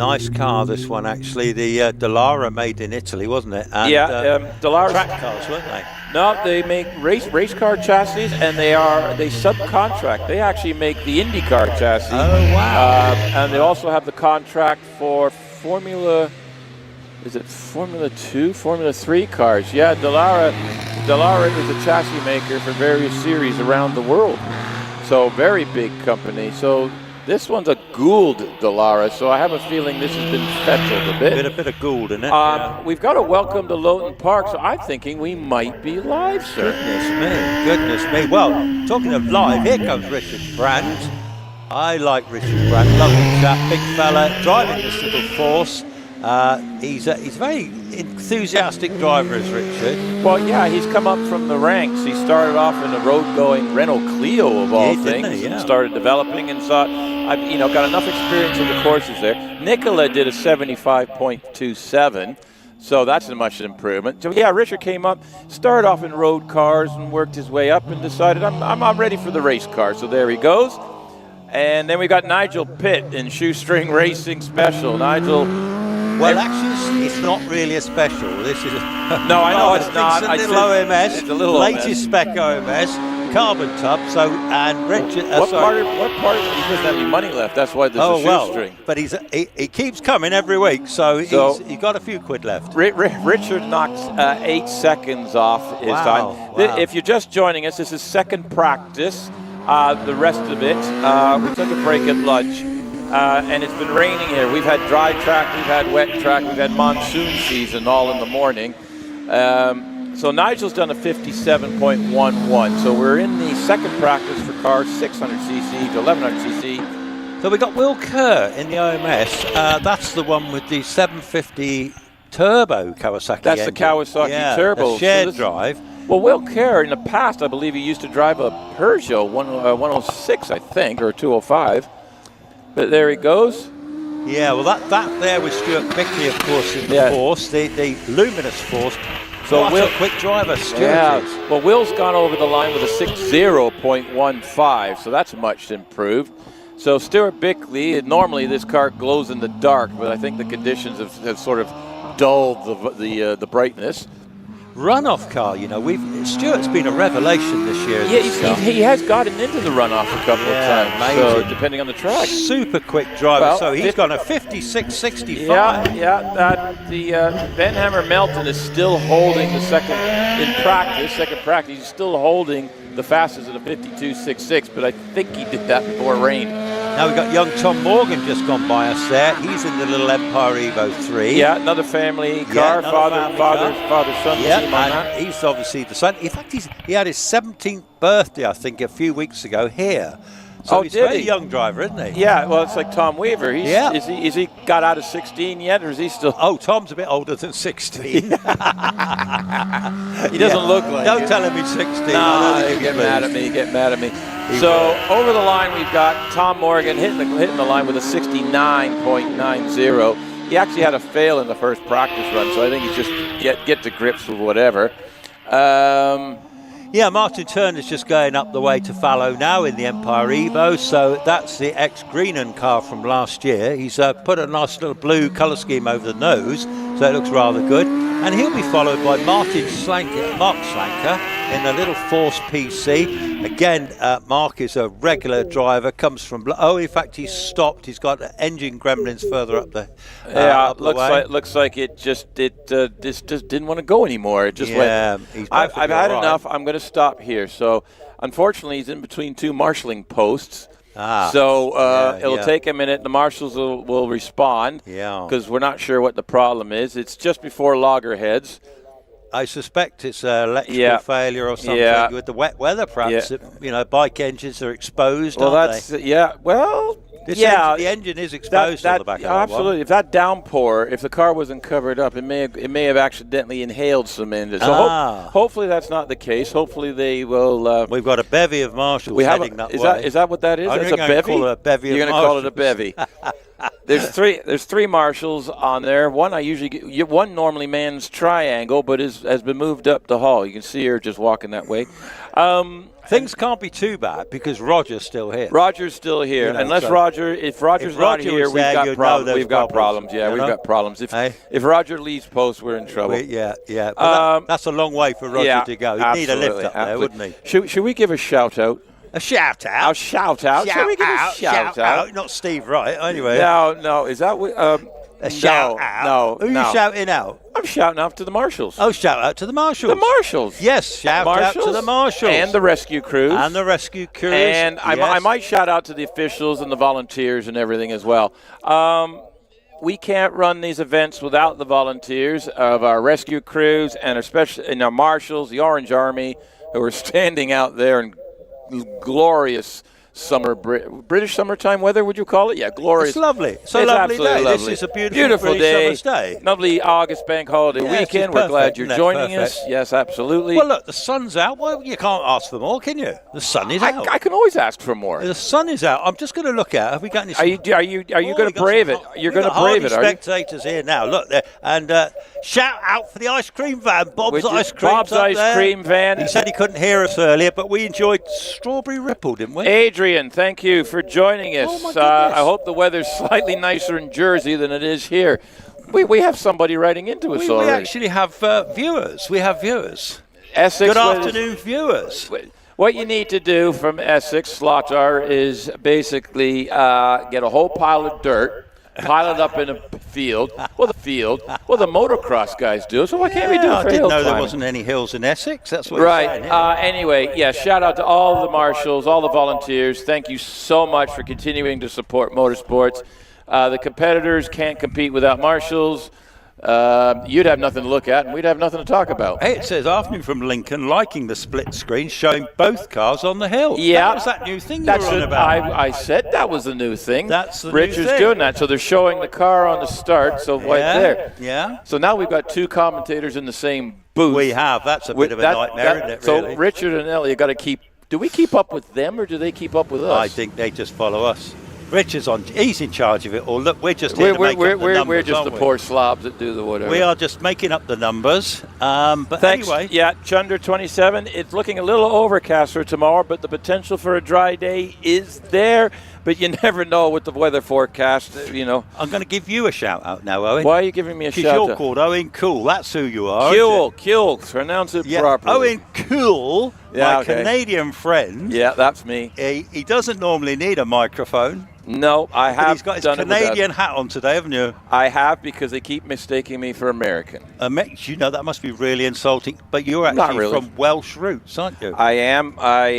Nice car, this one, actually. The Dallara made in Italy, wasn't it? And, Dallara track cars, weren't they? No, they make race car chassis, and they subcontract. They actually make the IndyCar chassis. Oh, wow. And they also have the contract for Formula 2, Formula 3 cars. Yeah, Dallara is a chassis maker for various series around the world. So very big company. So this one's a Gould Dallara, so I have a feeling this has been fettled a bit. A bit of Gould in it. We've got to welcome to Loton Park, so I'm thinking we might be live, sir. Goodness me. Well, talking of live, here comes Richard Brandt. I like Richard Brandt, lovely chap, big fella, driving this little Force. He's a very enthusiastic driver, is Richard. Well, yeah, he's come up from the ranks. He started off in a road-going Renault Clio, of all things, and started developing and thought, I've got enough experience in the courses there. Nicola did a 75.27, so that's a much improvement. So, yeah, Richard came up, started off in road cars and worked his way up and decided, I'm ready for the race car. So there he goes. And then we got Nigel Pitt in Shoestring Racing Special. Nigel... Well, actually, it's not really a special. This is no, I know it's not. It's a little OMS. It's a little latest spec OMS, carbon tub. So, and Richard. What part? He doesn't have any money left. That's why there's a shoestring. But he keeps coming every week. So he's got a few quid left. Richard knocked 8 seconds off his time. Wow. If you're just joining us, this is second practice. The rest of it, we took a break at lunch. And it's been raining here. We've had dry track, we've had wet track, we've had monsoon season all in the morning. So Nigel's done a 57.11. So we're in the second practice for cars 600cc to 1100cc. So we got Will Kerr in the OMS. That's the one with the 750 turbo Kawasaki That's engine. The Kawasaki turbo. A shared drive. Well, Will Kerr, in the past, I believe he used to drive a Peugeot 106, I think, or 205. But there he goes. Yeah, well, that there was Stuart Bickley, of course, in the Force, the luminous Force. So what a quick driver, Stuart. Yeah, well, Will's gone over the line with a 60.15, so that's much improved. So Stuart Bickley, normally this car glows in the dark, but I think the conditions have sort of dulled the brightness. Runoff car, Stuart's been a revelation this year. Yeah, he has gotten into the runoff a couple of times, so depending on the track. Super quick driver, well, so he's got a 56.65. Ben Hammer Melton is still holding the second practice, he's still holding the fastest at a 52.66, but I think he did that before rain. Now we've got young Tom Morgan just gone by us there. He's in the little Empire Evo 3. Yeah, another family car, father-son team on that. He's obviously the son. In fact, he had his 17th birthday, I think, a few weeks ago here. So he's a very young driver, isn't he? Yeah, well, it's like Tom Weaver. Is he got out of 16 yet, or is he still? Oh, Tom's a bit older than 16. He doesn't look like Don't tell him he's 16. No, you get mad at me. So over the line, we've got Tom Morgan hitting the line with a 69.90. He actually had a fail in the first practice run, so I think he's just get to grips with whatever. Martin Turner's just going up the way to Fallow now in the Empire Evo, so that's the ex-Greenan car from last year. He's put a nice little blue colour scheme over the nose, so it looks rather good. And he'll be followed by Mark Slanker in a little Force PC. Again, Mark is a regular driver, comes from... in fact, he's stopped. He's got engine gremlins further up the looks like it just didn't want to go anymore. It just went... I've had enough. I'm going to stop here. So, unfortunately, he's in between two marshalling posts. It'll take a minute. The marshals will respond because we're not sure what the problem is. It's just before loggerheads. I suspect it's electrical failure or something with the wet weather. Perhaps bike engines are exposed. The engine is exposed on the back of that absolutely. one. If that downpour, if the car wasn't covered up, it may have accidentally inhaled some engine. So hopefully that's not the case. Hopefully they will. We've got a bevy of marshals heading that way. Is that what that is? That's a bevy. Call it a bevy. You're going to call it a bevy. There's three marshals on there. One I usually get. One normally mans triangle, but has been moved up the hall. You can see her just walking that way. Things can't be too bad because Roger's still here. Roger's still here. You know, Unless so if Roger's not Roger here, was there, we've you'd got know there's We've got problems. Yeah, you we've know? got problems. If Roger leaves post, we're in trouble. Yeah. But that's a long way for Roger to go. He'd need a lift up there, wouldn't he? Should we give a shout out? A shout out. A shout out. Shall we give a shout out? Not Steve Wright, anyway. No. Is that what? A shout out. Who are you shouting out? I'm shouting out to the marshals. Oh, shout out to the marshals. The marshals. Yes, shout out to the marshals. And the rescue crews. And I might shout out to the officials and the volunteers and everything as well. We can't run these events without the volunteers of our rescue crews and especially our marshals, the Orange Army, who are standing out there in glorious British summertime weather, would you call it? Yeah, glorious. It's lovely. It's a lovely day. Lovely. This is a beautiful day. Summer's day. Lovely August bank holiday weekend. We're glad you're joining us. Yes, absolutely. Well, look, the sun's out. Well, you can't ask for more, can you? The sun is out. I can always ask for more. The sun is out. I'm just going to look at it. Have we got any? Are you going to brave it? You're going to brave it, are you? Spectators here now. Look there. And shout out for the ice cream van. Bob's ice cream van. He said he couldn't hear us earlier, but we enjoyed Strawberry Ripple, didn't we? Adrian, thank you for joining us. Oh, my goodness. I hope the weather's slightly nicer in Jersey than it is here. We have somebody writing into us already. We actually have viewers. We have viewers. Essex. Good afternoon, viewers. What you need to do from Essex, Slotar, is basically get a whole pile of dirt, pile it up in a field. Well, the motocross guys do. So why can't we do it for I didn't know there climbing? wasn't any hills in Essex. That's what right. You're saying, Anyway, yeah, shout out to all the marshals, all the volunteers. Thank you so much for continuing to support motorsports. The competitors can't compete without marshals. You'd have nothing to look at, and we'd have nothing to talk about. Hey, it says afternoon from Lincoln, liking the split screen, showing both cars on the hill. Yeah, that was that new thing you were on about. I said that was the new thing. That's the Richard's new thing. doing that, so they're showing the car on the start, so right there. Yeah. So now we've got two commentators in the same booth. We have. That's a bit of a nightmare, isn't it? Really? So Richard and Ellie got to keep. Do we keep up with them, or do they keep up with us? I think they just follow us. Richard's he's in charge of it all. Look, we're just here to make up the numbers, we're just the poor slobs that do the whatever. We are just making up the numbers. But thanks. Anyway. Yeah, Chunder 27. It's looking a little overcast for tomorrow, but the potential for a dry day is there. But you never know with the weather forecast, you know. I'm going to give you a shout out now, Owen. Why are you giving me a shout out? Because you're called Owen Cool. That's who you are. Cool. Pronounce it properly. Owen Cool, my Canadian friend. Yeah, that's me. He doesn't normally need a microphone. No, I have. He's got his Canadian hat on today, haven't you? I have, because they keep mistaking me for American. You know, that must be really insulting. But you're actually from Welsh roots, aren't you? I am. I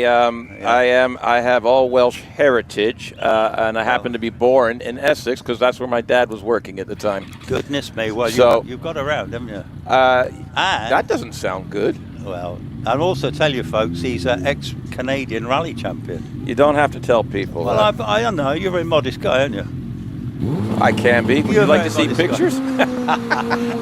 have all Welsh heritage, and I happen to be born in Essex because that's where my dad was working at the time. Goodness me! Well, you've got around, haven't you? That doesn't sound good. Well, I'll also tell you, folks, he's an ex-Canadian rally champion. You don't have to tell people. Well, I don't know. You're a modest guy, aren't you? I can be. Would you like to see pictures?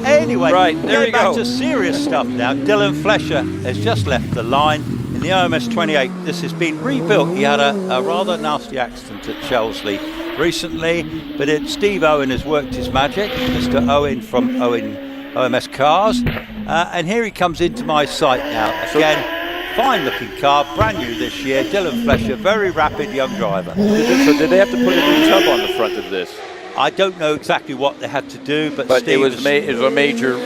Anyway, right, there we go. Back to serious stuff now. Dylan Flesher has just left the line in the OMS 28. This has been rebuilt. He had a rather nasty accident at Chelsley recently, but Steve Owen has worked his magic. Mr. Owen from OMS Cars. And here he comes into my site now. Again, fine-looking car, brand new this year. Dylan Flesher, very rapid young driver. So did they have to put a new tub on the front of this? I don't know exactly what they had to do, but it was a major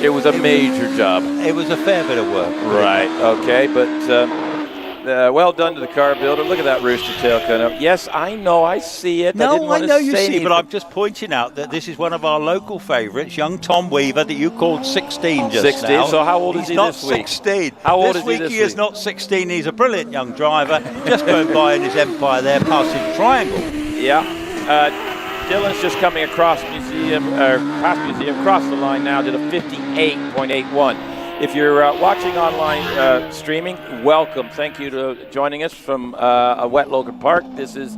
job. It was a fair bit of work. Right. Okay, but well done to the car builder. Look at that rooster tail coming up. Yes, I know. I see it. No, I know you see, but I'm just pointing out that this is one of our local favourites, young Tom Weaver, that you called 16 just 16. now. So how old is he this week? He's not 16. How old this is he this week? He is not 16. He's a brilliant young driver. Just going by in his Empire there, passing Triangle. Yeah. Dylan's just coming across past museum, across the line now, did a 58.81. If you're watching online streaming, welcome. Thank you to joining us from a wet Loton Park. This is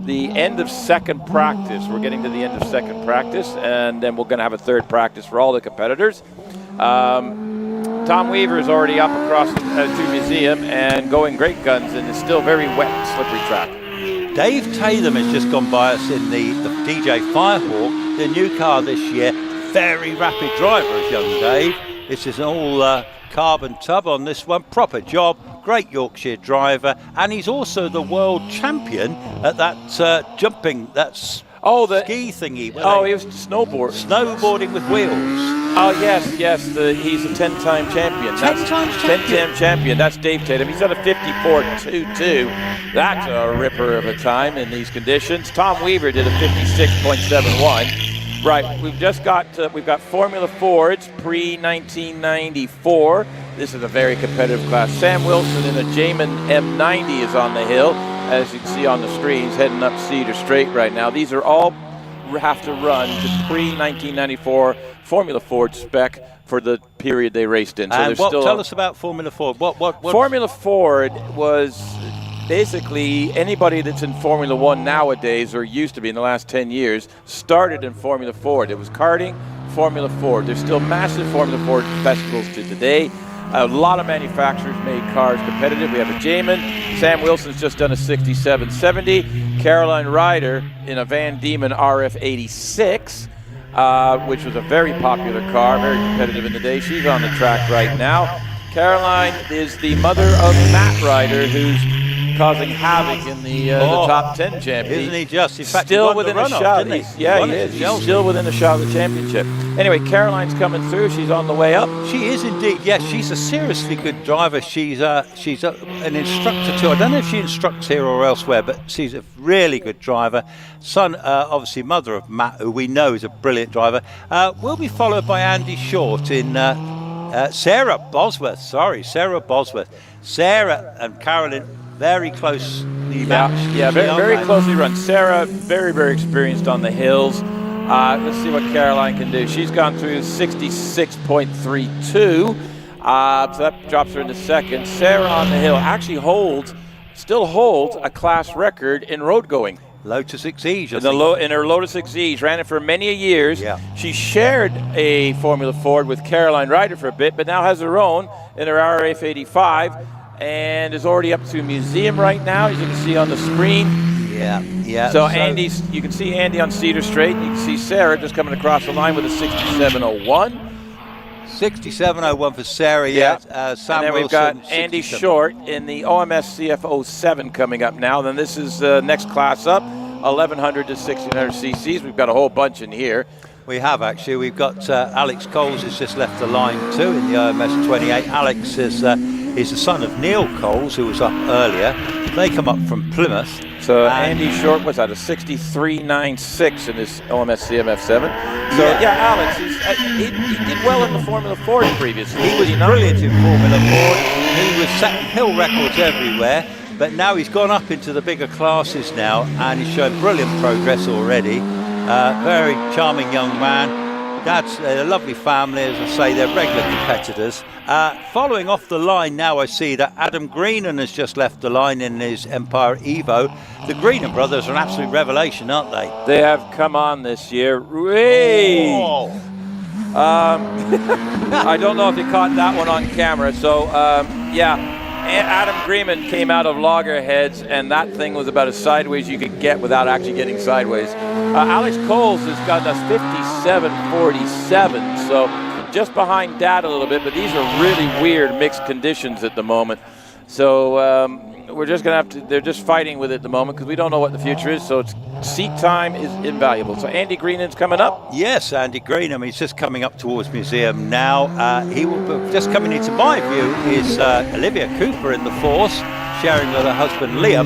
the end of second practice. We're getting to the end of second practice, and then we're going to have a third practice for all the competitors. Tom Weaver is already up across the museum and going great guns, and it's still very wet and slippery track. Dave Tatham has just gone by us in the DJ Firehawk, the new car this year. Very rapid driver is young Dave. This is an all carbon tub on this one. Proper job. great Yorkshire driver, and he's also the world champion at that jumping, that's ski thingy. He was snowboarding with wheels. Oh, yes, he's a 10-time champion. 10-time champion. That's Dave Tatum. He's done a 54.22. That's a ripper of a time in these conditions. Tom Weaver did a 56.71. Right, we've got Formula Fords pre-1994. This is a very competitive class. Sam Wilson in a Jamin M90 is on the hill, as you can see on the screen. He's heading up Cedar Straight right now. These are all have to run to pre-1994 Formula Ford spec for the period they raced in. So and tell us about Formula Ford. What Formula Ford was basically anybody that's in Formula One nowadays, or used to be in the last 10 years, started in Formula Ford. It was karting, Formula Ford. There's still massive Formula Ford festivals to today. A lot of manufacturers made cars competitive. We have a Jamin. Sam Wilson's just done a 6770. Caroline Ryder in a Van Diemen RF86, which was a very popular car, very competitive in the day. She's on the track right now. Caroline is the mother of Matt Ryder, who's causing havoc in the top 10 championship. Isn't he just? In fact, still within a shot. He is. He's still within a shot of the championship. Anyway, Caroline's coming through. She's on the way up. She is indeed. Yes, she's a seriously good driver. She's an instructor too. I don't know if she instructs here or elsewhere, but she's a really good driver. Son, obviously mother of Matt, who we know is a brilliant driver. Will be followed by Andy Short in Sarah Bosworth. Sarah and Carolyn very closely matched. Yeah, very closely run. Sarah, very, very experienced on the hills. Let's see what Caroline can do. She's gone through 66.32, so that drops her into second. Sarah on the hill actually still holds a class record in road going. Lotus Exige. In her Lotus Exige, ran it for many years. Yeah. She shared a Formula Ford with Caroline Ryder for a bit, but now has her own in her RF85. And is already up to a museum right now, as you can see on the screen. Yeah. So you can see Andy on Cedar Straight, and you can see Sarah just coming across the line with a 6701. 6701 for Sarah, yeah. Sam and then we've Wilson, got Andy Short in the OMS CF07 coming up now. Then this is next class up, 1100 to 1600 cc's. We've got a whole bunch in here. We have actually. We've got Alex Coles has just left the line too in the OMS 28. Alex is the son of Neil Coles, who was up earlier. They come up from Plymouth. So Andy Short was at a 63.96 in his OMS CMF7. So Alex, he did well in the Formula Ford previously. He was brilliant in Formula Ford. He was setting hill records everywhere, but now he's gone up into the bigger classes now, and he's shown brilliant progress already. Very charming young man. Dad's a lovely family, as I say, they're regular competitors. Following off the line now, I see that Adam Greenan has just left the line in his Empire Evo. The Greenan brothers are an absolute revelation, aren't they? They have come on this year. I don't know if you caught that one on camera. So, Adam Greenan came out of loggerheads, and that thing was about as sideways you could get without actually getting sideways. Alex Coles has got us 57.47, so just behind Dad a little bit, but these are really weird mixed conditions at the moment. So we're just going to have to, they're just fighting with it at the moment because we don't know what the future is, so seat time is invaluable. So Andy Greenan's coming up? Yes, Andy Greenan. He's just coming up towards museum now. He will just coming into my view is Olivia Cooper in the Force, sharing with her husband Liam.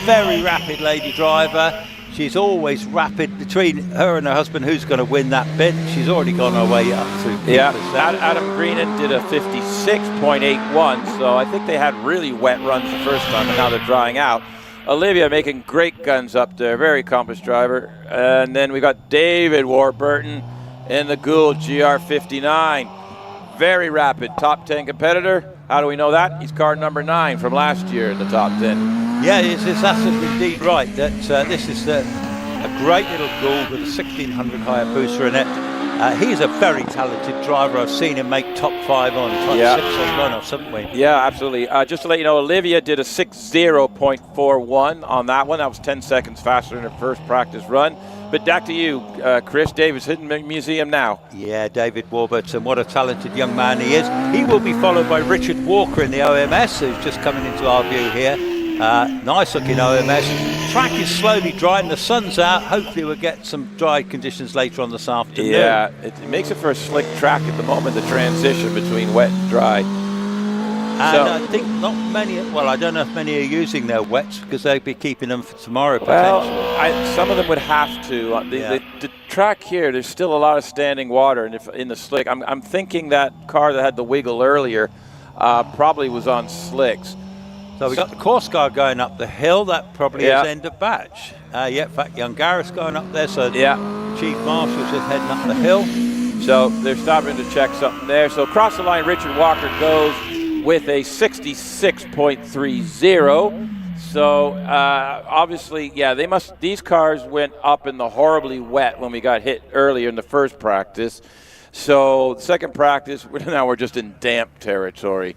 Very rapid lady driver. She's always rapid between her and her husband. Who's going to win that bit? She's already gone her way up to. Adam Greenan did a 56.81, so I think they had really wet runs the first time, and now they're drying out. Olivia making great guns up there, very accomplished driver. And then we got David Warburton in the Gould GR59. Very rapid, top 10 competitor. How do we know that? He's car number 9 from last year in the top 10. Yeah, it's absolutely indeed right that this is a great little Gould with a 1600 Hayabusa in it. He's a very talented driver. I've seen him make top 5 on top 6 on runoffs, haven't we? Yeah, absolutely. Just to let you know, Olivia did a 60.41 on that one. That was 10 seconds faster than her first practice run. But back to you, Chris. David's Hidden Museum now. Yeah, David Warburton, what a talented young man he is. He will be followed by Richard Walker in the OMS, who's just coming into our view here. Nice looking OMS. Track is slowly drying, the sun's out. Hopefully we'll get some dry conditions later on this afternoon. Yeah, it makes it for a slick track at the moment, the transition between wet and dry. And I think not many, well, I don't know if many are using their wets because they'd be keeping them for tomorrow potentially. Well, some of them would have to. The track here, there's still a lot of standing water in the slick. I'm thinking that car that had the wiggle earlier probably was on slicks. So we've got the course car going up the hill. That probably is end of batch. In fact, young Gareth's going up there. So Chief Marshal's just heading up the hill. So they're stopping to check something there. So across the line, Richard Walker goes with a 66.30. So obviously, these cars went up in the horribly wet when we got hit earlier in the first practice. So the second practice, now we're just in damp territory.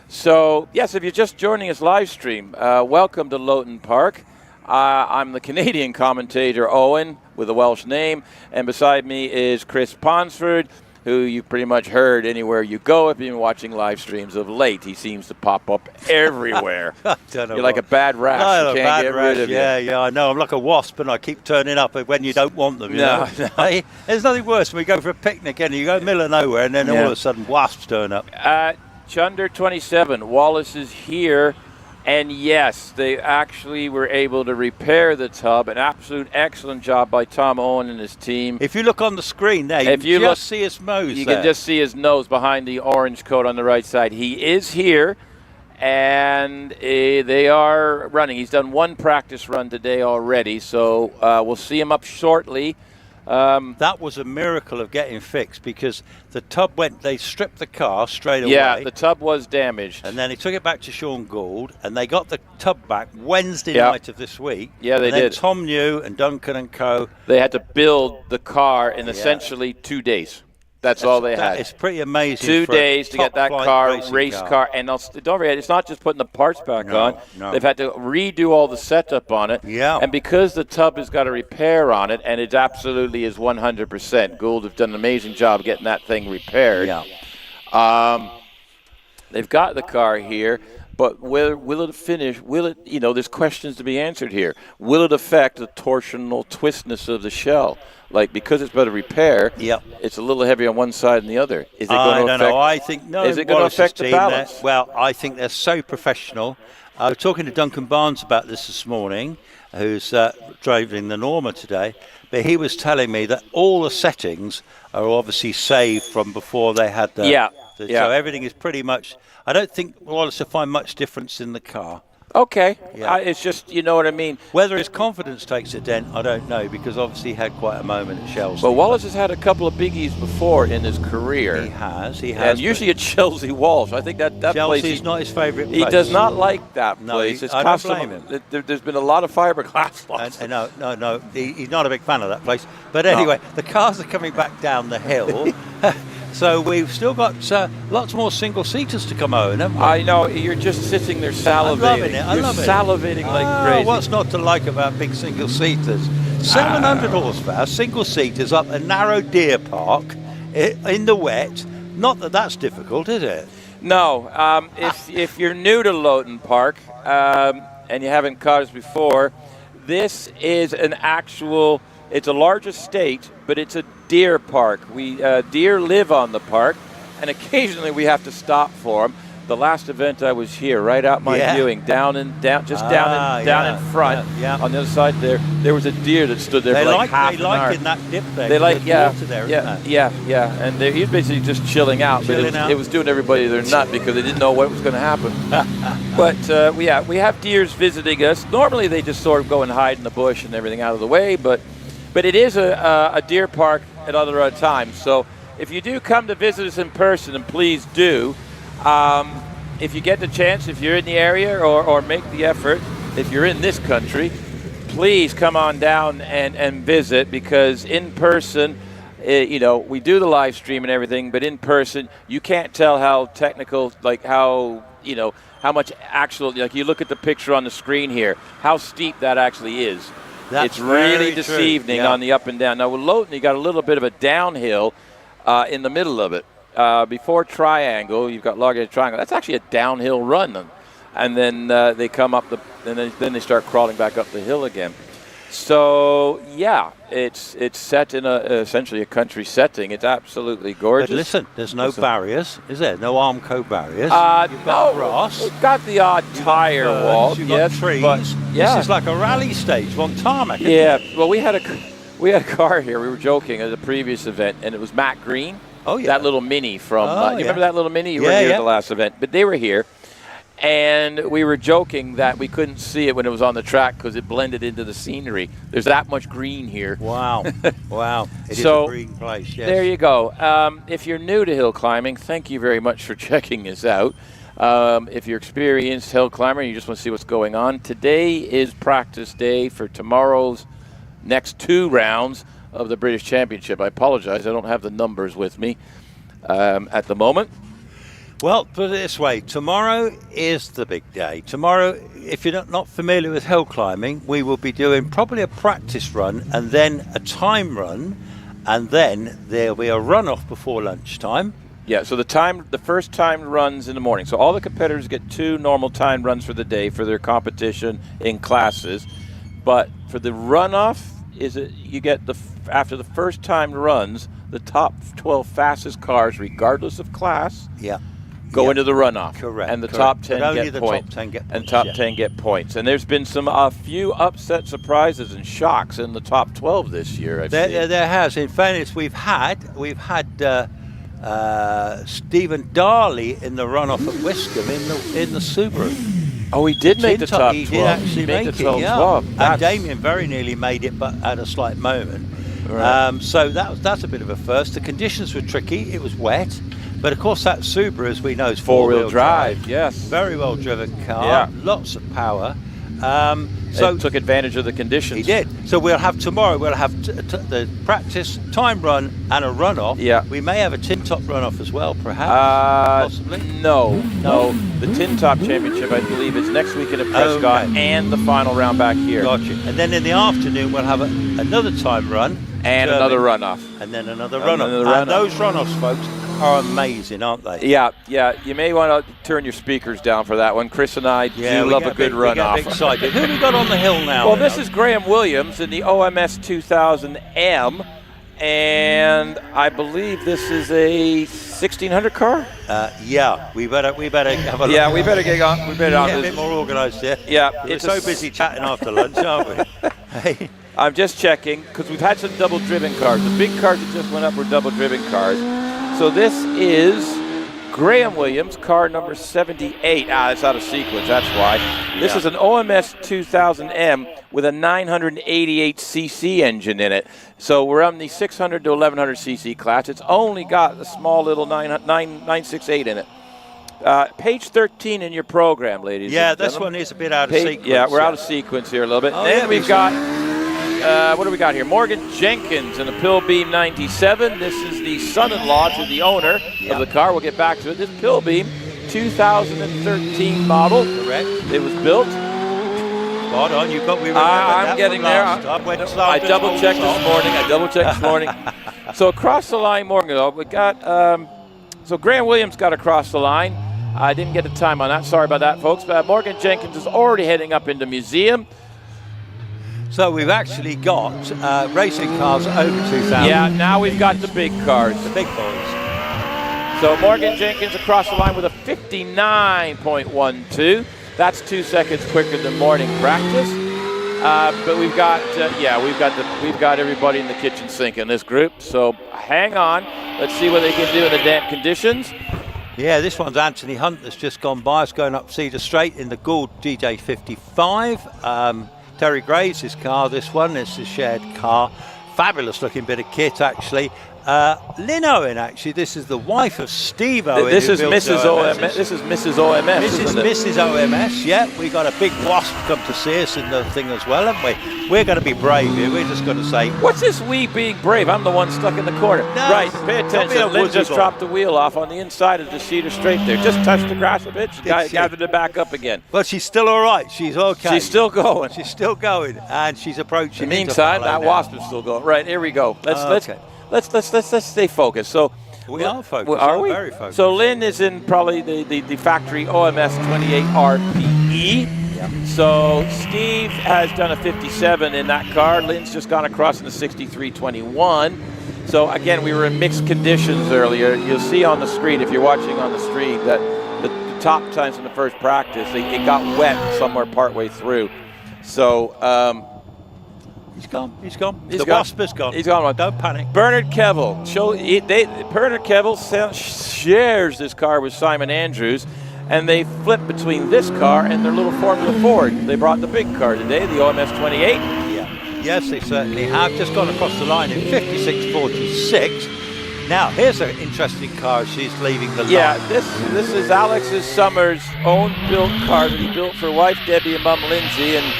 So, yes, if you're just joining us live stream, welcome to Loton Park. I'm the Canadian commentator, Owen, with a Welsh name, and beside me is Chris Ponsford, who you've pretty much heard anywhere you go if you've been watching live streams of late. He seems to pop up everywhere. You're like a bad rash. You can't get rid of you. Yeah, I know. I'm like a wasp, and I keep turning up when you don't want them. You know? Hey, there's nothing worse when we go for a picnic and you go middle of nowhere, and then all of a sudden wasps turn up. Chunder 27, Wallace is here, and yes, they actually were able to repair the tub. An absolute excellent job by Tom Owen and his team. If you look on the screen there, you can just see his nose. You can just see his nose behind the orange coat on the right side. He is here, and they are running. He's done one practice run today already, so we'll see him up shortly. That was a miracle of getting fixed because the tub they stripped the car straight away. Yeah, the tub was damaged. And then he took it back to Sean Gould, and they got the tub back Wednesday night of this week. Yeah, they did. did. Tom New and Duncan and co. They had to build the car in essentially 2 days. That's all they had. It's pretty amazing. 2 days to get that car, race car. And don't forget, it's not just putting the parts back on. No. They've had to redo all the setup on it. Yeah. And because the tub has got a repair on it, and it absolutely is 100%, Gould have done an amazing job getting that thing repaired. Yeah. They've got the car here. But will it finish? Will it, there's questions to be answered here. Will it affect the torsional twistness of the shell? Like, because it's better repair, it's a little heavier on one side than the other. Is it going to affect? No, I think no. Is it going to affect the balance? Well, I think they're so professional. I was talking to Duncan Barnes about this morning, who's driving the Norma today. But he was telling me that all the settings are obviously saved from before they had the. So everything is pretty much. I don't think Wallace will find much difference in the car. Okay. It's just, you know what I mean. Whether his confidence takes a dent, I don't know, because obviously he had quite a moment at Chelsea. But Wallace has had a couple of biggies before in his career. He has. And usually at Chelsea Walsh. I think that Chelsea's place. Not his favourite place. He does not like that place. I don't blame him. There's been a lot of fiberglass loss. No. He's not a big fan of that place. But anyway, the cars are coming back down the hill. So we've still got lots more single-seaters to come over, haven't we? I know. You're just sitting there salivating. I love it. Salivating like crazy. What's not to like about big single-seaters? 700 horsepower, single-seaters up a narrow deer park in the wet. Not that that's difficult, is it? No. If you're new to Loton Park and you haven't caught us before, this is an actual... It's a large estate, but it's a deer park. Deer live on the park, and occasionally we have to stop for them. The last event I was here, right out my viewing, down in front, on the other side there was a deer that stood there for like half an hour. They like in that dip there. They like, water there, and he was basically just chilling out. It was doing everybody their nut because they didn't know what was going to happen. But we have deers visiting us. Normally they just sort of go and hide in the bush and everything out of the way, but it is a deer park at other times. So if you do come to visit us in person, and please do, if you get the chance, if you're in the area or make the effort, if you're in this country, please come on down and visit, because in person, we do the live stream and everything, but in person, you can't tell how technical, like how much actual, like you look at the picture on the screen here, how steep that actually is. It's really deceiving on the up and down. Now with Loton, you got a little bit of a downhill in the middle of it. Before Triangle, you've got Log Edge Triangle. That's actually a downhill run. And then they come up, and then they start crawling back up the hill again. So, yeah, it's set in essentially a country setting. It's absolutely gorgeous. But listen, there's no barriers, is there? No Armco barriers. You've got grass. We've got the odd tire wall. You've got trees. But this is like a rally stage on tarmac. Yeah, well, we had a car here. We were joking at the previous event, and it was Matt Green. Oh, yeah. That little Mini from, you remember that little Mini? You were here at the last event. But they were here. And we were joking that we couldn't see it when it was on the track because it blended into the scenery. There's that much green here. Wow. Wow. It is a green place, yes. There you go. If you're new to hill climbing, thank you very much for checking this out. If you're experienced hill climber and you just want to see what's going on, today is practice day for tomorrow's next 2 rounds of the British Championship. I apologize, I don't have the numbers with me at the moment. Well, put it this way, tomorrow is the big day. Tomorrow, if you're not familiar with hill climbing, we will be doing probably a practice run and then a time run, and then there'll be a runoff before lunchtime. Yeah, so the first time runs in the morning. So all the competitors get 2 normal time runs for the day for their competition in classes. But for the runoff, you get after the first time runs, the top 12 fastest cars, regardless of class, go into the runoff. Correct. And the top 10 get points. And top 10 get points. And there's been a few upset surprises and shocks in the top 12 this year. There has. In fairness, we've had Stephen Darley in the runoff at Wiscombe in the Subaru. Oh, he did make the top 12. He did actually make it, 12. And Damien very nearly made it, but at a slight moment. Right. So that's a bit of a first. The conditions were tricky. It was wet. But of course, that Subaru, as we know, is four-wheel drive. Yes. Very well-driven car. Lots of power. So it took advantage of the conditions. He did. So we'll have tomorrow. We'll have the practice, time run, and a runoff. Yeah. We may have a tin top runoff as well, perhaps. Possibly. No. The tin top championship, I believe, is next weekend at Prescott and the final round back here. Gotcha. And then in the afternoon, we'll have another time run and another runoff, and then another runoff. And those runoffs, folks, are amazing, aren't they? Yeah. You may want to turn your speakers down for that one. Chris and I do love a good runoff. We get excited. Who have we got on the hill now? Well, this is Graham Williams in the OMS 2000M, and I believe this is a 1600 car. We better have a look. Yeah, we better get on. We better a bit more organised here. Yeah, we're so busy chatting after lunch, aren't we? Hey. I'm just checking because we've had some double-driven cars. The big cars that just went up were double-driven cars. So this is Graham Williams, car number 78. It's out of sequence, that's why. This is an OMS 2000M with a 988cc engine in it. So we're on the 600 to 1100cc class. It's only got a small little 968 in it. Page 13 in your program, ladies. Yeah, this one is a bit out of sequence. Yeah, we're out of sequence here a little bit. Then we've got... what do we got here? Morgan Jenkins in a Pilbeam 97. This is the son-in-law to the owner of the car. We'll get back to it. This Pilbeam, 2013 model. Correct. It was built. Spot on. We remember I'm getting there. I double-checked this morning. So across the line, Morgan, we got... so Graham Williams got across the line. I didn't get the time on that. Sorry about that, folks. But Morgan Jenkins is already heading up into museum. So we've actually got racing cars over 2,000. Yeah, now we've got the big cars. The big boys. So Morgan Jenkins across the line with a 59.12. That's 2 seconds quicker than morning practice. But we've got everybody in the kitchen sink in this group. So hang on. Let's see what they can do in the damp conditions. Yeah, this one's Anthony Hunt that's just gone by. It's going up Cedar Straight in the Gould DJ55. Terry Gray's his car, this one. It's a shared car. Fabulous looking bit of kit, actually. Lynn Owen, actually, this is the wife of Steve Owen. This is Mrs. OMS. This is Mrs. OMS. This is Mrs. OMS, yeah. We got a big wasp come to see us in the thing as well, haven't we? We're going to be brave here. We're just going to say... What's this we being brave? I'm the one stuck in the corner. No, right, pay attention. Lynn just dropped the wheel off on the inside of the cedar straight there. Just touched the grass a bit. She gathered it back up again. But she's still all right. She's okay. She's still going. She's still going, and she's approaching. In the meantime, that wasp is still going. Right, here we go. Let's stay focused. So we are focused. Are we? Very focused. So Lynn is in probably the factory OMS 28 RPE. Yeah. So Steve has done a 57 in that car. Lynn's just gone across in the 63.21. So again, we were in mixed conditions earlier. You'll see on the screen, if you're watching on the stream, that the top times in the first practice, it got wet somewhere partway through. So he's gone. He's gone. The wasp is gone. He's gone. Don't panic. Bernard Kevill. Bernard Kevill shares this car with Simon Andrews, and they flip between this car and their little Formula Ford. They brought the big car today, the OMS 28. Yeah. Yes, they certainly have. Just gone across the line in 56.46. Now, here's an interesting car. She's leaving the line. Yeah, this is Alex's Summers' own built car that he built for wife Debbie and mum Lindsay, and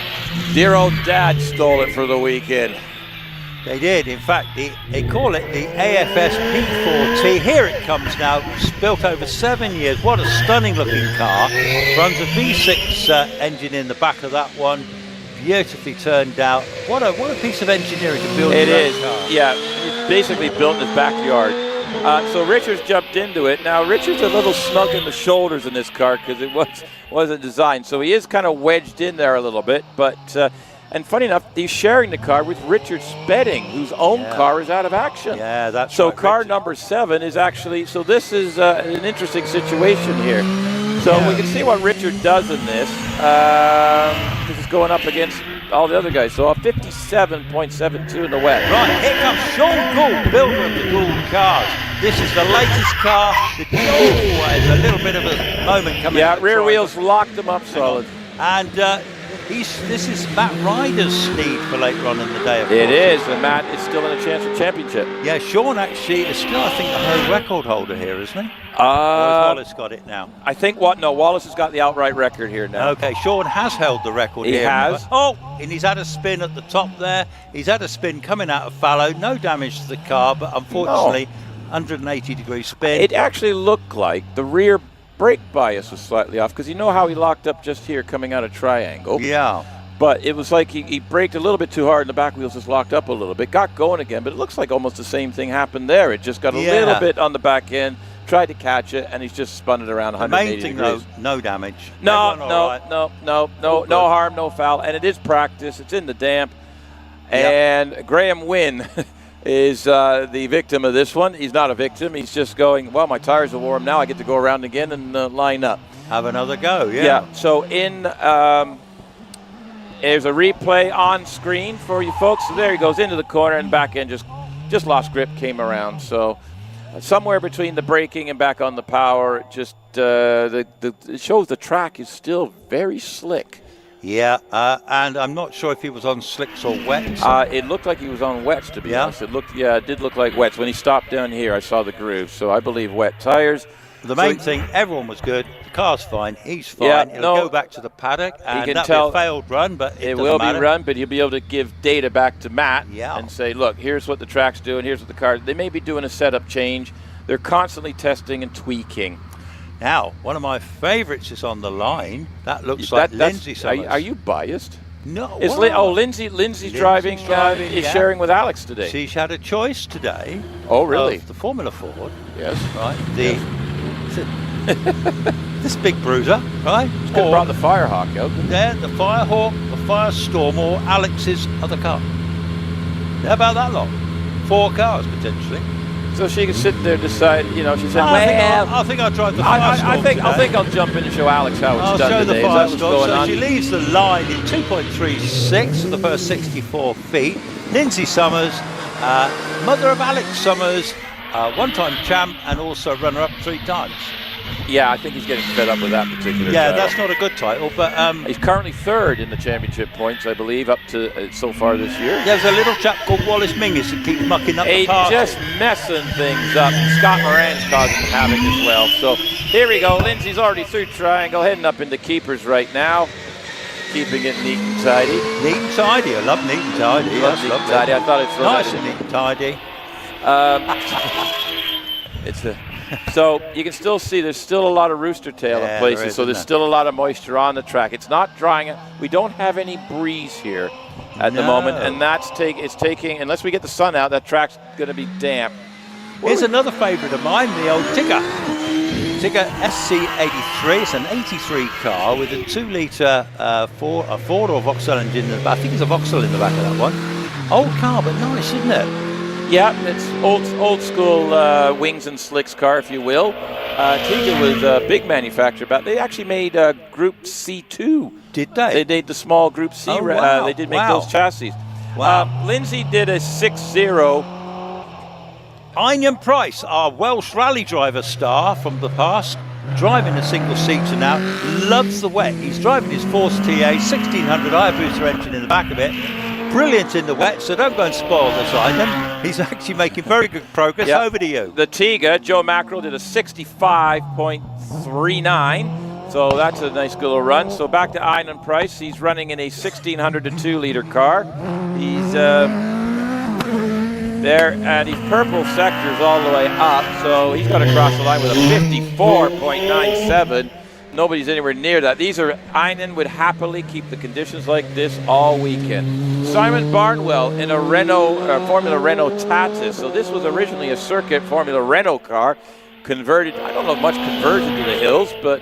dear old dad stole it for the weekend. They did. In fact, they call it the AFS P4T. Here it comes now. It's built over 7 years. What a stunning looking car. Runs a V6 engine in the back of that one. Beautifully turned out. What a piece of engineering to build it that is. car. Yeah, it's basically built in his backyard. So Richard's jumped into it. Now Richard's a little snug in the shoulders in this car because it wasn't designed. So he is kind of wedged in there a little bit. But and funny enough, he's sharing the car with Richard Spedding, whose own car is out of action. Yeah, that's so right, car Richard. number 7 is actually. So this is an interesting situation here. So we can see what Richard does in this. This is going up against all the other guys. So a 57.72 in the wet. Right, here comes Sean Gould, builder of the Gould cars. This is the latest car. There's a little bit of a moment coming. Yeah, rear wheels locked them up solid. And this is Matt Ryder's speed for later on in the day. It is, and Matt is still in a chance for championship. Yeah, Sean actually is still, I think, the home record holder here, isn't he? Or has Wallace got it now? I think Wallace has got the outright record here now. Okay, Sean has held the record here. He has. Oh, and he's had a spin at the top there. He's had a spin coming out of fallow. No damage to the car, but unfortunately, 180-degree spin. It actually looked like the rear brake bias was slightly off, because you know how he locked up just here coming out of triangle. Yeah. But it was like he braked a little bit too hard and the back wheels just locked up a little bit. Got going again, but it looks like almost the same thing happened there. It just got a little bit on the back end, tried to catch it, and he's just spun it around 180 degrees. The main thing, though, no damage. No harm, no foul. And it is practice. It's in the damp. And Graham Wynn is the victim of this one. He's not a victim. He's just going, well, my tires are warm now. I get to go around again and line up. Have another go, Yeah, so there's a replay on screen for you folks. So there he goes into the corner, and back end just lost grip, came around. So somewhere between the braking and back on the power, just it shows the track is still very slick. Yeah, and I'm not sure if he was on slicks or wets. It looked like he was on wets, to be honest. It did look like wets. When he stopped down here, I saw the groove. So I believe wet tires. The main thing, everyone was good. The car's fine. He's fine. It'll go back to the paddock, and that'll be a failed run, but it will matter. be run, but he'll be able to give data back to Matt and say, look, here's what the track's doing, here's what the car. They may be doing a setup change. They're constantly testing and tweaking. Now, one of my favorites is on the line. That looks like Lindsay Summers. Are you biased? No. Lindsay's driving is sharing with Alex today. She's had a choice today. Oh, really? Of the Formula Ford. Yes. Right. This big bruiser, right? Could have brought the Firehawk out. There, the Firehawk, the Firestorm, or Alex's other car. How about that lot? 4 cars potentially. So she can sit there and decide, she said, I think I'll drive the Firestorm I think I'll jump in and show Alex how it's done today. I'll show the Firestorm. So she leaves the line in 2.36 for the first 64 feet. Lindsay Summers, mother of Alex Summers, one-time champ and also runner-up 3 times. Yeah, I think he's getting fed up with that particular title. That's not a good title, but he's currently 3rd in the championship points, I believe, up to so far this year. There's a little chap called Wallace Menzies that keeps mucking up the party. Just messing things up. Scott Moran's causing havoc as well. So here we go. Lindsay's already through triangle, heading up into keepers right now. Keeping it neat and tidy. Neat and tidy. I love neat and tidy. Love neat and tidy. I thought it's nice and neat and tidy. So you can still see there's still a lot of rooster tail in places, so there's still a lot of moisture on the track. It's not drying. We don't have any breeze here at the moment, and it's taking, unless we get the sun out, that track's going to be damp. Here's another favourite of mine, the old Tigger. Tigger SC83. It's an 83 car with a 2-litre Ford or Vauxhall engine in the back. I think it's a Vauxhall in the back of that one. Old car, but nice, isn't it? Yeah, it's old school wings and slicks car, if you will. Tigger was a big manufacturer, but they actually made Group C2. Did they? They did the small Group C. Oh, wow. They did make those chassis. Wow. Lindsay did a 6-0. Inian Price, our Welsh rally driver star from the past, driving a single seater now, loves the wet. He's driving his Force TA 1600 Hayabusa engine in the back of it. Brilliant in the wet, so don't go and spoil this item. He's actually making very good progress. Over to you. The Tigger, Joe Mackerel, did a 65.39, so that's a nice little run. So back to Inian Price. He's running in a 1600 to 2-litre car. He's there, and his purple sector's all the way up, so he's got to cross the line with a 54.97. Nobody's anywhere near that. Inian would happily keep the conditions like this all weekend. Simon Barnwell in a Formula Renault Tatis. So this was originally a circuit Formula Renault car, converted. I don't know much conversion to the hills, but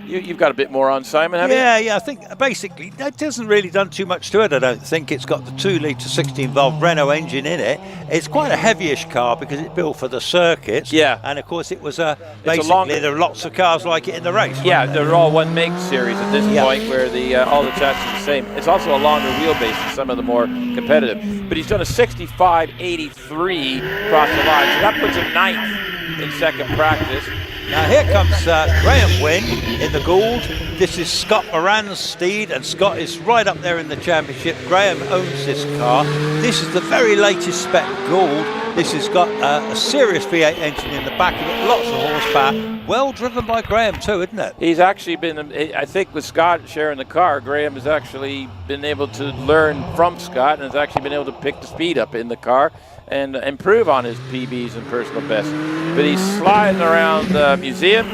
you've got a bit more on Simon, haven't you? Yeah, I think basically that hasn't really done too much to it, I don't think. It's got the 2-litre 16-valve Renault engine in it. It's quite a heavy-ish car because it's built for the circuits. Yeah. And, of course, it was basically there are lots of cars like it in the race. Yeah, they're all one make series at this point where all the chassis are the same. It's also a longer wheelbase than some of the more competitive. But he's done a 65.83 across the line, so that puts him 9th in second practice. Now here comes Graham Wynn in the Gould. This is Scott Moran's steed, and Scott is right up there in the championship. Graham owns this car. This is the very latest spec Gould. This has got a serious V8 engine in the back of it, lots of horsepower. Well driven by Graham too, isn't it? He's actually been, I think with Scott sharing the car, Graham has actually been able to learn from Scott and has actually been able to pick the speed up in the car and improve on his PBs and personal bests. But he's sliding around the museum,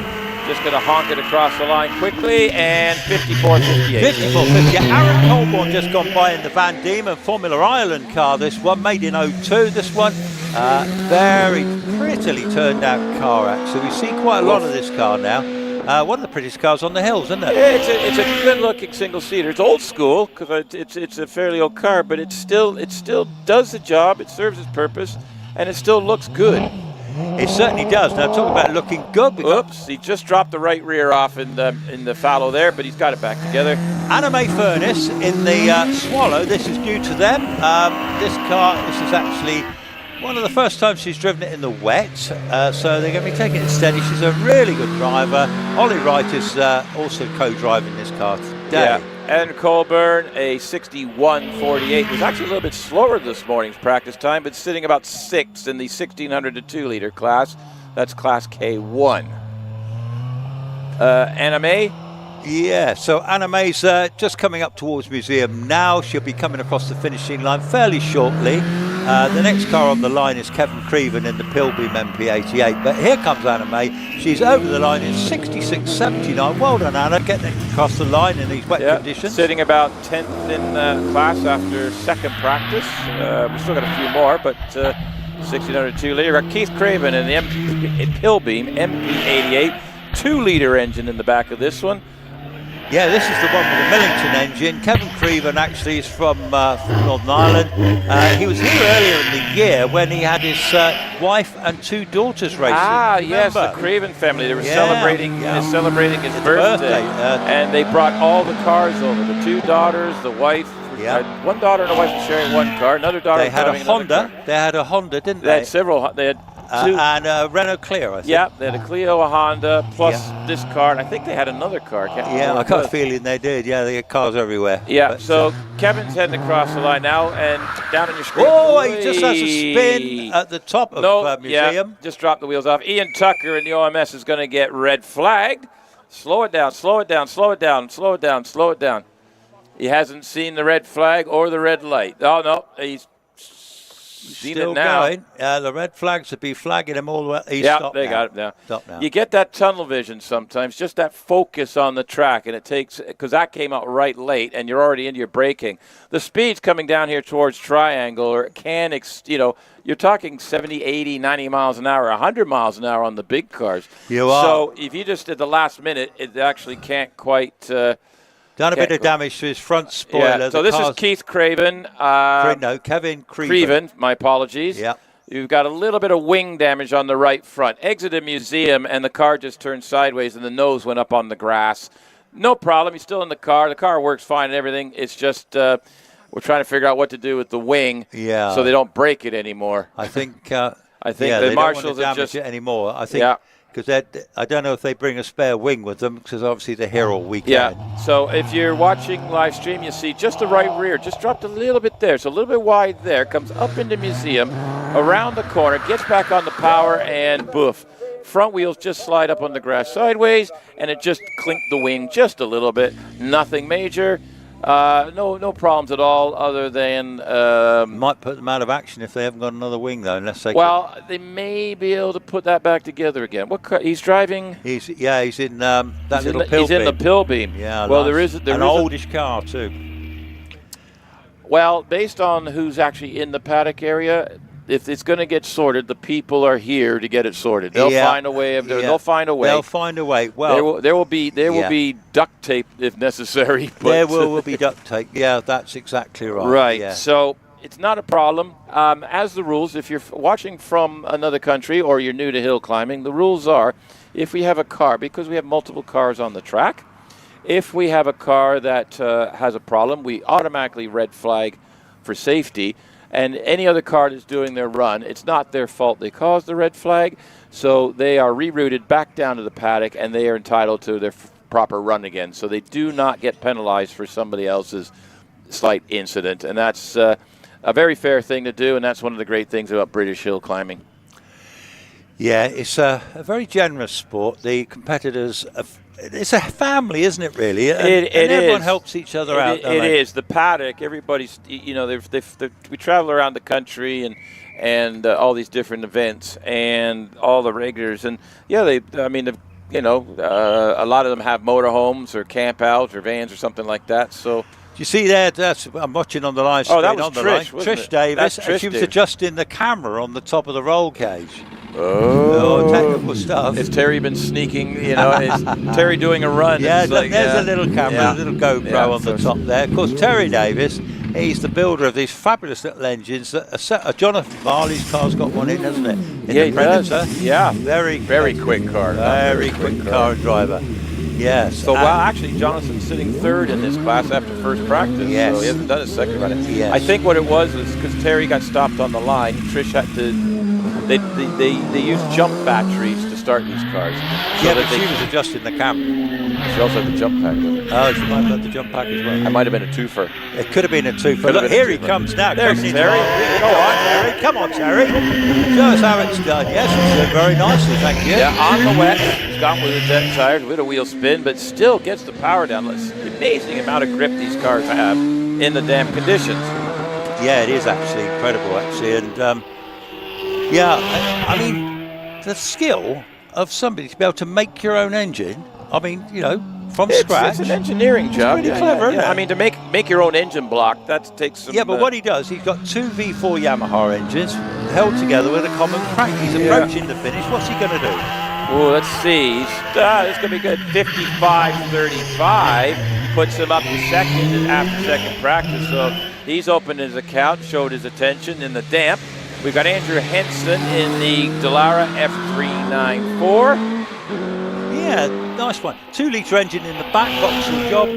just going to honk it across the line quickly, and 54.58. 54.58. Aaron Colborne just gone by in the Van Diemen Formula Ireland car, this one, made in 02. This one, very prettily turned out car, actually. We see quite a lot of this car now. One of the prettiest cars on the hills, isn't it? Yeah, it's a good-looking single-seater. It's old school because it's a fairly old car, but it still does the job. It serves its purpose, and it still looks good. It certainly does. Now, talk about looking good. Oops, he just dropped the right rear off in the fallow there, but he's got it back together. Anime Furnace in the Swallow. This is new to them. This is actually one of the first times she's driven it in the wet, so they're going to be taking it steady. She's a really good driver. Ollie Wright is also co-driving this car today. Yeah, and Colburn, a 61.48. Was actually a little bit slower this morning's practice time, but sitting about 6th in the 1600 to 2-litre class. That's Class K1. Anime? Yeah, so Anime's just coming up towards museum now. She'll be coming across the finishing line fairly shortly. The next car on the line is Kevin Creven in the Pilbeam MP88. But here comes Anime. She's over the line in 66.79. Well done, Anna, getting across the line in these wet conditions. Sitting about 10th in class after second practice. We've still got a few more, but 1600 2-litre. Keith Craven in the Pilbeam MP88. 2-litre engine in the back of this one. Yeah, this is the one with the Millington engine. Kevin Creven actually is from Northern Ireland. He was here earlier in the year when he had his wife and 2 daughters racing. Ah, yes, the Creven family. They were celebrating his birthday. And they brought all the cars over. The 2 daughters, the wife. One daughter and a wife were sharing one car. Another daughter was driving another car. They had a Honda, didn't they? They had several. They had And Renault Clio, I think. Yeah, they had a Clio, a Honda, plus this car. And I think they had another car. I got a feeling they did. Yeah, they had cars everywhere. Yeah, but, so Kevin's heading across the line now, and down on your screen. Oh, he just has a spin at the top of Museum. Yeah, just dropped the wheels off. Ian Tucker in the OMS is going to get red flagged. Slow it down, slow it down, slow it down, slow it down, slow it down. He hasn't seen the red flag or the red light. Oh, no, he's seen still it now. Going. The red flags would be flagging him all the way. He's yeah, they got it now. Stop now. You get that tunnel vision sometimes, just that focus on the track, and it takes, because that came out right late, and you're already into your braking. The speeds coming down here towards Triangle, or you're talking 70, 80, 90 miles an hour, 100 miles an hour on the big cars. You are. So if you just did the last minute, it actually can't quite... Done a bit of damage to his front spoiler. Yeah. So this is Keith Craven. Kevin Creven, my apologies. Yeah. You've got a little bit of wing damage on the right front. Exited Museum, and the car just turned sideways, and the nose went up on the grass. No problem. He's still in the car. The car works fine and everything. It's just we're trying to figure out what to do with the wing so they don't break it anymore. I think the they marshals don't want to damage just it anymore. I think because I don't know if they bring a spare wing with them, because obviously they're here all weekend. Yeah, so if you're watching live stream, you see just the right rear, just dropped a little bit there, so a little bit wide there, comes up into Museum, around the corner, gets back on the power, and boof. Front wheels just slide up on the grass sideways, and it just clinked the wing just a little bit. Nothing major. No problems at all, other than might put them out of action if they haven't got another wing, though, unless they. Well, they may be able to put that back together again. What car he's driving? He's in that little pill beam. He's in the pill beam. Yeah. Well, nice. there is an oldish car too. Well, based on who's actually in the paddock area, if it's going to get sorted, the people are here to get it sorted. They'll find a way. They'll find a way. They'll find a way. Well, there will be duct tape if necessary. But there will be duct tape. Yeah, that's exactly right. Right. Yeah. So it's not a problem. As the rules, if you're watching from another country or you're new to hill climbing, the rules are, if we have a car, because we have multiple cars on the track, if we have a car that has a problem, we automatically red flag for safety. And any other car that's doing their run, it's not their fault they caused the red flag, so they are rerouted back down to the paddock, and they are entitled to their proper run again. So they do not get penalized for somebody else's slight incident, and that's a very fair thing to do, and that's one of the great things about British hill climbing. Yeah, it's a very generous sport. The competitors it's a family, isn't it, really? And everyone helps each other out. It is. The paddock, everybody's, we travel around the country and all these different events and all the regulars. And, a lot of them have motorhomes or camp outs or vans or something like that. So. You see there, I'm watching on the live stream. Oh, that was Trish, wasn't Trish Davis. Trish she was adjusting the camera on the top of the roll cage. Oh, technical stuff. Has Terry been sneaking, is Terry doing a run? Yeah, look, there's a little camera, a little GoPro on the top there. Of course, Terry Davis, he's the builder of these fabulous little engines. Jonathan Marley's car's got one in, hasn't it? In the Predator. Yeah. Very quick car. Very quick car and driver. Yes. So, actually, Jonathan's sitting third in this class after first practice. Yes. So he hasn't done his second run. Yes. I think what it was because Terry got stopped on the line. Trish had to. They use jump batteries to start these cars. So but she was adjusting the camera. She also had the jump pack with her. Oh, she might have had the jump pack as well. It might have been a twofer. It could have been a twofer. Look, here he comes now. There's Terry. Go on, Terry. Come on, Terry. Show us how it's done. Yes, it's done very nicely, thank you. Yeah, on the wet. He's gone with the deck tires, with a wheel spin, but still gets the power down. It's an amazing amount of grip these cars have in the damn conditions. Yeah, it is actually incredible, actually. And, I mean, the skill of somebody to be able to make your own engine, I mean, from scratch. It's an engineering job. It's pretty clever, isn't it? I mean, to make your own engine block, that takes some... Yeah, but what he does, he's got two V4 Yamaha engines held together with a common crank. He's approaching the finish. What's he going to do? Oh, let's see. It's going to be good. 55.35 puts him up to second after second practice. So he's opened his account, showed his attention in the damp. We've got Andrew Henson in the Dallara F394. Yeah, nice one. 2-litre engine in the back, Vauxhall job.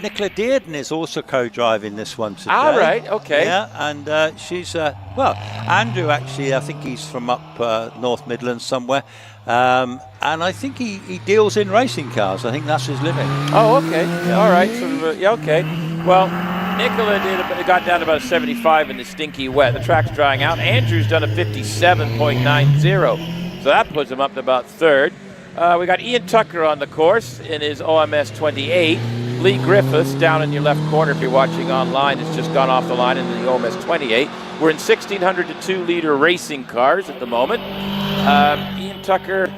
Nicola Dearden is also co-driving this one today. All right, okay. Yeah, and she's, well, Andrew actually, I think he's from up North Midlands somewhere. And I think he deals in racing cars. I think that's his living. Oh, okay. Yeah. All right. Yeah, okay. Well, Nicola got down to about a 75 in the stinky wet. The track's drying out. Andrew's done a 57.90. So that puts him up to about third. We got Ian Tucker on the course in his OMS 28. Lee Griffiths down in your left corner if you're watching online has just gone off the line in the OMS 28. We're in 1,600 to 2-litre racing cars at the moment. Ian Tucker.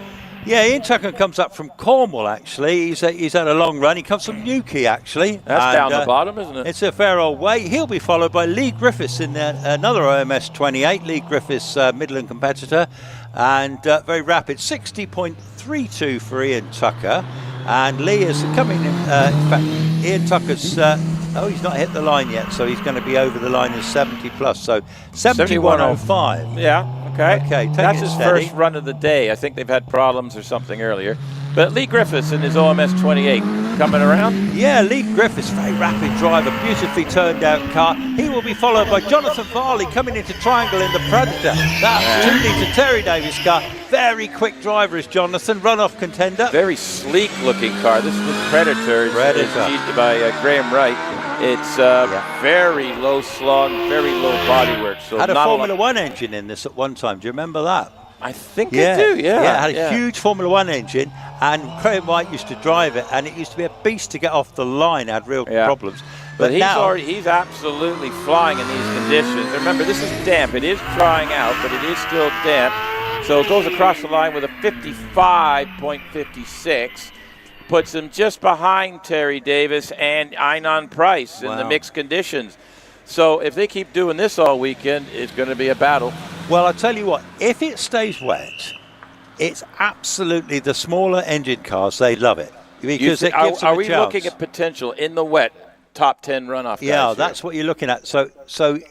Yeah, Ian Tucker comes up from Cornwall, actually. He's had a long run. He comes from Newquay, actually. That's down the bottom, isn't it? It's a fair old way. He'll be followed by Lee Griffiths in another OMS 28. Lee Griffiths, Midland competitor. And very rapid, 60.32 for Ian Tucker. And Lee is coming in. In fact, Ian Tucker's, he's not hit the line yet, so he's going to be over the line in 70 plus. So 71.05. Yeah. Okay, that's his steady. first run of the day. I think they've had problems or something earlier. But Lee Griffiths in his OMS 28 coming around. Yeah, Lee Griffiths, very rapid driver, beautifully turned out car. He will be followed by Jonathan Farley coming into Triangle in the Predator. That's 2-litre Terry Davis car. Very quick driver is Jonathan, runoff contender. Very sleek looking car. This is Predator. It's by Graham Wright. It's very low slung, very low bodywork. So had a Formula One engine in this at one time. Do you remember that? I think I do, yeah. Yeah, it had a huge Formula One engine, and Graham White used to drive it, and it used to be a beast to get off the line. It had real problems. But he's absolutely flying in these conditions. Remember, this is damp. It is drying out, but it is still damp. So it goes across the line with a 55.56. Puts him just behind Terry Davis and Einon Price in the mixed conditions. So if they keep doing this all weekend, it's going to be a battle. Well, I'll tell you what, if it stays wet, it's absolutely the smaller engine cars, they love it. Because it gives them a chance. Are we looking at potential in the wet, top 10 runoff guys? Yeah, that's what you're looking at. So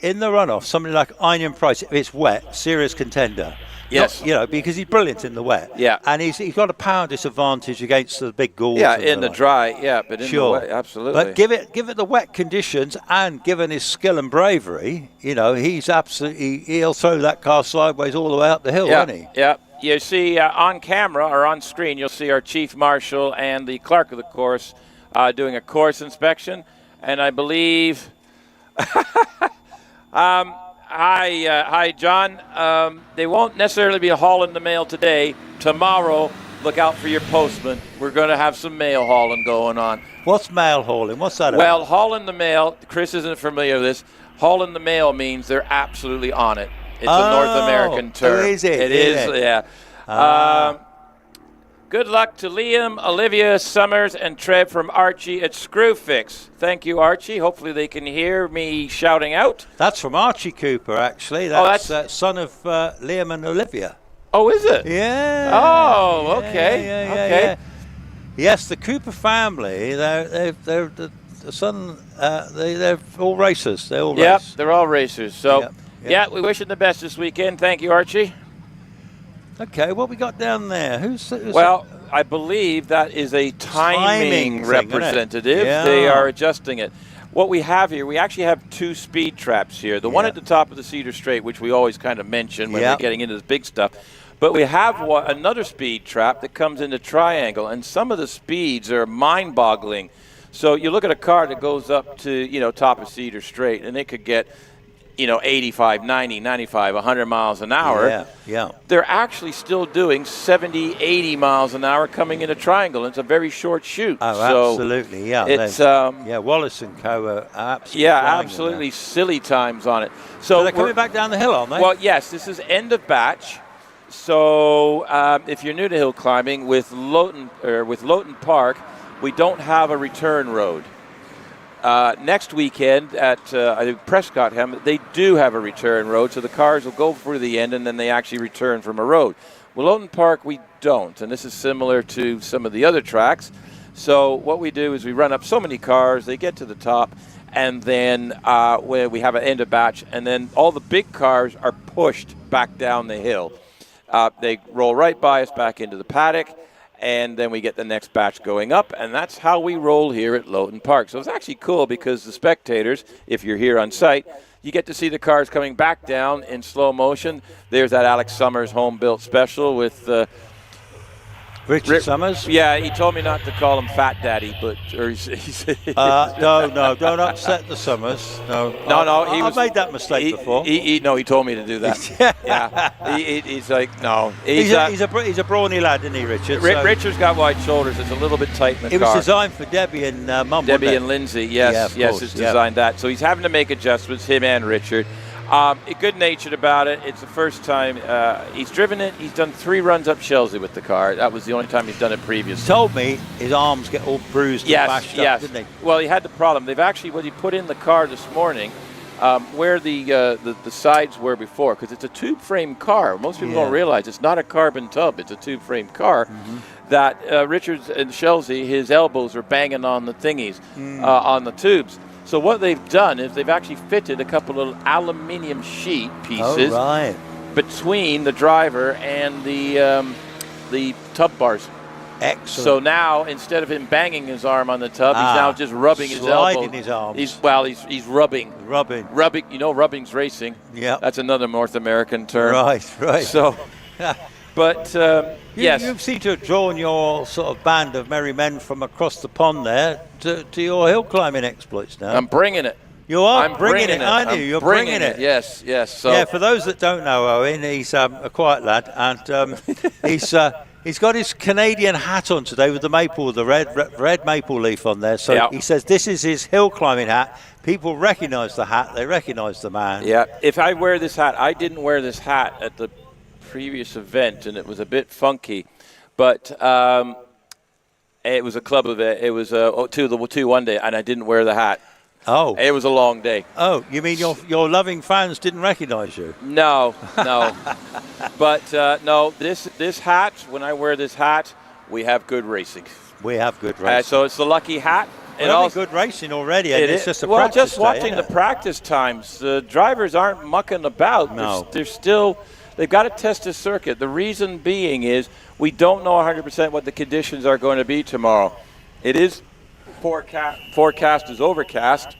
in the runoff, somebody like Einon Price, if it's wet, serious contender. Yes. Not, because he's brilliant in the wet. Yeah. And he's got a power disadvantage against the big Gauls. Yeah, in the dry, but in the wet, absolutely. But give it the wet conditions, and given his skill and bravery, he's absolutely, he'll throw that car sideways all the way up the hill, won't he? Yeah. You see on camera or on screen, you'll see our chief marshal and the clerk of the course doing a course inspection. And I believe... Hi, John. They won't necessarily be hauling the mail today. Tomorrow, look out for your postman. We're going to have some mail hauling going on. What's mail hauling? What's that about? Well, hauling the mail, Chris isn't familiar with this. Hauling the mail means they're absolutely on it. It's a North American term. Is it? It is, yeah. Good luck to Liam, Olivia, Summers, and Trev from Archie at Screwfix. Thank you, Archie. Hopefully they can hear me shouting out. That's from Archie Cooper, actually. That's son of Liam and Olivia. Oh, is it? Yeah. Oh, okay. Yeah. Yes, the Cooper family. They're the son. They're all racers. They all race. Yep, they're all racers. So, we wish them the best this weekend. Thank you, Archie. Okay, what we got down there? Who's I believe that is a timing representative. Yeah. They are adjusting it. What we have here, we actually have two speed traps here. The one at the top of the Cedar Straight, which we always kind of mention when we're getting into this big stuff. But we have another speed trap that comes into Triangle, and some of the speeds are mind-boggling. So you look at a car that goes up to, top of Cedar Straight, and it could get 85, 90, 95, 100 miles an hour. Yeah. They're actually still doing 70, 80 miles an hour coming into Triangle. It's a very short shoot. Oh, so absolutely, yeah. It's Wallace and Co. are absolutely absolutely silly times on it. So they're coming back down the hill, aren't they? Well, yes, this is end of batch. So if you're new to hill climbing, with Loton Park, we don't have a return road. Next weekend at Prescottham, they do have a return road, so the cars will go through the end and then they actually return from a road. Well, Loton Park, we don't, and this is similar to some of the other tracks. So what we do is we run up so many cars, they get to the top, and then where we have an end of batch, and then all the big cars are pushed back down the hill. They roll right by us back into the paddock, and then we get the next batch going up, and that's how we roll here at Loton Park. So it's actually cool because the spectators, if you're here on site, you get to see the cars coming back down in slow motion. There's that Alex Summers home-built special with Richard Summers? Yeah, he told me not to call him Fat Daddy, but no, don't upset the Summers. No, I made that mistake before. He told me to do that. Yeah, he's like, no. He's a brawny lad, isn't he, Richard? Richard's got wide shoulders. It's a little bit tight in the car. It was designed for Debbie and Mum. Debbie and Lindsay, yes, it's designed that. So he's having to make adjustments, him and Richard. Good-natured about it. It's the first time he's driven it. He's done 3 runs up Shelsey with the car. That was the only time he's done it previously. He told me his arms get all bruised and bashed up, didn't they? Well, he had the problem. They've actually, when he put in the car this morning, where the sides were before, because it's a tube frame car. Most people don't realize it's not a carbon tub. It's a tube frame car. Mm-hmm. That Richards and Shelsey, his elbows are banging on the thingies, on the tubes. So what they've done is they've actually fitted a couple of aluminium sheet pieces between the driver and the tub bars. Excellent. So now, instead of him banging his arm on the tub, he's now just rubbing his elbow. Sliding his arms. He's rubbing. Rubbing. You know, rubbing's racing. Yeah. That's another North American term. Right. So, but yes. You seem to have drawn your sort of band of merry men from across the pond there to your hill climbing exploits now. I'm bringing it. You are? I'm bringing it, aren't you? You're bringing it. Yes. So yeah, for those that don't know Owen, he's a quiet lad, and he's got his Canadian hat on today with the red maple leaf on there. So he says this is his hill climbing hat. People recognise the hat. They recognise the man. Yeah. If I wear this hat, I didn't wear this hat at the previous event, and it was a bit funky, but it was a club event. It was two one day, and I didn't wear the hat. Oh, it was a long day. Oh, you mean your loving fans didn't recognise you? No. But no, this hat. When I wear this hat, we have good racing. We have good racing. So it's the lucky hat. And also good racing already. It's just a practice just watching the practice times, the drivers aren't mucking about. No. They've got to test the circuit. The reason being is we don't know 100% what the conditions are going to be tomorrow. It is forecast is overcast.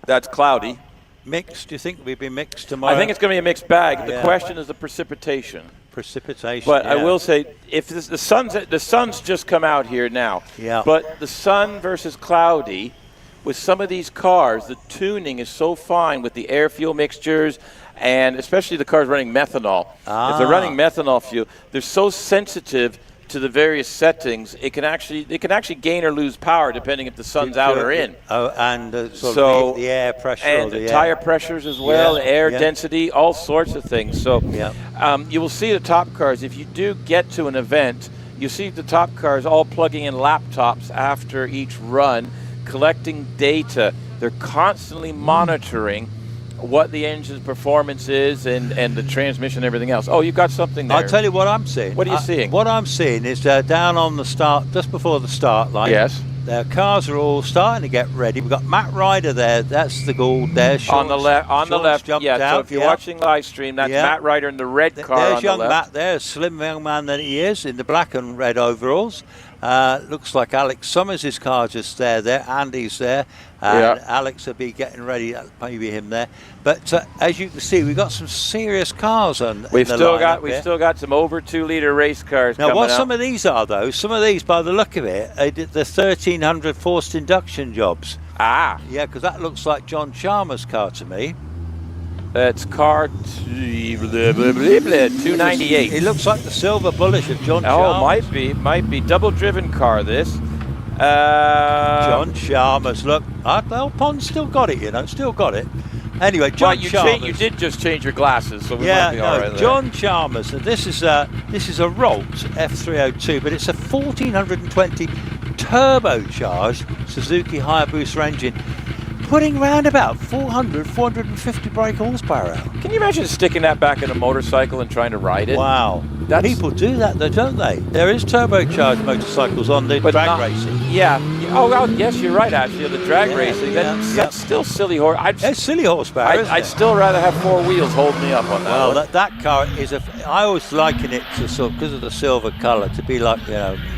That's cloudy. Mixed? Do you think we'd be mixed tomorrow? I think it's going to be a mixed bag. The question is the precipitation. But I will say, if the sun's just come out here now. Yeah. But the sun versus cloudy, with some of these cars, the tuning is so fine with the air fuel mixtures, and especially the cars running methanol. If they're running methanol fuel, they're so sensitive to the various settings. They can actually gain or lose power depending if the sun's out or in. Oh, and so the air pressure, and the tire pressures as well, the air density, all sorts of things. So you will see the top cars. If you do get to an event, you see the top cars all plugging in laptops after each run, collecting data. They're constantly monitoring what the engine's performance is and the transmission and everything else. Oh, you've got something there. I'll tell you what I'm seeing. What are you seeing? What I'm seeing is down on the start, just before the start line. Yes. The cars are all starting to get ready. We've got Matt Ryder there. That's the Gould there. On the left. Yeah, so if you're watching live stream, that's Matt Ryder in the red car There's young Matt there, a slim young man that he is, in the black and red overalls. Looks like Alex Summers' car just there. Andy's there. And Alex will be getting ready. Maybe him there. But as you can see, we've got some serious cars on. We've still got some over 2-liter race cars. Now, coming what out. Some of these are though? Some of these, by the look of it, they did the 1300 forced induction jobs. Yeah, because that looks like John Chalmers' car to me. That's car 298. It looks like the silver bullish of John Chalmers. Oh, might be double-driven car. This. John Chalmers. Look, Old Pond still got it. Still got it. Anyway, John Chalmers. You did just change your glasses, so we might be all right there. John Chalmers. And this is a Rolt F302, but it's a 1420 turbocharged Suzuki Hayabusa engine, putting around about 450 brake horsepower out. Can you imagine sticking that back in a motorcycle and trying to ride it? Wow. People do that though, don't they? There is turbocharged motorcycles on the drag racing. Yeah. Oh, yes, you're right, actually, the drag racing. That's still silly horse. It's silly horsepower, I'd still rather have 4 wheels hold me up on that. Well, that car is I always liken it to sort of, because of the silver colour, to be like,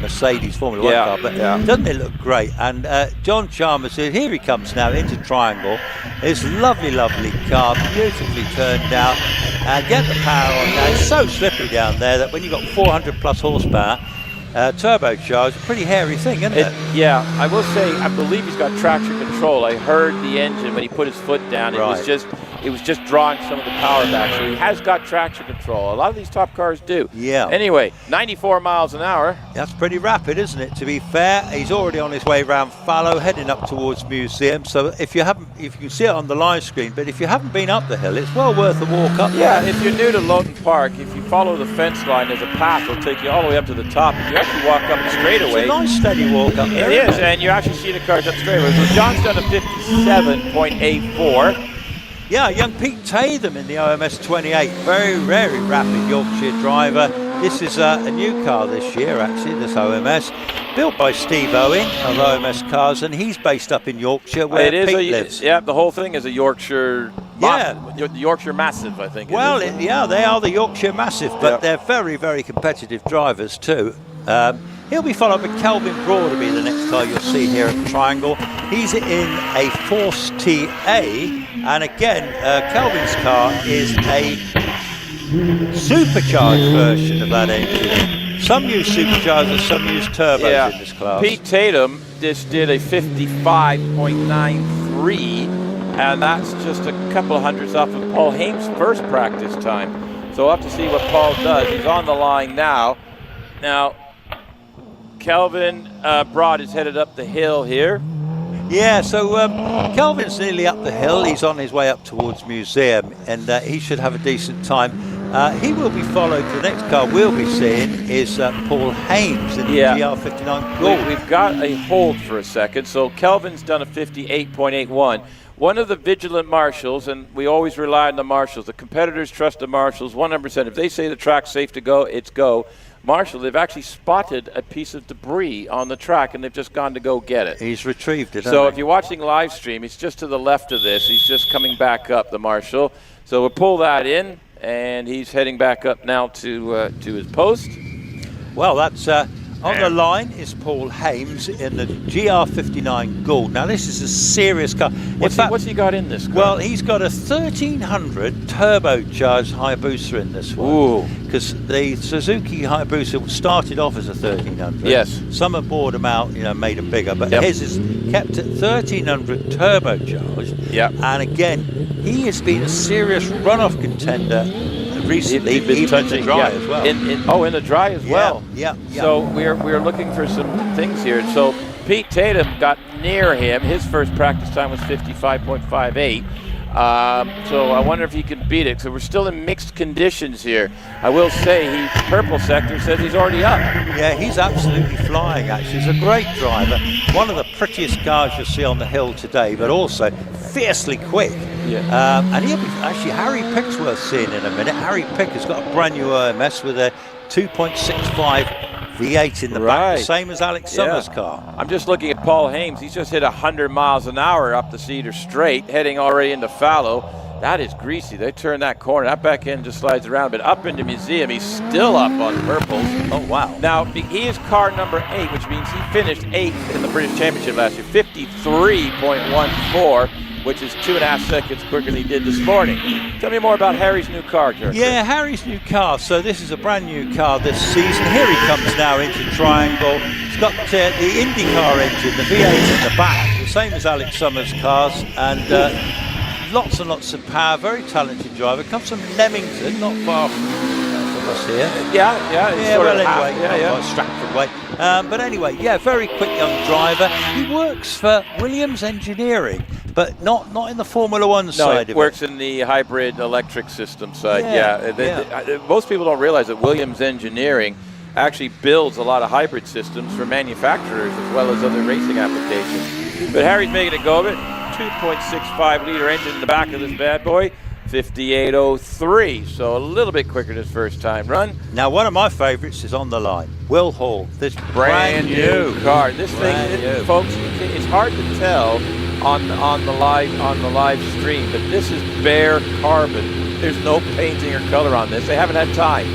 Mercedes Formula 1 car. But doesn't it look great? And John Chalmers, here he comes now into Triangle. It's lovely, lovely car, beautifully turned out. Get the power on now. It's so slippery down there that when you've got 400 plus horsepower, turbocharged, pretty hairy thing, isn't it? Yeah, I will say, I believe he's got traction control. I heard the engine when he put his foot down. It was just drawing some of the power back. So he has got traction control. A lot of these top cars do. Yeah. Anyway, 94 miles an hour. That's pretty rapid, isn't it? To be fair, he's already on his way around Fallow, heading up towards Museum. So if you can see it on the live screen, but if you haven't been up the hill, it's well worth a walk up. Yeah, if you're new to Loton Park, if you follow the fence line, there's a path that'll take you all the way up to the top. If you actually walk up the straightaway. It's a nice steady walk up there. It is, and you actually see the cars up straightaway. So John's done a 57.84. Yeah, young Pete Tatham in the OMS 28, very, very rapid Yorkshire driver. This is a new car this year, actually, this OMS, built by Steve Owen of OMS Cars, and he's based up in Yorkshire, where Pete lives. Yeah, the whole thing is a Yorkshire. Yeah, the Yorkshire Massive, I think. Well, they are the Yorkshire Massive, but they're very, very competitive drivers too. He'll be followed by Kelvin Broaderby, the next car you'll see here at Triangle. He's in a Force TA, and again, Kelvin's car is a supercharged version of that engine. Some use superchargers, some use turbos in this class. Pete Tatham just did a 55.93, and that's just a couple of hundredths off of Paul Hames' first practice time. So we'll have to see what Paul does. He's on the line now. Now, Kelvin Broad is headed up the hill here. Yeah, so Kelvin's nearly up the hill. He's on his way up towards Museum, and he should have a decent time. He will be followed. The next car we'll be seeing is Paul Hames in the GR59 Gold. We've got a hold for a second. So Kelvin's done a 58.81. One of the vigilant marshals, and we always rely on the marshals. The competitors trust the marshals 100%. If they say the track's safe to go, it's go. Marshall, they've actually spotted a piece of debris on the track, and they've just gone to go get it. He's retrieved it. So if you're watching live stream, he's just to the left of this. He's just coming back up, the Marshall. So we'll pull that in, and he's heading back up now to his post. Well, that's on the line is Paul Hames in the GR59 Gold. Now, this is a serious car. What's he got in this car? Well, he's got a 1300 turbocharged Hayabusa in this one. Because the Suzuki Hayabusa started off as a 1300. Yes. Some have bored them out, made them bigger, but his is kept at 1300 turbocharged. Yep. And again, he has been a serious runoff contender recently, even in the dry as well. In the dry as well. Yeah. So we're looking for some things here. So Pete Tatham got near him. His first practice time was 55.58. So I wonder if he can beat it. So we're still in mixed conditions here. I will say, purple sector says he's already up. Yeah, he's absolutely flying, actually. He's a great driver. One of the prettiest cars you'll see on the hill today, but also fiercely quick. Yeah. And he'll be, actually, Harry Pick's worth seeing in a minute. Harry Pick has got a brand new OMS with a 2.65 V8 in the back, the same as Alex Summers' car. I'm just looking at Paul Hames. He's just hit 100 miles an hour up the Cedar Straight, heading already into Fallow. That is greasy. They turn that corner. That back end just slides around, but up into Museum, he's still up on purples. Oh, wow. Now, he is car number 8, which means he finished 8th in the British Championship last year, 53.14. Which is 2.5 seconds quicker than he did this morning. Tell me more about Harry's new car, Jerry. Yeah, Harry's new car. So this is a brand new car this season. Here he comes now into Triangle. He's got the IndyCar engine, the V8 in the back, the same as Alex Summers' cars, and lots and lots of power. Very talented driver. Comes from Leamington, not far from us here. Yeah. Stratford way. But anyway, very quick young driver. He works for Williams Engineering, but not in the Formula 1 side of it. Works in the hybrid electric system side. Most people don't realize that Williams Engineering actually builds a lot of hybrid systems for manufacturers as well as other racing applications. But Harry's making a go of it. 2.65 liter engine in the back of this bad boy. 58.03, so a little bit quicker than his first time run. Now, one of my favorites is on the line. Will Hall, this brand new car. This thing, folks, it's hard to tell on the live stream, but this is bare carbon. There's no painting or color on this. They haven't had time.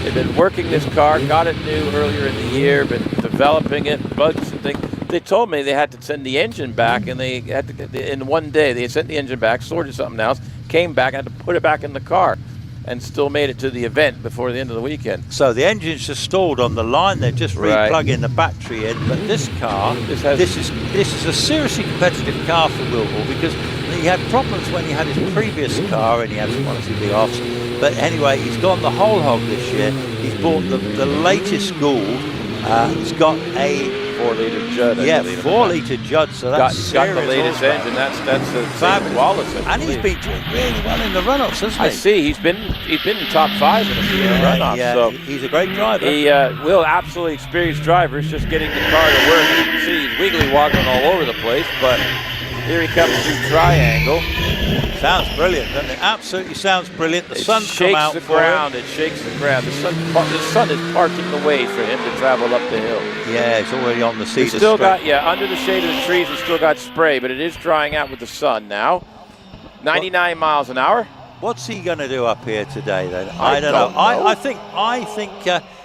They've been working this car, got it new earlier in the year, been developing it, bugs and things. They told me they had to send the engine back, and they had to, in one day, they sent the engine back, sorted something else, came back, and had to put it back in the car, and still made it to the event before the end of the weekend. So the engine's just stalled on the line. They're just replugging the battery in. But this car, this is a seriously competitive car for Will Hall, because he had problems when he had his previous car, and he had one or two big offs. But anyway, he's gone the whole hog this year. He's bought the latest Gould. He's got a 4-liter Judd. Yeah, 4-liter Judd. So that's got the latest engine. That's a Wallace. And he's been doing really well in the run-ups, hasn't he? I see. He's been in top 5 in a few run-ups. Yeah, so he's a great driver. He will absolutely experienced driver. It's just getting the car to work. You can see he's wiggly woggling all over the place. But here he comes through Triangle. Sounds brilliant, doesn't it? Absolutely sounds brilliant. The sun's come out the ground. It shakes the ground. The sun is parting the way for him to travel up the hill. Yeah, it's already on the Cedar He's still Strip. got, under the shade of the trees, he's still got spray, but it is drying out with the sun now. 99 miles an hour. What's he going to do up here today, then? I don't know. I think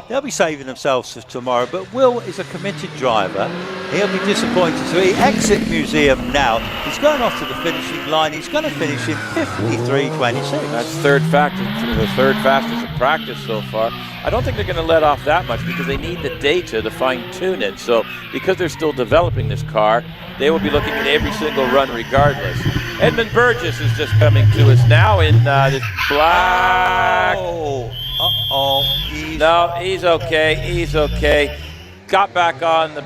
they'll be saving themselves for tomorrow, but Will is a committed driver. He'll be disappointed. So he exits museum now. He's going off to the finishing line. He's going to finish in 53.26. That's the third fastest in practice so far. I don't think they're going to let off that much because they need the data to fine-tune it. So because they're still developing this car, they will be looking at every single run regardless. Edmund Burgess is just coming to us now in this black. No, he's okay. He's okay. Got back on the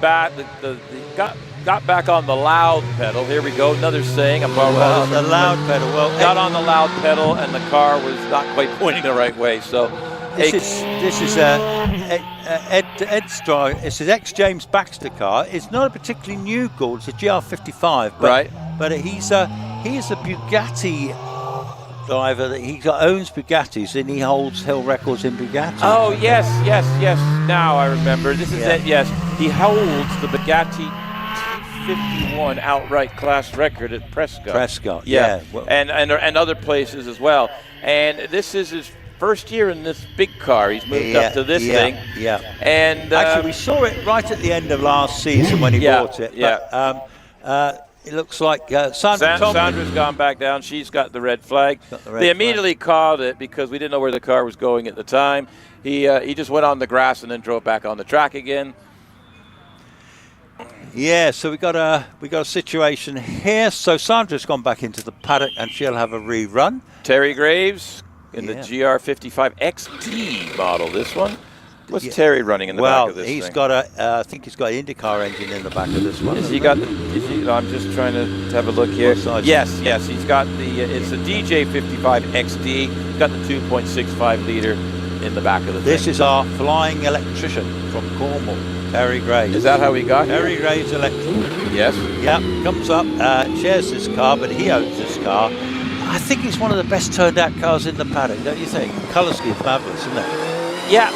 got back on the loud pedal. Here we go. Another saying. The loud pedal. Well, got on the loud pedal, and the car was not quite pointing the right way. So this is Ed's drive. It's his ex-James Baxter car. It's not a particularly new Gould. It's a GR55. But he's a Bugatti driver that he owns Bugattis, and he holds hill records in Bugatti. Oh yes. Now I remember. This is it. Yes, he holds the Bugatti 51 outright class record at Prescott. Yeah. Well, and other places as well. And this is his first year in this big car. He's moved up to this thing. Yeah. And actually, we saw it right at the end of last season when he bought it. But, it looks like Sandra's gone back down. She's got the red flag. They immediately called it because we didn't know where the car was going at the time. He just went on the grass and then drove back on the track again. Yeah, so we got a situation here. So Sandra's gone back into the paddock and she'll have a rerun. Terry Graves in the GR55 XT model. This one. What's Terry running in the back of this thing? Well, I think he's got an IndyCar engine in the back of this one. Has he got I'm just trying to have a look here. Yes, he's got it's a DJ55 XD. He's got the 2.65 liter in the back of the thing. This is our flying electrician from Cornwall, Terry Graves. Is that how he got here? Terry Graves Electrical. Yes. Yeah, comes up, shares this car, but he owns this car. I think it's one of the best turned out cars in the paddock, don't you think? Colour scheme fabulous, isn't it? Yeah,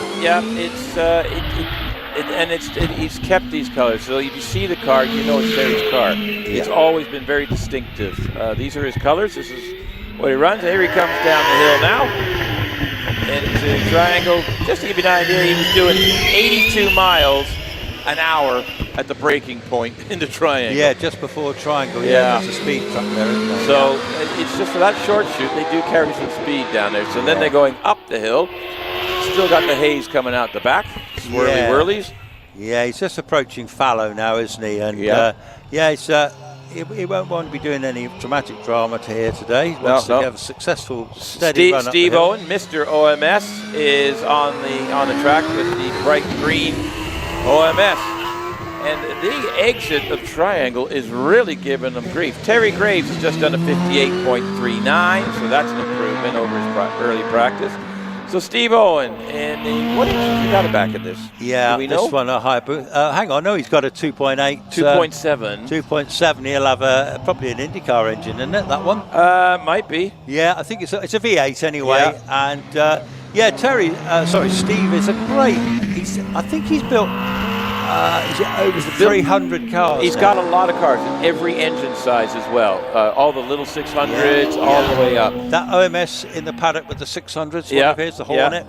he's kept these colors. So if you see the car, you know it's Terry's car. It's always been very distinctive. These are his colors. This is what he runs. Here he comes down the hill now. Into Triangle. Just to give you an idea, he was doing 82 miles an hour at the braking point into Triangle. Yeah, just before Triangle. Yeah, there's a speed trap there, isn't there? So it's just for that short shoot, they do carry some speed down there. So then they're going up the hill. Still got the haze coming out the back, swirly whirlies. Yeah, he's just approaching Fallow now, isn't he? And he won't want to be doing any dramatic drama to here today. He wants to have a successful, steady run up Steve Owen, Mr. OMS, is on the track with the bright green OMS. And the exit of Triangle is really giving them grief. Terry Graves has just done a 58.39, so that's an improvement over his early practice. So Steve Owen, and what engine you got it back in this? Yeah, do we know? this one a hybrid. Hang on, no, he's got a 2.8. 2.7. 2.7. He'll have probably an IndyCar engine, isn't it? That one? Might be. Yeah, I think it's a V8 anyway. Yeah. And yeah, Steve is a great. I think he's built. Is it over 300 cars? He's got a lot of cars in every engine size as well. All the little 600s, all the way up. That OMS in the paddock with the 600s, one of his, the Hornet.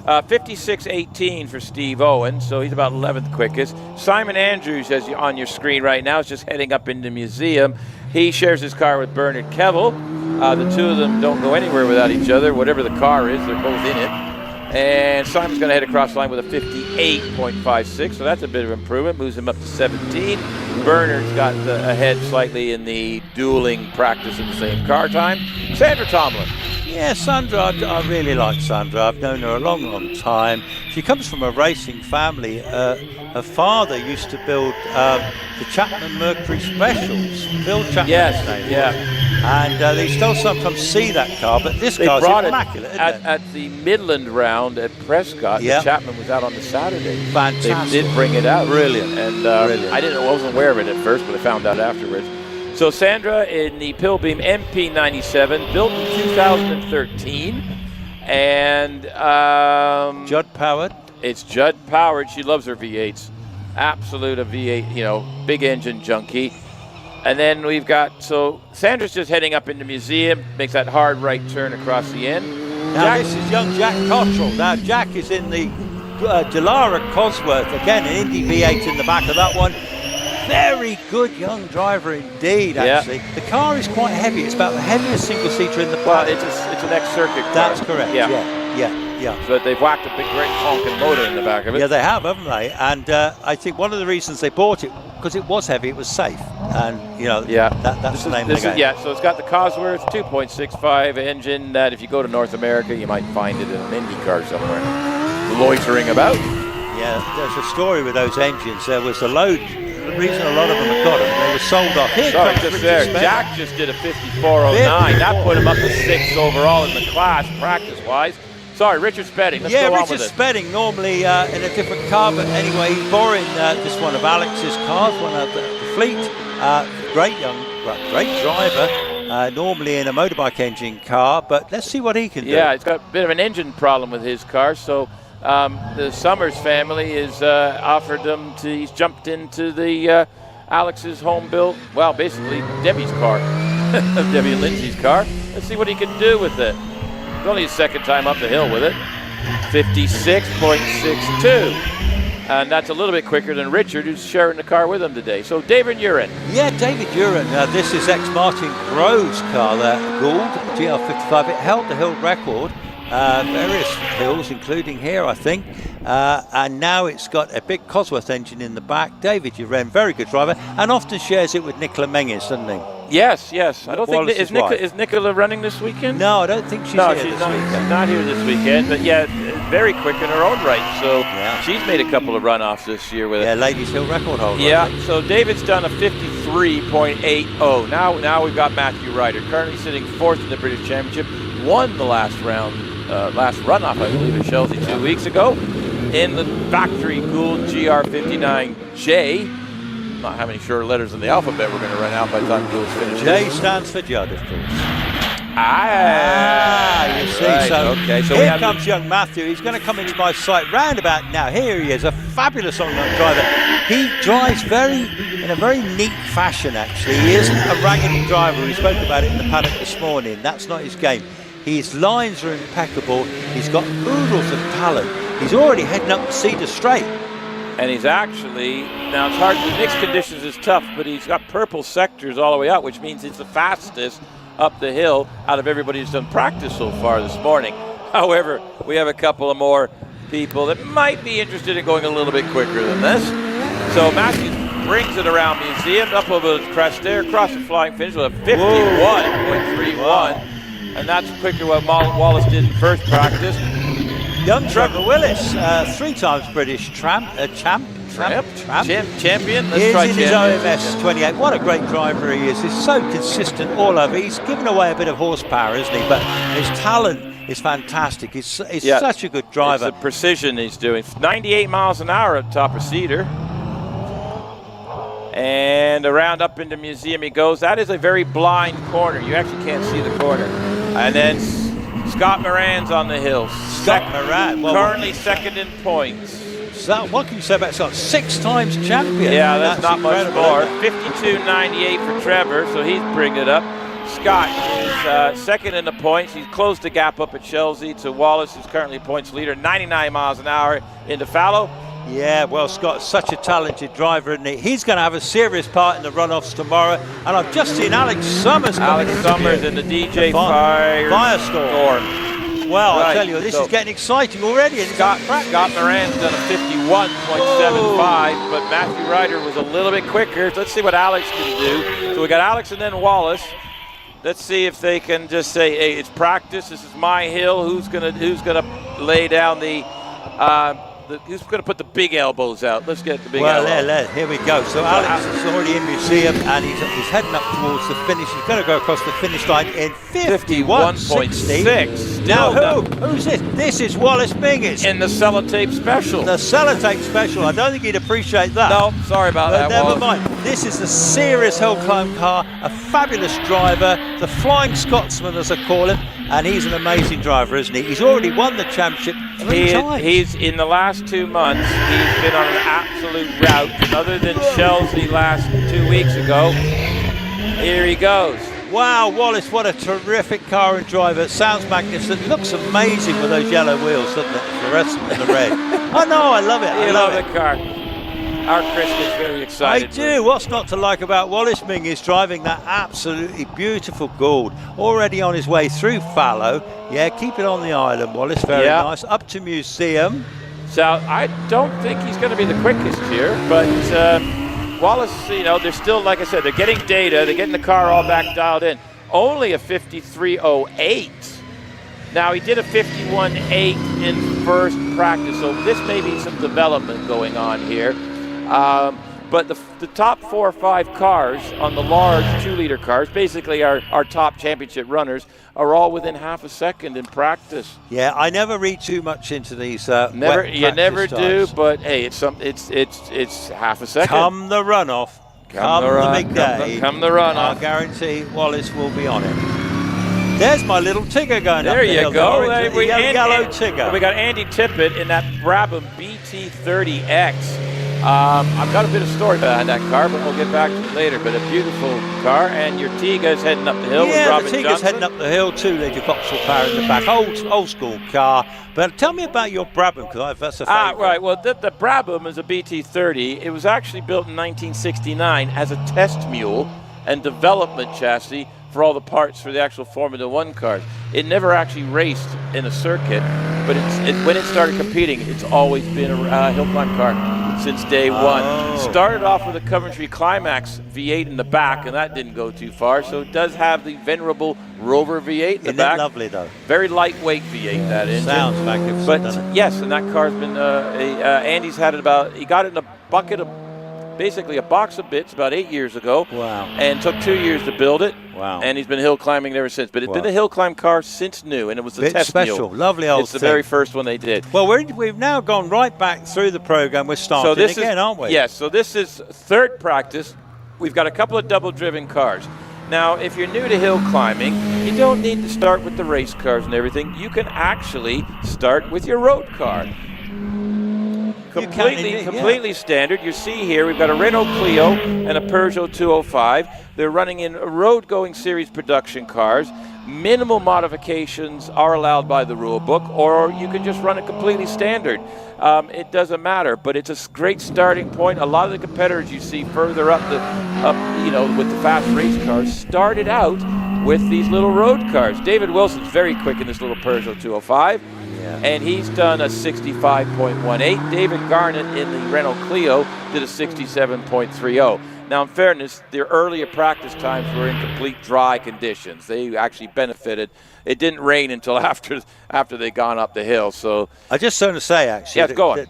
56.18 for Steve Owen, so he's about 11th quickest. Simon Andrews, as on your screen right now, is just heading up into the museum. He shares his car with Bernard Kevel. The two of them don't go anywhere without each other. Whatever the car is, they're both in it. And Simon's going to head across the line with a 58.56, so that's a bit of improvement, moves him up to 17. Bernard's got ahead slightly in the dueling practice in the same car time. Sandra Tomlin. Yeah, Sandra, I really like Sandra. I've known her a long, long time. She comes from a racing family. Her father used to build the Chapman Mercury Specials. Bill Chapman's name. Yeah. And they still sometimes see that car, but this car's immaculate, isn't it? At the Midland round at Prescott, the Chapman was out on the Saturday. Fantastic. They did bring it out. Brilliant. And Brilliant. I wasn't aware of it at first, but I found out afterwards. So Sandra in the Pilbeam MP97, built in 2013. And Judd powered. It's Judd powered. She loves her V8s. Absolute a V8, big engine junkie. And then we've got, so Sandra's just heading up in the museum, makes that hard right turn across the end. Now this is young Jack Cottrell. Now Jack is in the Delara Cosworth, again an Indy V8 in the back of that one. Very good young driver indeed, actually. Yeah. The car is quite heavy. It's about the heaviest single-seater in the planet. Well, it's an X-Circuit car. That's correct, yeah. So they've whacked a big, great honking motor in the back of it. Yeah, they have, haven't they? And I think one of the reasons they bought it, because it was heavy, it was safe. And, that's the name of the game. Yeah, so it's got the Cosworth 2.65 engine that if you go to North America, you might find it in an Indy car somewhere, loitering about. Yeah, there's a story with those engines. There was a load. The reason a lot of them have got them, they were sold off. Here just there. Jack just did a 54.09. That put him up to 6th overall in the class, practice-wise. Sorry, Richard Spedding. Let's go on with it. Richard Spedding, normally in a different car, but anyway, he's borrowing this one of Alex's cars, one of the fleet. Great driver, normally in a motorbike engine car, but let's see what he can do. Yeah, he's got a bit of an engine problem with his car, so the Summers family has offered him he's jumped into the Alex's home-built, well, basically Debbie's car, Debbie and Lindsay's car. Let's see what he can do with it. It's only his second time up the hill with it. 56.62. And that's a little bit quicker than Richard, who's sharing the car with him today. So David Uren. Yeah, David Uren. This is ex-Martin Grove's car there, Gould, GL55. It held the hill record, various hills, including here, I think. And now it's got a big Cosworth engine in the back. David Uren, very good driver, and often shares it with Nicola Menzies, doesn't he? Yes. I don't think is Nicola running this weekend? No, I don't think she's here this weekend. She's not here this weekend, but yeah, very quick in her own right. So she's made a couple of runoffs this year with it. Yeah, ladies hill record holder. Yeah, so David's done a 53.80. Now we've got Matthew Ryder, currently sitting 4th in the British Championship. Won the last runoff, I believe, at Chelsea 2 weeks ago in the factory Gould GR59J. Not how many short letters in the alphabet we're going to run out by the time Gould's finished. J stands for Judd, of course. You see. Right, so here comes young Matthew. He's going to come into my sight roundabout now. Here he is, a fabulous on-road driver. He drives in a very neat fashion, actually. He isn't a raggedy driver. We spoke about it in the paddock this morning. That's not his game. His lines are impeccable. He's got oodles of talent. He's already heading up the Cedar Straight. And he's actually, now it's hard, the mixed conditions is tough, but he's got purple sectors all the way out, which means it's the fastest up the hill out of everybody who's done practice so far this morning. However, we have a couple of more people that might be interested in going a little bit quicker than this. So Matthews brings it around museum, up over the crest there, across the flying finish with a 51.31. And that's quicker what Wallace did in first practice. Young Trevor Willis, 3 times British champion. Let's try in his OMS 28. What a great driver he is. He's so consistent all over. He's given away a bit of horsepower, isn't he? But his talent is fantastic. He's such a good driver. It's the precision he's doing. 98 miles an hour at top of Cedar. And around up into Museum he goes. That is a very blind corner. You actually can't see the corner. And then Scott Moran's on the hill. Scott Moran. Well, currently second in points. So what can you say about Scott? 6 times champion. Yeah, that's not much more. Incredible. 52.98 for Trevor, so he's bringing it up. Scott is second in the points. He's closed the gap up at Chelsea to Wallace, who's currently points leader. 99 miles an hour into Fallow. Yeah, well, Scott's such a talented driver, isn't he? He's going to have a serious part in the runoffs tomorrow. And I've just seen Alex Summers in the DJ Firestorm. Well, I tell you, this is getting exciting already. Scott Moran's done a 51.75, but Matthew Ryder was a little bit quicker. Let's see what Alex can do. So we got Alex and then Wallace. Let's see if they can just say, hey, it's practice. This is my hill. Who's gonna lay down the who's going to put the big elbows out? Let's get the big elbows. Here we go. So Alex is already in Museum, and he's heading up towards the finish. He's going to go across the finish line in 51.6. Now, who's this? This is Wallace Menzies. In the Sellotape Special. The Sellotape Special. I don't think he'd appreciate that. No, sorry about that, never mind. This is a serious hill climb car, a fabulous driver, the Flying Scotsman, as I call him, and he's an amazing driver, isn't he? He's already won the championship 3 times. He's in the last 2 months, he's been on an absolute rout. And other than Chelsea last 2 weeks ago, here he goes. Wow, Wallace, what a terrific car and driver. It sounds magnificent. Looks amazing with those yellow wheels, doesn't it? Fluorescent in the red. I know, I love it. I love the car. Our Chris gets very excited. I do. What's not to like about Wallace Menzies driving that absolutely beautiful Gould? Already on his way through Fallow. Yeah, keep it on the island, Wallace. Very nice. Up to Museum. So I don't think he's going to be the quickest here, but Wallace, they're still, like I said, they're getting data. They're getting the car all back dialed in. Only a 53.08. Now, he did a 51.8 in first practice, so this may be some development going on here. But the top 4 or 5 cars on the large 2-liter cars, basically our top championship runners, are all within half a second in practice. Yeah, I never read too much into these. You never do, but hey, it's half a second. Come the runoff, come the big day, come the runoff. I guarantee Wallace will be on it. There's my little Tigger going up the hill. There you go. Yellow Tigger. We got Andy Tippett in that Brabham BT30X. I've got a bit of story behind that car, but we'll get back to it later. But a beautiful car, and your Tiga's heading up the hill with Robin Johnson. Yeah, the Tiga's heading up the hill, 2-litre Vauxhall power in the back. Old school car. But tell me about your Brabham, because that's a favourite. Right. Well, the Brabham is a BT30. It was actually built in 1969 as a test mule and development chassis for all the parts for the actual Formula One cars. It never actually raced in a circuit, but when it started competing, it's always been a hill climb car since day one. Started off with a Coventry Climax V8 in the back, and that didn't go too far, so it does have the venerable Rover V8 in the back. Isn't that lovely, though? Very lightweight V8, that engine. Sounds magnificent, but yes, and that car's been, Andy's had it he got it in a bucket of, basically a box of bits about 8 years ago. Wow. And took 2 years to build it. Wow. And he's been hill climbing ever since. But it's been a hill climb car since new, and it was a test special. mule. Lovely old It's the very first one they did. Well, we've now gone right back through the program. We're starting again, aren't we? Yes, so this is third practice. We've got a couple of double-driven cars. Now, if you're new to hill climbing, you don't need to start with the race cars and everything. You can actually start with your road car. Completely standard. You see here we've got a Renault Clio and a Peugeot 205. They're running in road-going series production cars. Minimal modifications are allowed by the rule book, or you can just run it completely standard. It doesn't matter, but it's a great starting point. A lot of the competitors you see further up with the fast race cars started out with these little road cars. David Wilson's very quick in this little Peugeot 205. And he's done a 65.18. David Garnett in the Renault Clio did a 67.30. Now, in fairness, their earlier practice times were in complete dry conditions. They actually benefited. It didn't rain until after they'd gone up the hill. So I just want to say, actually, yes, go on.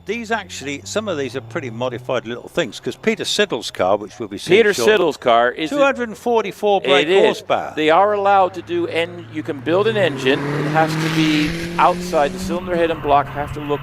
These actually, some of these are pretty modified little things, because Peter Siddle's car, which we'll be seeing Peter Siddle's car is 244 brake horsepower. They are allowed to do, and you can build an engine. It has to be outside. The cylinder head and block have to look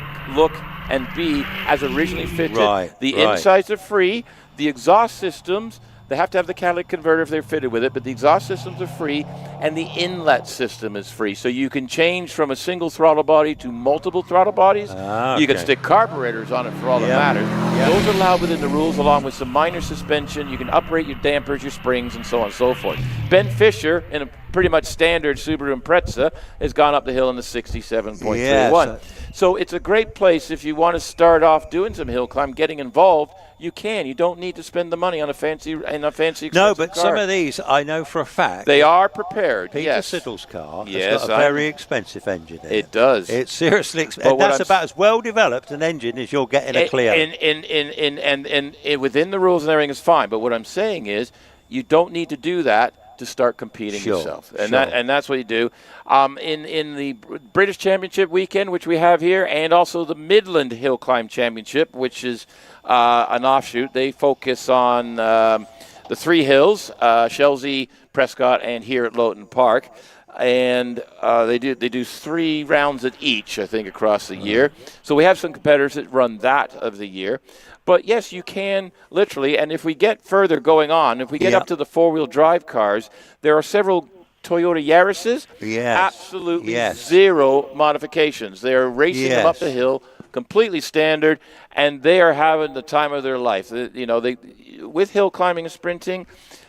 and be as originally fitted. The insides are free. The exhaust systems, they have to have the catalytic converter if they're fitted with it, but the exhaust systems are free, and the inlet system is free. So you can change from a single throttle body to multiple throttle bodies. You can stick carburetors on it for all that matters. Those are allowed within the rules, along with some minor suspension. You can uprate your dampers, your springs, and so on and so forth. Ben Fisher, in a pretty much standard Subaru Impreza, has gone up the hill in the 67.31. So it's a great place if you want to start off doing some hill climb, getting involved. You can. You don't need to spend the money on a fancy expensive No, but car. some of these, I know for a fact. They are prepared, Peter Siddle's car has got a very expensive engine in it. It does. It's seriously expensive. That's about as well developed an engine as you'll get in a Clio. And within the rules and everything is fine. But what I'm saying is, you don't need to do that to start competing yourself, and that's what you do. In the British Championship weekend, which we have here, and also the Midland Hillclimb Championship, which is an offshoot. They focus on the three hills, Chelsea, Prescott, and here at Loton Park. And they do 3 rounds at each, I think, across the year. So we have some competitors that run that of the year. But yes, you can literally, and if we get further going on, if we get up to the 4-wheel drive cars, there are several Toyota Yaris's, absolutely zero modifications. They're racing them up the hill, completely standard, and they are having the time of their life. With hill climbing and sprinting,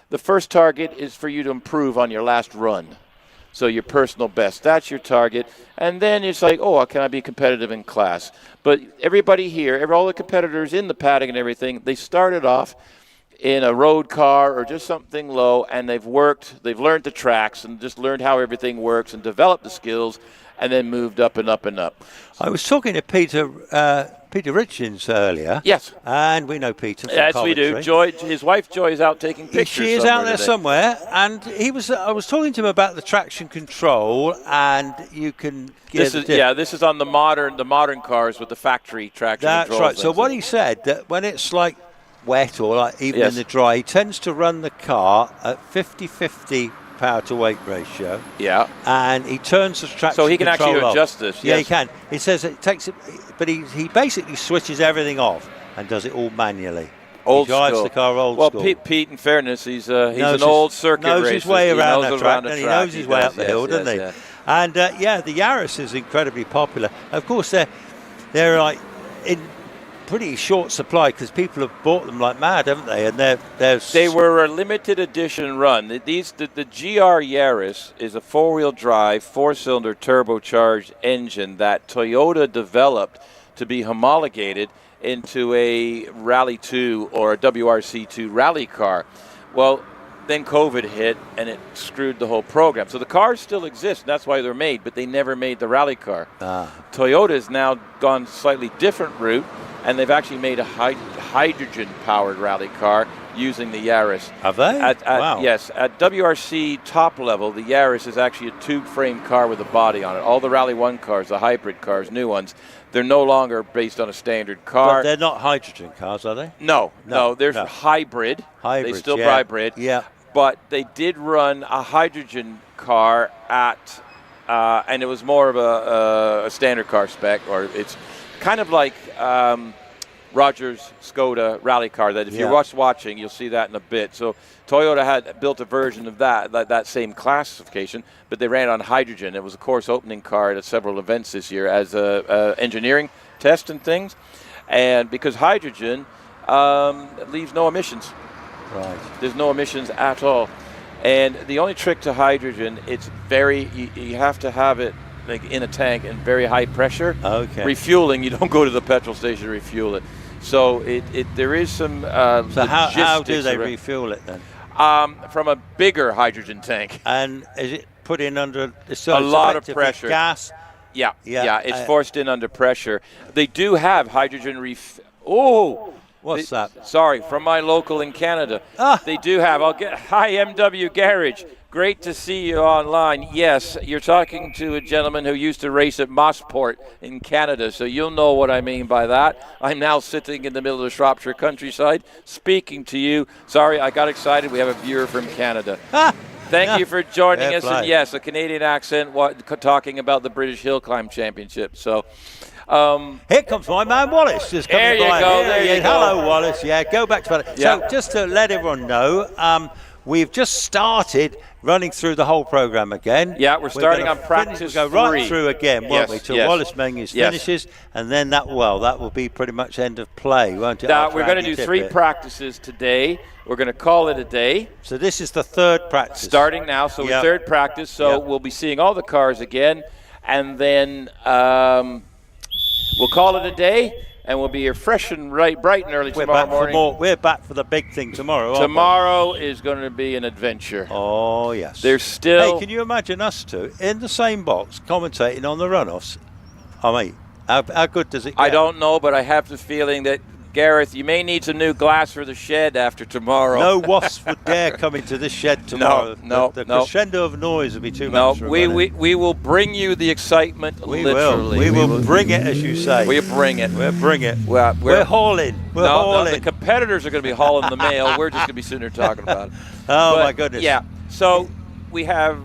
the first target is for you to improve on your last run. So your personal best, that's your target. And then it's like, can I be competitive in class? But everybody here, all the competitors in the paddock and everything, they started off in a road car or just something low, and they've learned the tracks and just learned how everything works and developed the skills, and then moved up and up and up. I was talking to Peter Richins earlier. Yes. And we know Peter from Yes, Coventry. we do. Joy, his wife Joy, is out taking pictures. She is out there somewhere, and I was talking to him about the traction control, and you can. This is on the modern cars with the factory traction control. That's right. So what he said, that when it's like wet or like even in the dry, he tends to run the car at 50-50 power to weight ratio. Yeah. And he turns the traction so he can control actually off. adjust this. Yeah, he can. He says it takes it, but he basically switches everything off and does it all manually. He drives the car old school. Well, Pete, in fairness, he's an old circuit racer. Knows his way around that track, and he knows his way up the hill, doesn't he? Yeah. And the Yaris is incredibly popular. Of course, they're like in pretty short supply because people have bought them like mad, haven't they? And they were a limited edition run. The GR Yaris is a 4-wheel drive, 4-cylinder turbocharged engine that Toyota developed to be homologated into a Rally 2 or a WRC2 rally car. Well, then COVID hit and it screwed the whole program. So the cars still exist, and that's why they're made, but they never made the rally car. Toyota has now gone a slightly different route, and they've actually made a hydrogen-powered rally car using the Yaris. Have they? Wow. Yes. At WRC top level, the Yaris is actually a tube-frame car with a body on it. All the Rally 1 cars, the hybrid cars, new ones, they're no longer based on a standard car. But they're not hydrogen cars, are they? No, they're hybrid. They still hybrid. Yeah. But they did run a hydrogen car and it was more of a standard car spec, or it's kind of like Rogers Skoda rally car that if you're watching, you'll see that in a bit. So Toyota had built a version of that same classification, but they ran on hydrogen. It was a course opening car at several events this year as a engineering test and things. And because hydrogen leaves no emissions. Right. There's no emissions at all. And the only trick to hydrogen, it's you have to have it like in a tank and very high pressure. Okay. Refueling, you don't go to the petrol station to refuel it. So there is some So how do they refuel it then? From a bigger hydrogen tank. And is it put in under a lot of pressure? Gas? Yeah. It's forced in under pressure. They do have hydrogen What's that? Sorry, from my local in Canada. They do have. Hi, MW Garage. Great to see you online. Yes, you're talking to a gentleman who used to race at Mossport in Canada, so you'll know what I mean by that. I'm now sitting in the middle of the Shropshire countryside speaking to you. Sorry, I got excited. We have a viewer from Canada. Thank you for joining us. And yes, a Canadian accent talking about the British Hillclimb Championships. So, here comes my man Wallace. There you go. There you go. Hello, Wallace. Yeah, go back to that. Yeah. So just to let everyone know, we've just started running through the whole program again. Yeah, we're starting on practice We'll go right through again, won't we, till Wallace Menzies finishes, and then that will be pretty much end of play, won't it? Now, we're going to do 3 practices today. We're going to call it a day. So this is the 3rd practice. Starting now, so we're 3rd practice, so we'll be seeing all the cars again, and then we'll call it a day. And we'll be here fresh and bright and early tomorrow morning. We're back for the big thing tomorrow. Tomorrow is going to be an adventure. Oh, yes. There's still... Hey, can you imagine us two in the same box commentating on the runoffs? I mean, how good does it get? I don't know, but I have the feeling that, Gareth, you may need some new glass for the shed after tomorrow. No wasps would dare come into this shed tomorrow. No. The crescendo of noise would be too much. No, we will bring you the excitement, literally. We will bring it, as you say. We'll bring it. We'll bring it. We're hauling. We're hauling. No, the competitors are going to be hauling the mail. We're just going to be sitting there talking about it. My goodness. Yeah, so... We have,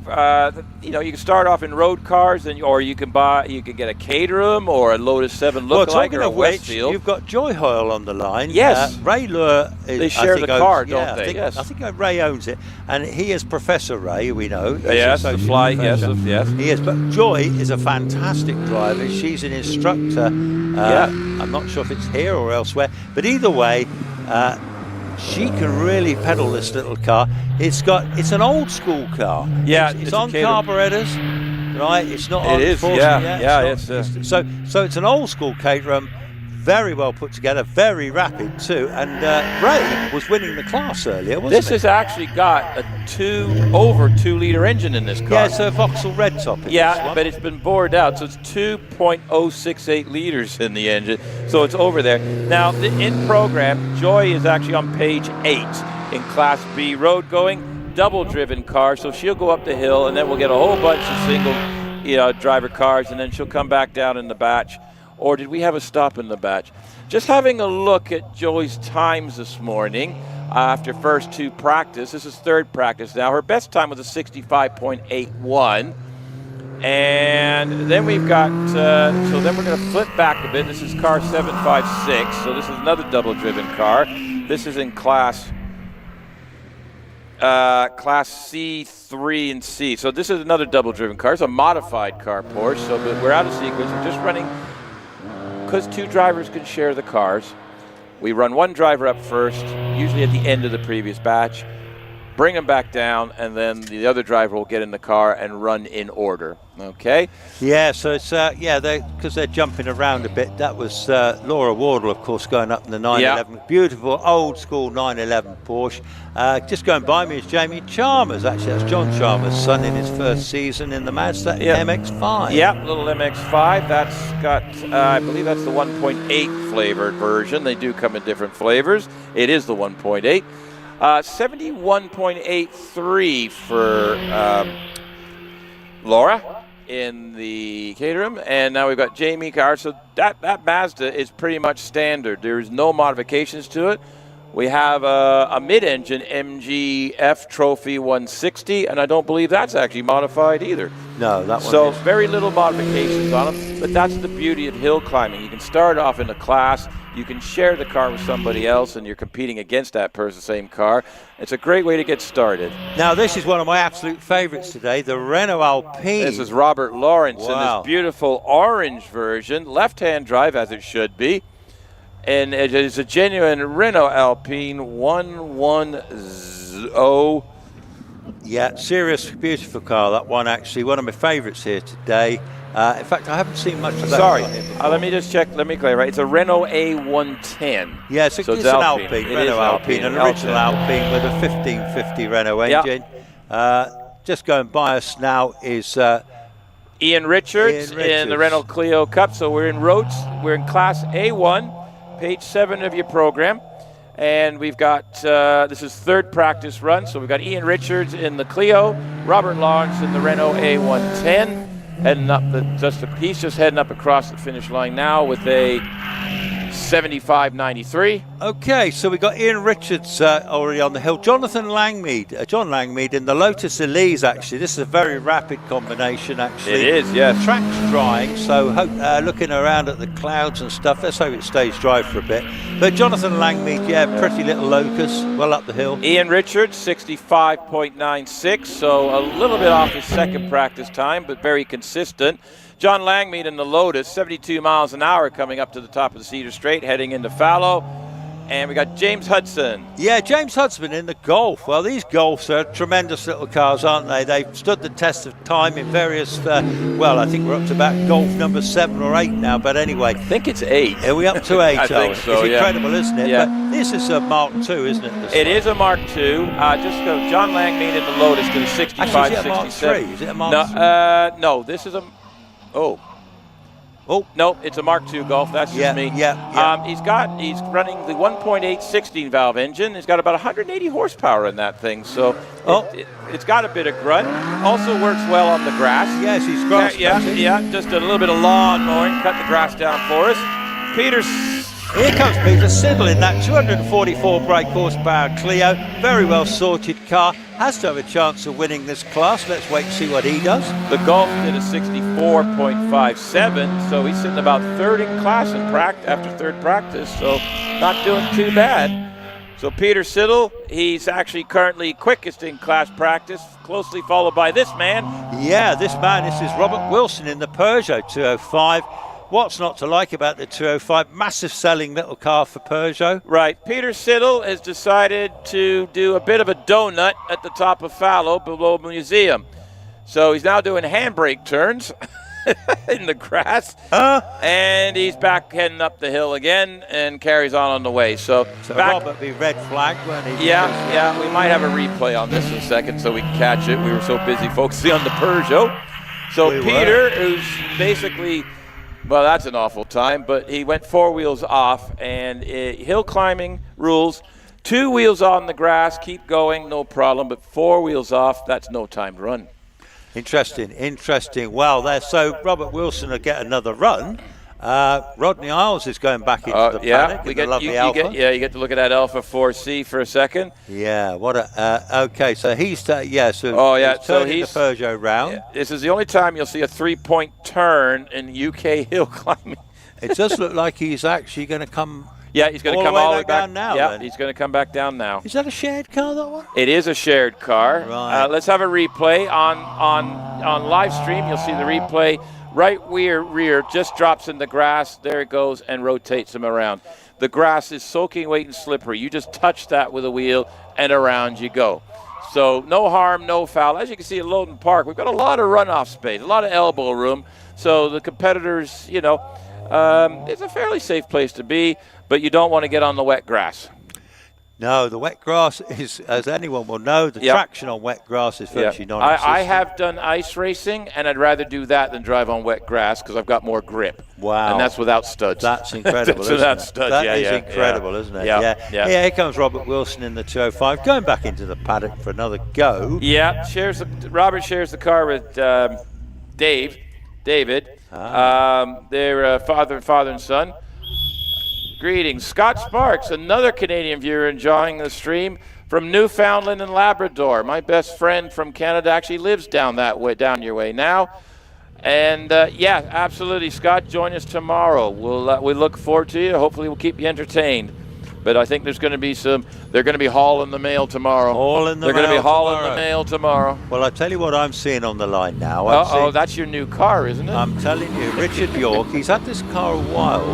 you can start off in road cars, or you can get a Caterham or a Lotus 7 lookalike or a Westfield. You've got Joy Hoyle on the line. Yes. Ray Lure. They share the car, don't they? Yes. I think Ray owns it, and he is Professor Ray. We know. Yes, the fly. Yes. He is. But Joy is a fantastic driver. She's an instructor. I'm not sure if it's here or elsewhere, but either way. She can really pedal this little car. It's an old school car. Yeah, it's on carburetors, right? It's not on. It is. So it's an old school Caterham, very well put together, very rapid too. And Ray was winning the class earlier, wasn't This has actually got a over 2-liter engine in this car. Yeah, it's a Vauxhall red top. But it's been bored out, so it's 2.068 liters in the engine, so it's over there. Now, in program, Joy is actually on page 8 in Class B road going, double-driven car, so she'll go up the hill, and then we'll get a whole bunch of single driver cars, and then she'll come back down in the batch. Or did we have a stop in the batch? Just having a look at Joy's times this morning after first 2 practice. This is 3rd practice now. Her best time was a 65.81. And then we've got, so then we're going to flip back a bit. This is car 756. So this is another double-driven car. This is in class C3 and C. So this is another double-driven car. It's a modified car, Porsche. So but we're out of sequence. We're just running... Because 2 drivers can share the cars, we run 1 driver up first, usually at the end of the previous batch, bring them back down, and then the other driver will get in the car and run in order. Okay? Yeah, so it's, because they're jumping around a bit. That was Laura Wardle, of course, going up in the 911. Yeah. Beautiful, old-school 911 Porsche. Just going by me is Jamie Chalmers, actually. That's John Chalmers' son in his first season in the Mazda MX-5. Yeah, little MX-5. That's got, I believe that's the 1.8 flavored version. They do come in different flavors. It is the 1.8. 71.83 for Laura in the Caterham, and now we've got Jamie Carr. So that Mazda is pretty much standard. There's no modifications to it. We have a mid-engine MGF Trophy 160, and I don't believe that's actually modified either. No, that one So is. very little modifications on them, but that's the beauty of hill climbing. You can start off in a class, you can share the car with somebody else, and you're competing against that person, same car. It's a great way to get started. Now, this is one of my absolute favorites today, the Renault Alpine. This is Robert Lawrence in this beautiful orange version, left-hand drive as it should be. And it is a genuine Renault Alpine 110. Yeah, serious, beautiful car, that one actually. One of my favourites here today. In fact, I haven't seen much of that. Sorry, let me just check, let me clarify. It's a Renault A110. Yeah, it's an Alpine, Renault Alpine, an original Alpine with a 1550 Renault engine. Just going by us now is Ian Richards in the Renault Clio Cup. So we're in Class A1. page 7 of your program. And we've got, this is third practice run, so we've got Ian Richards in the Clio, Robert Lawrence in the Renault A110, heading up he's just heading up across the finish line now with a 75.93. Okay, so we got Ian Richards already on the hill. John Langmead in the Lotus Elise, actually. This is a very rapid combination, actually. It is, yes. The track's drying, so looking around at the clouds and stuff, let's hope it stays dry for a bit. But Jonathan Langmead, yeah, pretty little locus, well up the hill. Ian Richards, 65.96, so a little bit off his second practice time, but very consistent. John Langmead in the Lotus, 72 miles an hour coming up to the top of the Cedar Straight, heading into Fallow. And we got James Hudson. Yeah, James Hudson in the Golf. Well, these Golfs are tremendous little cars, aren't they? They've stood the test of time in various, I think we're up to about Golf number 7 or 8 now. But anyway. I think it's 8. Are we up to 8? I think so, It's incredible, isn't it? Yeah. But this is a Mark II, isn't it? It is a Mark II. Just go John Langmead in the Lotus to the 65, Actually, is it a Mark 67. III? Is it a Mark III? No, this is a... Oh, no, it's a Mark II Golf. That's just me. Yeah. He's running the 1.8 16-valve engine. He's got about 180 horsepower in that thing, so it's got a bit of grunt. Also works well on the grass. Yes, he's grass. Yeah, just a little bit of lawn mowing, cut the grass down for us. Here comes Peter Siddle in that 244 brake horsepower Clio. Very well sorted car. Has to have a chance of winning this class. Let's wait and see what he does. The Golf did a 64.57, so he's sitting about third in class after third practice, so not doing too bad. So Peter Siddle, he's actually currently quickest in class practice, closely followed by this man. Yeah, this is Robert Wilson in the Peugeot 205. What's not to like about the 205? Massive selling little car for Peugeot. Right. Peter Siddle has decided to do a bit of a donut at the top of Fallow below the museum. So he's now doing handbrake turns in the grass. And he's back heading up the hill again and carries on the way. So Robert be red flag, weren't he? Yeah. We might have a replay on this in a second so we can catch it. We were so busy focusing on the Peugeot. So Peter, who's basically... Well, that's an awful time, but he went 4 wheels off, and hill climbing rules, 2 wheels on the grass, keep going, no problem, but 4 wheels off, that's no time to run. Interesting. Well, so Robert Wilson will get another run. Rodney Isles is going back into the paddock. You get to look at that Alpha 4C for a second. Yeah, okay, so he's turning the Peugeot round. Yeah, this is the only time you'll see a 3-point turn in UK hill climbing. It does look like he's actually going to come. Yeah, he's going to come all the way back down now. Yeah, then. He's going to come back down now. Is that a shared car, that one? It is a shared car. Right. Let's have a replay on live stream. You'll see the replay. Right rear just drops in the grass. There it goes and rotates him around. The grass is soaking wet and slippery. You just touch that with a wheel and around you go. So no harm, no foul. As you can see at Loton Park, we've got a lot of runoff space, a lot of elbow room. So the competitors, it's a fairly safe place to be, but you don't want to get on the wet grass. No, the wet grass is, as anyone will know, the traction on wet grass is virtually non-existent. I have done ice racing, and I'd rather do that than drive on wet grass because I've got more grip. Wow. And that's without studs. That's incredible, isn't without it? studs. That is incredible, isn't it? Yeah. Here comes Robert Wilson in the 205, going back into the paddock for another go. Yeah, Robert shares the car with David. They're father and son. Greetings. Scott Sparks, another Canadian viewer enjoying the stream from Newfoundland and Labrador. My best friend from Canada actually lives down your way now. And absolutely, Scott, join us tomorrow. We look forward to you. Hopefully we'll keep you entertained. But I think there's going to be they're going to be hauling the mail tomorrow. They're going to be hauling the mail tomorrow. Well, I tell you what I'm seeing on the line now. That's your new car, isn't it? I'm telling you, Richard York, he's had this car a while.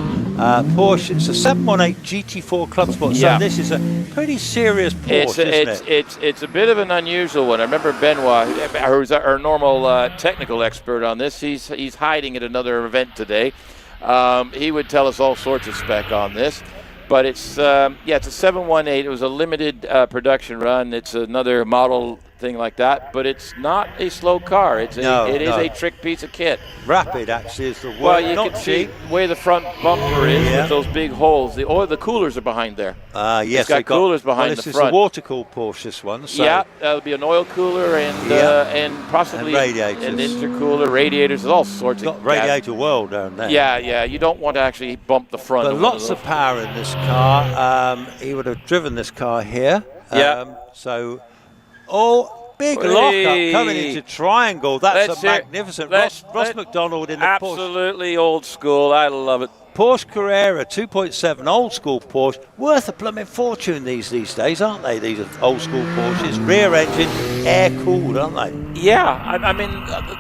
Porsche, it's a 718 GT4 Club Sport. So this is a pretty serious Porsche, isn't it? It's a bit of an unusual one. I remember Benoit, who's our normal technical expert on this, he's hiding at another event today. He would tell us all sorts of spec on this. But it's a 718. It was a limited production run. It's another model everything like that, but it's not a slow car. It is a trick piece of kit. Rapid actually is the word. Well, you can see where the front bumper is with those big holes. The coolers are behind there. Yes, it's got coolers behind the front. This is a water cooled Porsche, this one. So. Yeah, that'll be an oil cooler and possibly an intercooler, radiators, all sorts of. Got radiator world down there. Yeah. You don't want to actually bump the front. But lots of power in this car. He would have driven this car here. So, big lockup coming into triangle. That's magnificent. Ross McDonald in the Porsche. Absolutely old school. I love it. Porsche Carrera 2.7, old school Porsche, worth a blooming fortune these days, aren't they? These are old school Porsches, rear engine, air cooled, aren't they? Yeah, I mean,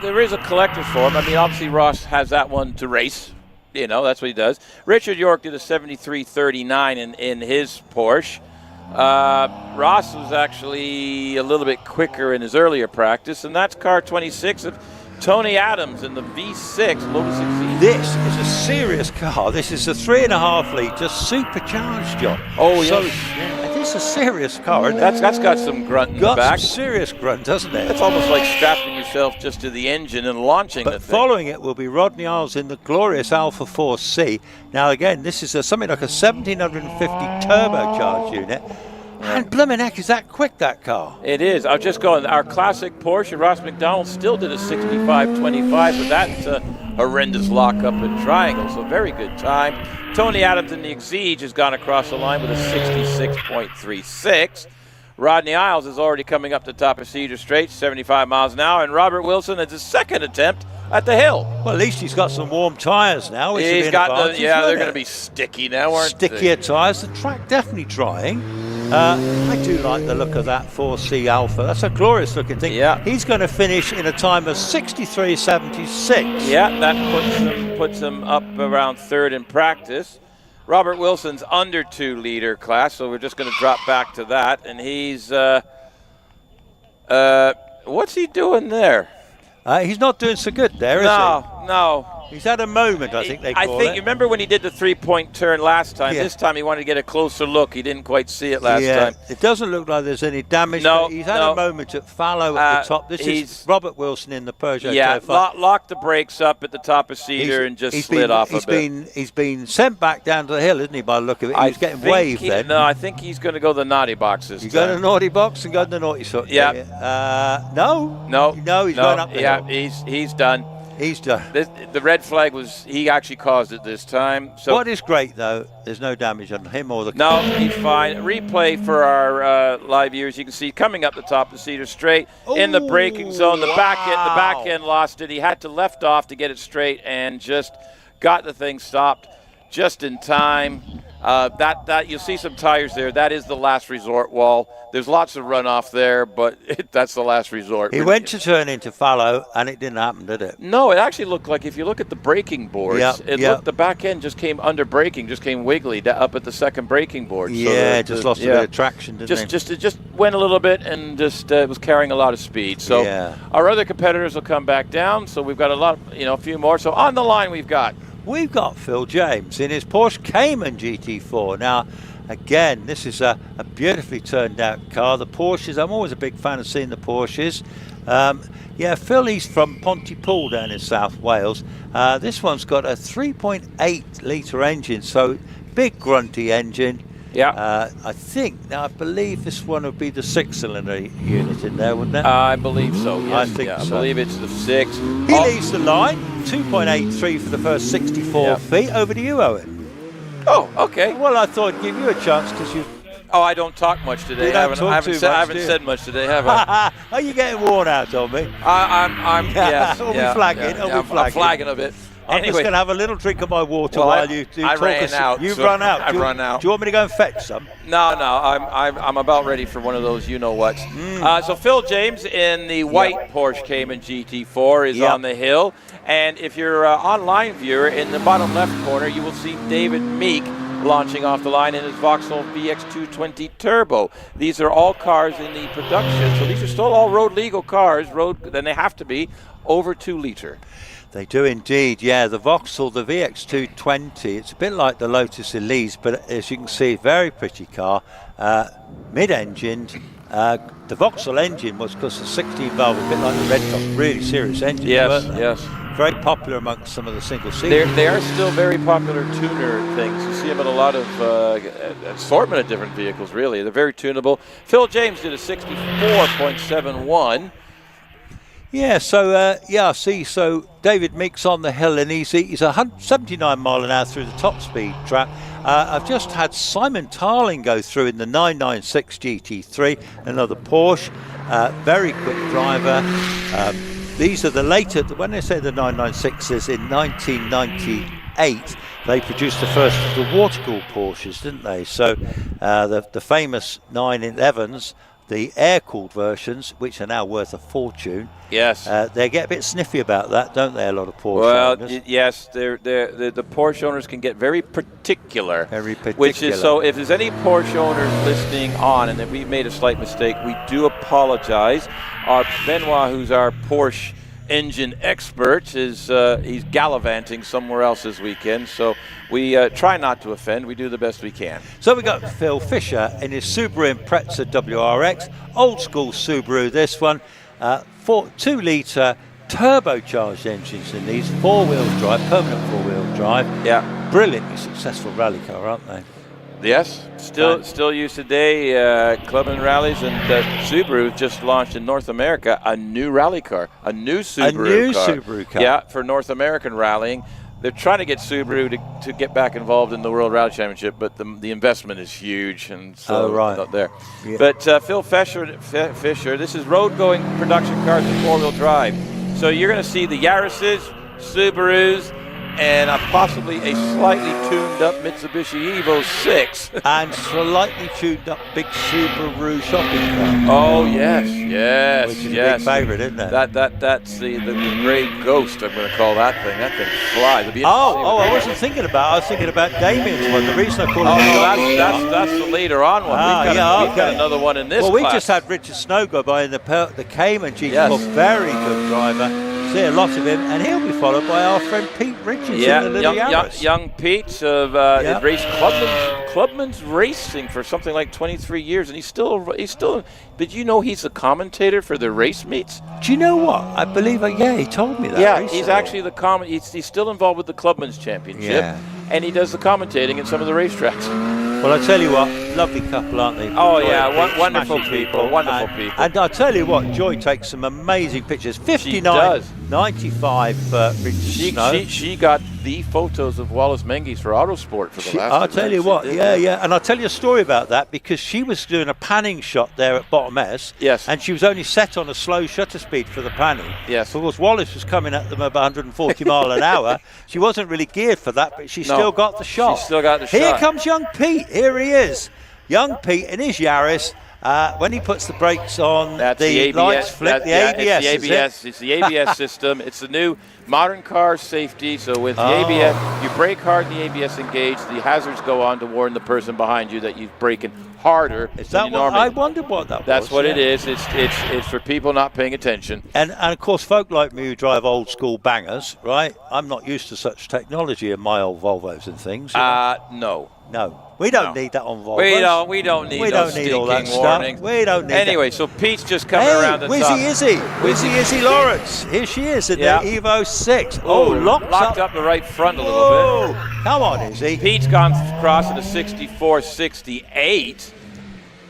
there is a collector's for them. I mean, obviously Ross has that one to race. You know, that's what he does. Richard York did a 73.39 in his Porsche. Ross was actually a little bit quicker in his earlier practice, and that's car 26 of Tony Adams in the V6 Lotus Exige. This is a serious car. This is a 3.5 litre supercharged, John. Oh, so, yes. It is a serious car, isn't it? That's got some grunt in the back. Got some serious grunt, doesn't it? It's almost like strapping yourself just to the engine and launching the thing. But following it will be Rodney Isles in the glorious Alpha 4C. Now, again, this is something like a 1750 turbocharged unit. And blimmin' heck, is that quick, that car? It is. I was just going, our classic Porsche, Ross McDonald, still did a 65.25, but that's a horrendous lockup in triangle, so very good time. Tony Adams in the Exige has gone across the line with a 66.36. Rodney Isles is already coming up the top of Cedar Straight, 75 miles an hour, and Robert Wilson is his second attempt at the hill. Well, at least he's got some warm tyres now. He's got they're going to be sticky now, aren't they? Stickier tyres. The track definitely drying. I do like the look of that 4C Alpha. That's a glorious looking thing. Yeah. He's going to finish in a time of 63.76. Yeah, that puts him up around third in practice. Robert Wilson's under 2 liter class, so we're just going to drop back to that. And he's what's he doing there? He's not doing so good there, is he? No. He's had a moment, I think they call it. You remember when he did the 3-point turn last time? Yeah. This time he wanted to get a closer look. He didn't quite see it last time. It doesn't look like there's any damage. No, he's had a moment at fallow at the top. This is Robert Wilson in the Peugeot. Yeah, locked the brakes up at the top of Cedar and just slid off a bit. He's been sent back down to the hill, isn't he, by the look of it? He was getting waved then. No, I think he's going to go the naughty box this time. You go to the naughty box and go to the naughty sort. Yeah. No, he's going up the hill. He's done. He's done. The red flag was he actually caused it this time. So what is great though, there's no damage on him or the car. No, he's fine. Replay for our live viewers. You can see coming up the top of Cedar Straight in the braking zone. The back end lost it. He had to left off to get it straight and just got the thing stopped just in time. That you'll see some tires there. That is the last resort wall. There's lots of runoff there, but that's the last resort. He went to turn into fallow, and it didn't happen, did it? No, it actually looked like, if you look at the braking boards, looked the back end just came under braking, just came wiggly up at the second braking board. Yeah, so just lost a bit of traction, didn't it? It just went a little bit and just was carrying a lot of speed. So our other competitors will come back down. So we've got a few more. So on the line we've got Phil James in his Porsche Cayman GT4. Now, again, this is a beautifully turned out car. The Porsches, I'm always a big fan of seeing the Porsches. Phil, he's from Pontypool down in South Wales. This one's got a 3.8 litre engine, so big grunty engine. Yeah. I believe this one would be the 6-cylinder unit in there, wouldn't it? I believe so, yes. I think so. I believe it's the 6. He leads the line, 2.83 for the first 64 feet. Over to you, Owen. Oh, okay. Well, I thought I'd give you a chance because you... Oh, I don't talk much today. I haven't said much today, have I? Are you getting worn out on me? Yes. We're flagging. I'm flagging a bit. I'm just going to have a little drink of my water while you talk. I ran out. You've run out. I've run out. Do you want me to go and fetch some? No. I'm about ready for one of those you-know-whats. So Phil James in the white Porsche Cayman GT4 is on the hill. And if you're an online viewer, in the bottom left corner, you will see David Meek launching off the line in his Vauxhall VX220 Turbo. These are all cars in the production. So these are still all road legal cars, then they have to be over 2 litre. They do indeed, yeah. The Vauxhall, the VX220, it's a bit like the Lotus Elise, but as you can see, very pretty car, mid-engined, the Vauxhall engine was because the 16 valve, a bit like the Red Top, really serious engine. Yes, yes. Very popular amongst some of the single seaters. They are still very popular tuner things. You see them in a lot of assortment of different vehicles, really. They're very tunable. Phil James did a 64.71. Yeah, so, so David Meek's on the hill, and he's 79 mile an hour through the top speed trap. I've just had Simon Tarling go through in the 996 GT3, another Porsche, very quick driver. These are the later, when they say the 996s, in 1998, they produced the first of the water-cooled Porsches, didn't they? So the famous 911s, the air-cooled versions, which are now worth a fortune. Yes. They get a bit sniffy about that, don't they, a lot of Porsche owners? Yes, the Porsche owners can get very particular. Very particular. Which is, so if there's any Porsche owners listening on, and if we made a slight mistake, we do apologize. Our Benoit, who's our Porsche engine expert, is he's gallivanting somewhere else this weekend, so we try not to offend. We do the best we can. So we got Phil Fisher in his Subaru Impreza WRX, old school Subaru this one, 2-litre turbocharged engines in these, 4-wheel drive, permanent 4-wheel drive. Yeah. Brilliantly successful rally car, aren't they? Yes, still used today, club and rallies, and Subaru just launched in North America a new rally car, a new Subaru car. Yeah, for North American rallying. They're trying to get Subaru to get back involved in the World Rally Championship, but the investment is huge, and so not there. Yeah. But Phil Fisher, this is road-going production cars with 4-wheel drive. So you're going to see the Yaris's, Subarus, and possibly a slightly tuned-up Mitsubishi Evo 6. And slightly tuned-up big Subaru shopping cart. Oh, yes. Which is a big favourite, isn't it? That's the Grey Ghost, I'm going to call that thing. That thing flies. I wasn't thinking about it. I was thinking about Damien's one. The reason I call it that's the later on one. We've got another one in this class. Well, we just had Richard Snow go by in the Cayman GT4. Very good driver. See a lot of him, and he'll be followed by our friend Pete Richards in the little Yaris. Young Pete of raced Clubman's Racing for something like 23 years, and he's still. Did you know he's the commentator for the race meets? Do you know what? I believe, he told me that. Yeah, he's actually the he's still involved with the Clubman's Championship, and he does the commentating in some of the racetracks. Well, I tell you what, lovely couple, aren't they? Oh, yeah, wonderful people, wonderful people. And I tell you what, Joy takes some amazing pictures. 59.95 for Richard Snow. She got the photos of Wallace Menzies for Autosport for the last. I'll tell you what, and I'll tell you a story about that, because she was doing a panning shot there at Bottom S. Yes. And she was only set on a slow shutter speed for the panning. Yes. Of course, Wallace was coming at them about 140 mile an hour. She wasn't really geared for that, but she still got the shot. She still got the shot. Here comes young Pete. Here he is. Young Pete in his Yaris. When he puts the brakes on, the lights flip. The ABS. It's the ABS system. It's the new modern car safety. So with the ABS, you brake hard, the ABS engaged. The hazards go on to warn the person behind you that you're braking harder. Is that what? I wondered what that was. That's what it is. It's for people not paying attention. And of course, folk like me who drive old school bangers, right? I'm not used to such technology in my old Volvos and things. No. We don't need that on Volvo. We don't need all that warnings. Stuff. We don't need anyway, so Pete's just coming around the top. Wizzy Izzy Lawrence. Here she is in the Evo 6. Locked up the right front a little bit. Come on, Izzy. Pete's gone across at a 64.68.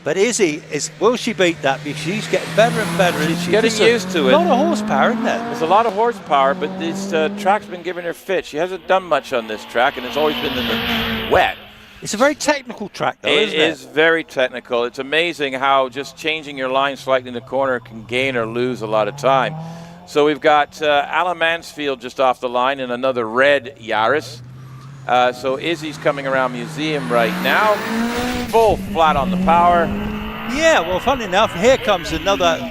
But Izzy, will she beat that? Because she's getting better and better. She's getting used to it. A lot of horsepower, isn't there? There's a lot of horsepower, but this track's been giving her fit. She hasn't done much on this track, and it's always been in the wet. It's a very technical track, though, isn't it? It is very technical. It's amazing how just changing your line slightly in the corner can gain or lose a lot of time. So we've got Alan Mansfield just off the line in another red Yaris. So Izzy's coming around Museum right now. Full flat on the power. Yeah, well, funny enough, here comes another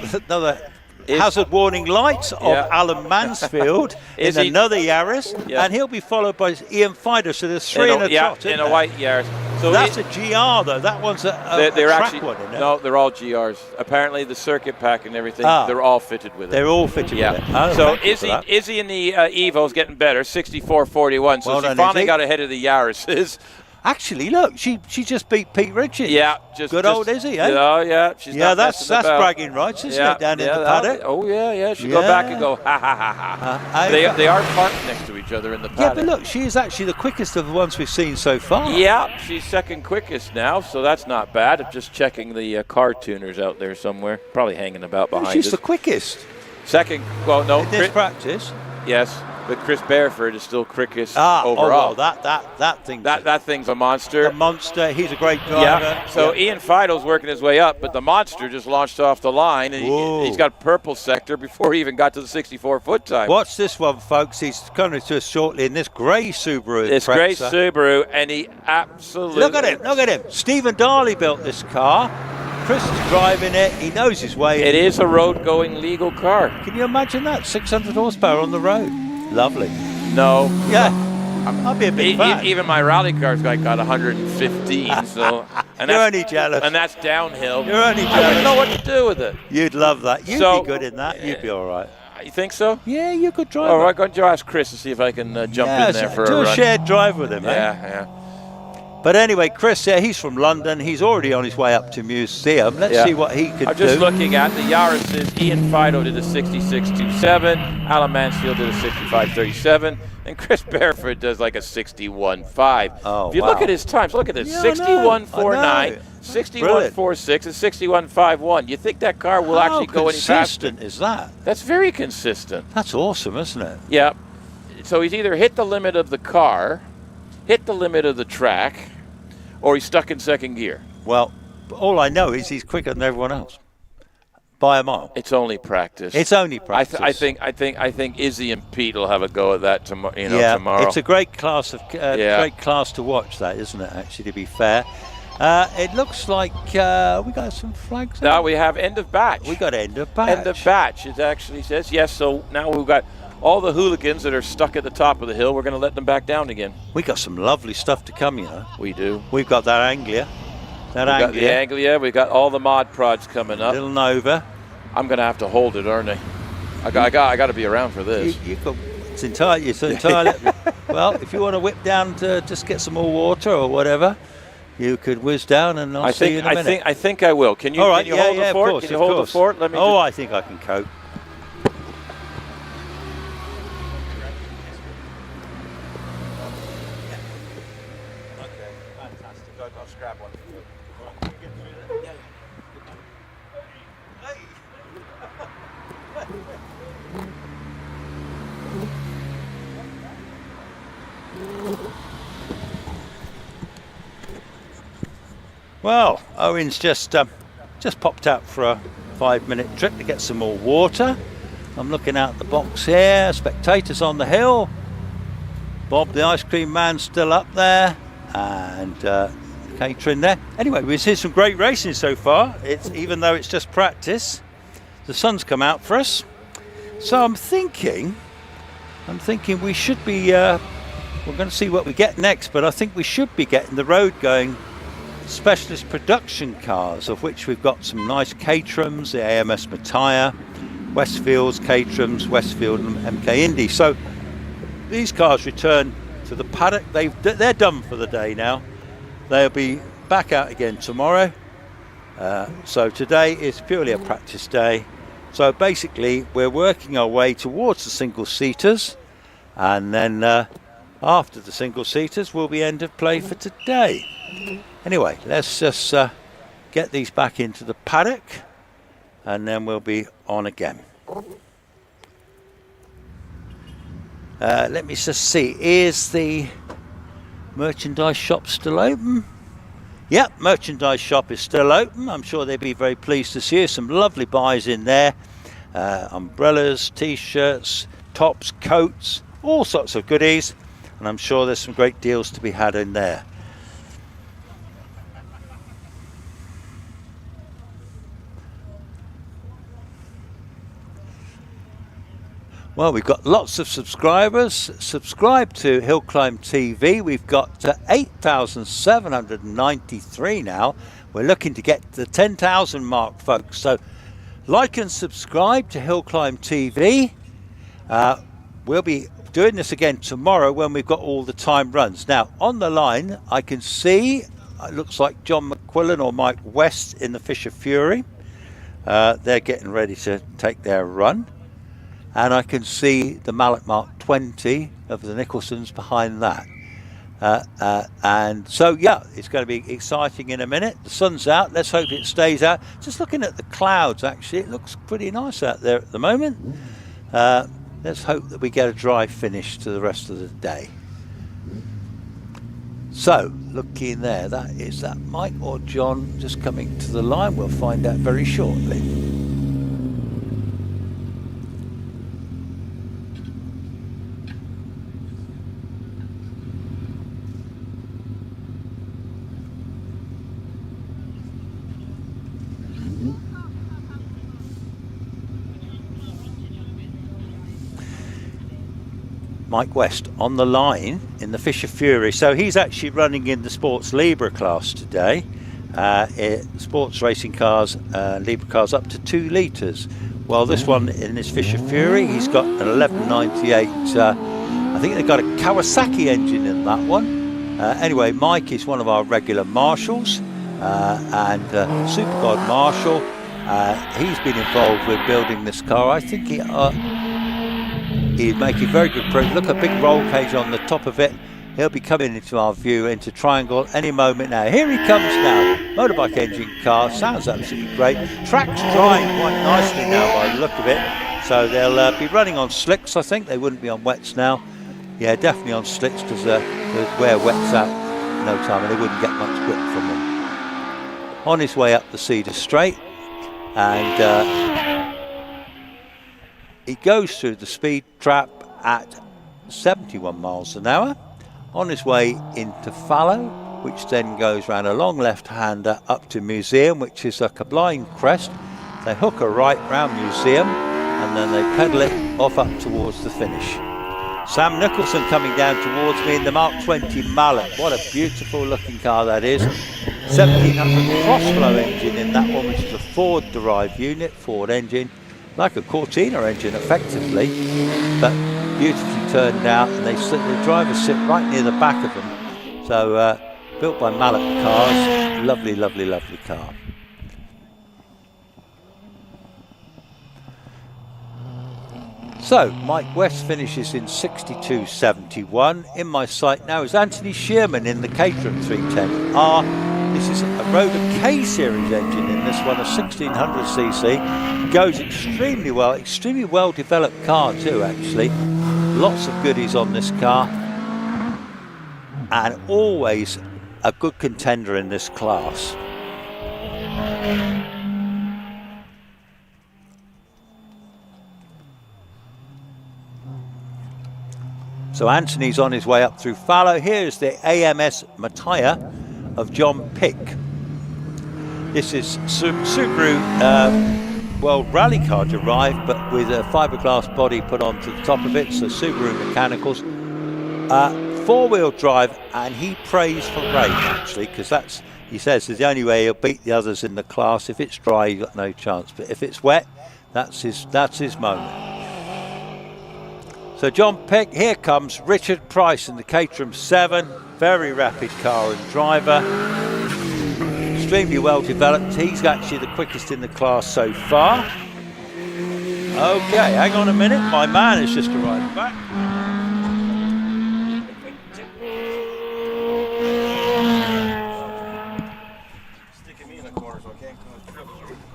hazard warning lights of Alan Mansfield in another Yaris, and he'll be followed by Ian Fider. So there's three in a trot, in a white Yaris. So that's a GR though. That one's a track one, isn't it? No, they're all GRs. Apparently, the circuit pack and everything, they're all fitted with it. They're all fitted with it. So Izzy in the Evo's getting better, 64.41. So she finally got ahead of the Yaris. Actually, look, she just beat Pete Ritchie. Yeah, good old Izzy, eh? Oh yeah, she's not that's bragging rights, isn't it? Down in the paddock. Oh yeah. She'll go back and go ha ha ha ha. They are parked next to each other in the paddock. Yeah, but look, she is actually the quickest of the ones we've seen so far. Yeah, she's second quickest now, so that's not bad. I'm just checking the car tuners out there somewhere, probably hanging about behind us. She's the quickest. Second, well, no. In this practice. Yes. But Chris Bareford is still quickest overall. Oh, well, that thing's a monster. The monster. He's a great driver. Yeah. So Ian Fido's working his way up, but the monster just launched off the line, and he's got purple sector before he even got to the 64-foot time. Watch this one, folks. He's coming to us shortly in this grey Subaru. This grey Subaru, and he absolutely. Look at him. Stephen Darley built this car. Chris is driving it. He knows his way. It is a road-going legal car. Can you imagine that? 600 horsepower on the road. Lovely. No. Yeah. I'd be a big fan. Even my rally car's got 115. So, and you're only jealous. And that's downhill. You're only jealous. I wouldn't know what to do with it. You'd love that. You'd be good in that. You'd be all right. You think so? Yeah, you could drive. All right, going to ask Chris to see if I can jump in there for a run. Do a shared drive with him. Yeah. But anyway, Chris, he's from London. He's already on his way up to Museum. Let's see what he could do. I'm just looking at the Yaris's. Ian Fido did a 66.27. Alan Mansfield did a 65.37. And Chris Bareford does like a 61.5. Oh, if you look at his times, look at this. 61.49, 61.46, and 61.51. You think that car will actually go any faster? How consistent is that? That's very consistent. That's awesome, isn't it? Yeah. So he's either hit the limit of the car, hit the limit of the track, or he's stuck in second gear. Well, all I know is he's quicker than everyone else by a mile. It's only practice. It's only practice. I think Izzy and Pete will have a go at that tomorrow. Tomorrow. It's a great class great class to watch. That, isn't it? Actually, to be fair, it looks like we got some flags. Now we have end of batch. We got end of batch. End of batch. It actually says yes. So now we've got all the hooligans that are stuck at the top of the hill. We're going to let them back down again. We got some lovely stuff to come, you know. We do. We've got that Anglia. We've got the Anglia. We've got all the mod prods coming up. Little Nova. I'm going to have to hold it, aren't I? I got to be around for this. It's entirely. Well, if you want to whip down to just get some more water or whatever, you could whiz down and I'll see you in a minute. I think I will. Can you? All right, can you hold the fort? Can you hold the fort? Let me. I think I can cope. Well, Owen's just popped out for a 5-minute trip to get some more water. I'm looking out the box here. Spectators on the hill. Bob, the ice cream man, still up there, and catering there. Anyway, we've seen some great racing so far. Even though it's just practice, the sun's come out for us. So I'm thinking we should be. We're going to see what we get next, but I think we should be getting the road going. Specialist production cars, of which we've got some nice Caterhams, the AMS Mattia, Westfield's Caterhams, Westfield and MK Indy. So these cars return to the paddock. They're done for the day now. They'll be back out again tomorrow. So today is purely a practice day. So basically we're working our way towards the single-seaters, and then after the single-seaters will be end of play for today. Anyway, let's just get these back into the paddock and then we'll be on again. Let me just see, is the merchandise shop still open? Yep, merchandise shop is still open. I'm sure they'd be very pleased to see some lovely buys in there. Umbrellas, t-shirts, tops, coats, all sorts of goodies. And I'm sure there's some great deals to be had in there. Well, we've got lots of subscribers. Subscribe to HillClimb.TV. We've got 8,793 now. We're looking to get the 10,000 mark, folks. So like and subscribe to HillClimb.TV. We'll be doing this again tomorrow when we've got all the time runs. Now, on the line, I can see, it looks like John McQuillan or Mike West in the Fisher Fury. They're getting ready to take their run. And I can see the Mallet Mark 20 of the Nicholsons behind that. And so, yeah, it's going to be exciting in a minute. The sun's out. Let's hope it stays out. Just looking at the clouds, actually, it looks pretty nice out there at the moment. Let's hope that we get a dry finish to the rest of the day. So, looking there, is that Mike or John just coming to the line? We'll find out very shortly. Mike West on the line in the Fisher Fury. So he's actually running in the Sports Libra class today. Sports racing cars, Libra cars up to 2 litres. Well, this one in his Fisher Fury, he's got an 1198. I think they've got a Kawasaki engine in that one. Anyway, Mike is one of our regular marshals and Super God Marshal. He's been involved with building this car. I think he's making very good progress. Look, a big roll cage on the top of it. He'll be coming into our view, into triangle any moment now. Here he comes now. Motorbike engine car. Sounds absolutely great. Track's drying quite nicely now by the look of it. So they'll be running on slicks, I think. They wouldn't be on wets now. Yeah, definitely on slicks because wear wets out no time and they wouldn't get much grip from them. On his way up the Cedar Straight. And he goes through the speed trap at 71 miles an hour on his way into Fallow, which then goes round a long left-hander up to Museum, which is like a blind crest. They hook a right round Museum and then they pedal it off up towards the finish. Sam Nicholson coming down towards me in the Mark 20 Mallet. What a beautiful looking car that is. 1700 cross-flow engine in that one, which is a Ford-derived unit, Ford engine. Like a Cortina engine effectively, but beautifully turned out, and the drivers sit right near the back of them. So built by Mallet Cars, lovely, lovely, lovely car. So Mike West finishes in 62.71. In my sight now is Anthony Shearman in the Caterham 310R. This is a Rotor K-Series engine in this one, a 1600cc. Goes extremely well developed car too, actually. Lots of goodies on this car. And always a good contender in this class. So Anthony's on his way up through Fallow. Here's the AMS Mattia of John Pick. This is Subaru World Rally Car derived, but with a fiberglass body put onto the top of it, so Subaru Mechanicals. 4-wheel drive, and he prays for rain actually, because he says is the only way he'll beat the others in the class. If it's dry, you've got no chance, but if it's wet, that's his moment. So John Peck, here comes Richard Price in the Caterham 7. Very rapid car and driver. Extremely well developed. He's actually the quickest in the class so far. Okay, hang on a minute. My man has just arrived back.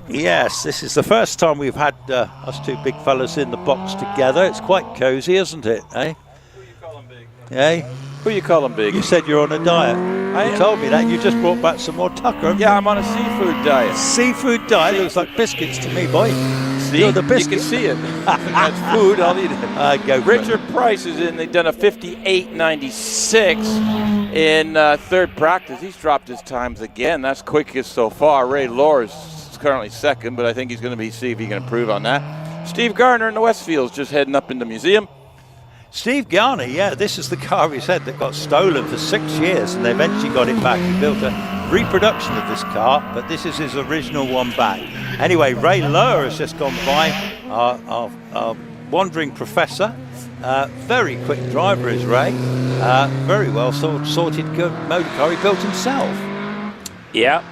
Yes, this is the first time we've had us two big fellas in the box together. It's quite cosy, isn't it, eh? Who you calling big? Eh? Who you calling big? You said you're on a diet. You told me that. You just brought back some more tucker. Yeah, I'm on a seafood diet. Seafood diet? Looks like biscuits to me, boy. See? You're the biscuit. You can see it. That's food, I'll eat it. Go Richard Price is in. They've done a 58.96 in third practice. He's dropped his times again. That's quickest so far. Ray Lore's currently second, but I think he's going to see if he can improve on that. Steve Garner in the Westfields just heading up in the museum. Steve Garner, yeah, this is the car we said that got stolen for 6 years and they eventually got it back. He built a reproduction of this car, but this is his original one back. Anyway, Ray Lowe has just gone by, our wandering professor, Very quick driver is Ray. Very well sorted motor car he built himself. Yeah,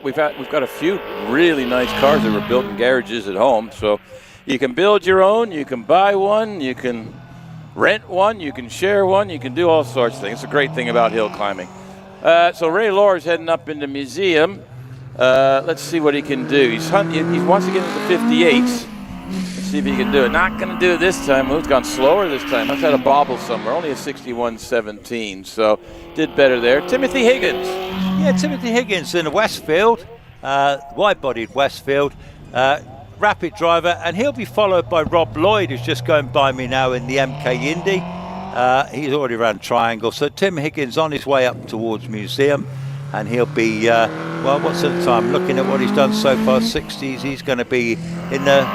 we've got a few really nice cars that were built in garages at home. So you can build your own, you can buy one, you can rent one, you can share one, you can do all sorts of things. It's a great thing about hill climbing. So Ray Lohr's heading up in the museum. Let's see what he can do. He wants to get into the 58s. Let's see if he can do it. Not going to do it this time. He's gone slower this time. Must have had a bobble somewhere. Only a 61.17, so did better there. Timothy Higgins. Yeah, Timothy Higgins in a Westfield, wide-bodied Westfield. Rapid driver, and he'll be followed by Rob Lloyd, who's just going by me now in the MK Indy. He's already ran Triangle, so Tim Higgins on his way up towards Museum, and he'll be, well, what's the time? Looking at what he's done so far, 60s, he's going to be in the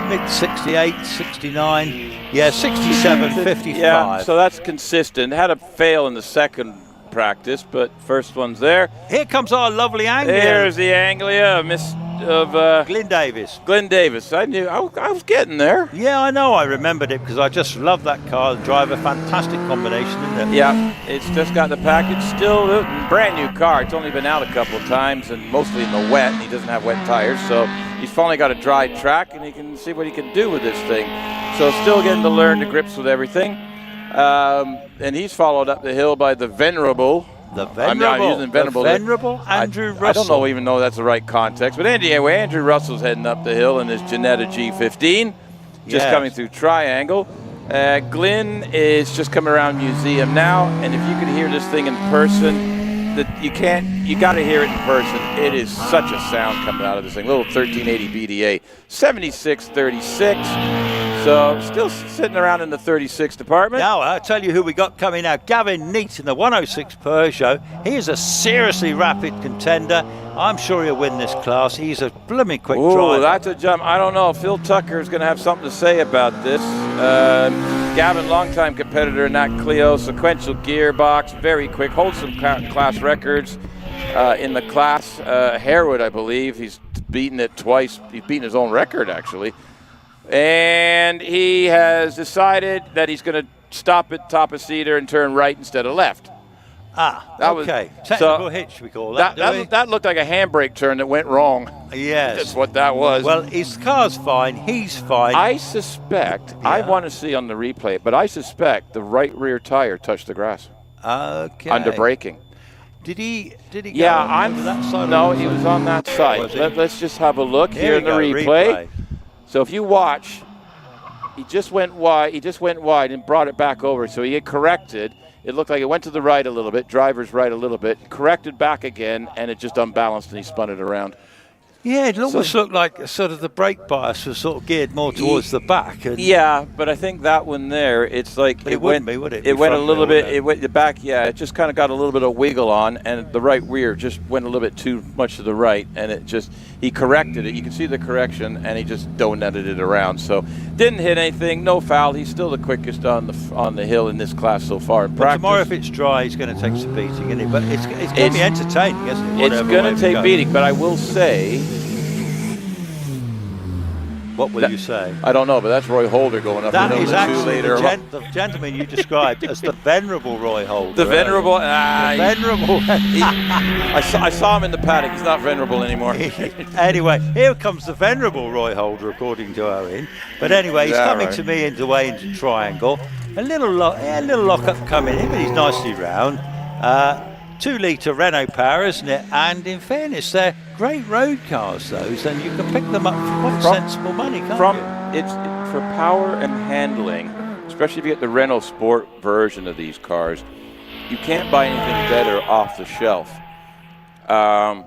mid-68, 69, yeah, 67, 55. Yeah, so that's consistent. Had a fail in the second practice, but first one's there. Here comes our lovely Anglia. There's the Anglia of Glyn Davis. Glyn Davis. I knew I was getting there. Yeah, I know. I remembered it because I just love that car. The driver, fantastic combination, isn't it? Yeah, it's just got the package. Still a brand new car. It's only been out a couple of times and mostly in the wet. And he doesn't have wet tires, so he's finally got a dry track and he can see what he can do with this thing. So still getting to learn to grips with everything. And he's followed up the hill by the venerable. I'm using venerable Andrew Russell. I don't even know that's the right context. But anyway, Andrew Russell's heading up the hill in his Janetta G15, just coming through Triangle. Glyn is just coming around Museum now, and if you could hear this thing in person, you got to hear it in person. It is such a sound coming out of this thing. Little 1380 BDA, 76.36. So still sitting around in the 36 department. Now I'll tell you who we got coming now. Gavin Neat in the 106 Peugeot. He is a seriously rapid contender. I'm sure he'll win this class. He's a blooming quick driver. That's a jump. I don't know. Phil Tucker is going to have something to say about this. Gavin, longtime competitor in that Clio, sequential gearbox, very quick, holds some class records in the class. Harewood, I believe, he's beaten it twice. He's beaten his own record, actually. And he has decided that he's going to stop at top of Cedar and turn right instead of left. Okay. Technical hitch, we call that. That looked like a handbrake turn that went wrong. Yes. That's what that was. Well, his car's fine. He's fine. I suspect, I want to see on the replay, but I suspect the right rear tire touched the grass. Okay. Under braking. Did he go on that side? No, he was on that side. Let's just have a look here in the replay. So if you watch, he just went wide and brought it back over. So he had corrected. It looked like it went to the right a little bit, driver's right a little bit, corrected back again, and it just unbalanced and he spun it around. Yeah, it almost looked like sort of the brake bias was sort of geared more towards the back. And yeah, but I think that one there, it's like it wouldn't be, would it? It went a little bit. It went the back. Yeah, it just kind of got a little bit of wiggle on, and the right rear just went a little bit too much to the right, and it just he corrected it. You can see the correction, and he just donutted it around. So didn't hit anything, no foul. He's still the quickest on the hill in this class so far in practice. Tomorrow, if it's dry, he's going to take some beating, isn't it? But it's going to be entertaining, isn't it? It's going to take beating, but I will say. What will you say? I don't know, but that's Roy Holder going up. That is actually the gentleman you described as the venerable Roy Holder. The venerable. The venerable. I saw him in the paddock. He's not venerable anymore. Anyway, here comes the venerable Roy Holder, according to Owen. But anyway, he's coming to me into Triangle. A little lock-up coming in, but he's nicely round. 2-litre Renault power, isn't it? And in fairness, they're great road cars, those, and you can pick them up for quite sensible money, can't you? It's for power and handling, especially if you get the Renault Sport version of these cars. You can't buy anything better off the shelf. Now,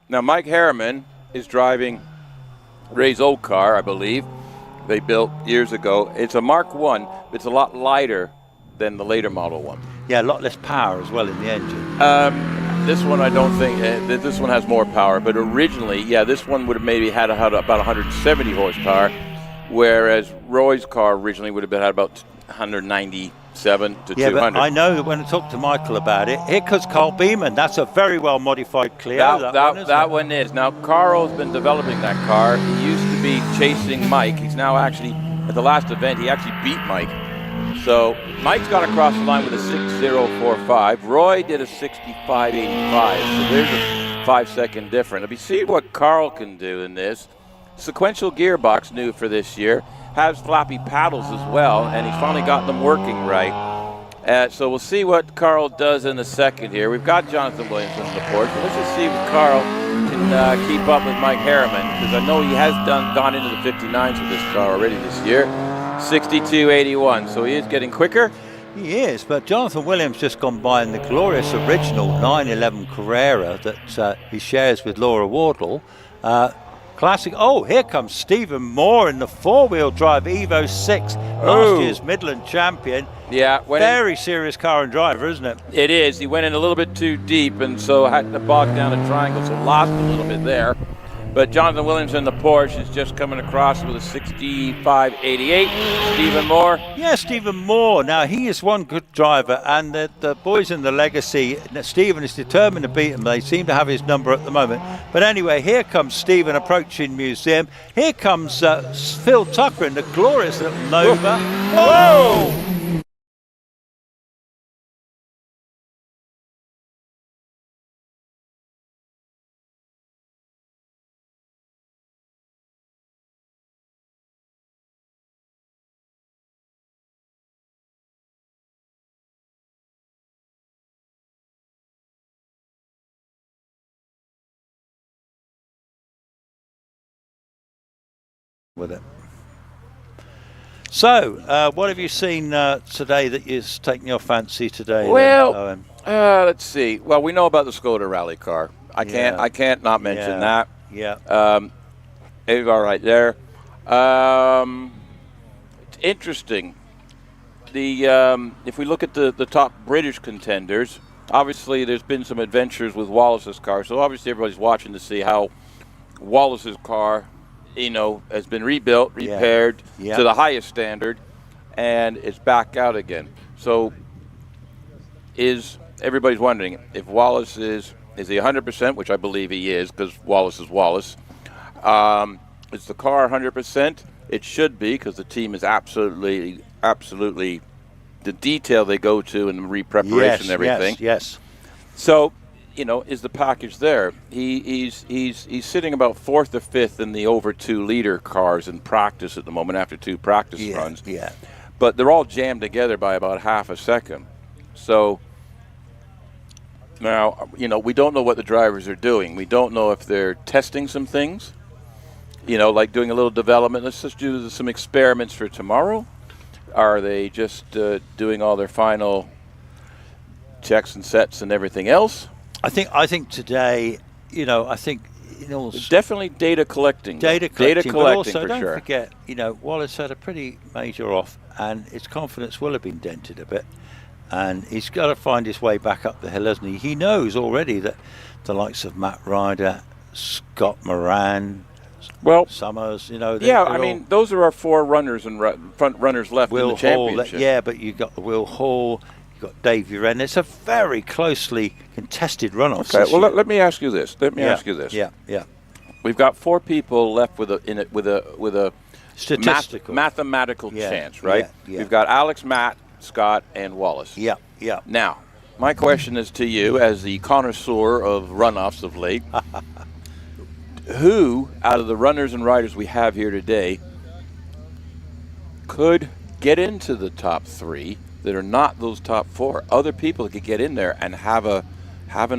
Mike Harriman is driving Ray's old car, I believe, they built years ago. It's a Mark I, but it's a lot lighter than the later model one. Yeah, a lot less power as well in the engine. This one I don't think, this one has more power, but originally, this one would have maybe had about 170 horsepower, whereas Roy's car originally would have had about 197 to 200. Yeah, but I know when I talked to Michael about it, here comes Carl Beeman. That's a very well modified Clio. That one is. Now, Carl's been developing that car. He used to be chasing Mike. He's now actually, at the last event, he actually beat Mike. So Mike's got across the line with a 6.045. Roy did a 65.85. So there's a 5-second difference. Let me see what Carl can do in this. Sequential gearbox, new for this year. Has flappy paddles as well, and he's finally got them working right. So we'll see what Carl does in a second here. We've got Jonathan Williams in the Porsche. Let's just see if Carl can keep up with Mike Harriman, because I know he has gone into the 59s with this car already this year. 62.81, so he is getting quicker. He is, but Jonathan Williams just gone by in the glorious original 911 Carrera that he shares with Laura Wardle. Classic. Oh, here comes Stephen Moore in the four-wheel drive Evo 6, last year's Midland champion. Yeah, very serious car and driver, isn't it? It is. He went in a little bit too deep, and so had to bog down a triangle, so lost a little bit there. But Jonathan Williams in the Porsche is just coming across with a 65.88. Stephen Moore. Yeah, Stephen Moore. Now, he is one good driver, and the boys in the Legacy, Stephen is determined to beat him. They seem to have his number at the moment. But anyway, here comes Stephen approaching Museum. Here comes Phil Tucker in the glorious little Nova. Whoa! With it. So, what have you seen today that is taking your fancy today? Well, let's see. Well, we know about the Skoda rally car. I can't not mention that. Yeah. All right there. It's interesting. If we look at the top British contenders, obviously there's been some adventures with Wallace's car. So obviously everybody's watching to see how Wallace's car, has been rebuilt, repaired to the highest standard, and it's back out again. So everybody's wondering if Wallace is he 100%, which I believe he is, because Wallace is Wallace. Is the car 100%? It should be, because the team is absolutely the detail they go to and the re-preparation and everything. Yes. So, is the package there? He's sitting about 4th or 5th in the over 2-liter cars in practice at the moment after 2 practice runs. Yeah. But they're all jammed together by about half a second. So now, we don't know what the drivers are doing. We don't know if they're testing some things, like doing a little development. Let's just do some experiments for tomorrow. Are they just doing all their final checks and sets and everything else? I think today, definitely data collecting. Data collecting, but also for don't sure. forget, Wallace had a pretty major off, and his confidence will have been dented a bit, and he's got to find his way back up the hill, hasn't he? He knows already that the likes of Matt Ryder, Scott Moran, Summers, those are our 4 runners and front runners left in the championship. But you've got the Will Hall. You've got Dave Uren. It's a very closely contested runoff. Okay, well, let me ask you this. Yeah. We've got 4 people left with a statistical mathematical chance, right? Yeah. We've got Alex, Matt, Scott, and Wallace. Yeah. Now, my question is to you, as the connoisseur of runoffs of late, who out of the runners and riders we have here today could get into the top 3 that are not those top 4? Other people that could get in there and have an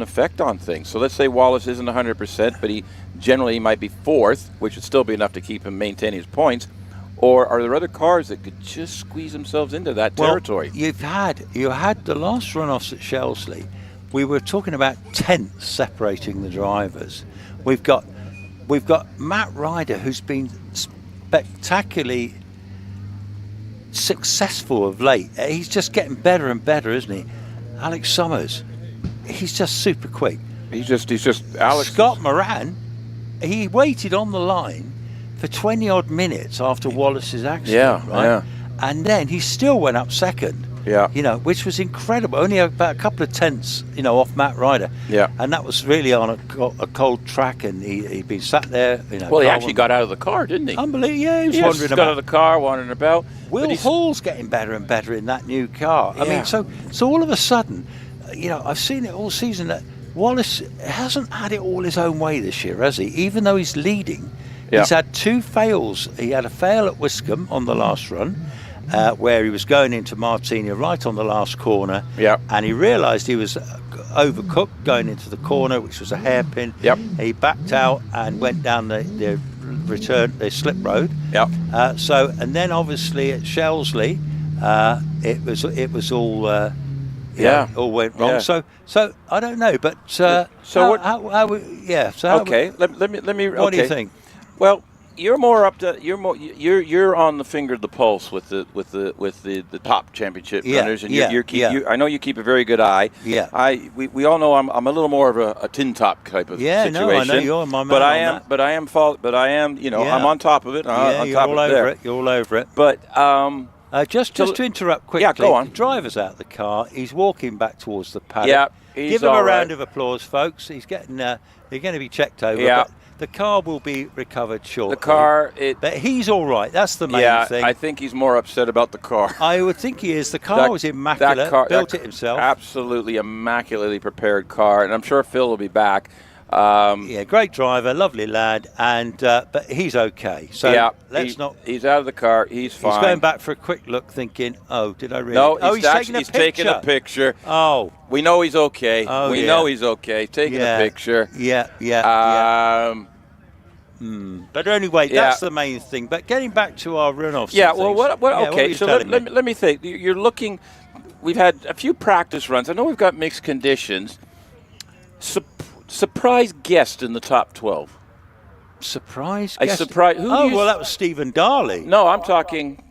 effect on things. So let's say Wallace isn't 100%, but he generally might be 4th, which would still be enough to keep him maintaining his points. Or are there other cars that could just squeeze themselves into that territory? You had the last runoffs at Shelsley. We were talking about tenths separating the drivers. We've got Matt Ryder, who's been spectacularly successful of late. He's just getting better and better, isn't he? Alex Summers, he's just super quick. He's just Alex. Scott Moran, he waited on the line for 20 odd minutes after Wallace's accident, right? Yeah. And then he still went up second. Yeah. You know, which was incredible. Only about a couple of tenths, you know, off Matt Ryder. Yeah. And that was really on a cold track, and he'd been sat there. You know, well, he actually got out of the car, didn't he? Unbelievable. Yeah, he was wandering got about. out of the car, wandering about. Will Hall's getting better and better in that new car. Yeah. I mean, so all of a sudden, you know, I've seen it all season that Wallace hasn't had it all his own way this year, has he? Even though he's leading, he's had 2 fails. He had a fail at Wiscombe on the last run, where he was going into Martinia right on the last corner, and he realised he was overcooked going into the corner, which was a hairpin. He backed out and went down the slip road. So, and then obviously at Shelsley, it was all all went wrong. So I don't know, but okay. Let me. What do you think? Well, you're more up to you're on the finger of the pulse with the top championship runners, and I know you keep a very good eye. We all know I'm a little more of a tin top type of situation. No, I know you're my man. But I am you know, I'm on top of it. You're all over it. You're all over it. But just to interrupt quickly, go on. The driver's out of the car. He's walking back towards the paddock. Give him a round of applause, folks. He's getting. They're going to be checked over. But the car will be recovered shortly. The car, but he's all right. That's the main thing. I think he's more upset about the car. I would think he is. The car was immaculate. Built it himself. Absolutely immaculately prepared car, and I'm sure Phil will be back. Great driver, lovely lad, and but he's okay. So he's out of the car. He's fine. He's going back for a quick look, thinking, "Oh, did I really?" No, he's taking a picture. Oh, we know he's okay. We know he's okay. Taking a picture. But anyway, that's the main thing. But getting back to our runoffs. Okay. So let me think. You're looking. We've had a few practice runs. I know we've got mixed conditions. Surprise guest in the top 12. Surprise guest? Well, that was Stephen Darley. No, I'm talking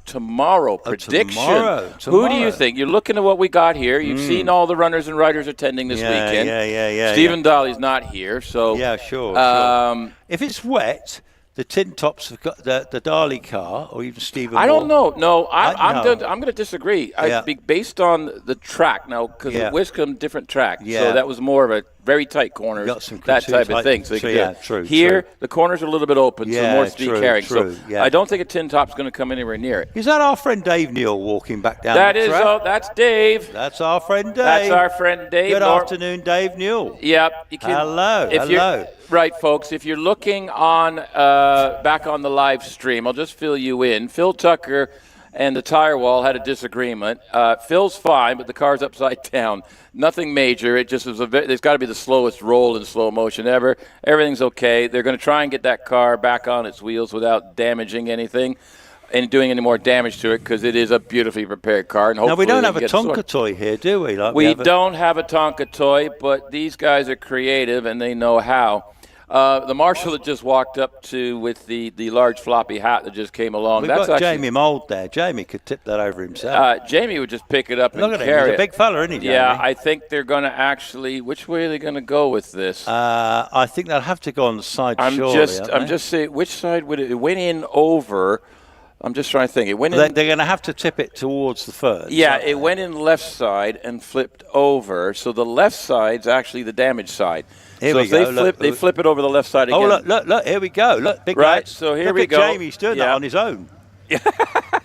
tomorrow prediction. Tomorrow. Who do you think? You're looking at what we got here. You've seen all the runners and riders attending this weekend. Stephen Darley's not here, so sure. If it's wet, the tin tops have got the Darley car, or even Stephen. I don't know. No, I'm going to disagree. Based on the track now, because Wiscombe different track, so that was more of a very tight corners, that type of thing. So true. Here, the corners are a little bit open, so more speed carrying. So I don't think a tin top's going to come anywhere near it. Is that our friend Dave Neal walking back down the track? That's Dave. That's our friend Dave. That's our friend Dave. Good afternoon, Dave Newell. Yep. Hello. Right, folks, if you're looking on back on the live stream, I'll just fill you in. Phil Tucker and the tire wall had a disagreement. Phil's fine, but the car's upside down. Nothing major. It just was there's got to be the slowest roll in slow motion ever. Everything's okay. They're going to try and get that car back on its wheels without damaging anything and doing any more damage to it, because it is a beautifully prepared car. And hopefully we don't have a Tonka toy here, do we? We don't have a Tonka toy, but these guys are creative and they know how. The marshal that just walked up to with the large floppy hat that just came along. We've got Jamie Mould there. Jamie could tip that over himself. Jamie would just pick it up and carry it. Look at him. He's a big fella, isn't he, Jamie? Yeah, I think they're going to actually. Which way are they going to go with this? I think they'll have to go on the side. I'm just saying, which side would it went in over? I'm just trying to think. It went in. They're going to have to tip it towards the third. Yeah, it went in left side and flipped over. So the left side's actually the damaged side. Here we go. They flip it over the left side again. Oh, look, here we go. Look, big right, so here we go. Jamie's doing that on his own.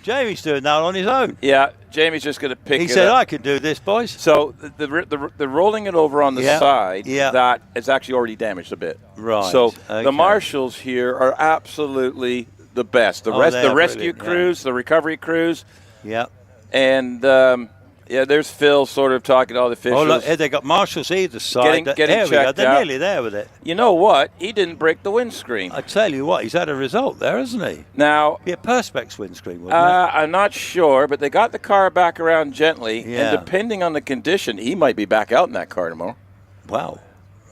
Jamie's doing that on his own. Yeah, Jamie's just going to pick it up. He said, I can do this, boys. So the rolling it over on the side, that is actually already damaged a bit. Right. So the marshals here are absolutely the best. The rescue crews, the recovery crews. Yeah. And there's Phil sort of talking to all the officials. Oh, look, they got marshals either side. Getting checked out. They're nearly there with it. You know what? He didn't break the windscreen. I tell you what, he's had a result there, hasn't he? Now, be a Perspex windscreen, wouldn't it? I'm not sure, but they got the car back around gently, and depending on the condition, he might be back out in that car tomorrow. Wow.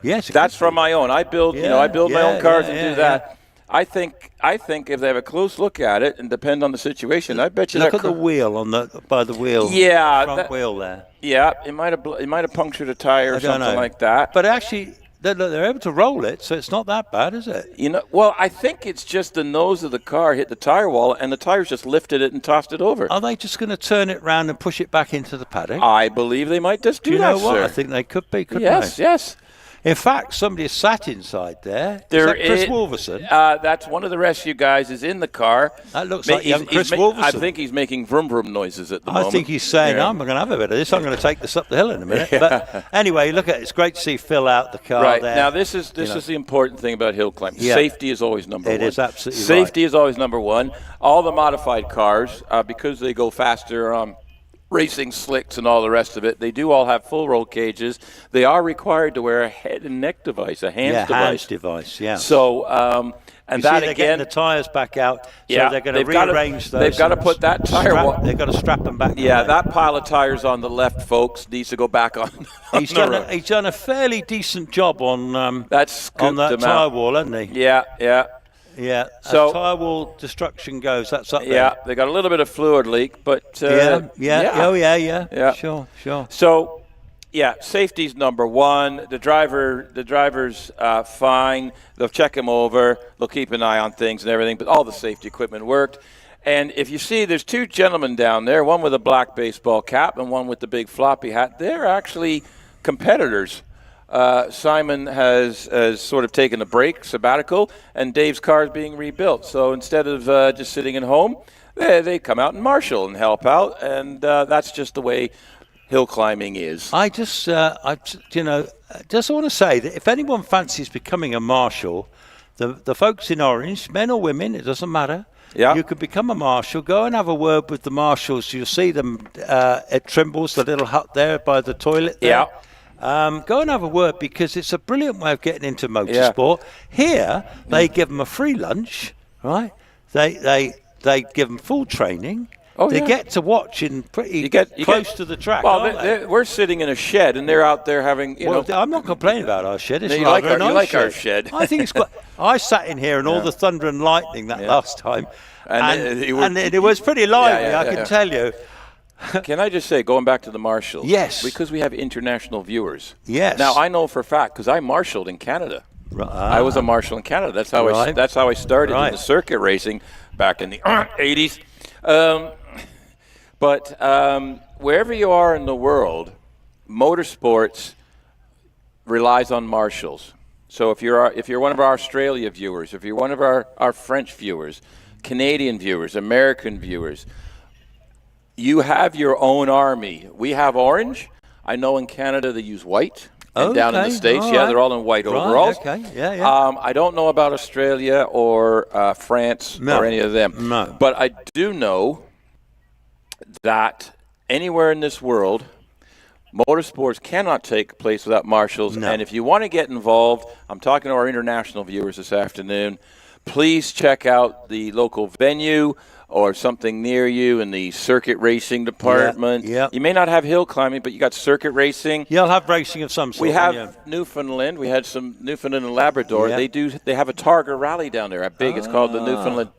Yes. That's from my own. I build my own cars and do that. Yeah. I think if they have a close look at it and depend on the situation, I bet you look at the wheel by the wheel. Yeah, front wheel there. Yeah, it might have punctured a tire or something like that. But actually, they're able to roll it, so it's not that bad, is it? Well, I think it's just the nose of the car hit the tire wall, and the tires just lifted it and tossed it over. Are they just going to turn it round and push it back into the paddock? I believe they might just do that, you know what? sir. I think they could be, couldn't they? Yes. In fact, somebody sat inside there. There is that Chris Wolverson? That's one of the rescue guys is in the car. That looks like young Chris Wolverson. I think he's making vroom vroom noises at the moment. I think he's saying, I'm going to have a bit of this. I'm going to take this up the hill in a minute. But anyway, look at it. It's great to see Phil out the car right. there. Now, this is the important thing about hill climbing. Yeah. Safety is always number one. It is absolutely Safety is always number one. All the modified cars, because they go faster on racing slicks and all the rest of it, they do all have full roll cages. They are required to wear a head and neck device, a hands device. Yeah. So, and that they're again, getting the tyres back out, so they're going to rearrange those. They've got to put that tire. They've got to strap them back. Yeah, that pile of tires on the left, folks, needs to go back on. He's done a fairly decent job on that tyre wall, hasn't he? Yeah. Yeah, so as tyre wall destruction goes, that's up there. Yeah, they got a little bit of fluid leak, but yeah. Sure. So, safety's number one. The driver's fine. They'll check him over. They'll keep an eye on things and everything, but all the safety equipment worked. And if you see, there's two gentlemen down there, one with a black baseball cap and one with the big floppy hat. They're actually competitors. Simon has sort of taken a break, sabbatical, and Dave's car is being rebuilt. So instead of just sitting at home, they come out and marshal and help out, and that's just the way hill climbing is. I just want to say that if anyone fancies becoming a marshal, the folks in orange, men or women, it doesn't matter. Yeah. You could become a marshal. Go and have a word with the marshals. You'll see them at Trimble's, the little hut there by the toilet there. Yeah. Go and have a word, because it's a brilliant way of getting into motorsport. Here, they give them a free lunch, right? They give them full training. They get to watch in close to the track. Well, we're sitting in a shed, and they're out there having. I'm not complaining about our shed. It's you like our shed. I think it's quite. I sat in here and all the thunder and lightning last time, and it was pretty lively. I can tell you. Can I just say, going back to the marshals? Yes. Because we have international viewers. Yes. Now, I know for a fact, because I marshaled in Canada. I was a marshal in Canada. That's how I started in the circuit racing back in the 80s. But wherever you are in the world, motorsports relies on marshals. So if you're one of our Australia viewers, if you're one of our French viewers, Canadian viewers, American viewers, you have your own army. We have orange. I know in Canada they use white. And down in the States, they're all in white overalls. Okay, yeah. I don't know about Australia or France or any of them. No. But I do know that anywhere in this world, motorsports cannot take place without marshals. No. And if you want to get involved, I'm talking to our international viewers this afternoon, please check out the local venue or something near you in the circuit racing department. Yeah. You may not have hill climbing, but you got circuit racing. You'll have racing of some sort. We have Newfoundland. We had some Newfoundland and Labrador. Yeah. They have a Targa rally down there. It's called the Newfoundland.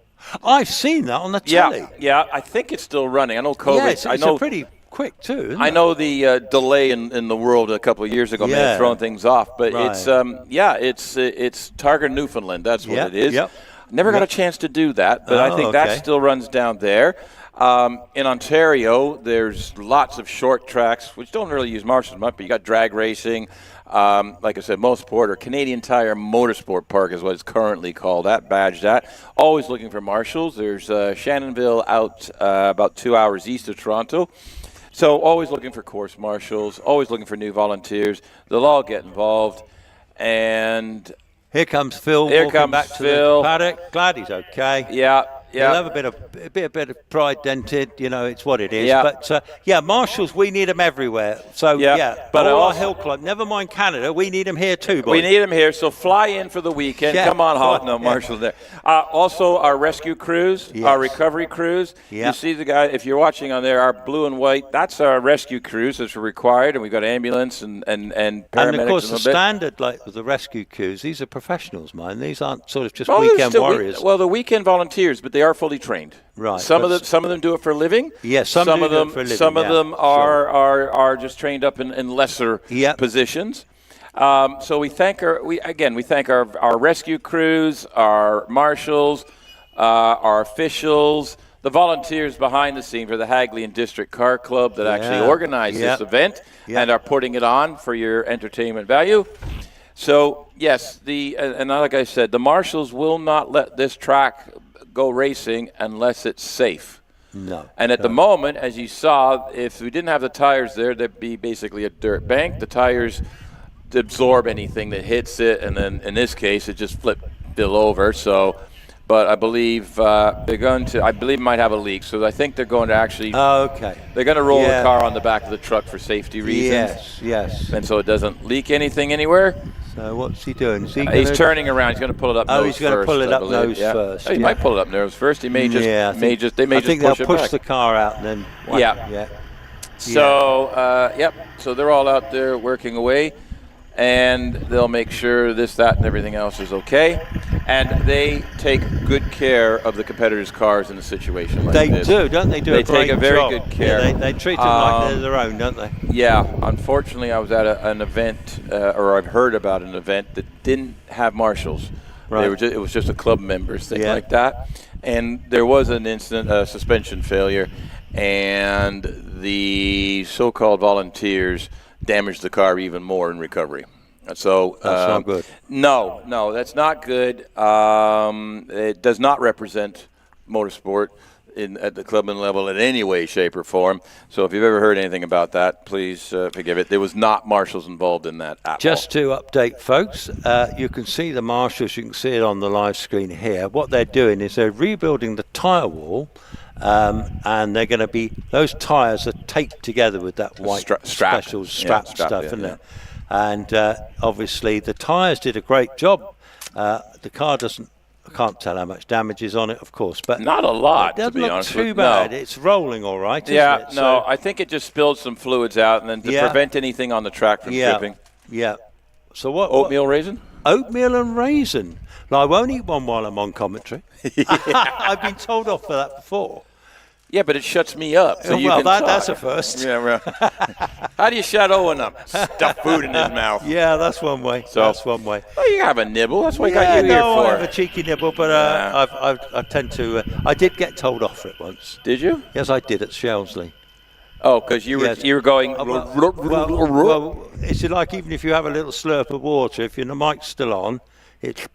I've seen that on the telly. Yeah. I think it's still running. I know COVID. Yeah, it's pretty quick too. Isn't I know the delay in the world a couple of years ago may have thrown things off, but it's Targa Newfoundland. That's what it is. Yep. Never got a chance to do that, but I think that still runs down there. In Ontario, there's lots of short tracks, which don't really use marshals much, but you got drag racing. Like I said, Motorsport or Canadian Tire Motorsport Park is what it's currently called. That badge that. Always looking for marshals. There's Shannonville out about 2 hours east of Toronto. So always looking for course marshals, always looking for new volunteers. They'll all get involved. And here comes Phil. Here comes back to Phil. The paddock. Glad he's okay. Yeah. He'll have a bit of pride dented. It's what it is. Yeah. But marshals, we need them everywhere. So but all our hill climb. Never mind Canada, we need them here too, boys. We need them here. So fly in for the weekend. Come on, Hawk. Marshals there. Also, our rescue crews, our recovery crews. You see the guy. If you're watching on there, our blue and white. That's our rescue crews that's required, and we've got ambulance and paramedics. And of course, the standard, like with the rescue crews, these are professionals, man. These aren't sort of just weekend warriors. The weekend volunteers, but they are fully trained. Right. Some of them do it for a living. Yes, some of them. Some of them are just trained up in lesser positions. So we thank our rescue crews, our marshals, our officials, the volunteers behind the scenes for the Hagley and District Car Club that actually organized this event and are putting it on for your entertainment value. So, yes, and like I said, the marshals will not let this track go racing unless it's safe. No. And at the moment, as you saw, if we didn't have the tires there, there'd be basically a dirt bank. The tires absorb anything that hits it, and then in this case, it just bill over. So, but I believe they're going to. I believe it might have a leak, so I think they're going to actually. They're going to roll the car on the back of the truck for safety reasons. Yes. And so it doesn't leak anything anywhere. So what's he doing? He's turning around. He's going to pull it up. He's going to pull it up nose first. He might pull it up nose first. He may just. I think just they'll push it push back. the car out and then. So So they're all out there working away. And they'll make sure this, that, and everything else is okay. And they take good care of the competitors' cars in a situation like this. They do, don't they? They take a very good care. Yeah, they treat them like they're their own, don't they? Yeah. Unfortunately, I was at an event, or I've heard about an event that didn't have marshals. Right. It was just a club members thing like that. And there was an incident, a suspension failure, and the so-called volunteers damaged the car even more in recovery. So that's not good. No, that's not good. It does not represent motorsport at the clubman level in any way, shape, or form. So if you've ever heard anything about that, please forgive it. There was not marshals involved in that at all. Just to update folks, you can see the marshals. You can see it on the live screen here. What they're doing is they're rebuilding the tyre wall. And they're going to be, those tyres are taped together with that white special strap stuff, isn't it? And obviously the tyres did a great job. The car I can't tell how much damage is on it, of course, but not a lot. It doesn't to be look honest too with. bad. No. It's rolling all right, isn't it? No, I think it just spilled some fluids out, and then to prevent anything on the track from dripping. Yeah. So what? Oatmeal raisin? Oatmeal and raisin. No, I won't eat one while I'm on commentary. I've been told off for that before. Yeah, but it shuts me up. So that's a first. Yeah, right. How do you shut Owen up? Stuff food in his mouth. Yeah, that's one way. That's one way. Well, you have a nibble. That's what I got you here for. I have a cheeky nibble, but I tend to. I did get told off for it once. Did you? Yes, I did at Shelsley. Oh, because you were going. Well, it's like even if you have a little slurp of water, if your mic's still on, it's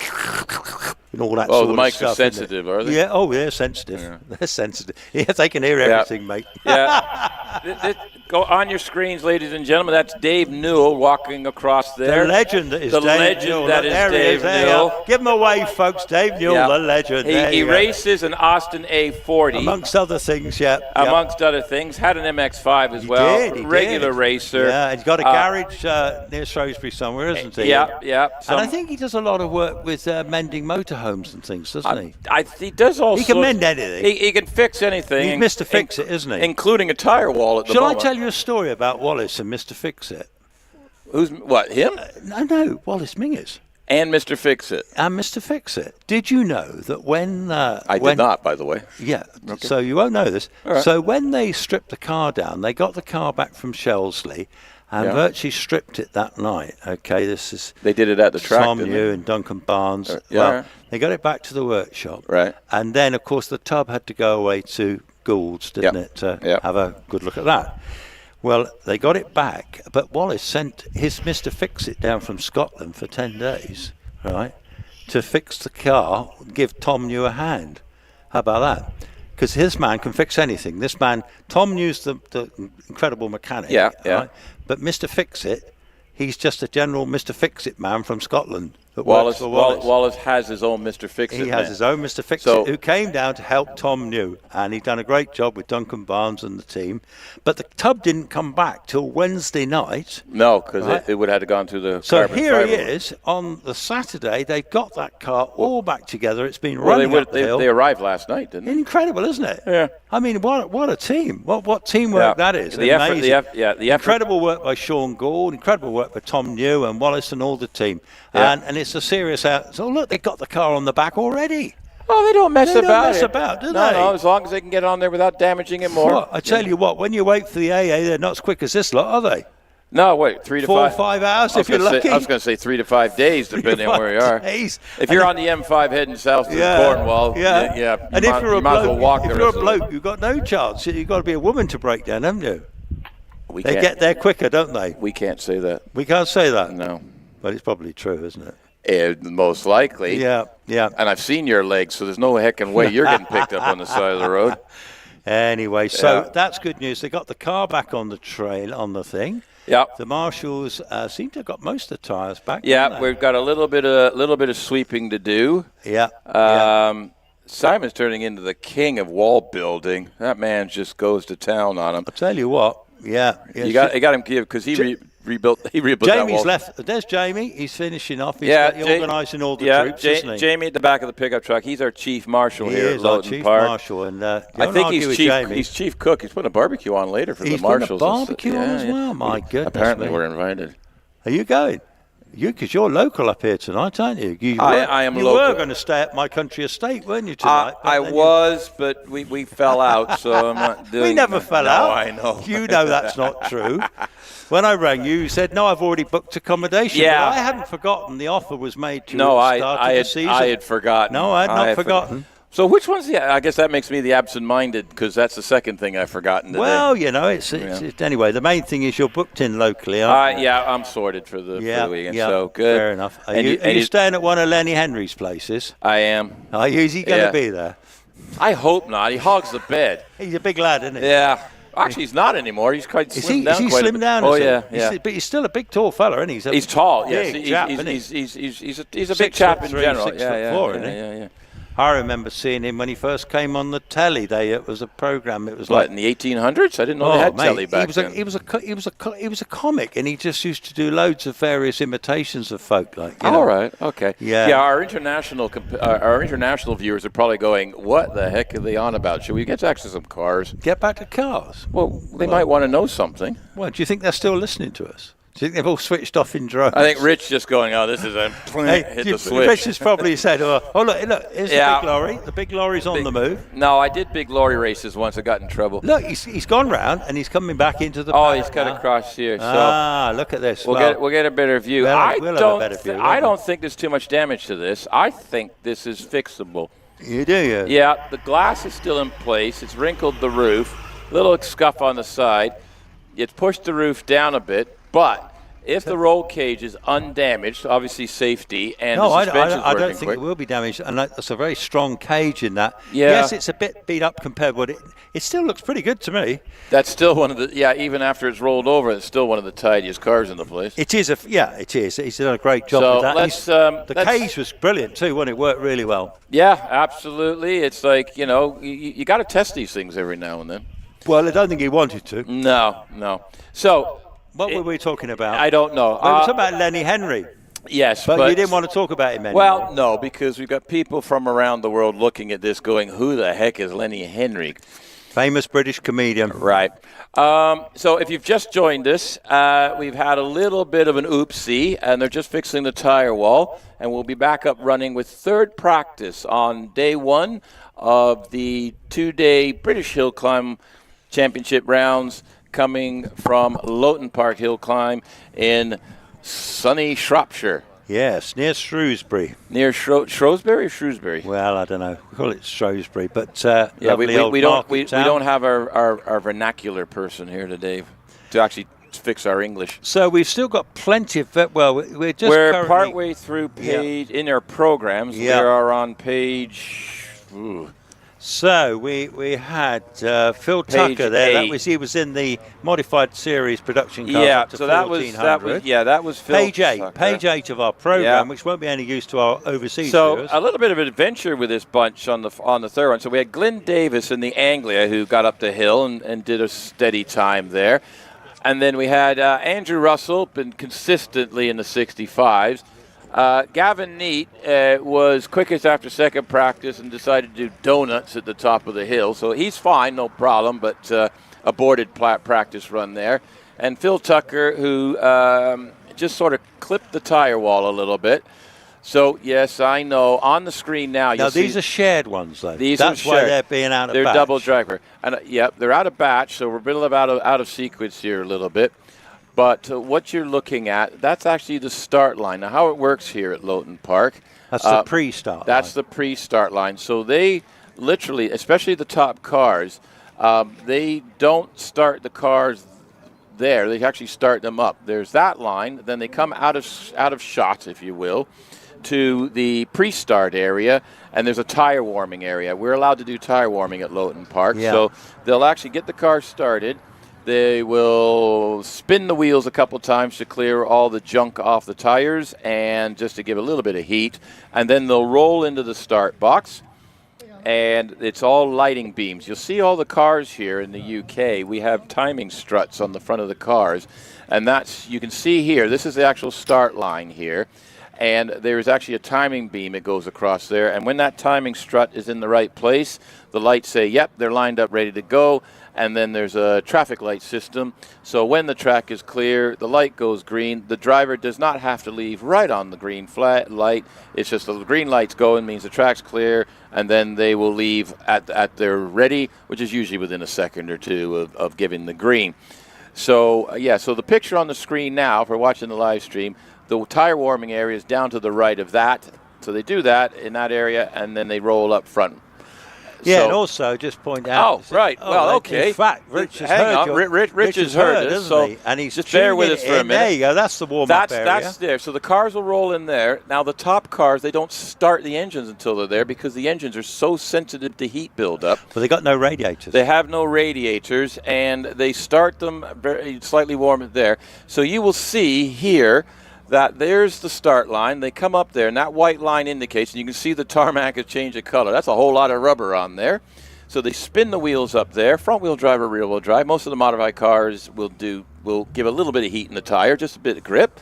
and all that sort of stuff. Oh, the mics are sensitive, are they? Yeah. Oh, they're sensitive. Yeah. They're sensitive. Yeah, they can hear everything, mate. Yeah. Go on your screens, ladies and gentlemen. That's Dave Newell walking across there. The legend that is Dave Newell. Dave Newell. Give him a wave, folks. Dave Newell, the legend. He races an Austin A40. Amongst other things, Amongst other things. Had an MX-5 as well. He Regular did. racer. Yeah, he's got a garage near Shrewsbury somewhere, isn't he? Yeah. And I think he does a lot of work with mending motorhomes and things, doesn't he? He does all He can mend anything. He can fix anything. He's Mr. Fix-It, isn't he? Including a tire wall at the moment. Shall I tell you a story about Wallace and Mr. Fix-It? Him? No, Wallace Menzies. And Mr. Fix-It. And Mr. Fix-It. Did you know that when... I did not, by the way. Yeah, okay. So you won't know this. Right. So when they stripped the car down, they got the car back from Shelsley and virtually stripped it that night. Okay, this is... They did it at the track, Tom New and Duncan Barnes. They got it back to the workshop. Right. And then, of course, the tub had to go away to Gould's, didn't it, to have a good look at that. Well, they got it back, but Wallace sent his Mr. Fix-It down from Scotland for 10 days, right, to fix the car, give Tom New a hand. How about that? Because his man can fix anything. This man, Tom New's the incredible mechanic. Right? But Mr. Fix-It, he's just a general Mr. Fix-It man from Scotland. Wallace has his own Mr. Fix-It. He has his own Mr. Fix-It who came down to help Tom New, and he'd done a great job with Duncan Barnes and the team. But the tub didn't come back till Wednesday night. No, because it would have gone through the So carbon here fiber. he is on the Saturday. They've got that car all back together. It's been running up the hill. They arrived last night, didn't they? Incredible, isn't it? Yeah. I mean, what a team. What teamwork that is. The effort. Incredible work by Sean Gould, incredible work by Tom New and Wallace and all the team. Yeah. And it's a serious out. So look, they got the car on the back already. Oh, they don't mess about, do they? No, as long as they can get on there without damaging it more. Well, I tell you what, when you wait for the AA, they're not as quick as this lot, are they? No, wait, 3 to 4 or 5. 5 hours if you're lucky. I was going to say 3 to 5 days, depending on where you are. Days. If you're on the M5 heading south to Cornwall, and if you're a bloke, you've got no chance. You've got to be a woman to break down, haven't you? They get there quicker, don't they? We can't say that. We can't say that. No. But it's probably true, isn't it? Most likely. Yeah. And I've seen your legs, so there's no heckin' way you're getting picked up on the side of the road. Anyway, so that's good news. They got the car back on the trail, on the thing. Yeah. The marshals seem to have got most of the tyres back. Yeah, we've got a little bit of sweeping to do. Yeah. Simon's turning into the king of wall building. That man just goes to town on him. I'll tell you what. Yeah. You got him give because he rebuilt Jamie's that wall. left. There's Jamie. He's finishing off. He's organising all the troops, isn't he? Jamie at the back of the pickup truck. He's our chief marshal here at Loton Park. Chief marshal, and I think he's chief cook. He's putting a barbecue on later for the marshals. He's putting a barbecue on as well. My goodness. Apparently, we're invited. Are you going? Because you're local up here tonight, aren't you? I am local. You were going to stay at my country estate, weren't you, tonight? I was, but we fell out, so I'm not doing. We never fell out. I know. You know that's not true. When I rang you, you said, no, I've already booked accommodation. Yeah. But I hadn't forgotten the offer was made to start the season. I had forgotten. No, I had not forgotten. So which one's I guess that makes me the absent-minded because that's the second thing I've forgotten today. Well, it's anyway, the main thing is you're booked in locally, aren't you? Yeah, I'm sorted for the weekend, so good. Fair enough. Are you staying at one of Lenny Henry's places? I am. Are you? Is he going to be there? I hope not. He hogs the bed. He's a big lad, isn't he? Yeah. Actually, he's not anymore. He's quite slimmed down. Is he slimmed down? Oh, yeah. But he's still a big, tall fella, isn't he? He's tall, yes. He's a big chap in general. 6'4", isn't he? Yeah. I remember seeing him when he first came on the telly. It was a program. It was like in the 1800s. I didn't know they had telly back then. He was a comic, and he just used to do loads of various imitations of folk, like. All right. Okay. Yeah. Our international viewers are probably going, "What the heck are they on about? Should we get to some cars? Get back to cars. Well, they might want to know something. Well, do you think they're still listening to us? Do you think they've all switched off in drones? I think Rich just going, oh, this is a hit the switch. Rich has probably said, look, here's the big lorry. The big lorry's on the move. No, I did big lorry races once. I got in trouble. Look, he's gone round and he's coming back into the paddock. He's cut across here. So look at this. We'll get a better view. I don't think there's too much damage to this. I think this is fixable. You do, Yeah, the glass is still in place. It's wrinkled the roof. Little scuff on the side. It's pushed the roof down a bit, but if the roll cage is undamaged, obviously safety, and the suspension's I don't think it will be damaged. And that's a very strong cage in that. Yeah. Yes, it's a bit beat up compared with it still looks pretty good to me. That's still one of the, even after it's rolled over, it's still one of the tidiest cars in the place. It is, it is. He's done a great job with that. The cage was brilliant too, when it worked really well. Yeah, absolutely. It's like, you got to test these things every now and then. Well, I don't think he wanted to. No. So, what were we talking about? I don't know. We were talking about Lenny Henry. Yes, but you didn't want to talk about him anymore. Well, no, because we've got people from around the world looking at this going, who the heck is Lenny Henry? Famous British comedian. Right. So if you've just joined us, we've had a little bit of an oopsie, and they're just fixing the tire wall, and we'll be back up running with third practice on day one of the 2-day British Hillclimb Championship rounds coming from Loton Park Hillclimb in sunny Shropshire. Yes, near Shrewsbury. Near Shrewsbury or Shrewsbury? Well, I don't know. We call it Shrewsbury, but we don't have our vernacular person here today to actually fix our English. So we've still got plenty of we're partway through page in our programs. We are on page. So we had Phil Tucker there. 8. He was in the modified series production car. Yeah, so that was Phil. Page 8. Tucker. Page 8 of our program, which won't be any use to our overseas viewers. So a little bit of an adventure with this bunch on the third one. So we had Glenn Davis in the Anglia who got up the hill and did a steady time there, and then we had Andrew Russell, been consistently in the 65s. Gavin Neat was quickest after second practice and decided to do donuts at the top of the hill. So he's fine, no problem, but aborted practice run there. And Phil Tucker, who just sort of clipped the tire wall a little bit. So, yes, I know. On the screen now, Now, these are shared ones, though. That's why they're being out of batch. They're double driver. And, they're out of batch, so we're a bit out of sequence here a little bit. But what you're looking at, that's actually the start line. Now, how it works here at Loton Park. That's the pre-start line. That's the pre-start line. So they literally, especially the top cars, they don't start the cars there. They actually start them up. There's that line. Then they come out of shot, if you will, to the pre-start area, and there's a tire warming area. We're allowed to do tire warming at Loton Park. Yeah. So they'll actually get the car started. They will spin the wheels a couple times to clear all the junk off the tires and just to give a little bit of heat. And then they'll roll into the start box. And it's all lighting beams. You'll see all the cars here in the UK. We have timing struts on the front of the cars. And that's, you can see here, this is the actual start line here. And there's actually a timing beam that goes across there. And when that timing strut is in the right place, the lights say, yep, they're lined up, ready to go. And then there's a traffic light system. So when the track is clear, the light goes green. The driver does not have to leave right on the green flat light. It's just the green light's going means the track's clear, and then they will leave at their ready, which is usually within a second or two of giving the green. So, so the picture on the screen now, if we're watching the live stream, the tire warming area is down to the right of that. So they do that in that area, and then they roll up front. Yeah, so, and also just point out. Oh, right. Well, okay. In fact, Rich has Rich has heard us, so he? And he's just bear with us for a minute. There you go. That's the warm-up area. That's there. So the cars will roll in there. Now, the top cars, they don't start the engines until they're there because the engines are so sensitive to heat buildup. But they got no radiators. They have no radiators, and they start them very slightly warm there. So you will see here that there's the start line. They come up there, and that white line indicates, and you can see the tarmac has changed of color. That's a whole lot of rubber on there. So they spin the wheels up there, front-wheel drive or rear-wheel drive. Most of the modified cars will give a little bit of heat in the tire, just a bit of grip.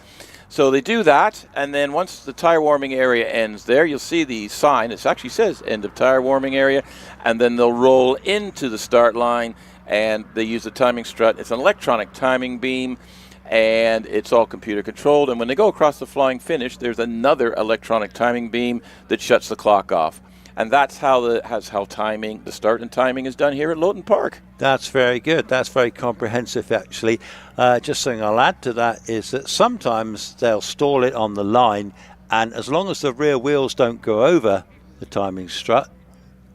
So they do that, and then once the tire warming area ends there, you'll see the sign. It actually says end of tire warming area, and then they'll roll into the start line, and they use the timing strut. It's an electronic timing beam, and it's all computer controlled. And when they go across the flying finish, there's another electronic timing beam that shuts the clock off. And that's how the start and timing is done here at Loton Park. That's very good. That's very comprehensive, actually. Just something I'll add to that is that sometimes they'll stall it on the line, and as long as the rear wheels don't go over the timing strut,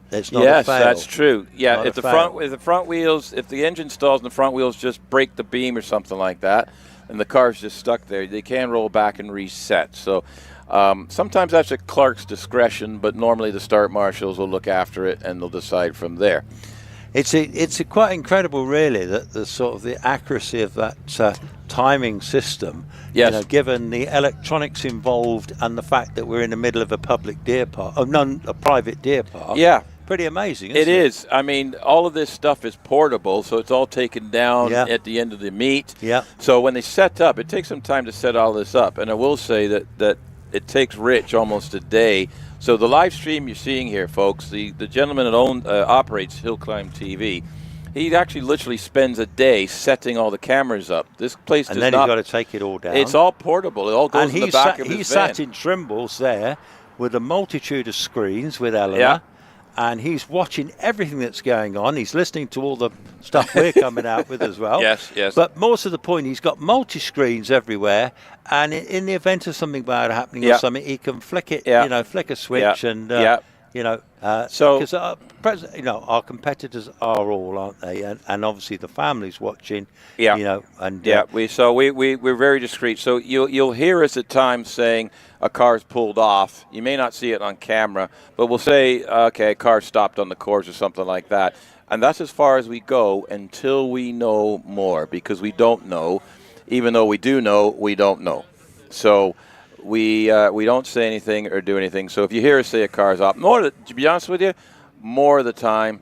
it's not a fail. Yes, that's true. Yeah, Not if the front wheels, if the engine stalls and the front wheels just break the beam or something like that, and the car's just stuck there, they can roll back and reset. So sometimes that's at Clark's discretion, but normally the start marshals will look after it and they'll decide from there. It's quite incredible, really, that the sort of the accuracy of that timing system. Yes. You know, given the electronics involved and the fact that we're in the middle of a public deer park, a private deer park. Yeah. Pretty amazing, isn't it? It is. I mean, all of this stuff is portable, so it's all taken down at the end of the meet. Yeah. So when they set up, it takes some time to set all this up. And I will say that it takes Rich almost a day. So the live stream you're seeing here, folks, the gentleman that operates HillClimb.TV, he actually literally spends a day setting all the cameras up. This place does not... And then he's got to take it all down. It's all portable. It all goes in the back of his van. He sat in Trimble's there with a multitude of screens with Eleanor. Yeah. And he's watching everything that's going on. He's listening to all the stuff we're coming out with as well. Yes, yes. But more to the point, he's got multi-screens everywhere. And in the event of something bad happening or something, he can flick it, flick a switch and, so because our competitors are all, aren't they? And obviously the family's watching. Yeah. We're very discreet. So you'll hear us at times saying a car's pulled off. You may not see it on camera, but we'll say, okay, a car stopped on the course or something like that. And that's as far as we go until we know more, because we don't know. Even though we do know, we don't know. So we don't say anything or do anything. So if you hear us say a car's off, to be honest with you, more of the time.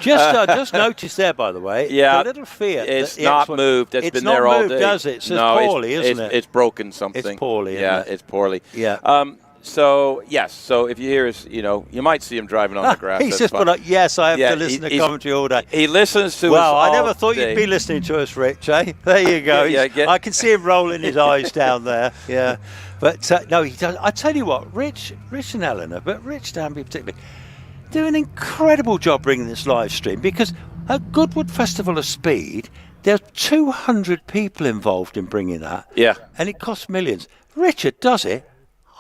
Just notice there, by the way, the little Fiat. It's not moved. It's been there all day. It's not moved, does it? It's poorly, isn't it? It's broken something. It's poorly, isn't it? It's poorly. Yeah. So, yes. So if you hear us, you might see him driving on the grass. He's just put up, yes, I have to listen to commentary all day. He listens to us Well, all I never thought day. you'd be listening to us, Rich, eh? There you go. I can see him rolling his eyes down there. Yeah. But, no, he does. I tell you what, Rich and Eleanor, but Rich Danby particularly, do an incredible job bringing this live stream, because at Goodwood Festival of Speed, There's 200 people involved in bringing that. Yeah. And it costs millions. Richard does it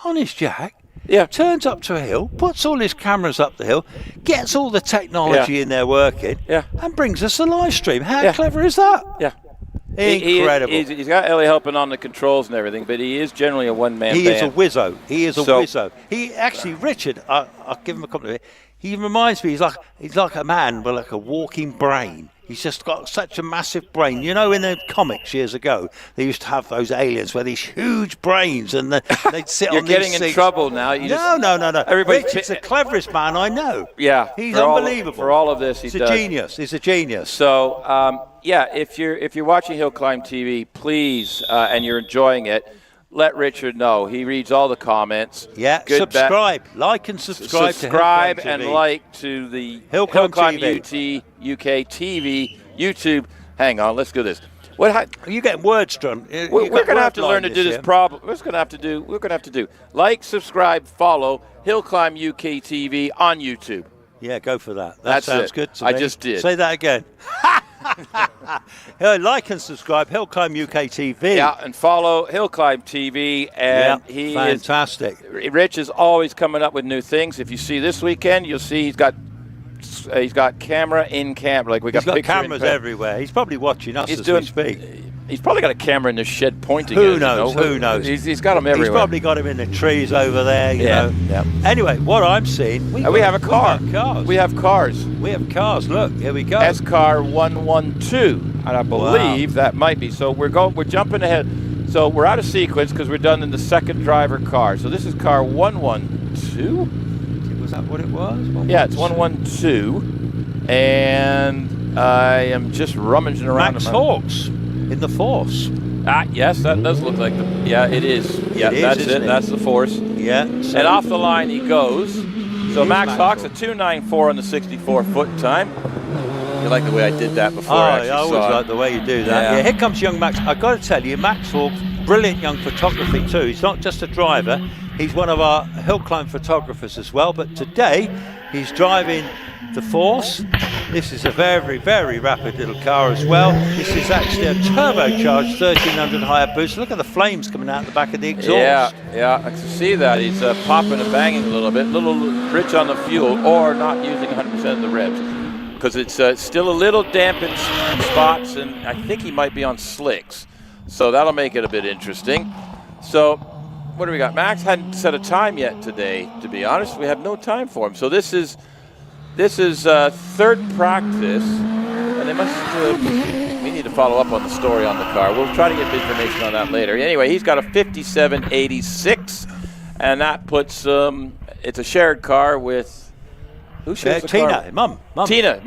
on his jack. Yeah. Turns up to a hill, puts all his cameras up the hill, gets all the technology in there working, and brings us a live stream. How clever is that? Yeah. Incredible. He's got Ellie helping on the controls and everything, but he is generally a one-man band. He is a wizzo. He is a wizzo. He actually, Richard, I'll give him a compliment. He reminds me, he's like a man with like a walking brain. He's just got such a massive brain. You know, in the comics years ago, they used to have those aliens with these huge brains, and they'd sit You're on these getting in trouble now. No. Richard's the cleverest man I know. Yeah, he's unbelievable. For all of this, he's a genius. He's a genius. So, if you're watching HillClimb TV, please, and you're enjoying it, let Richard know. He reads all the comments. Yeah, subscribe. Like and subscribe to HillClimb and TV. Like to the HillClimb TV. UK TV, YouTube. Hang on, let's do this. Are you getting words done? We're going to have to learn to do this problem. We're going to have to do like, subscribe, follow HillClimb UK TV on YouTube. Yeah, go for that. That sounds good to me. I just did. Say that again. Like and subscribe, HillClimb UK TV. Yeah, and follow HillClimb TV. And he fantastic. Rich is always coming up with new things. If you see this weekend, you'll see he's got camera in camera. Like he's got cameras everywhere. He's probably watching us as we speak. He's probably got a camera in the shed pointing. Who knows? Who knows? He's got them everywhere. He's probably got him in the trees over there. You know. Yeah. Anyway, what I'm seeing, we have a car. We have cars. We have cars. Look, here we go. S-Car 112, and I believe that might be. So we're jumping ahead. So we're out of sequence because we're done in the second driver car. So this is car 112. Was that what it was? Yeah, it's 112, and I am just rummaging around. Max Hawks in the Force. Yes, that does look like the. Yeah, it is. Yeah, that's it. That's the Force. Yeah. So and off the line he goes. So Max Hawks a 2:94 on the 64-foot time. You like the way I did that before? I always like the way you do that. Yeah, here comes young Max. I've got to tell you, Max Hawks, brilliant young photography too. He's not just a driver. He's one of our hill climb photographers as well. But today, he's driving the Force. This is a very, very rapid little car as well. This is actually a turbocharged 1300 Hayabusa. Look at the flames coming out the back of the exhaust. Yeah, I can see that. He's popping and banging a little bit. A little rich on the fuel, or not using 100% of the revs. Because it's still a little damp in spots, and I think he might be on slicks. So that'll make it a bit interesting. So what do we got? Max hadn't set a time yet today, to be honest. We have no time for him. So this is third practice, and they must. We need to follow up on the story on the car. We'll try to get information on that later. Anyway, he's got a 5786, and that puts it's a shared car with. Who shares the Tina, car? Mum. Tina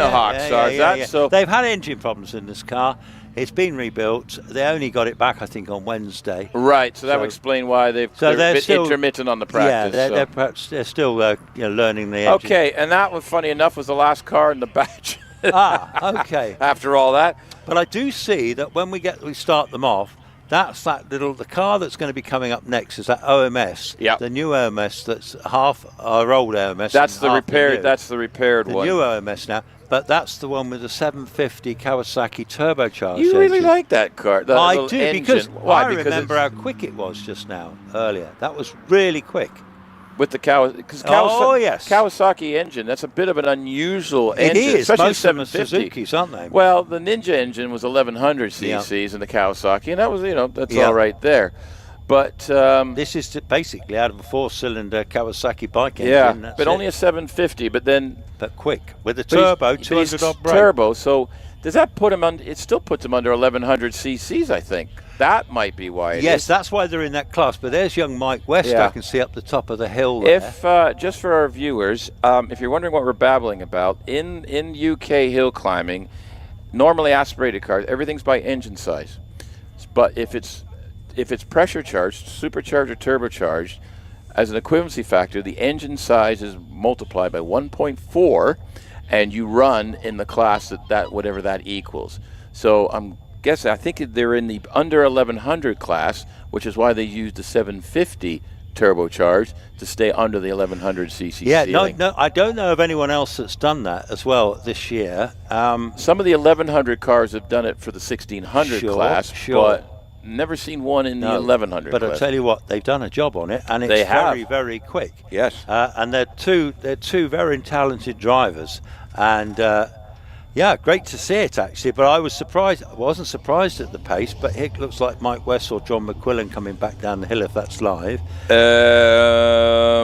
Hawks. So they've had engine problems in this car. It's been rebuilt. They only got it back, I think, on Wednesday. Right. So that would explain why they're a bit still intermittent on the practice. Yeah, they're still learning the engine. Okay, and that was, funny enough, was the last car in the batch. Okay. After all that. But I do see that when we start them off, that's the car that's going to be coming up next is that OMS. Yeah. The new OMS that's half our old OMS. That's the repaired. That's the repaired one. The new OMS now, but that's the one with the 750 Kawasaki turbocharged. You really like that car? I do engine. because why? I remember how quick it was just now earlier. That was really quick. With the Kawasaki engine, that's a bit of an unusual engine. It is. Especially most of them are Suzuki's, aren't they? Well, the Ninja engine was 1100 cc's in the Kawasaki, and that was, that's all right there. But this is basically out of a 4-cylinder Kawasaki bike engine. Yeah, but only a 750. But quick with a turbo, 200 odd brake. Turbo. So does that put him under? It still puts him under 1100 cc's, I think. That might be why. Yes, that's why they're in that class. But there's young Mike West. I can see up the top of the hill there. If just for our viewers, if you're wondering what we're babbling about, in UK hill climbing, normally aspirated cars, everything's by engine size. But if it's pressure charged, supercharged or turbocharged, as an equivalency factor, the engine size is multiplied by 1.4, and you run in the class that whatever that equals. So I think they're in the under 1100 class, which is why they used the 750 turbocharged to stay under the 1100 cc Yeah, ceiling. no, I don't know of anyone else that's done that as well this year. Some of the 1100 cars have done it for the 1600 class, but never seen one in the 1100 but class. I'll tell you what, they've done a job on it, and it's very, very quick. Yes. And they're two very talented drivers, and yeah, great to see it actually. But I was surprised. I wasn't surprised at the pace, but it looks like Mike West or John McQuillan coming back down the hill if that's live. I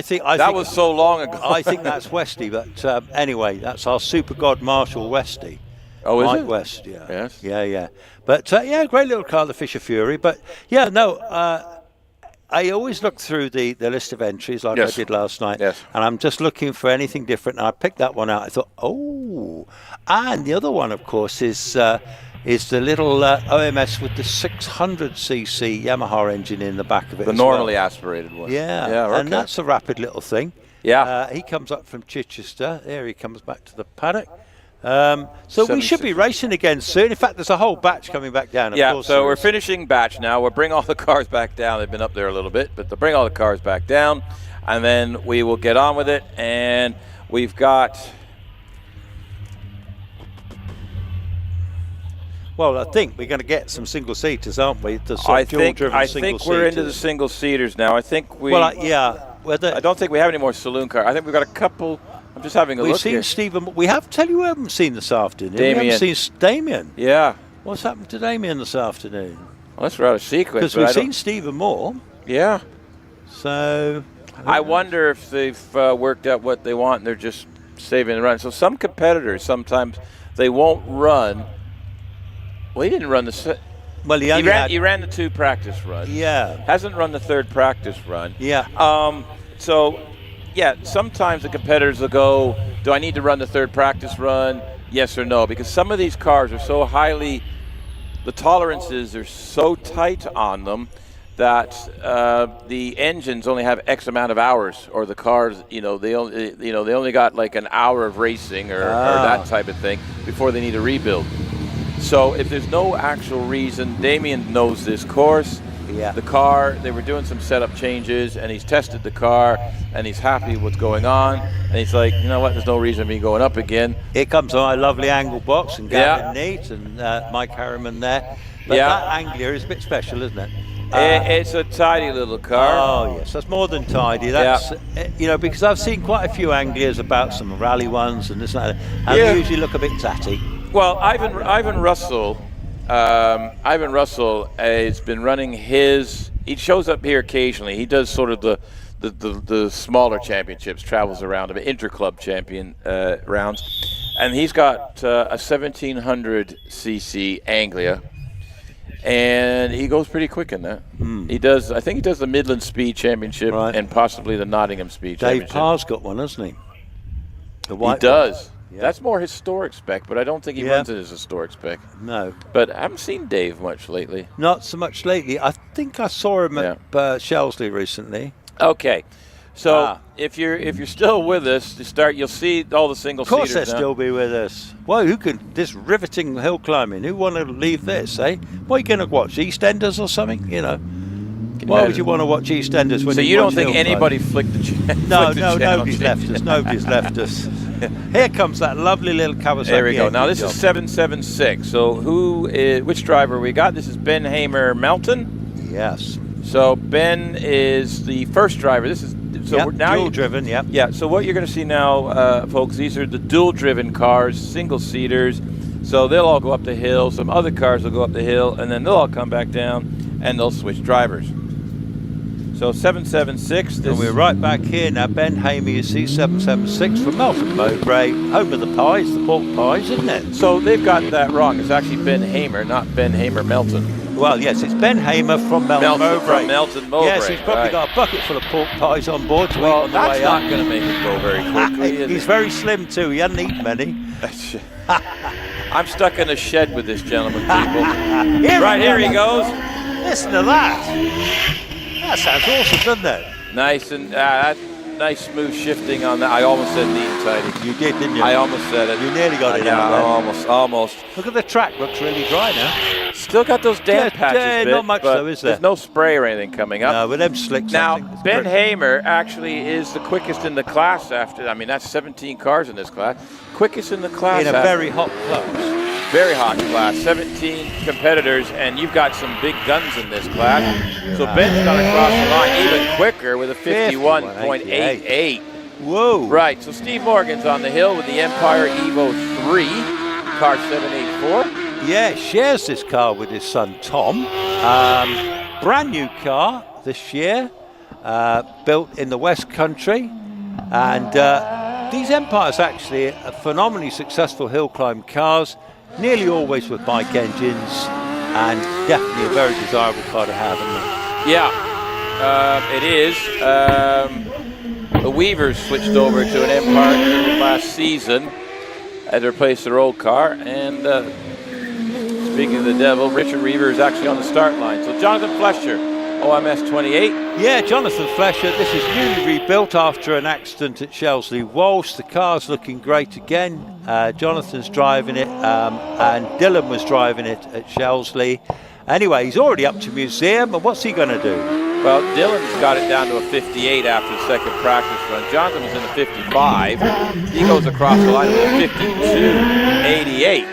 think that was so long ago. I think that's Westy, but anyway, that's our super god Marshall Westy. Oh, is Mike it? West, yeah. Yes. Yeah. But yeah, great little car, the Fisher Fury. But yeah, no, I always look through the list of entries like I did last night. Yes. And I'm just looking for anything different. And I picked that one out. I thought, oh. And the other one, of course, is the little OMS with the 600cc Yamaha engine in the back of it. The normally aspirated one. Yeah. Okay. And that's a rapid little thing. Yeah. He comes up from Chichester. There he comes back to the paddock. So we should be racing again soon. In fact, there's a whole batch coming back down. Of course so we're finishing batch now. We'll bring all the cars back down. They've been up there a little bit, but they'll bring all the cars back down, and then we will get on with it. And we've got... Well, I think we're going to get some single-seaters, aren't we? I think we're into the single-seaters now. I think we... Well, yeah. I don't think we have any more saloon cars. I think we've got a couple... I'm just having a look here. We've seen Stephen. We have we haven't seen this afternoon. Damien. We haven't seen Damien. Yeah. What's happened to Damien this afternoon? Well, that's rather secret. Because we've seen Stephen Moore. Yeah. So I wonder if they've worked out what they want and they're just saving the run. So some competitors, sometimes they won't run. Well, he didn't run the... Well, he ran the 2 practice runs. Yeah. Hasn't run the 3rd practice run. Yeah. So... Yeah, sometimes the competitors will go, do I need to run the 3rd practice run? Yes or no? Because some of these cars are so highly, the tolerances are so tight on them that the engines only have X amount of hours, or the cars, they only got like an hour of racing or that type of thing before they need a rebuild. So if there's no actual reason, Damien knows this course. Yeah. The car, they were doing some setup changes, and he's tested the car, and he's happy with what's going on. And he's like, you know what, there's no reason me going up again. Here comes my lovely angle box, and Gavin Neat and Mike Harriman there. But that Anglia is a bit special, isn't it? It's a tidy little car. Oh, yes, that's more than tidy. That's, because I've seen quite a few Anglias about some rally ones and this and that, and they usually look a bit tatty. Well, Ivan Russell has been running his. He shows up here occasionally. He does sort of the smaller championships, travels around a bit, interclub champion rounds, and he's got a 1700cc Anglia, and he goes pretty quick in that. He does. I think he does the Midland Speed Championship and possibly the Nottingham Speed Championship. Dave Parr's got one, hasn't he? The white he does. One. Yeah. That's more historic spec, but I don't think he runs it as historic spec. No. But I haven't seen Dave much lately. Not so much lately. I think I saw him at Shelsley recently. Okay. So if you're still with us, you'll see all the single seaters. Of course they'll still be with us. Well, this riveting hill climbing, who want to leave this, eh? What are you going to watch, EastEnders or something? Why would you want to watch EastEnders when you don't think anybody flicked the channel? No, nobody's left us. Nobody's left us. Here comes that lovely little Kawasaki. There we go. Now this is 776. So which driver we got? This is Ben Hamer Melton. Yes. So Ben is the first driver. This is now dual driven. Yep. Yeah. So what you're going to see now, folks, these are the dual driven cars, single seaters. So they'll all go up the hill. Some other cars will go up the hill, and then they'll all come back down, and they'll switch drivers. So 776. And we're right back here now. Ben Hamer, you see, 776 from Melton Mowbray, home of the pies, the pork pies, isn't it? So they've got that wrong. It's actually Ben Hamer, not Ben Hamer Melton. Well, yes, it's Ben Hamer from Melton Mowbray. From Melton Mowbray. Yes, he's probably got a bucket full of pork pies on board to eat on the way up. That's not going to make it go very quickly, is He's very slim too. He hasn't eaten many. I'm stuck in a shed with this gentleman, people. Here he goes. Listen to that. That sounds awesome, doesn't it? Nice, and nice smooth shifting on that. I almost said neat and tidy. You did, didn't you? I almost said it. You nearly got it out there. Almost. Look at the track, looks really dry now. Still got those damp patches, not much though, is there? There's no spray or anything coming up. No, with them slicks. Now, Ben Hamer actually is the quickest in the class after, I mean, that's 17 cars in this class. Quickest in the class. In a very hot class. Very hot class, 17 competitors, and you've got some big guns in this class. So Ben's got to cross the line even quicker with a 51.88. Whoa. Right, so Steve Morgan's on the hill with the Empire Evo 3, car 784. Yeah, shares this car with his son Tom. Brand new car this year, built in the West Country. And these Empires actually are phenomenally successful hill climb cars. Nearly always with bike engines, and definitely a very desirable car to have, isn't it? Yeah, it is. The Weavers switched over to an Empire last season to replace their old car. And speaking of the devil, Richard Weaver is actually on the start line. So Jonathan Flesher, OMS 28. Yeah, Jonathan Flesher. This is newly rebuilt after an accident at Shelsley Walsh. The car's looking great again. Jonathan's driving it, and Dylan was driving it at Shelsley. Anyway, he's already up to museum, and what's he going to do? Well, Dylan's got it down to a 58 after the second practice run. Jonathan was in a 55. He goes across the line with a 52.88.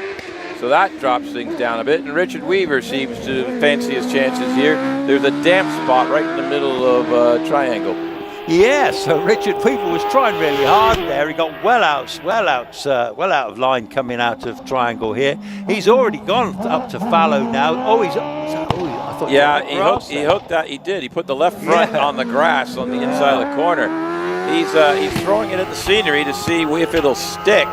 So that drops things down a bit, and Richard Weaver seems to fancy his chances here. There's a damp spot right in the middle of Triangle. Yeah, so Richard Weaver was trying really hard there. He got well out of line coming out of Triangle here. He's already gone up to fallow now. I thought. Yeah, he hooked that. He did. He put the left front on the grass on the inside of the corner. He's throwing it at the scenery to see if it'll stick.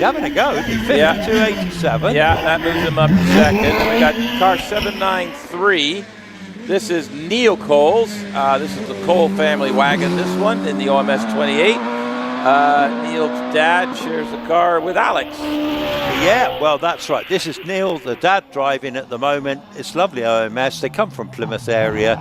Having a go, 52.87. Yeah, that moves him up to second. And we got car 793. This is Neil Cole's. This is the Cole family wagon, this one, in the OMS 28. Neil's dad shares the car with Alex. Yeah, well, that's right. This is Neil, the dad, driving at the moment. It's lovely OMS. They come from Plymouth area.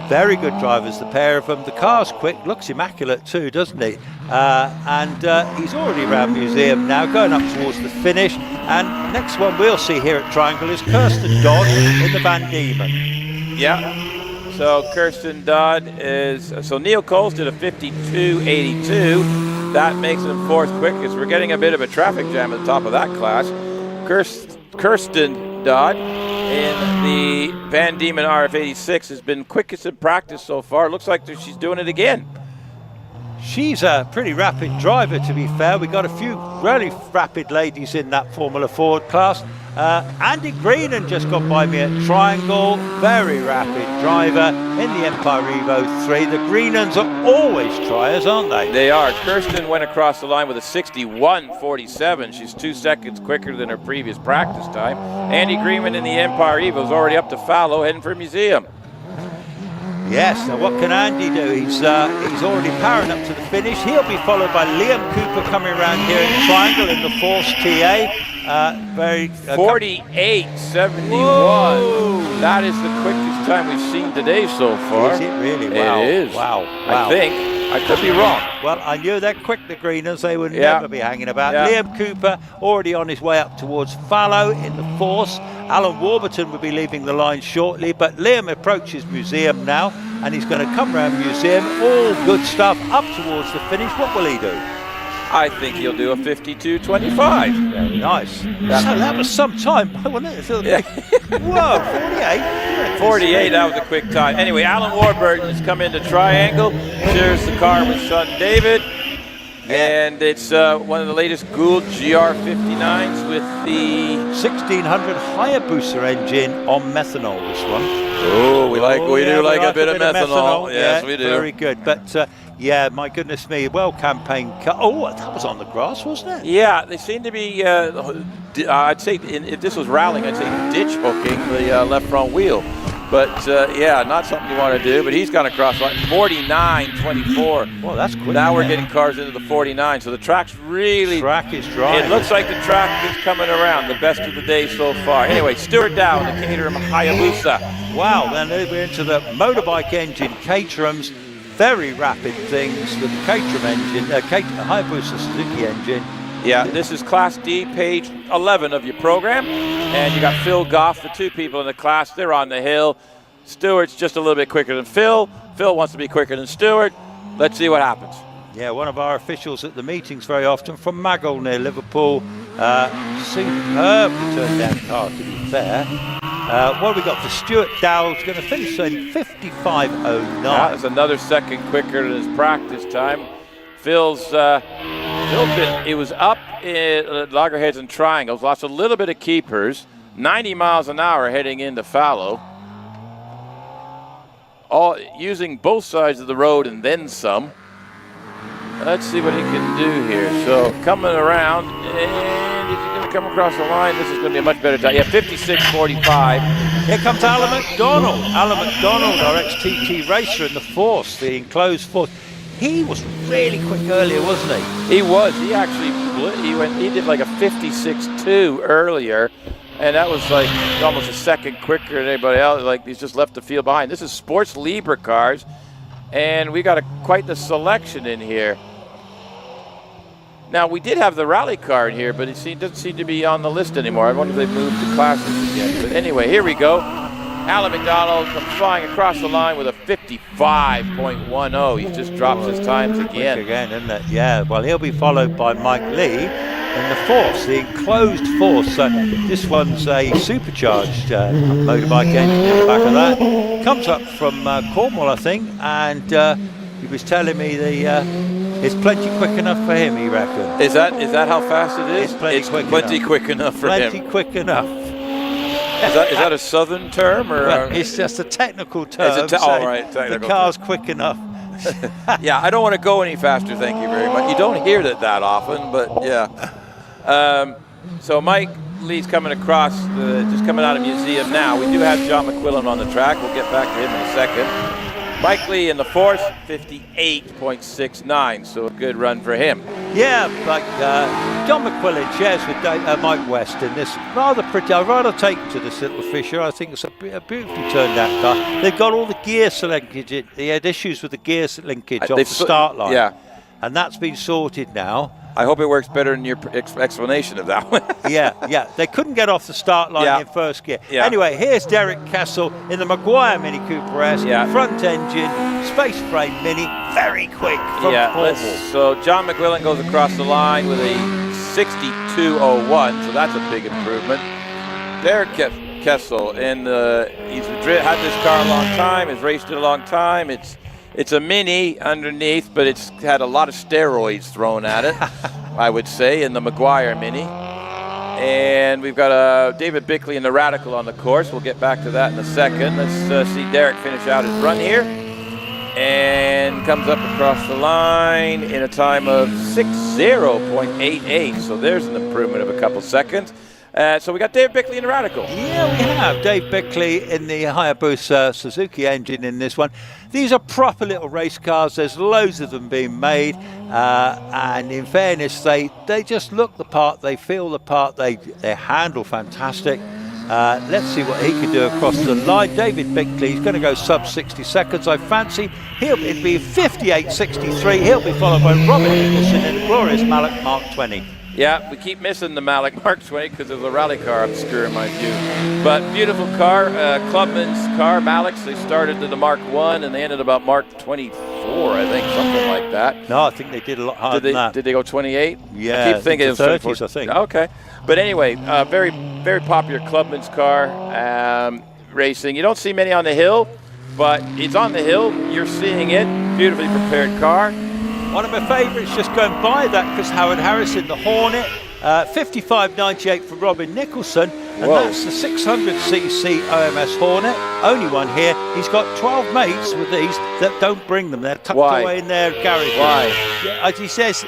Very good drivers, the pair of them. The car's quick, looks immaculate too, doesn't he? And he's already around museum now, going up towards the finish. And next one we'll see here at Triangle is Kirsten Dodd in the Van Diemen. Yeah, so Kirsten Dodd is, so Neil Coles did a 52.82. That makes him fourth quickest. We're getting a bit of a traffic jam at the top of that class. Kirsten Dodd in the Van Diemen RF86 has been quickest in practice so far. Looks like she's doing it again. She's a pretty rapid driver, to be fair. We got a few really rapid ladies in that Formula Ford class. Andy Greenan just got by me at Triangle. Very rapid driver in the Empire Evo 3. The Greenans are always triers, aren't they? They are. Kirsten went across the line with a 61.47. She's 2 seconds quicker than her previous practice time. Andy Greenan in the Empire Evo is already up to Fallow, heading for museum. Yes, now what can Andy do? He's already powering up to the finish. He'll be followed by Liam Cooper coming around here in Triangle in the Force TA. 48.71. That is the quickest time we've seen today so far. Is it really? Wow. It is. Wow. I think. I could be wrong. Well, I knew they're quick, the Greeners. They would never be hanging about. Yeah. Liam Cooper already on his way up towards Fallow in the Force. Alan Warburton will be leaving the line shortly, but Liam approaches museum now, and he's going to come round museum. All good stuff up towards the finish. What will he do? I think he'll do a 52.25. Very nice. So that was some time, wasn't it? Whoa, 48. 48, that was a quick time. Anyway, Alan Warburton has come into Triangle, shares the car with son David, and it's one of the latest Gould GR59s with the 1600 Hayabusa engine on methanol, this one. Oh, we do like a bit of methanol. Yes, we do. Very good. But yeah, my goodness me, well campaigned car. Oh, that was on the grass, wasn't it? Yeah, they seem to be, I'd say, if this was rallying, I'd say ditch hooking the left front wheel. But yeah, not something you want to do. But he's gone across line 49.24. Well, that's quick. Now we're getting cars into the 49. So the track's really. Track is dry. It looks like the track is coming around. The best of the day so far. Anyway, Stuart Dow in the Caterham Hayabusa. Wow, then we're into the motorbike engine Caterhams. very rapid things with the Caterham engine, Hayabusa Suzuki engine. Yeah, this is Class D, page 11 of your program. And you got Phil Goff, the two people in the class. They're on the hill. Stewart's just a little bit quicker than Phil. Phil wants to be quicker than Stewart. Let's see what happens. Yeah, one of our officials at the meetings very often from Maghull near Liverpool. Superbly turned down car, to be fair. What have we got for Stuart Dowell's going to finish in 55.09. That's another second quicker than his practice time. Phil's he was up in loggerheads and triangles, lost a little bit of keepers, 90 miles an hour heading into fallow. All using both sides of the road and then some. Let's see what he can do here. So coming around, and if he's going to come across the line, this is going to be a much better time. Yeah, 56.45. Here comes Alan McDonald. Alan McDonald, our ex-TT racer in the Force, the enclosed Force. He was really quick earlier, wasn't he? He was. He actually he did like a 56.2 earlier, and that was like almost a second quicker than anybody else. Like he's just left the field behind. This is Sports Libre cars, and we got quite the selection in here. Now we did have the rally car in here, but it doesn't seem to be on the list anymore. I wonder if they've moved the classes again. But anyway, here we go. Alan McDonald comes flying across the line with a 55.10. He just drops his times again. Quick again, isn't it? Yeah, well, he'll be followed by Mike Lee in the Force, the enclosed Force. This one's a supercharged motorbike engine in the back of that. Comes up from Cornwall, I think, and he was telling me it's plenty quick enough for him, he reckons. Is that how fast it is? It's plenty quick enough for him. Plenty quick enough. Is that a southern term? Or well, it's just a technical term. All right, technical the car's term. Quick enough. Yeah, I don't want to go any faster, thank you very much. You don't hear that often, but yeah. So Mike Lee's coming across, just coming out of museum now. We do have John McQuillan on the track. We'll get back to him in a second. Mike Lee in the Force, 58.69, so a good run for him. Yeah, but John McQuillan shares with Mike West in this rather pretty. I'd rather take to this little Fisher. I think it's a beautifully turned out car. They've got all the gear linkage. They had issues with the gear linkage off the start line. Yeah. And that's been sorted now. I hope it works better than your explanation of that one. yeah. They couldn't get off the start line in first gear. Yeah. Anyway, here's Derek Kessel in the Maguire Mini Cooper S. Front engine, space frame Mini, very quick from Cornwall. So John McQuillan goes across the line with a 62.01, so that's a big improvement. Derek Kessel, and he's had this car a long time, has raced it a long time. It's a Mini underneath, but it's had a lot of steroids thrown at it, I would say, in the Maguire Mini. And we've got David Bickley in the Radical on the course. We'll get back to that in a second. Let's see Derek finish out his run here. And comes up across the line in a time of 60.88. So there's an improvement of a couple seconds. So we got Dave Bickley in the Radical. Yeah, we have Dave Bickley in the Hayabusa Suzuki engine in this one. These are proper little race cars. There's loads of them being made. And in fairness, they just look the part, they feel the part, they handle fantastic. Let's see what he can do across the line. David Bickley, he's going to go sub 60 seconds, I fancy. It'll be 58.63. He'll be followed by Robin Nicholson in the glorious Mallet Mark 20. Yeah, we keep missing the Malik Mark 20 because there's a rally car obscure in my view. But beautiful car, Clubman's car, Malik's. They started to the Mark 1 and they ended about Mark 24, I think, something like that. No, I think they did a lot harder than that. Did they go 28? Yeah, I keep thinking it was 30s, I think. Okay. But anyway, very, very popular Clubman's car racing. You don't see many on the hill, but it's on the hill. You're seeing it. Beautifully prepared car. One of my favourites just going by that, Chris Howard Harrison, the Hornet, 55.98 for Robin Nicholson, and that's the 600cc OMS Hornet, only one here. He's got 12 mates with these that don't bring them. They're tucked away in their garage. Why? Yeah, as he says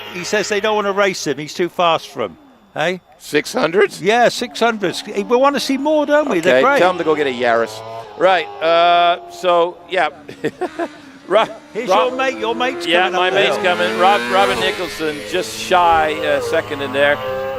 they don't want to race him. He's too fast for them. Hey? 600s? Yeah, 600s. We want to see more, don't we? Okay, they're great. Tell him to go get a Yaris. Right, so, yeah. Here's your mate's coming. Yeah, my mate's coming. Robin Nicholson just shy second in there.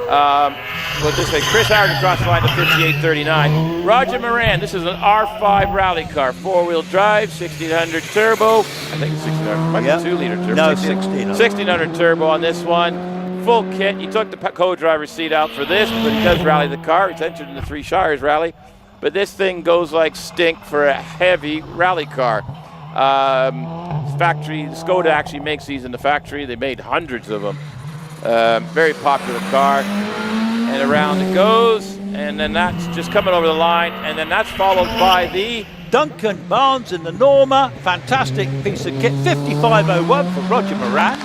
Well, this way, Chris Howard across the line to 58.39. Roger Moran, this is an R5 rally car, 4-wheel drive, 1600 turbo. I think it's 1600, might be 2-liter turbo. No, 1600 turbo on this one. Full kit. He took the co-driver's seat out for this, but he does rally the car. It's entered in the Three Shires rally. But this thing goes like stink for a heavy rally car. Factory, Skoda actually makes these in the factory. They made hundreds of them. Very popular car. And around it goes, and then that's just coming over the line, and then that's followed by the Duncan Barnes in the Norma. Fantastic piece of kit. 5501 for Roger Moran.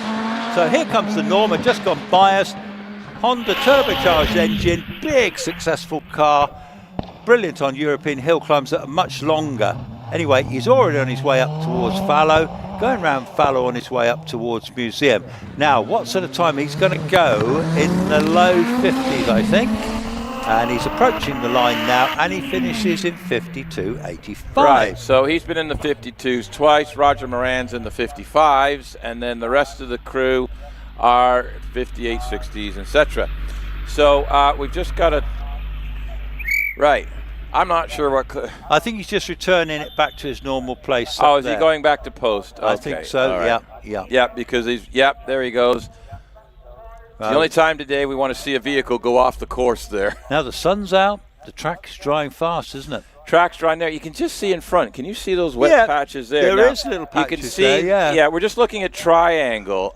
So here comes the Norma, just gone biased. Honda turbocharged engine, big successful car. Brilliant on European hill climbs that are much longer. Anyway, he's already on his way up towards Fallow, going round Fallow on his way up towards Museum. Now, what sort of time? He's going to go in the low 50s, I think. And he's approaching the line now, and he finishes in 52.85. Right, so he's been in the 52s twice. Roger Moran's in the 55s, and then the rest of the crew are 58, 60s, etc. So we've just got to... Right. I'm not sure what... I think he's just returning it back to his normal place. Oh, is he going back to post? Okay. I think so, right. Yeah. Yeah, because he's... Yep, there he goes. It's the only time today we want to see a vehicle go off the course there. Now the sun's out. The track's drying fast, isn't it? Track's drying there. You can just see in front. Can you see those wet patches there? There is little patches. You can see, there, yeah, we're just looking at triangle,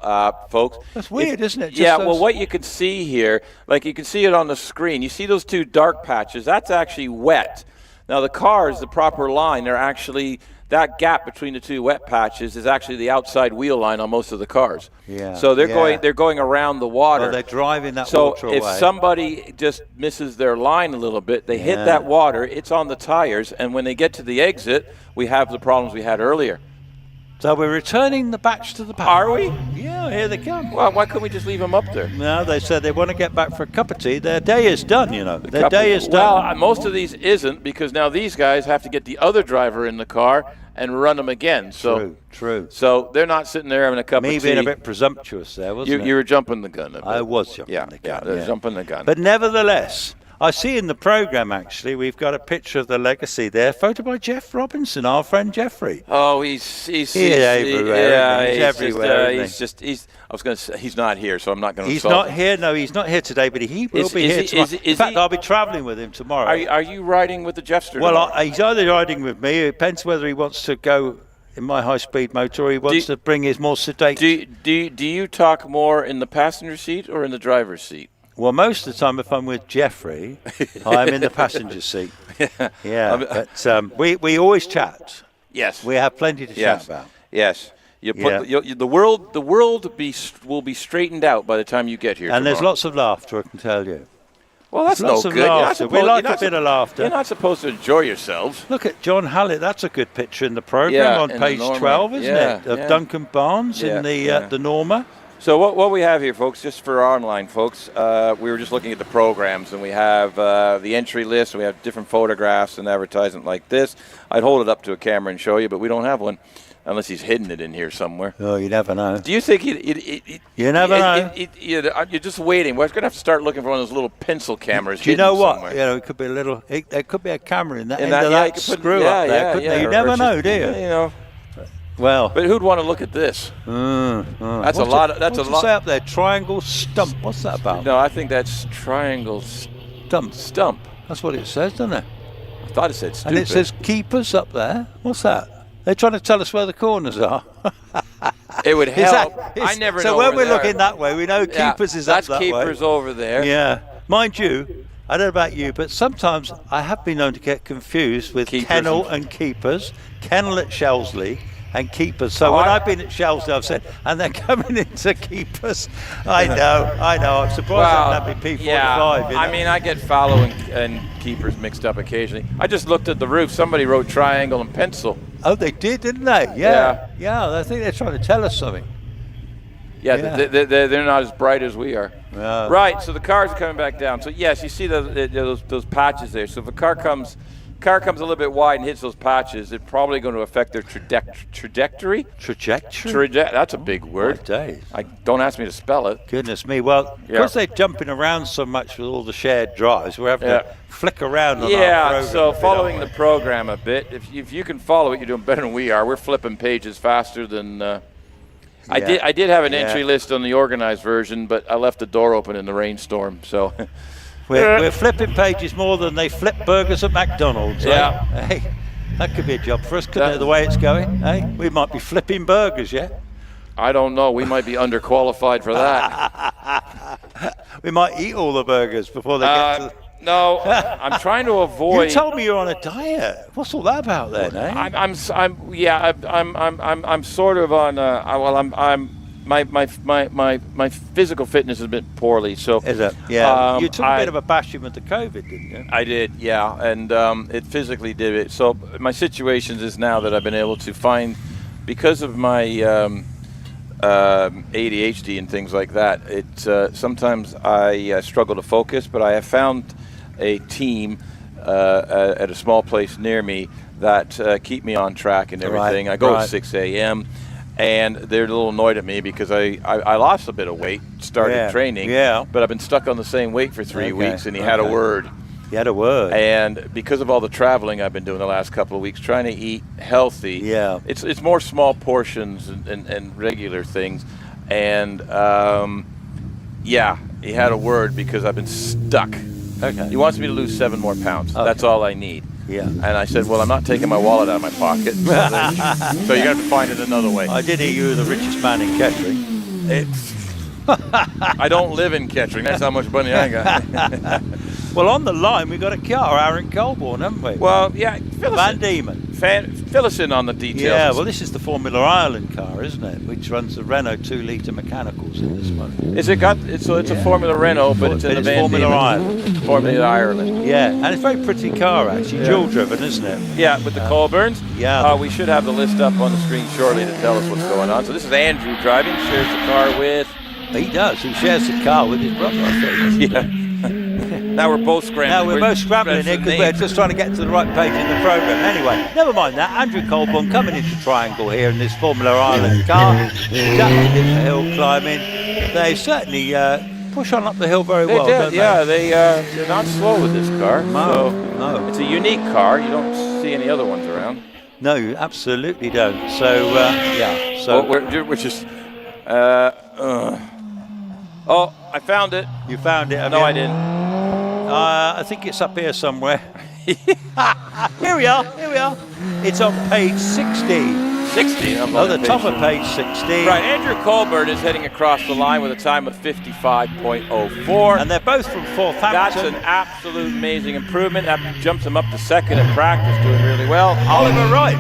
folks. That's weird, isn't it? Just well, what you can see here, like you can see it on the screen. You see those two dark patches. That's actually wet. Now the cars, the proper line, they're actually... That gap between the two wet patches is actually the outside wheel line on most of the cars. Yeah. So they're going around the water. Well, they're driving that so water away. So if somebody just misses their line a little bit, they hit that water, it's on the tires, and when they get to the exit, we have the problems we had earlier. So we're returning the batch to the paddock. Are we? Yeah, here they come. Well, why couldn't we just leave them up there? No, they said they want to get back for a cup of tea. Their day is done, you know. Their day is done. Well, most of these isn't, because now these guys have to get the other driver in the car and run them again. So True. So they're not sitting there having a cup of tea. Me being a bit presumptuous there, wasn't it? You were jumping the gun a bit. I was jumping the gun. Yeah, jumping the gun. But nevertheless, I see in the programme, actually, we've got a picture of the legacy there, photo by Jeff Robinson, our friend Jeffrey. Oh, he's everywhere. He's everywhere. I was going to say, he's not here, so I'm not going to He's not here. No, he's not here today, but he will be here tomorrow. In fact, I'll be travelling with him tomorrow. Are you riding with the Jeffster? Well, he's either riding with me. It depends whether he wants to go in my high-speed motor or he wants to bring his more sedate. Do you talk more in the passenger seat or in the driver's seat? Well, most of the time, if I'm with Jeffrey, I'm in the passenger seat. Yeah, but we always chat. Yes, we have plenty to chat about. Yes, the world will be straightened out by the time you get here. And there's lots of laughter, I can tell you. Well, that's no good. We like a bit of laughter. You're not supposed to enjoy yourselves. Look at John Hallett. That's a good picture in the programme on page 12, isn't it? Of Duncan Barnes in the Norma. So what we have here, folks, just for our online folks, we were just looking at the programs, and we have the entry list, and we have different photographs and advertisement like this. I'd hold it up to a camera and show you, but we don't have one, unless he's hidden it in here somewhere. Oh, you never know. Do you think you never know. You're just waiting. We're going to have to start looking for one of those little pencil cameras. Do you know what? Somewhere. You know, it could be a little. There could be a camera in that end of that screw up there, couldn't there? You never know, do you? You know. Well, but who'd want to look at this? That's a lot. That's a lot. Say up there, triangle stump. What's that about? No, I think that's triangle stump. That's what it says, doesn't it? I thought it said stupid. And it says keepers up there. What's that? They're trying to tell us where the corners are. It would help. I never know. So when we're looking that way, we know keepers is up that way. That's keepers over there. Yeah, mind you. I don't know about you, but sometimes I have been known to get confused with kennel and keepers. Kennel at Shelsley. And keepers. So when I've been at Shelsley, I've said, and they're coming into keepers. I know. I'm surprised that be P45. Yeah, you know? I mean, I get fallow and keepers mixed up occasionally. I just looked at the roof. Somebody wrote triangle and pencil. Oh, they did, didn't they? Yeah. I think they're trying to tell us something. Yeah. They're not as bright as we are. Yeah. Right, so the cars are coming back down. So, yes, you see those patches there. So if a car comes car comes a little bit wide and hits those patches, it's probably going to affect their trajectory. Trajectory? That's a big word. Days. Don't ask me to spell it. Goodness me. Well, because they're jumping around so much with all the shared drives, we're having to flick around on our program. So following the program a bit, if you can follow it, you're doing better than we are. We're flipping pages faster than... I did have an entry list on the organized version, but I left the door open in the rainstorm, so... We're flipping pages more than they flip burgers at McDonald's. Yeah. Hey, that could be a job for us, couldn't it, the way it's going? Hey, we might be flipping burgers, yeah? I don't know. We might be underqualified for that. We might eat all the burgers before they get to... No, I'm trying to avoid... You told me you're on a diet. What's all that about then, eh? I'm sort of on... My physical fitness is a bit poorly, so is it? Yeah, you took a bit of a bashing with the COVID, didn't you? I did, yeah, and it physically did it. So my situation is now that I've been able to find, because of my ADHD and things like that. Sometimes I struggle to focus, but I have found a team at a small place near me that keep me on track and everything. I go at 6 a.m. and they're a little annoyed at me because I lost a bit of weight, started training, but I've been stuck on the same weight for 3 weeks, and he had a word. He had a word. And because of all the traveling I've been doing the last couple of weeks, trying to eat healthy, it's more small portions and regular things. And, he had a word because I've been stuck. Okay. He wants me to lose 7 more pounds. Okay. That's all I need. Yeah. And I said, well, I'm not taking my wallet out of my pocket. So you're going to have to find it another way. I did hear you were the richest man in Kettering. I don't live in Kettering. That's how much money I got. Well, on the line, we've got a car, Aaron Colborne, haven't we? Well, yeah. Van Diemen. Fill us in on the details. Yeah, well, this is the Formula Ireland car, isn't it? Which runs the Renault 2-litre mechanicals in this one. Is it got? It's a Formula Renault, but it's in the Van Formula Diemen. Ireland. Formula Ireland. Yeah, and it's a very pretty car, actually. Dual-driven, isn't it? Yeah, with the Colburns. Yeah. We should have the list up on the screen shortly to tell us what's going on. So this is Andrew driving, shares the car with... He does. He shares the car with his brother, I think. Yeah. Now we're both scrambling. Now we're both scrambling here because we're just trying to get to the right page in the programme. Anyway, never mind that. Andrew Colborne coming into Triangle here in this Formula Ireland car. Adapted it for hill climbing. They certainly push on up the hill very well, don't they? Yeah, they're not slow with this car. No. It's a unique car. You don't see any other ones around. No, you absolutely don't. So, So we're just... Oh, I found it. You found it? No, I didn't. I think it's up here somewhere. Here we are. It's on page 16. 16? The top of page 16. Right, Andrew Colburn is heading across the line with a time of 55.04. And they're both from Forthampton. That's an absolute amazing improvement. That jumps him up to second in practice, doing really well. Oliver Wright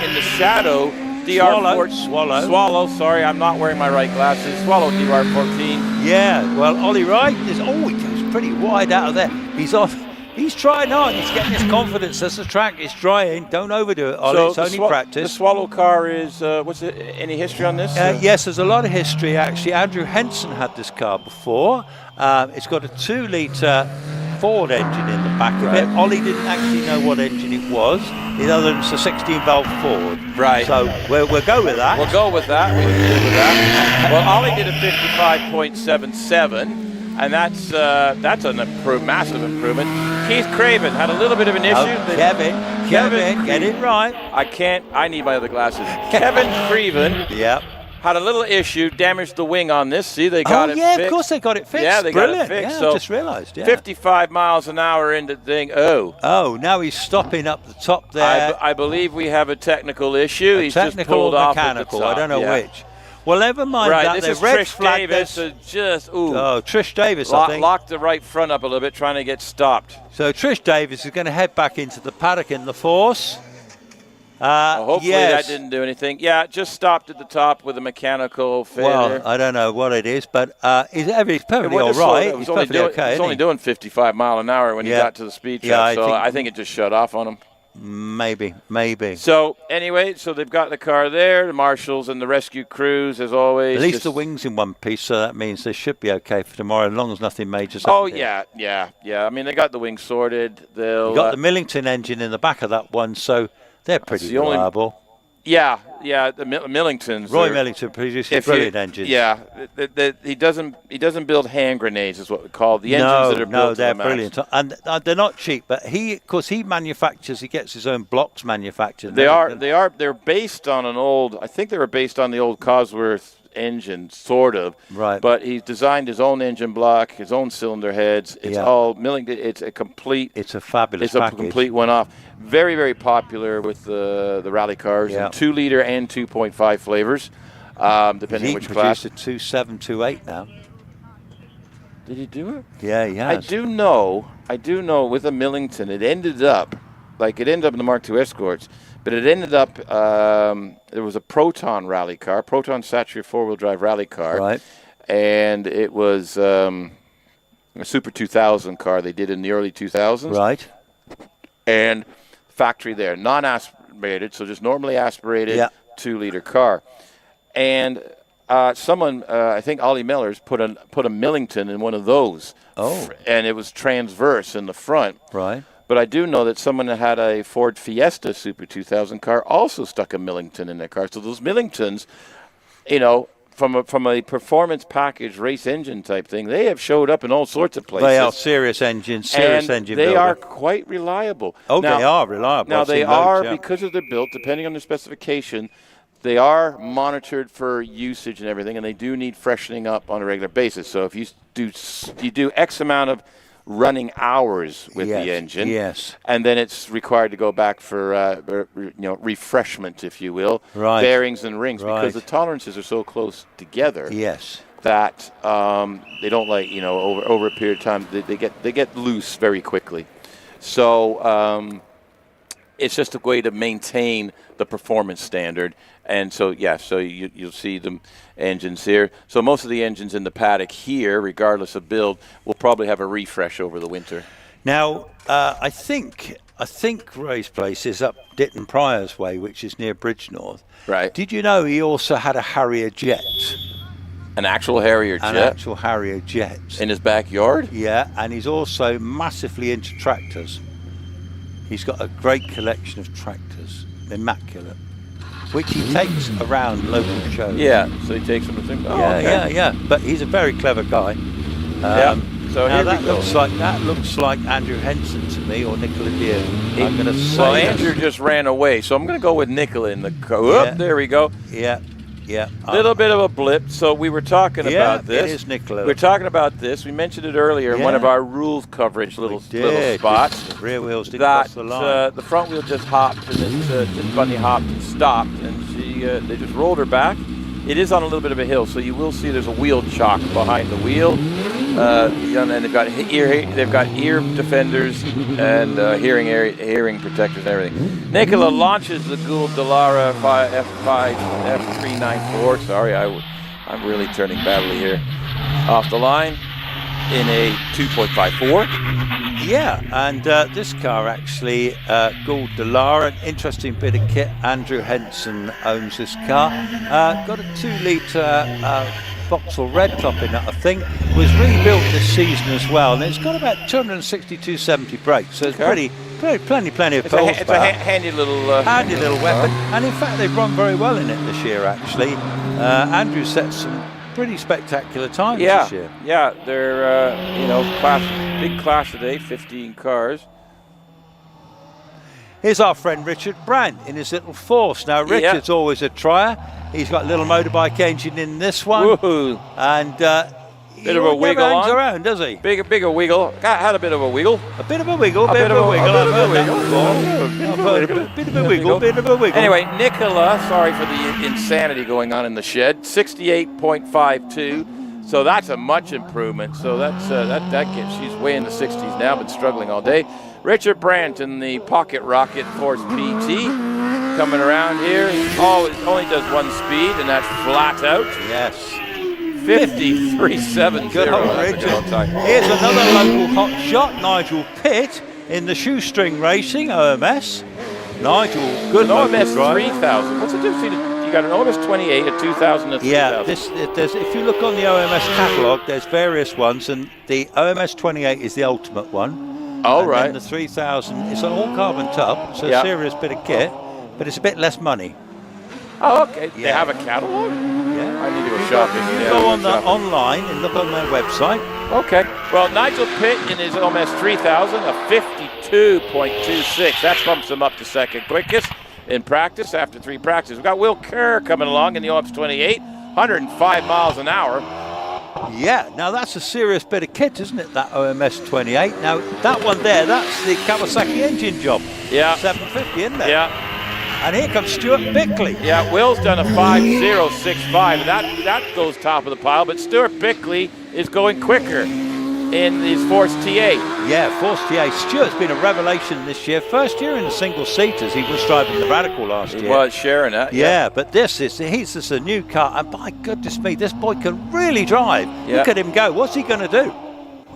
in the shadow. Swallow, sorry, I'm not wearing my right glasses. Swallow DR14. Yeah, well, Ollie Wright he goes pretty wide out of there. He's off. He's trying hard. He's getting his confidence as the track is drying. Don't overdo it, Ollie. It's only practice. The Swallow car is, any history on this? Yes, there's a lot of history, actually. Andrew Henson had this car before. It's got a 2-litre Ford engine in the back of it. Ollie didn't actually know what engine it was, other than it's a 16-valve Ford. Right. So we'll go with that. We'll go with that. Well, Ollie did a 55.77. And that's a massive improvement. Keith Craven had a little bit of an issue. Kevin, get it right. I need my other glasses. Kevin Craven had a little issue, damaged the wing on this. See, they got it fixed. Of course they got it fixed. Yeah, they Brilliant. got it fixed. Yeah, so I just realised, 55 miles an hour into the thing. Oh, now he's stopping up the top there. I believe we have a technical issue. He's just pulled off mechanical, at the top. I don't know which. Well, never mind that. This is Trish Davis. Trish Davis, I think. Locked the right front up a little bit, trying to get stopped. So Trish Davis is going to head back into the paddock in the Force. Hopefully that didn't do anything. Yeah, just stopped at the top with a mechanical failure. Well, I don't know what it is, but he's perfectly all right. He's perfectly okay. He's only doing 55 mile an hour when he got to the speed trap, so I think it just shut off on him. Maybe. So anyway, so they've got the car there, the marshals and the rescue crews, as always. At least the wing's in one piece, so that means they should be okay for tomorrow, as long as nothing major's up. Oh, yeah. I mean, they got the wing sorted. You got the Millington engine in the back of that one, so they're pretty reliable. Yeah, the Millingtons. Roy Millington produces brilliant engines. Yeah, he doesn't build hand grenades, is what we call the engines that are built. No, they're brilliant, and they're not cheap. But he manufactures. He gets his own blocks manufactured. They're based on an old. I think they were based on the old Cosworth engine, sort of. Right. But he's designed his own engine block, his own cylinder heads. It's all Millington. It's a complete. It's a fabulous. It's a complete one-off. Very, very popular with the rally cars. Yeah. In 2-liter and 2.5 flavors, depending on which class. He produced a 2.7, 2.8 now. Did he do it? Yeah, he has. I do know with a Millington, it ended up in the Mark II Escorts, but it ended up, there was a Proton rally car, Proton Satria 4-wheel drive rally car. Right. And it was a Super 2000 car they did in the early 2000s. Right. And factory there, non-aspirated, so just normally aspirated 2-liter car. And someone, I think Ollie Mellors, put a Millington in one of those. Oh. And it was transverse in the front. Right. But I do know that someone that had a Ford Fiesta Super 2000 car also stuck a Millington in their car. So those Millingtons, from a performance package race engine type thing, they have showed up in all sorts of places. They are serious engines, engine they builder. are quite reliable. Oh, now, they are reliable. Now, they are, because of their build, depending on their specification, they are monitored for usage and everything, and they do need freshening up on a regular basis. So if you do X amount of running hours with the engine, and then it's required to go back for refreshment, if you will, bearings and rings, because the tolerances are so close together. Yes. That they don't over a period of time they get loose very quickly. So it's just a way to maintain the performance standard. And so, you'll see the engines here. So most of the engines in the paddock here, regardless of build, will probably have a refresh over the winter. Now, I think Ray's place is up Ditton Prior's way, which is near Bridgenorth. Right. Did you know he also had a Harrier jet? An actual Harrier jet? An actual Harrier jet. In his backyard? Yeah, and he's also massively into tractors. He's got a great collection of tractors, immaculate, which he takes around local shows. Yeah, so he takes them to think. Yeah. But he's a very clever guy. So now that looks like Andrew Henson to me, or Nicola Deere. I'm going to say. Well, Andrew just ran away, so I'm going to go with Nicola in the car. There we go. Yeah. Little bit of a blip. So we were talking about this. It is Nicola. We were talking about this. We mentioned it earlier in one of our rules coverage little spots. The rear wheels didn't cross the line. The front wheel just hopped, and it just bunny hopped and stopped, and they just rolled her back. It is on a little bit of a hill, so you will see there's a wheel chock behind the wheel. And they've got ear defenders and hearing protectors and everything. Nicola launches the Gould Dallara F394. Sorry, I'm really turning badly here. Off the line in a 2.54. Yeah, and this car actually, Gould Dallara, an interesting bit of kit. Andrew Henson owns this car. Got a 2-litre Vauxhall red top in it, I think. Was rebuilt this season as well, and it's got about 260-270 brakes, so it's plenty of horsepower. It's a handy little weapon, and in fact they've run very well in it this year. Actually, Andrew set some pretty spectacular times this year. Yeah, they're big class today, 15 cars. Here's our friend Richard Brandt in his little Force. Now, Richard's always a trier. He's got a little motorbike engine in this one. Woohoo. And bit of a wiggle hangs on. around, does he? Bigger wiggle. Had a bit of a wiggle. A bit of a wiggle. Bit of a wiggle. Anyway, Nicola, sorry for the insanity going on in the shed. 68.52. So that's a much improvement. So she's way in the 60s now, been struggling all day. Richard Brandt in the Pocket Rocket Force PT coming around here. Only does one speed, and that's flat out. Yes. 53.70. Good old Richard. Here's another local hot shot, Nigel Pitt in the Shoestring Racing OMS. Nigel, good OMS driver. 3000. What's the difference between you got an OMS 28, a 2000, and a 3000? Yeah, if you look on the OMS catalogue, there's various ones, and the OMS 28 is the ultimate one. Oh, and right. then the 3000, it's an all-carbon tub, so a serious bit of kit, but it's a bit less money. Oh, okay. They Yeah. have a catalog? Yeah. I need to go shopping. You go on online and look on their website. Okay. Well, Nigel Pitt in his OMS 3000, a 52.26. That bumps him up to second quickest in practice after 3 practices. We've got Will Kerr coming along in the OMS 28, 105 miles an hour. Yeah, now that's a serious bit of kit, isn't it, that OMS 28? Now, that one there, that's the Kawasaki engine job. Yeah. 750, isn't it? Yeah. And here comes Stuart Bickley. Yeah, Will's done a 5.065, and that goes top of the pile, but Stuart Bickley is going quicker in his Force TA. Yeah, Force TA. Stuart's been a revelation this year. First year in the single-seaters. He was driving the Radical last year. He was sharing that. Yeah, but he's just a new car. And by goodness me, this boy can really drive. Yeah. Look at him go. What's he going to do?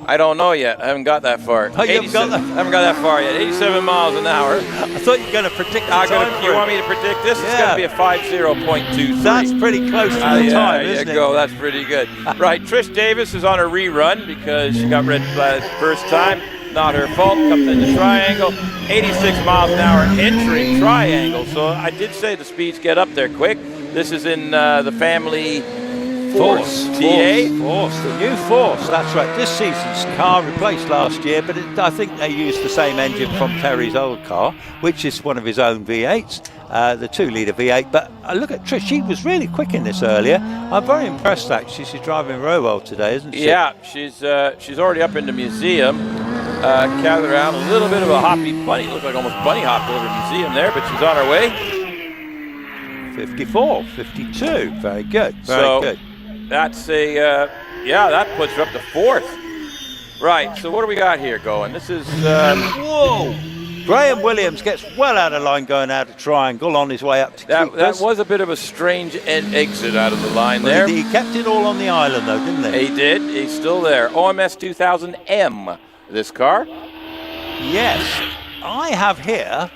I don't know yet. I haven't got that far. Oh, you haven't got that? I haven't got that far yet. 87 miles an hour. I thought you were going to predict the time. You want me to predict this? It's going to be a 50.23. That's pretty close to the time, isn't it? There you go. That's pretty good. Right, Trish Davis is on a rerun because she got red flag the first time. Not her fault. Comes into triangle. 86 miles an hour entering triangle. So I did say the speeds get up there quick. This is in the family Force TA. Force, the new Force. That's right. This season's car replaced last year, but I think they used the same engine from Terry's old car, which is one of his own V8s, the 2-litre V8. But look at Trish. She was really quick in this earlier. I'm very impressed, actually. She's driving very well today, isn't she? Yeah, she's already up in the museum. Gathered around a little bit of a hoppy bunny. Looked like almost bunny hopped over the museum there, but she's on her way. 54, 52. Very good. Very good. That's that puts her up to 4th. Right, so what do we got here going? This is... Whoa! Graham Williams gets well out of line going out of triangle on his way up to that was a bit of a strange exit out of the line there. He kept it all on the island, though, didn't he? He did. He's still there. OMS 2000M, this car. Yes. I have here...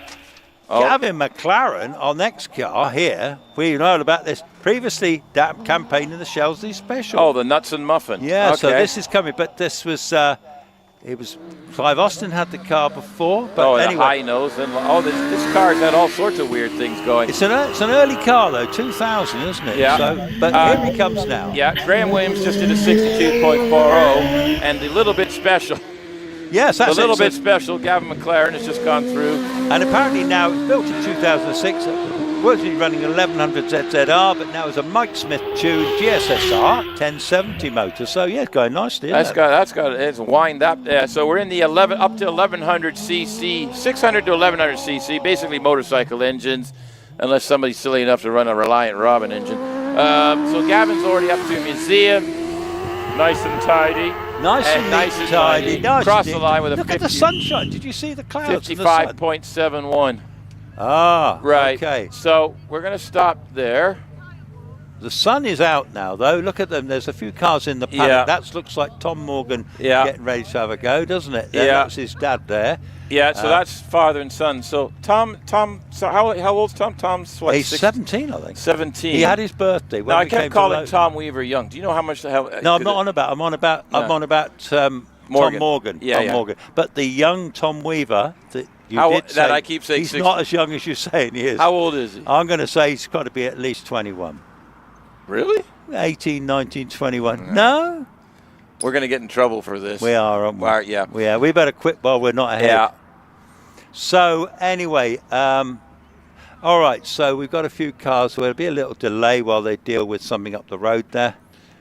Gavin McLaren, our next car here, we know about this previously campaign in the Shelsley Special. Oh, the Nuts and Muffin. Yeah, okay. So this is coming, but this was, Clive Austin had the car before. But anyway. The high nose. And, this car's had all sorts of weird things going. It's an early car, though, 2000, isn't it? Yeah. So, but here he comes now. Yeah, Graham Williams just did a 62.40, and the little bit special. Yes, that's a little bit special. Gavin McLaren has just gone through. And apparently now it's built in 2006. Originally running an 1100 ZZR, but now it's a Mike Smith tuned GSSR 1070 motor. So yeah, it's going nicely. It's wind up. Yeah, so we're in the up to 1100 cc, 600 to 1100 cc, basically motorcycle engines, unless somebody's silly enough to run a Reliant Robin engine. So Gavin's already up to a museum, nice and tidy. Nice and tidy. Nice. Cross the line with a 50. Look at the sunshine. Did you see the clouds? 55.71. Ah, right. Okay. So we're going to stop there. The sun is out now, though. Look at them. There's a few cars in the paddock. Yeah. That looks like Tom Morgan getting ready to have a go, doesn't it? Yeah. That's his dad there. Yeah, so that's father and son. So Tom, so how old's Tom? Tom's what? He's 17, I think. 17. He had his birthday. Now I kept calling Tom Weaver young. Do you know how much the hell? No, I'm not on about. I'm on about Tom Morgan. Yeah, Morgan. But the young Tom Weaver that you did say, that I keep saying he's not as young as you're saying he is. How old is he? I'm going to say he's got to be at least 21. Really? 18, 19, 21. No? We're going to get in trouble for this. We are, aren't we? Yeah. Yeah, we better quit while we're not ahead. Yeah. So, anyway, all right, so we've got a few cars, so there'll be a little delay while they deal with something up the road there.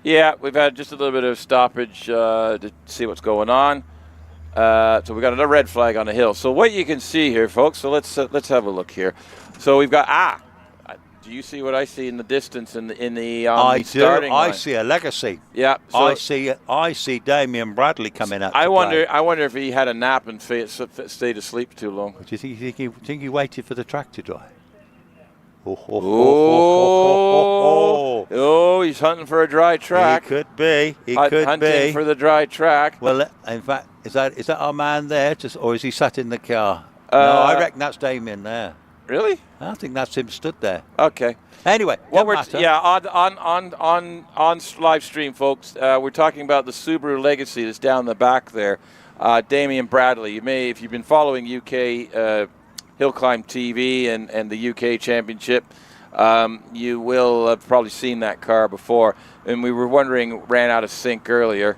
Yeah, we've had just a little bit of stoppage to see what's going on. So we've got another red flag on the hill. So what you can see here, folks, so let's have a look here. So we've got, do you see what I see in the distance in the starting line? I see a legacy. Yeah. So I see Damien Bradley coming out. I wonder if he had a nap and stayed asleep too long. Do you think he waited for the track to dry? Oh, he's hunting for a dry track. He could be. Hunting for the dry track. Well, in fact, is that our man there, or is he sat in the car? No, I reckon that's Damien there. Really? I think that's him stood there. Okay. Anyway, What on live stream, folks, we're talking about the Subaru Legacy that's down the back there. Damien Bradley, you may, if you've been following UK HillClimb.TV and the UK Championship, you will have probably seen that car before. And we were wondering, ran out of sync earlier,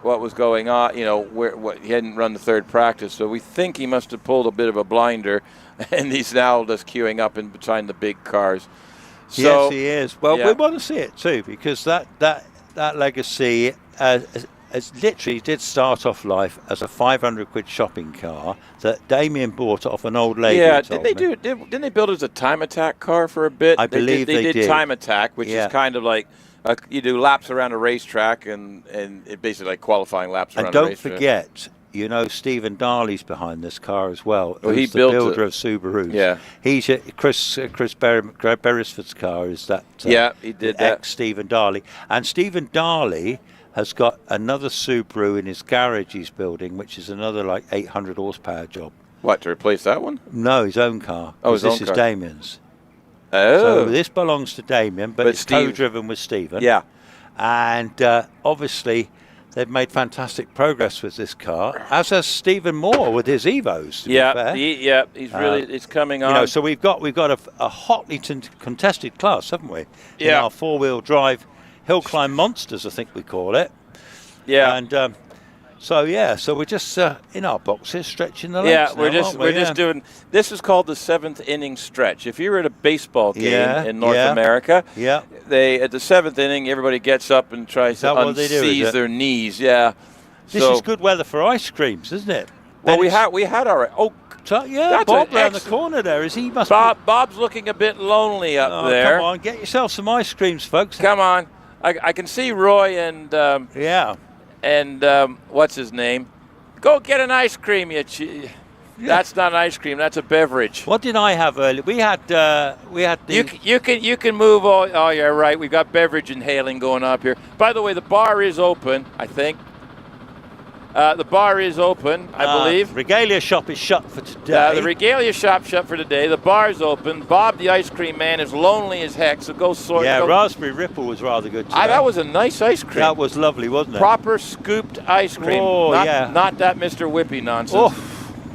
what was going on. You know, he hadn't run the third practice, so we think he must have pulled a bit of a blinder, and he's now just queuing up in behind the big cars. So, yes, he is. Well, we want to see it too, because that Legacy literally did start off life as a 500 quid shopping car that Damien bought off an old lady. Yeah, didn't they build it as a time attack car for a bit? I believe they did. Time attack, which is kind of like you do laps around a racetrack, and it basically like qualifying laps around a racetrack. And don't forget, you know, Stephen Darley's behind this car as well. Well, he's the builder of Subarus. Yeah, he's Chris Beresford's car is that. Yeah, he did that. Ex-Stephen Darley, and Stephen Darley has got another Subaru in his garage he's building, which is another like 800 horsepower job. What, to replace that one? No, his own car. Oh, his own car. This is Damien's. Oh. So this belongs to Damien, but it's co-driven with Stephen. Yeah. And obviously they've made fantastic progress with this car, as has Stephen Moore with his Evos. He's really it's coming on. You know, so we've got a hotly contested class, haven't we? Yeah. In our four-wheel drive HillClimb Monsters, I think we call it. Yeah. And so we're just in our boxes stretching the legs. Yeah, now, we're just doing. This is called the 7th inning stretch. If you were at a baseball game in North America, they at the 7th inning, everybody gets up and tries to unseize their knees. Yeah. This is good weather for ice creams, isn't it? Well, we had our Bob around the corner there. Is he? Bob's looking a bit lonely up there. Come on, get yourself some ice creams, folks. Come on. I can see Roy and what's his name? Go get an ice cream, That's not an ice cream. That's a beverage. What did I have earlier? We had the. You can move. Oh, yeah, right. We've got beverage inhaling going up here. By the way, the bar is open, I think. The bar is open, I believe. Regalia shop is shut for today. The Regalia shop shut for today. The bar is open. Bob, the ice cream man, is lonely as heck, so go sort. Yeah, Raspberry Ripple was rather good today. That was a nice ice cream. That was lovely, wasn't it? Proper scooped ice cream. Oh, not that Mr. Whippy nonsense.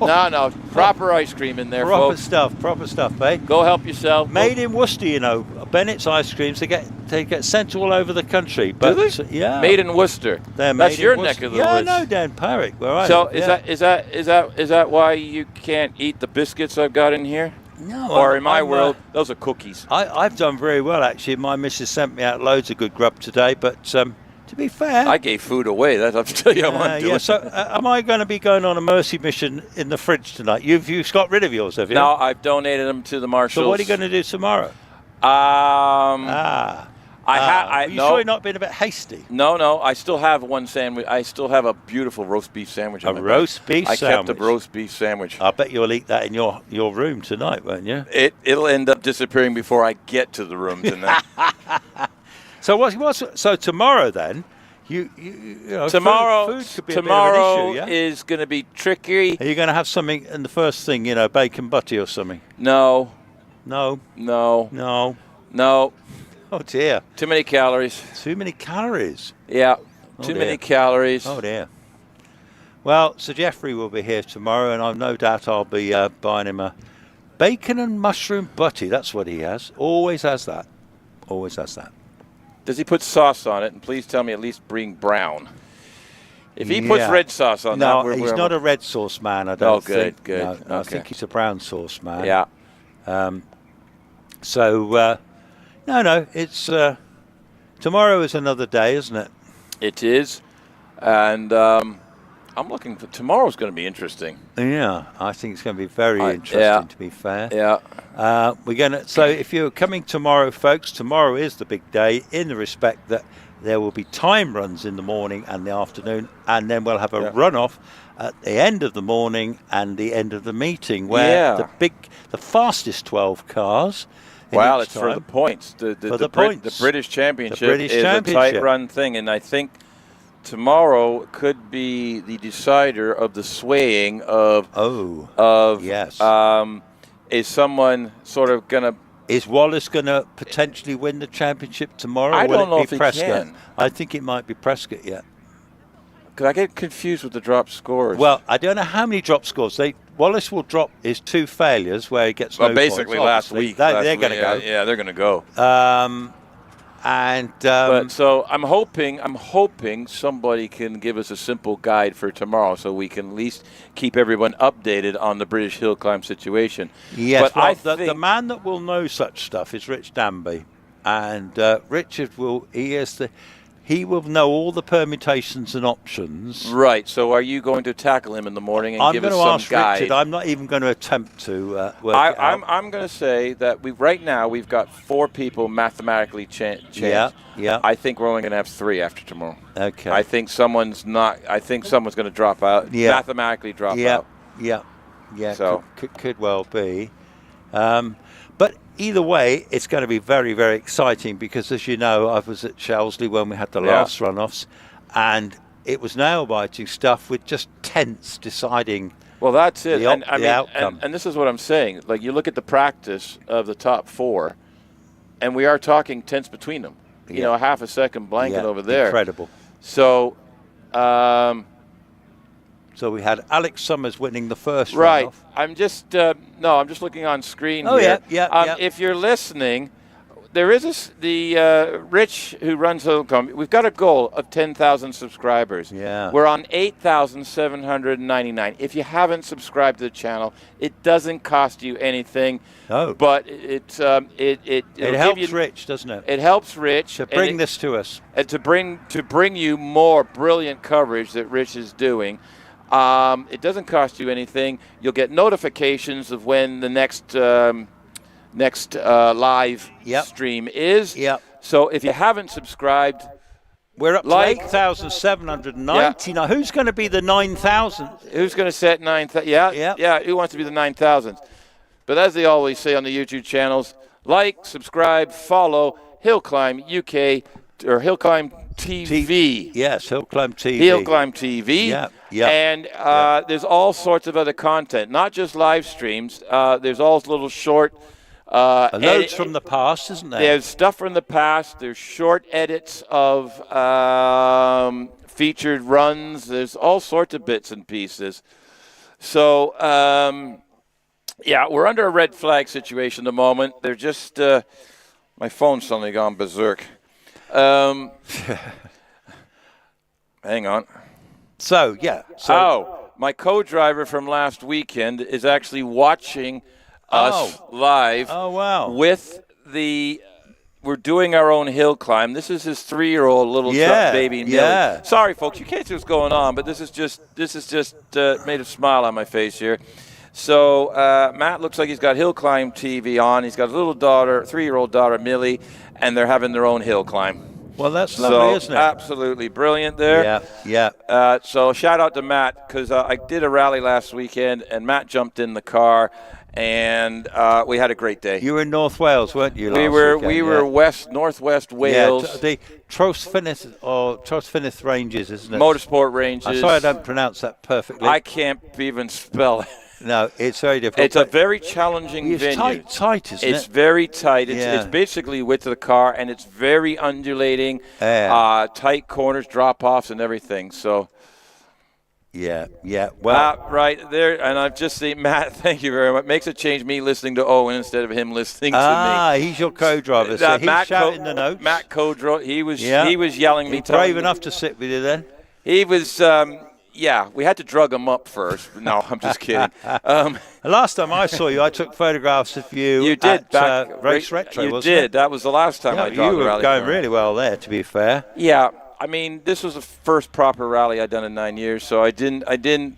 No, proper ice cream in there, folks. Proper stuff, eh? Go help yourself. Made in Worcester, you know. Bennett's ice creams, they get sent all over the country. But do they? Yeah. Made in Worcester. That's your neck of the woods. Yeah, I know, Dan Parrick. Where I so is that why you can't eat the biscuits I've got in here? No. Or in my world, those are cookies. I've done very well, actually. My missus sent me out loads of good grub today, but to be fair, I gave food away. That's up to you. So am I going to be going on a mercy mission in the fridge tonight? You've got rid of yours, have you? No, I've donated them to the marshals. So what are you going to do tomorrow? You sure you're not being a bit hasty? No. I still have one sandwich. I still have a beautiful roast beef sandwich. A roast beef sandwich? I kept a roast beef sandwich. I bet you'll eat that in your room tonight, won't you? It'll end up disappearing before I get to the room tonight. So tomorrow then, you know, food could be a bit of an issue, is going to be tricky. Are you going to have something in the first thing, bacon butty or something? No. No. Oh dear. Too many calories. Too many calories. Yeah. Too many calories. Oh dear. Well, Sir Geoffrey will be here tomorrow, and I've no doubt I'll be buying him a bacon and mushroom butty. That's what he has. Always has that. Always has that. Does he put sauce on it? And please tell me at least bring brown. If he puts red sauce on that, he's not a red sauce man, I don't think. Good. No, okay. I think he's a brown sauce man. Yeah. No, it's tomorrow is another day, isn't it? It is, and I'm looking for tomorrow's going to be interesting. Yeah, I think it's going to be very interesting. To be fair, we're going to. So if you're coming tomorrow, folks, tomorrow is the big day in the respect that there will be time runs in the morning and the afternoon, and then we'll have a runoff at the end of the morning and the end of the meeting, where the fastest 12 cars. Well, it's for the points. The British Championship is a tight run thing, and I think tomorrow could be the decider of the swaying of. Yes. Is someone sort of going to? Is Wallace going to potentially win the championship tomorrow? I don't know if Prescott? he can. I think it might be Prescott, yeah. Because I get confused with the drop scores. Well, I don't know how many drop scores. Wallace will drop his 2 failures where he gets no basically points. last week. They're going to go. Yeah, they're going to go. But so I'm hoping somebody can give us a simple guide for tomorrow, so we can at least keep everyone updated on the British Hillclimb situation. Yes, but well, the man that will know such stuff is Rich Danby, and Richard he will know all the permutations and options. Right. So are you going to tackle him in the morning and give us some guide? I'm going to ask Richard. I'm not even going to attempt to work it out. I'm going to say that right now we've got 4 people mathematically changed. Yeah. I think we're only going to have 3 after tomorrow. Okay. I think someone's going to drop out. Yeah. Mathematically drop out. Yeah. So could well be. But either way, it's going to be very, very exciting because, as you know, I was at Shelsley when we had the last runoffs, and it was nail-biting stuff with just tenths deciding. Well, that's it. The outcome. And this is what I'm saying. Like, you look at the practice of the top 4, and we are talking tenths between them. You know, a half a second blanket over there. Incredible. So, so we had Alex Summers winning the first right. runoff. I'm just I'm just looking on screen here. Yeah. If you're listening, there is Rich who runs HillClimb. We've got a goal of 10,000 subscribers. Yeah. We're on 8,799. If you haven't subscribed to the channel, it doesn't cost you anything. No. But it helps Rich, doesn't it? It helps Rich to bring this to us and to bring you more brilliant coverage that Rich is doing. It doesn't cost you anything. You'll get notifications of when the next live stream is. Yep. So if you haven't subscribed, we're up to 8,790. Now, who's going to be the 9,000? Who's going to set 9,000? Yeah. Who wants to be the 9,000th? But as they always say on the YouTube channels, like, subscribe, follow HillClimb UK or HillClimb.TV. Yes, HillClimb.TV. HillClimb.TV. Yeah. And there's all sorts of other content, not just live streams. There's all little short loads from the past, isn't there? There's stuff from the past. There's short edits of featured runs. There's all sorts of bits and pieces. So, we're under a red flag situation at the moment. They're just my phone's suddenly gone berserk. Hang on. So my co-driver from last weekend is actually watching us live. Oh, wow. We're doing our own hill climb. This is his 3-year-old little baby Millie. Sorry, folks, you can't see what's going on, but this is just made a smile on my face here. So Matt looks like he's got HillClimb.TV on. He's got a little daughter, 3-year-old daughter, Millie, and they're having their own hill climb. Well, that's lovely, isn't it? Absolutely brilliant there. Yeah. So shout out to Matt, because I did a rally last weekend, and Matt jumped in the car, and we had a great day. You were in North Wales, weren't you? We were northwest Wales. Yeah, the Trosfinith Ranges, isn't it? Motorsport Ranges. I'm sorry I don't pronounce that perfectly. I can't even spell it. No, it's very difficult. It's a very challenging venue. It's tight, isn't it? It's very tight. It's basically width of the car, and it's very undulating, tight corners, drop-offs, and everything. So, yeah. Well, right there, and I've just seen Matt. Thank you very much. Makes it change me listening to Owen instead of him listening to me. He's your co-driver. So he's shouting the notes. Matt co-driver. He was yelling me. Brave enough to sit with you then. He was. Yeah, we had to drug him up first. No, I'm just kidding. Last time I saw you, I took photographs of you. You did at Race Retro, wasn't it? You did. It? That was the last time I you were going really well there, to be fair. Yeah, I mean, this was the first proper rally I'd done in 9 years, so I didn't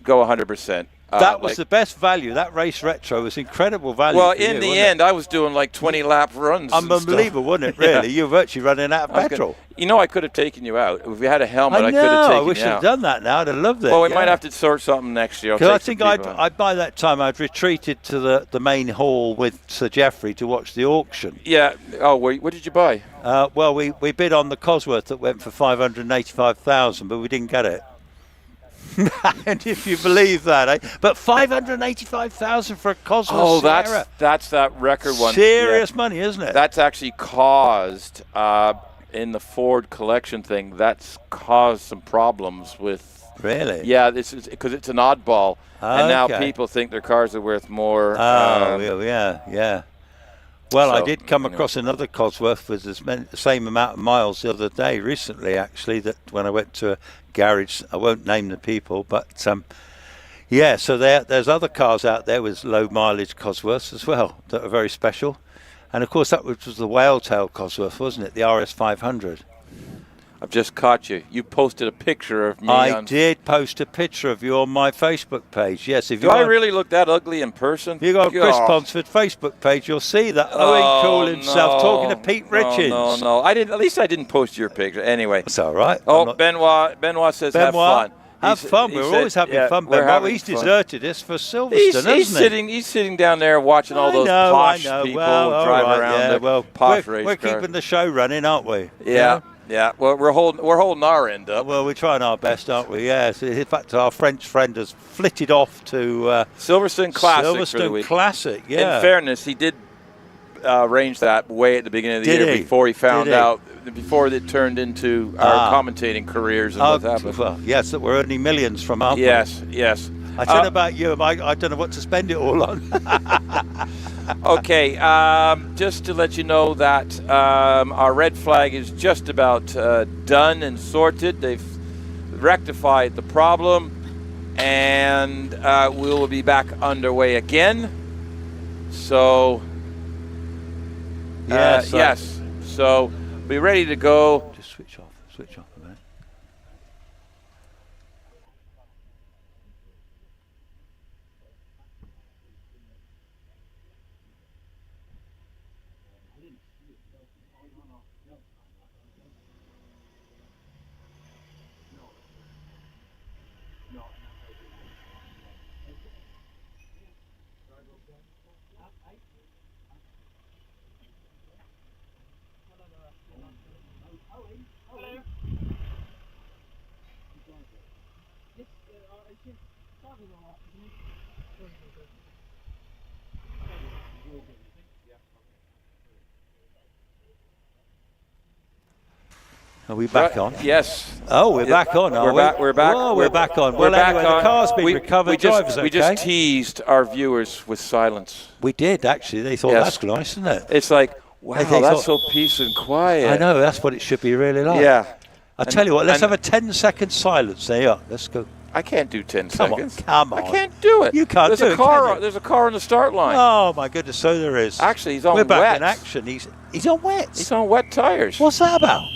go 100%. That was the best value. That race retro was incredible value. Well, in the end, I was doing like 20-lap runs. Unbelievable, wasn't it, really? You were virtually running out of petrol. I could have taken you out. If we had a helmet, I could have taken you out. I wish I'd done that now. I'd have loved it. Well, we might have to sort something next year. Because I think by that time I'd retreated to the main hall with Sir Geoffrey to watch the auction. Yeah. Oh, what did you buy? Well, we bid on the Cosworth that went for 585,000, but we didn't get it. And if you believe that, eh? But 585,000 for a Cosworth Sierra. That's that record one. Serious money, isn't it? That's actually caused in the Ford collection thing. That's caused some problems with. Really? Yeah, this is because it's an oddball, and now people think their cars are worth more. Yeah. Well, I did come across another Cosworth with the same amount of miles the other day recently, actually, that when I went to a garage, I won't name the people, but so there's other cars out there with low mileage Cosworths as well that are very special. And of course that was the whale-tail Cosworth, wasn't it? The RS500. I've just caught you. You posted a picture of me. I did post a picture of you on my Facebook page. Yes. If Do I really look that ugly in person? If you go on Chris Ponsford Facebook page, you'll see that Owen Cool himself talking to Pete Richards. No. I didn't. At least I didn't post your picture. Anyway. That's all right. Oh, Benoit says have fun. Have fun. We're always having fun, Benoit. He's deserted us for Silverstone, hasn't he? He's sitting down there watching all those posh people drive around. We're keeping the show running, aren't we? Yeah. Yeah, well, we're holding our end up. Well, we're trying our best, aren't we? Yes. In fact, our French friend has flitted off to Silverstone Classic for the week. Classic, yeah. In fairness, he did arrange that way at the beginning of the year before he found out, before it turned into our commentating careers and what's happened. Well, yes, that we're earning millions from, aren't we? Yes. I don't know about you, I don't know what to spend it all on. Okay, just to let you know that our red flag is just about done and sorted. They've rectified the problem, and we will be back underway again. So, yes. So, be ready to go. Just switch off a minute. Are we back on? Yes. Oh, we're back on, are we? We're back. Oh, we're back on. Well, anyway, the car's been recovered. We just teased our viewers with silence. We did, actually. They thought, that's nice, isn't it? It's like, wow, that's so peace and quiet. I know, that's what it should be really like. Yeah. I'll tell you what, let's have a 10-second silence. There you are. Let's go. I can't do 10 seconds. Come on. I can't do it. You can't do it. There's a car on the start line. Oh, my goodness, so there is. Actually, he's on wet. We're back in action. He's on wets. He's on wet tires. What's that about?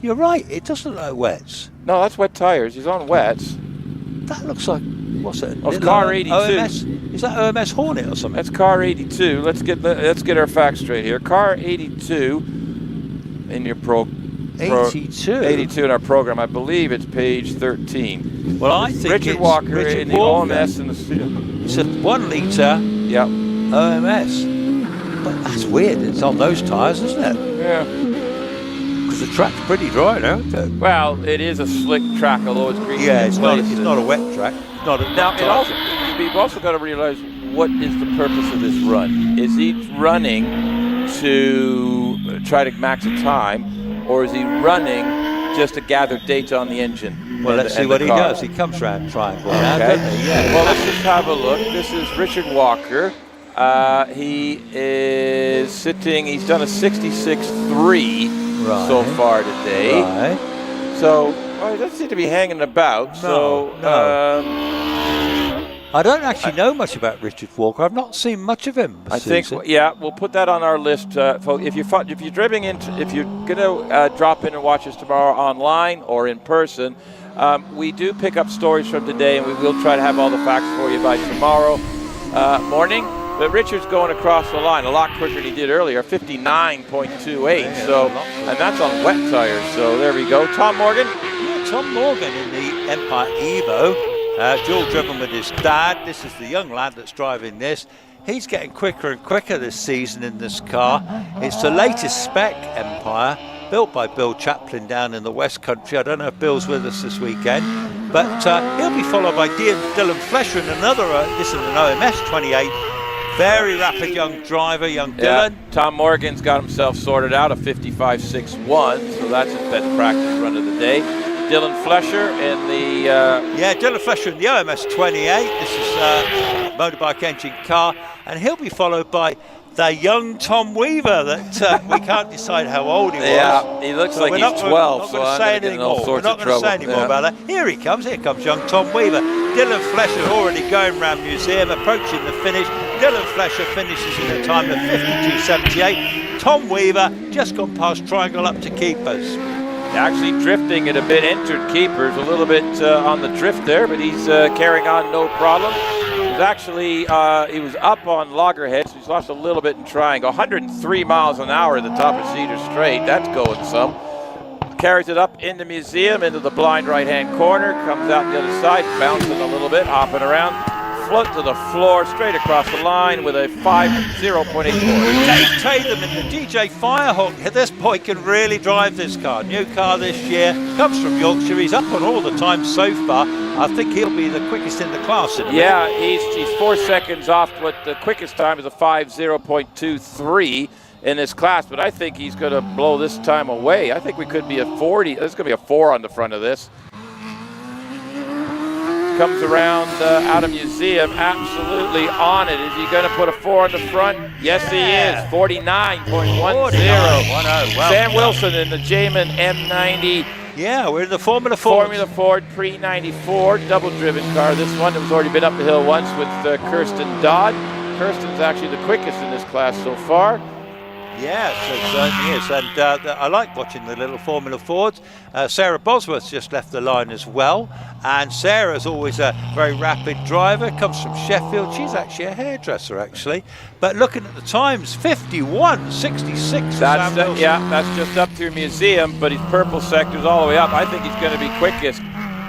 You're right, it doesn't look like wets. No, that's wet tires. He's on wets. That looks like, what's it? Oh, it's car 82. OMS? Is that OMS Hornet or something? That's car 82. Let's get our facts straight here. Car 82 in your 82 in our program. I believe it's page 13. Well, I think Richard Walker in the OMS in the. It's a 1 litre. Yeah. OMS. But that's weird. It's on those tyres, isn't it? Yeah. The track's pretty dry now, isn't it? Well, it is a slick track, although it's green. Yeah, it's not a wet track. We've also got to realize what is the purpose of this run. Is he running to try to max a time, or is he running just to gather data on the engine? Well, let's see what he does. He comes round triangle now, doesn't he? Yeah. Well, let's just have a look. This is Richard Walker. He is sitting. He's done a 66.3. So far today. Right. So he doesn't seem to be hanging about. No. I don't actually know much about Richard Walker. I've not seen much of him. I think, yeah, we'll put that on our list. Folks, if you're driving in, if you're going to drop in and watch us tomorrow online or in person, we do pick up stories from today, and we will try to have all the facts for you by tomorrow morning. But Richard's going across the line a lot quicker than he did earlier, 59.28. So, and that's on wet tires. So there we go. Tom Morgan. Yeah, Tom Morgan in the Empire Evo. Dual driven with his dad. This is the young lad that's driving this. He's getting quicker and quicker this season in this car. It's the latest spec Empire, built by Bill Chaplin down in the West Country. I don't know if Bill's with us this weekend, but he'll be followed by Dylan Flesher and another, this is an OMS 28. Very rapid young driver, young Dylan. Tom Morgan's got himself sorted out, a 55.61, so that's his best practice run of the day. Dylan Flesher in the... Dylan Flesher in the OMS 28. This is a motorbike engine car, and he'll be followed by the young Tom Weaver that we can't decide how old he was. Yeah, he looks like he's 12, so I'm not going to say any more about that. Here he comes. Here comes young Tom Weaver. Dylan Flesher already going around Museum, approaching the finish. Dylan Flesher finishes in a time of 52.78. Tom Weaver just gone past Triangle up to keepers. Actually drifting it a bit, entered keepers, a little bit on the drift there, but he's carrying on no problem. Actually, he was up on Loggerhead, so he's lost a little bit in Triangle. 103 miles an hour at the top of Cedar Straight. That's going some. Carries it up into Museum, into the blind right-hand corner, comes out the other side, bouncing a little bit, hopping around, float to the floor, straight across the line with a 50.84. Dave Tatham in the DJ Firehawk. This boy can really drive this car. New car this year, comes from Yorkshire. He's up on all the times so far. I think he'll be the quickest in the class. Yeah, he's 4 seconds off what the quickest time is, a 50.23 in this class, but I think he's going to blow this time away. I think we could be a 40. There's going to be a 4 on the front of this. Comes around out of Museum, absolutely on it. Is he going to put a 4 on the front? Yes, he is. 49.10. Sam Wilson in the Jamin M90. Yeah, we're in the Formula Ford. Formula Ford pre-94, double-driven car. This one has already been up the hill once with Kirsten Dodd. Kirsten's actually the quickest in this class so far. Yes, it certainly is. And I like watching the little Formula Fords. Sarah Bosworth just left the line as well. And Sarah's always a very rapid driver, comes from Sheffield. She's actually a hairdresser, actually. But looking at the times, 51.66. That's just up through Museum, but his purple sector's all the way up. I think he's going to be quickest.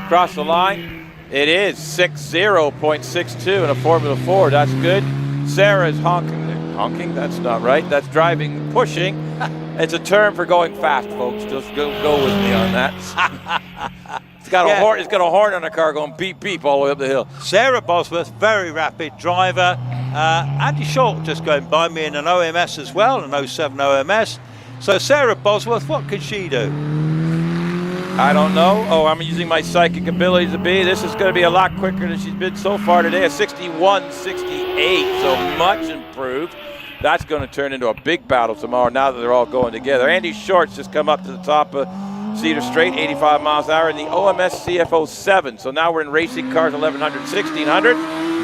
Across the line, it is 60.62 in a Formula Ford. That's good. Sarah's honking. Honking? That's not right. That's driving, pushing. It's a term for going fast, folks. Just go with me on that. It's got a horn. It's got a horn on the car going beep beep all the way up the hill. Sarah Bosworth, very rapid driver. Andy Short just going by me in an OMS as well, an 07 OMS. So Sarah Bosworth, what could she do? I don't know. Oh, I'm using my psychic abilities to be. This is going to be a lot quicker than she's been so far today. A 61.68, so much improved. That's going to turn into a big battle tomorrow now that they're all going together. Andy Short's just come up to the top of Cedar Straight, 85 miles an hour in the OMS CFO7. So now we're in racing cars, 1100, 1600.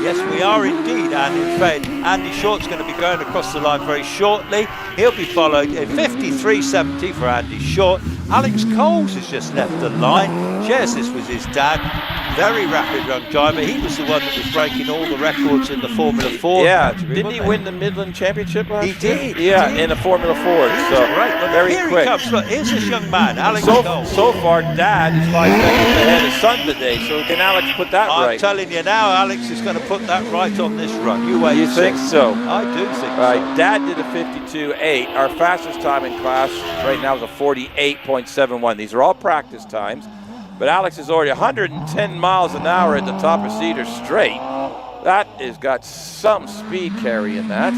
Yes, we are indeed, and in fact, Andy Short's going to be going across the line very shortly. He'll be followed in 53.70 for Andy Short. Alex Coles has just left the line, shares this with his dad. Very rapid young driver. He was the one that was breaking all the records in the Formula Ford. Yeah, didn't he win the Midland Championship last year? He did. Yeah, in the Formula Ford. So great. Look, very here quick. He comes. Look, here's this young man, Alex Coles. So far, Dad is 5 seconds ahead of son today. So can Alex put that right? I'm telling you now, Alex is going to put that right on this run. You wait. You think so? I do think so. Right. Dad did a 52.8. Our fastest time in class right now is a 48.71. These are all practice times. But Alex is already 110 miles an hour at the top of Cedar Straight. That has got some speed carrying that.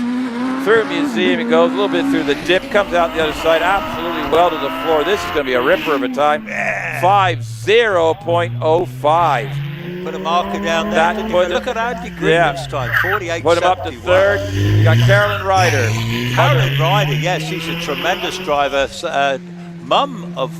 Through Museum he goes, a little bit through the dip, comes out the other side, absolutely well to the floor. This is going to be a ripper of a time. 50.05. Put a marker down there. Look at Andy Greenwood's time, 48.71. Put him up to third. You got Carolyn Ryder. Carolyn Ryder, yes, she's a tremendous driver. Mum of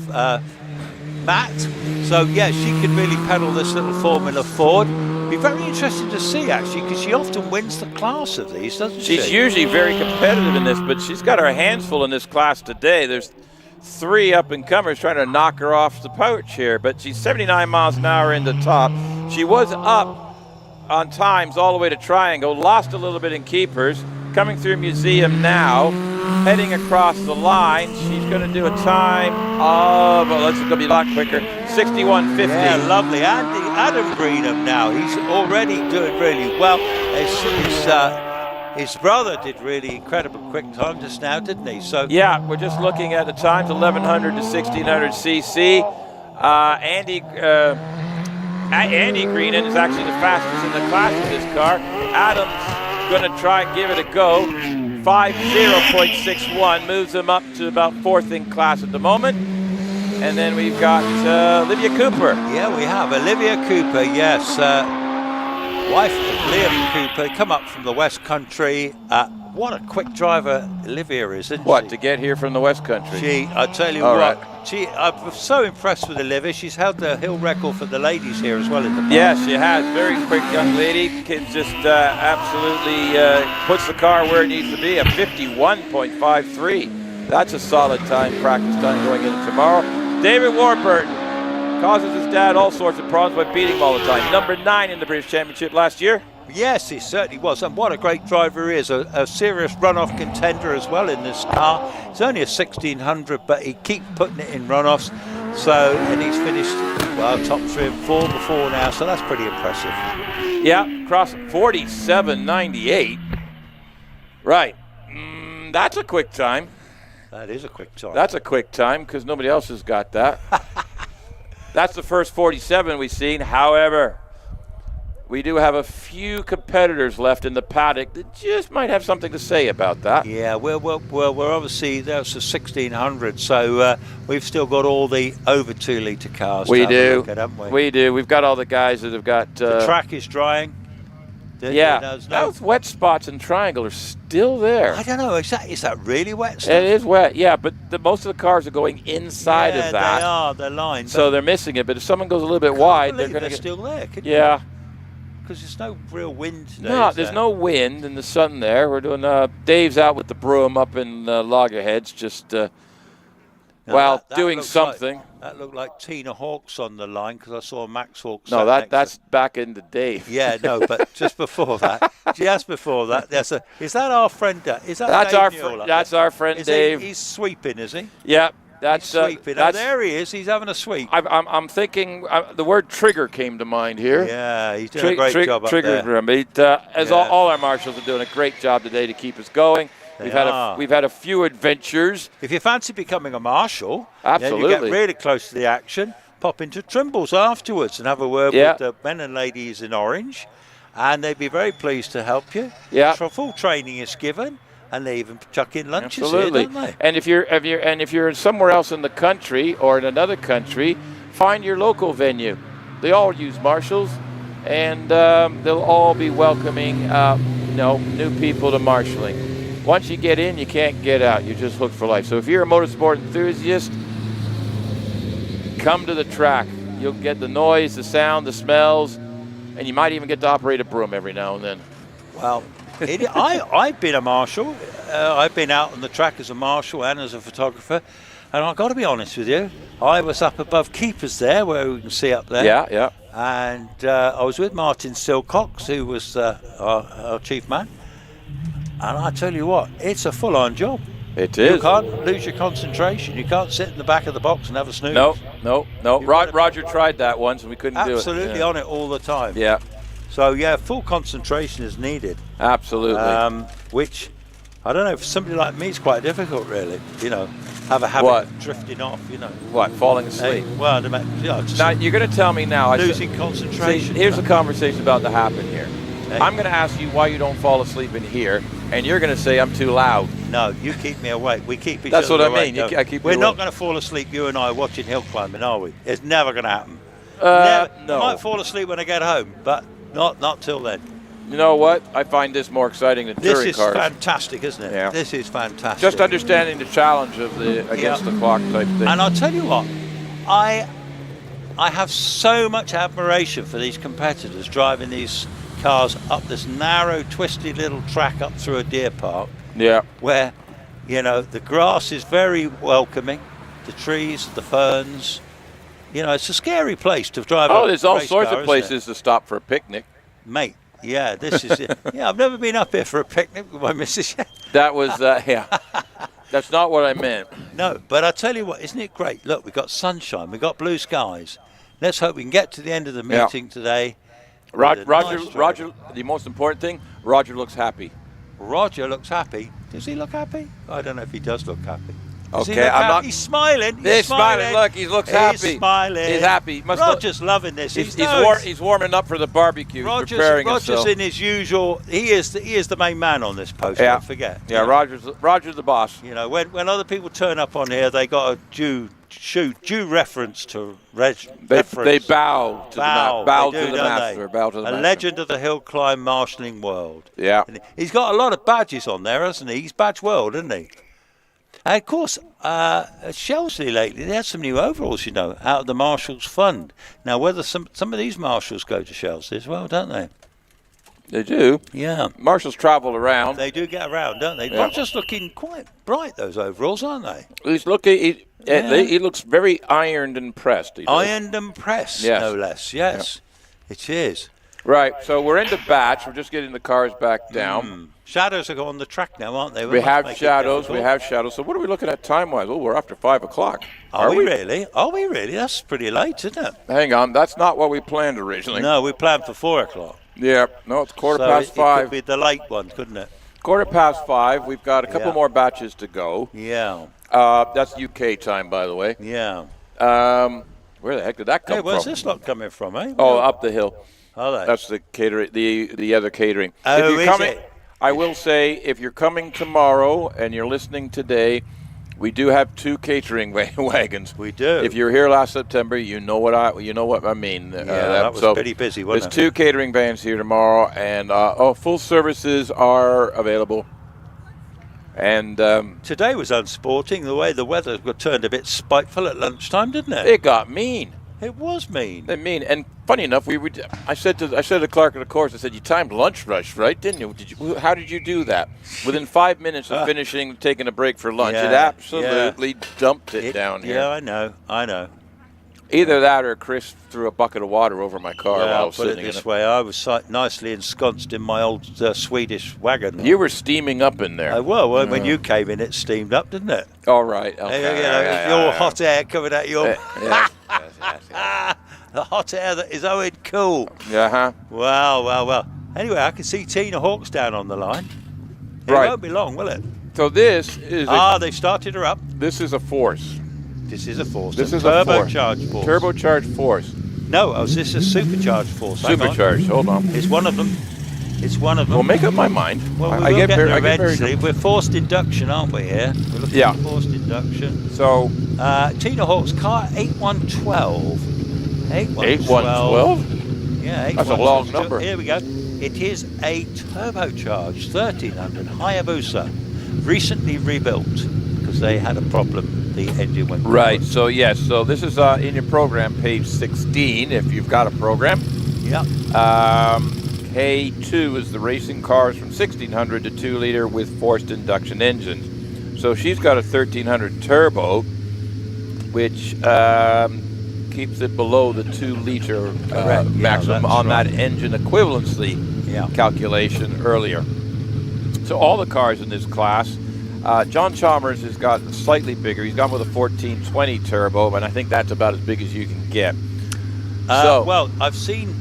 Matt. So, yeah, she could really pedal this little Formula Ford. Be very interesting to see, actually, because she often wins the class of these, doesn't she? She's usually very competitive in this, but she's got her hands full in this class today. There's 3 up-and-comers trying to knock her off the pouch here, but she's 79 miles an hour in the top. She was up on times all the way to Triangle, lost a little bit in keepers, coming through Museum now, heading across the line. She's going to do a time of, well, it's going to be a lot quicker, 61.50. Yeah, lovely. Adam Greenham now, he's already doing really well. His brother did really incredible quick time just now, didn't he? So yeah, we're just looking at the times, 1100 to 1600 cc. Andy Greenan is actually the fastest in the class in this car. Adam's going to try and give it a go. 50.61 moves him up to about 4th in class at the moment. And then we've got Olivia Cooper. Yeah, we have Olivia Cooper, yes. Wife of Liam Cooper, come up from the West Country. What a quick driver Olivia is, isn't she? What, to get here from the West Country? I tell you All what, right. I'm so impressed with Olivia. She's held the hill record for the ladies here as well in the past. Yes, she has. Very quick young lady. Can just absolutely puts the car where it needs to be, a 51.53. That's a solid time, practice time going into tomorrow. David Warburton causes his dad all sorts of problems by beating him all the time. Number 9 in the British Championship last year. Yes, he certainly was, and what a great driver he is. A serious runoff contender as well in this car. It's only a 1600, but he keeps putting it in runoffs. So, and he's finished, well, top 3 and 4 before now, so that's pretty impressive. Yeah, across 47.98. Right, that's a quick time. That is a quick time. That's a quick time because nobody else has got that. That's the first 47 we've seen. However, we do have a few competitors left in the paddock that just might have something to say about that. Yeah, we're obviously, that's a 1600, so we've still got all the over 2 litre cars. We do. Haven't we? We do. We've got all the guys that have got. The track is drying. Those wet spots in Triangle are still there. I don't know. Is that really wet stuff? It is wet, yeah, but most of the cars are going inside of that. They are. They're lined. So they're missing it. But if someone goes a little bit wide, they're going to get still there. Yeah. Because there's no real wind today. No, there's no wind and the sun there. We're doing. Dave's out with the broom up in Loggerheads, just doing something. That looked like Tina Hawkes on the line because I saw Max Hawkes. No, that's back into Dave. Yeah, no, but just before that, is that our friend? That's our friend Dave. He's sweeping, is he? Yeah. That's sweeping. There he is. He's having a sweep. I'm thinking the word trigger came to mind here. Yeah, he's doing a great job up there. All our marshals are doing a great job today to keep us going. We've had a few adventures. If you fancy becoming a marshal, absolutely, then you get really close to the action. Pop into Trimble's afterwards and have a word with the men and ladies in orange, and they'd be very pleased to help you. Yeah, so full training is given. And they even chuck in lunches absolutely. here, don't they? And if you're somewhere else in the country or in another country, find your local venue. They all use marshals, and they'll all be welcoming new people to marshalling. Once you get in, you can't get out. You're just hooked for life. So if you're a motorsport enthusiast, come to the track. You'll get the noise, the sound, the smells, and you might even get to operate a broom every now and then. Well, I've been a marshal. I've been out on the track as a marshal and as a photographer. And I've got to be honest with you, I was up above Keepers there, where we can see up there. Yeah. And I was with Martin Silcox, who was our chief man. And I tell you what, it's a full-on job. It is. You can't lose your concentration. You can't sit in the back of the box and have a snooze. No. Roger tried that once, and we couldn't do it. Absolutely on it all the time. Yeah. So, full concentration is needed. Absolutely. Which, I don't know, for somebody like me, it's quite difficult, really. Have a habit of drifting off, What, falling asleep? Now, you're going to tell me now. Losing concentration. Here's a conversation about to happen here. I'm going to ask you why you don't fall asleep in here, and you're going to say I'm too loud. No, you keep me awake. We keep each That's other what awake. I mean. I keep We're you not awake. going to fall asleep, you and I, watching hill climbing, are we? It's never going to happen. No. I might fall asleep when I get home, but not till then. You know what? I find this more exciting than touring cars. This is fantastic, isn't it? Yeah. This is fantastic. Just understanding the challenge of the against the clock type thing. And I'll tell you what, I I have so much admiration for these competitors driving these cars up this narrow, twisty little track up through a deer park. Yeah. Where, you know, the grass is very welcoming, the trees, the ferns. You know, it's a scary place to drive. Oh, there's all sorts of places to stop for a picnic. Mate, yeah, this is it. Yeah, I've never been up here for a picnic with my missus yet. That was, yeah. That's not what I meant. No, but I tell you what, isn't it great? Look, we've got sunshine, we've got blue skies. Let's hope we can get to the end of the meeting today. Roger, the most important thing, Roger looks happy. Roger looks happy. Does he look happy? I don't know if he does look happy. Okay, I'm not. He's smiling. He's smiling. Look, he looks happy. He's smiling. He's happy. Roger's loving this. He's warming up for the barbecue. Roger's in his usual. He is the main man on this post. Yeah. Don't forget. Yeah, Roger's the boss. You know, when other people turn up on here, they got a due reference to They bow to the master. A legend of the hill climb marshalling world. Yeah. And he's got a lot of badges on there, hasn't he? He's badge world, isn't he? And of course, at Shrewsbury lately, they had some new overalls, you know, out of the Marshals Fund. Now, whether some of these marshals go to Shrewsbury as well, don't they? They do. Yeah. Marshals travel around. They do get around, don't they? Yeah. Not just looking quite bright, those overalls, aren't they? He's looking. He looks very ironed and pressed. Ironed and pressed, yes. No less. Yes, yeah. It is. Right. So we're into batch. We're just getting the cars back down. Shadows are on the track now, aren't they? We have shadows. So what are we looking at time-wise? Oh, we're after 5 o'clock. Are we really? Are we really? That's pretty late, isn't it? Hang on. That's not what we planned originally. No, we planned for 4 o'clock. Yeah. No, it's quarter past 5. It could be the late one, couldn't it? Quarter past 5. We've got a couple more batches to go. Yeah. That's UK time, by the way. Yeah. Where the heck did that come from? Where's this lot coming from, eh? Oh, up the hill. Are they? That's the catering, the other catering. Oh, is it? I will say, if you're coming tomorrow and you're listening today, we do have 2 catering wagons. We do. If you were here last September, you know what I mean. Yeah, that was pretty busy, wasn't it? There's 2 catering vans here tomorrow, and full services are available. And today was unsporting. The way the weather turned a bit spiteful at lunchtime, didn't it? It got mean. It was mean. And funny enough, I said to Clark of the course, I said, you timed lunch rush, right? Didn't you? How did you do that? Within 5 minutes of finishing, taking a break for lunch, it absolutely dumped it down here. Yeah, I know. Either that or Chris threw a bucket of water over my car while I was sitting in it. Put it this way, I was nicely ensconced in my old Swedish wagon. You were steaming up in there. When you came in, it steamed up, didn't it? All right. Okay. Your hot air coming out your... Yes. The hot air that is Owen cool. Uh-huh. Well. Anyway, I can see Tina Hawkes down on the line. It won't be long, will it? So this is... they've started her up. This is a force. This is a force. This is a turbocharged force. Turbocharged force. No, this is a supercharged force. Supercharged. Hold on. It's one of them. Well, make up my mind. Well, I get there eventually. We're forced induction, aren't we, here? We're looking at forced induction. So... Tina Hawk's car, 8112. 8112? Yeah, 8112. That's a long number. Here we go. It is a turbocharged 1300 Hayabusa, recently rebuilt because they had a problem. The engine went right. So yes. So this is in your program, page 16. If you've got a program. Yeah. K2 is the racing cars from 1600 to 2-liter with forced induction engines. So she's got a 1300 turbo, which keeps it below the 2-liter maximum on that engine equivalency calculation earlier. So all the cars in this class, John Chalmers has got slightly bigger. He's gone with a 1420 turbo, and I think that's about as big as you can get. Well, I've seen...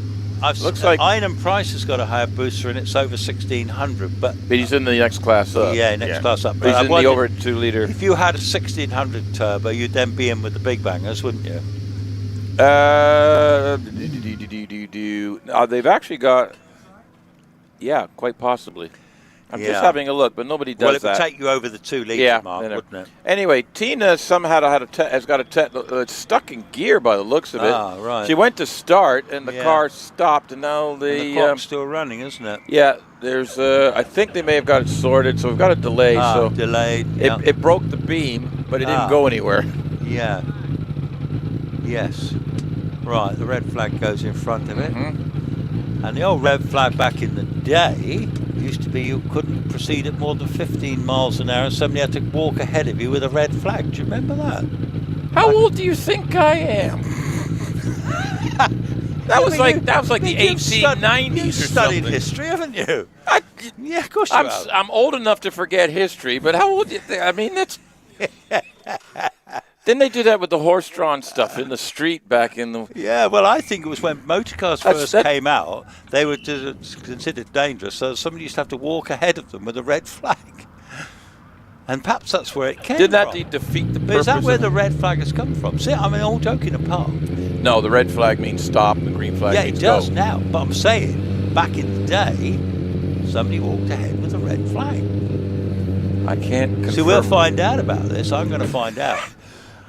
Looks like Iron Price has got a Hayabusa and it's over 1600, but he's in the next class up. Yeah, next class up. But he's in the over 2-liter. If you had a 1600 turbo, you'd then be in with the big bangers, wouldn't you? They've actually got, quite possibly. I'm just having a look, but nobody does that. Well, it would take you over the 2-liter mark, wouldn't it? Anyway, Tina somehow has got it's stuck in gear by the looks of it. Right. She went to start, and the car stopped, and now the clock's still running, isn't it? Yeah, there's. I think they may have got it sorted, so we've got a delay. Delayed. It broke the beam, but it didn't go anywhere. Yeah. Yes. Right, the red flag goes in front of it. Mm-hmm. And the old red flag back in the day used to be you couldn't proceed at more than 15 miles an hour and somebody had to walk ahead of you with a red flag. Do you remember that? How old do you think I am? That was like the 1890s. You've studied history, haven't you? Yeah, of course you have. I'm old enough to forget history, but how old do you think? I mean, that's... Didn't they do that with the horse-drawn stuff in the street back in the... Yeah, well, I think it was when motor cars first came out, they were considered dangerous, so somebody used to have to walk ahead of them with a red flag. And perhaps that's where it came from. Did that defeat the purpose? Is that where the red flag has come from? See, I mean, all joking apart. No, the red flag means stop, the green flag means go. Yeah, it does now, but I'm saying, back in the day, somebody walked ahead with a red flag. I can't confirm. So we'll find out about this. I'm going to find out.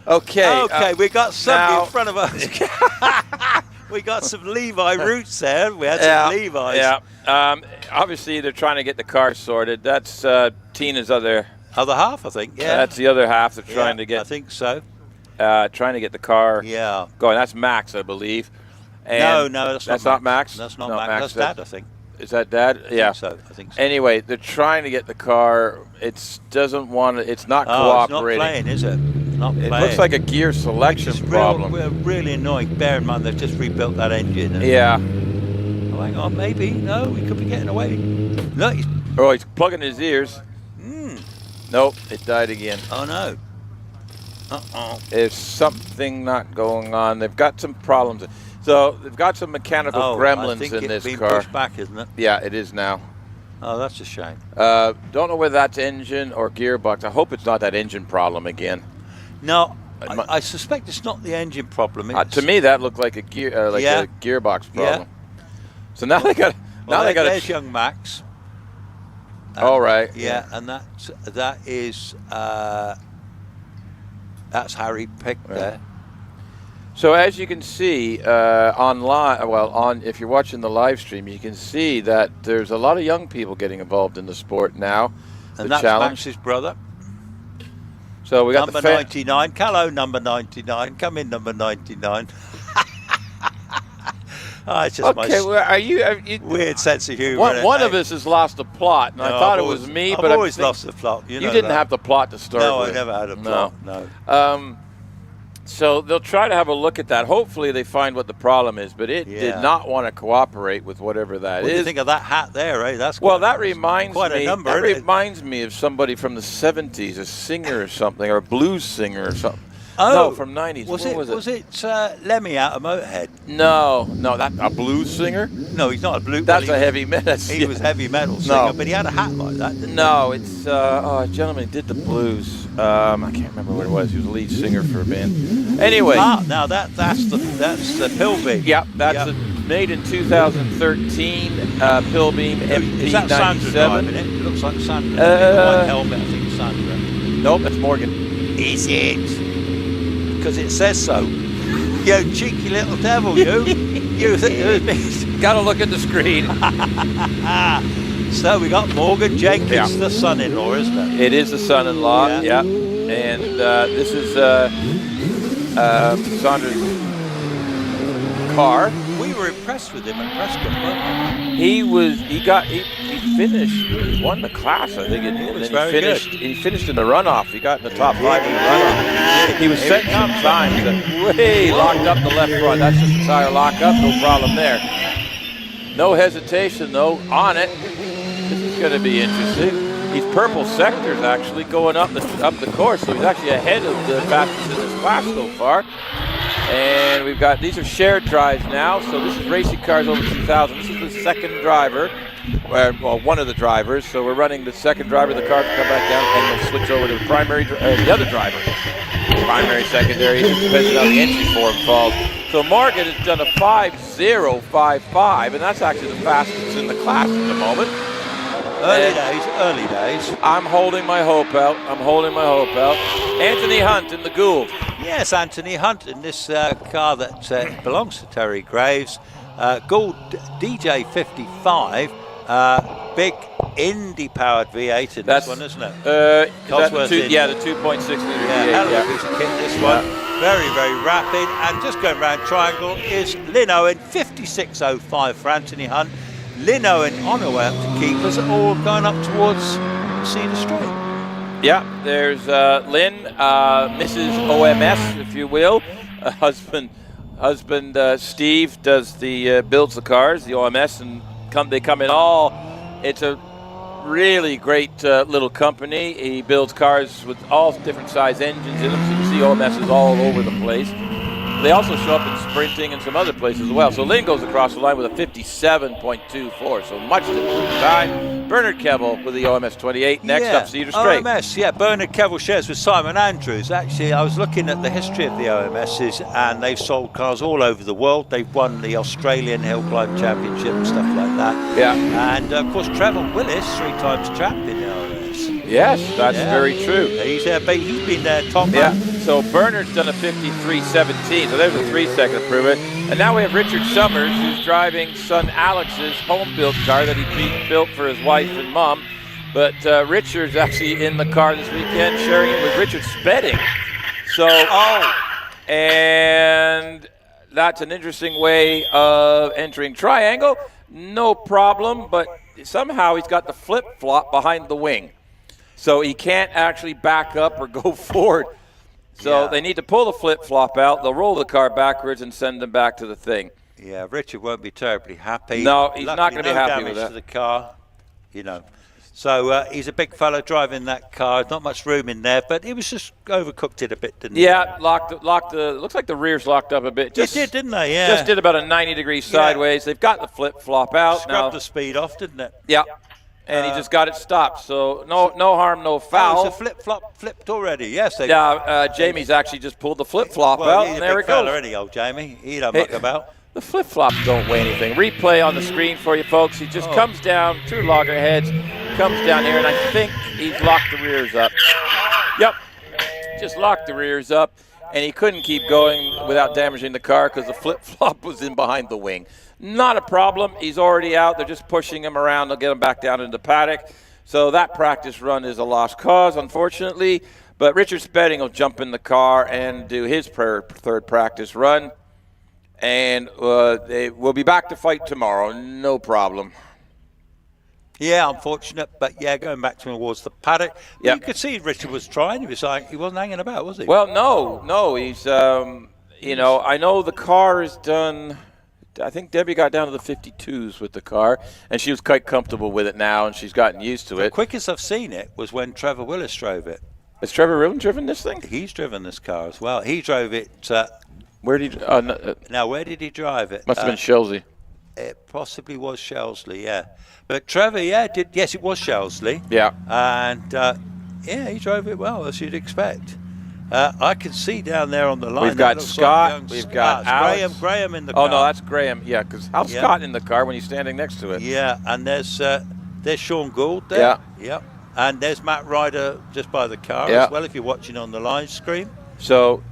Okay, we got somebody in front of us. We got some Levi roots there. We had some Levi's. Yeah. Obviously, they're trying to get the car sorted. That's Tina's other half, I think. Yeah. That's the other half. They're trying to get. I think so. Trying to get the car. Yeah. Going. That's Max, I believe. And no, that's not Max. That's not Max. That's Dad, I think. Is that Dad? Yeah. I think so. Anyway, they're trying to get the car. It doesn't want to. It's not cooperating. It's not playing, is it? Not playing. It looks like a gear selection problem. Really annoying. Bear in mind they've just rebuilt that engine. Yeah. Oh, hang on, maybe. No, we could be getting away. No. He's plugging his ears. Nope, it died again. Oh no. Uh-oh. There's something not going on. They've got some problems. So they've got some mechanical gremlins in this car. Pushed back, isn't it? Yeah, it is now. Oh, that's a shame. Don't know whether that's engine or gearbox. I hope it's not that engine problem again. No, I suspect it's not the engine problem. To me, that looked like a gearbox problem. Yeah. So now they got. There's young Max. All right. Yeah, and that is that's Harry Pick there. So as you can see online, if you're watching the live stream, you can see that there's a lot of young people getting involved in the sport now. And that's Max's brother. So we got number 99. Hello, number 99. Come in, number 99. It's just are you weird sense of humor. One of us has lost the plot, and I thought it was me. I've always lost the plot. You didn't have the plot to start with. No, I never had a plot. No. So they'll try to have a look at that. Hopefully they find what the problem is, but it did not want to cooperate with whatever that is. What do you think of that hat there, eh? That reminds me. That reminds me of somebody from the 70s, a singer or something, or a blues singer or something. Oh, no, from 90s. Was it Lemmy out of Motorhead? No, that's a blues singer. No, he's not a blues. That's a heavy metal. He was heavy metal singer, but he had a hat like that, didn't he? It's a gentleman who did the blues. I can't remember what it was. He was a lead singer for a band. Anyway. Now that's the Pilbeam. Yeah, that's made in 2013 Pilbeam MP97. Is that Sandra driving it? It looks like Sandra. White helmet, I think Sandra. Nope, that's Morgan. Is it? Because it says so. You cheeky little devil, you. Gotta look at the screen. So we got Morgan Jenkins, the son-in-law, isn't it? It is the son-in-law, yeah. And this is Sandra's car. We were impressed with him at Prescott, weren't we? He finished. He won the class, I think, and then he finished in the runoff. He got in the top 5 in the runoff. He was setting some times and way locked up the left front. That's just a tire lock-up, no problem there. No hesitation, though, on it. This is going to be interesting. He's purple sectors, actually, going up the course, so he's actually ahead of the fastest in this class so far. And we've got, these are shared drives now, so this is racing cars over 2,000. This is the second driver, one of the drivers. So we're running the second driver, the cars will come back down, and we'll switch over to the primary, the other driver. Primary, secondary, it just depends on how the entry form falls. So Morgan has done a 5.055, and that's actually the fastest in the class at the moment. Early days. I'm holding my hope out. Anthony Hunt in the Gould. Yes, Anthony Hunt in this car that belongs to Terry Graves. Gould DJ55, big Indy-powered V8 in this one, isn't it? The 2.6 liter V8. Hell of a piece of kit, this one. Very, very rapid. And just going round triangle is Lynn Owen, 56.05 for Anthony Hunt. Lynn Owen on her way up to keepers, all going up towards Cedar Street. Yeah, there's Lynn, Mrs. OMS, if you will. Husband Steve does builds the cars, the OMS, and they come in all. It's a really great little company. He builds cars with all different size engines in them, so you see OMSs all over the place. They also show up in sprinting and some other places as well. So Lynn goes across the line with a 57.24, so much improved time. Bernard Kevel with the OMS 28. Next up, Cedar Straight. OMS, yeah, Bernard Kevel shares with Simon Andrews. Actually, I was looking at the history of the OMSs, and they've sold cars all over the world. They've won the Australian HillClimb Championships, stuff like that. Yeah. And, of course, Trevor Willis, 3 times champion in the OMS. Yes, that's very true. He's been there top. Yeah, so Bernard's done a 53.17, so there's a 3-second improvement. And now we have Richard Summers, who's driving son Alex's home-built car that he built for his wife and mom. But Richard's actually in the car this weekend, sharing it with Richard Spedding. So, and that's an interesting way of entering triangle. No problem, but somehow he's got the flip-flop behind the wing. So he can't actually back up or go forward. So they need to pull the flip-flop out. They'll roll the car backwards and send them back to the thing. Yeah, Richard won't be terribly happy. No, he's not going to be happy with that. No damage to the car, you know. So he's a big fella driving that car. Not much room in there, but he was just overcooked it a bit, didn't he? Yeah, looks like the rear's locked up a bit. It did, didn't they? Yeah. Just did about a 90 degrees sideways. They've got the flip-flop out. Scrubbed the speed off, didn't it? Yeah. And he just got it stopped, so no harm, no foul. So flip-flop flipped already, yes. Jamie's actually just pulled the flip-flop out, and there it goes. Already, old Jamie. He don't muck about. The flip-flops don't weigh anything. Replay on the screen for you folks. He just comes down through loggerheads, comes down here, and I think he's locked the rears up. Yep, just locked the rears up, and he couldn't keep going without damaging the car because the flip-flop was in behind the wing. Not a problem. He's already out. They're just pushing him around. They'll get him back down into the paddock. So that practice run is a lost cause, unfortunately. But Richard Spedding will jump in the car and do his third practice run. And they will be back to fight tomorrow. No problem. Yeah, unfortunate. But, yeah, going back towards the paddock. Yep. You could see Richard was trying. He wasn't hanging about, was he? Well, no. He's, I know the car is done. I think Debbie got down to the 52s with the car, and she was quite comfortable with it now, and she's gotten used to it. The quickest I've seen it was when Trevor Willis drove it. Has Trevor really driven this thing? He's driven this car as well. He drove it. Where did he? Now, where did he drive it? Must have been Shelsley. It possibly was Shelsley, yeah. But Trevor, did. Yes, it was Shelsley. Yeah. And he drove it well, as you'd expect. I can see down there on the line. We've got Scott. We've got Alex. Graham in the car. Oh, no, that's Graham. Yeah, because how's Scott in the car when he's standing next to it? Yeah, and there's Sean Gould there. Yeah. And there's Matt Ryder just by the car as well, if you're watching on the live screen. So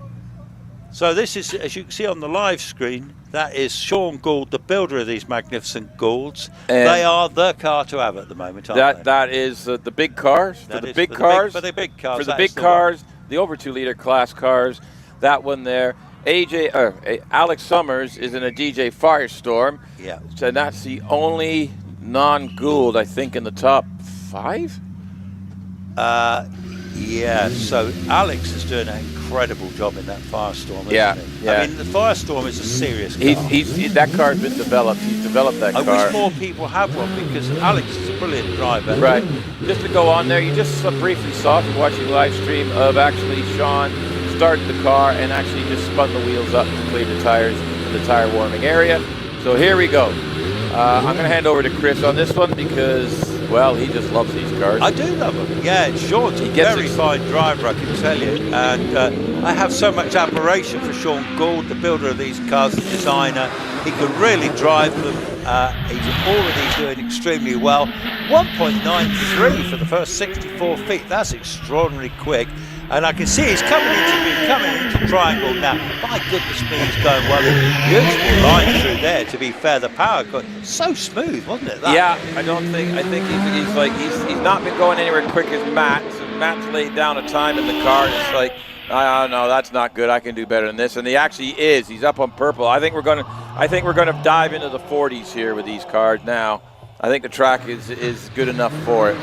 this is, as you can see on the live screen, that is Sean Gould, the builder of these magnificent Goulds. They are the car to have at the moment, aren't they? That is the big cars. For the big cars. For the big cars. For the big cars. The over 2-liter class cars, that one there. Alex Summers is in a DJ Firestorm. Yeah. So that's the only non-Gould, I think, in the top 5? Yeah, so Alex is doing an incredible job in that Firestorm, isn't he? Yeah. I mean, the Firestorm is a serious car. That car's been developed. He's developed that car. I wish more people have one because Alex is a brilliant driver. Right. Just to go on there, you just briefly saw, if you're watching the live stream, of actually Sean started the car and actually just spun the wheels up to clean the tires in the tire warming area. So here we go. I'm going to hand over to Chris on this one because, well, he just loves these cars. I do love them. Yeah, it's Sean's a very fine driver, I can tell you. And I have so much admiration for Sean Gould, the builder of these cars, the designer. He can really drive them. He's already doing extremely well. 1.93 for the first 64 feet. That's extraordinarily quick. And I can see he's coming into triangle now. My goodness me, he's going well. Beautiful line through there, to be fair. The power got so smooth, wasn't it? Yeah, I think he's not been going anywhere quick as Matt. So Matt's laid down a time in the car. It's like No, that's not good. I can do better than this. And he actually is. He's up on purple. I think we're going to dive into the 40s here with these cars now. I think the track is good enough for it.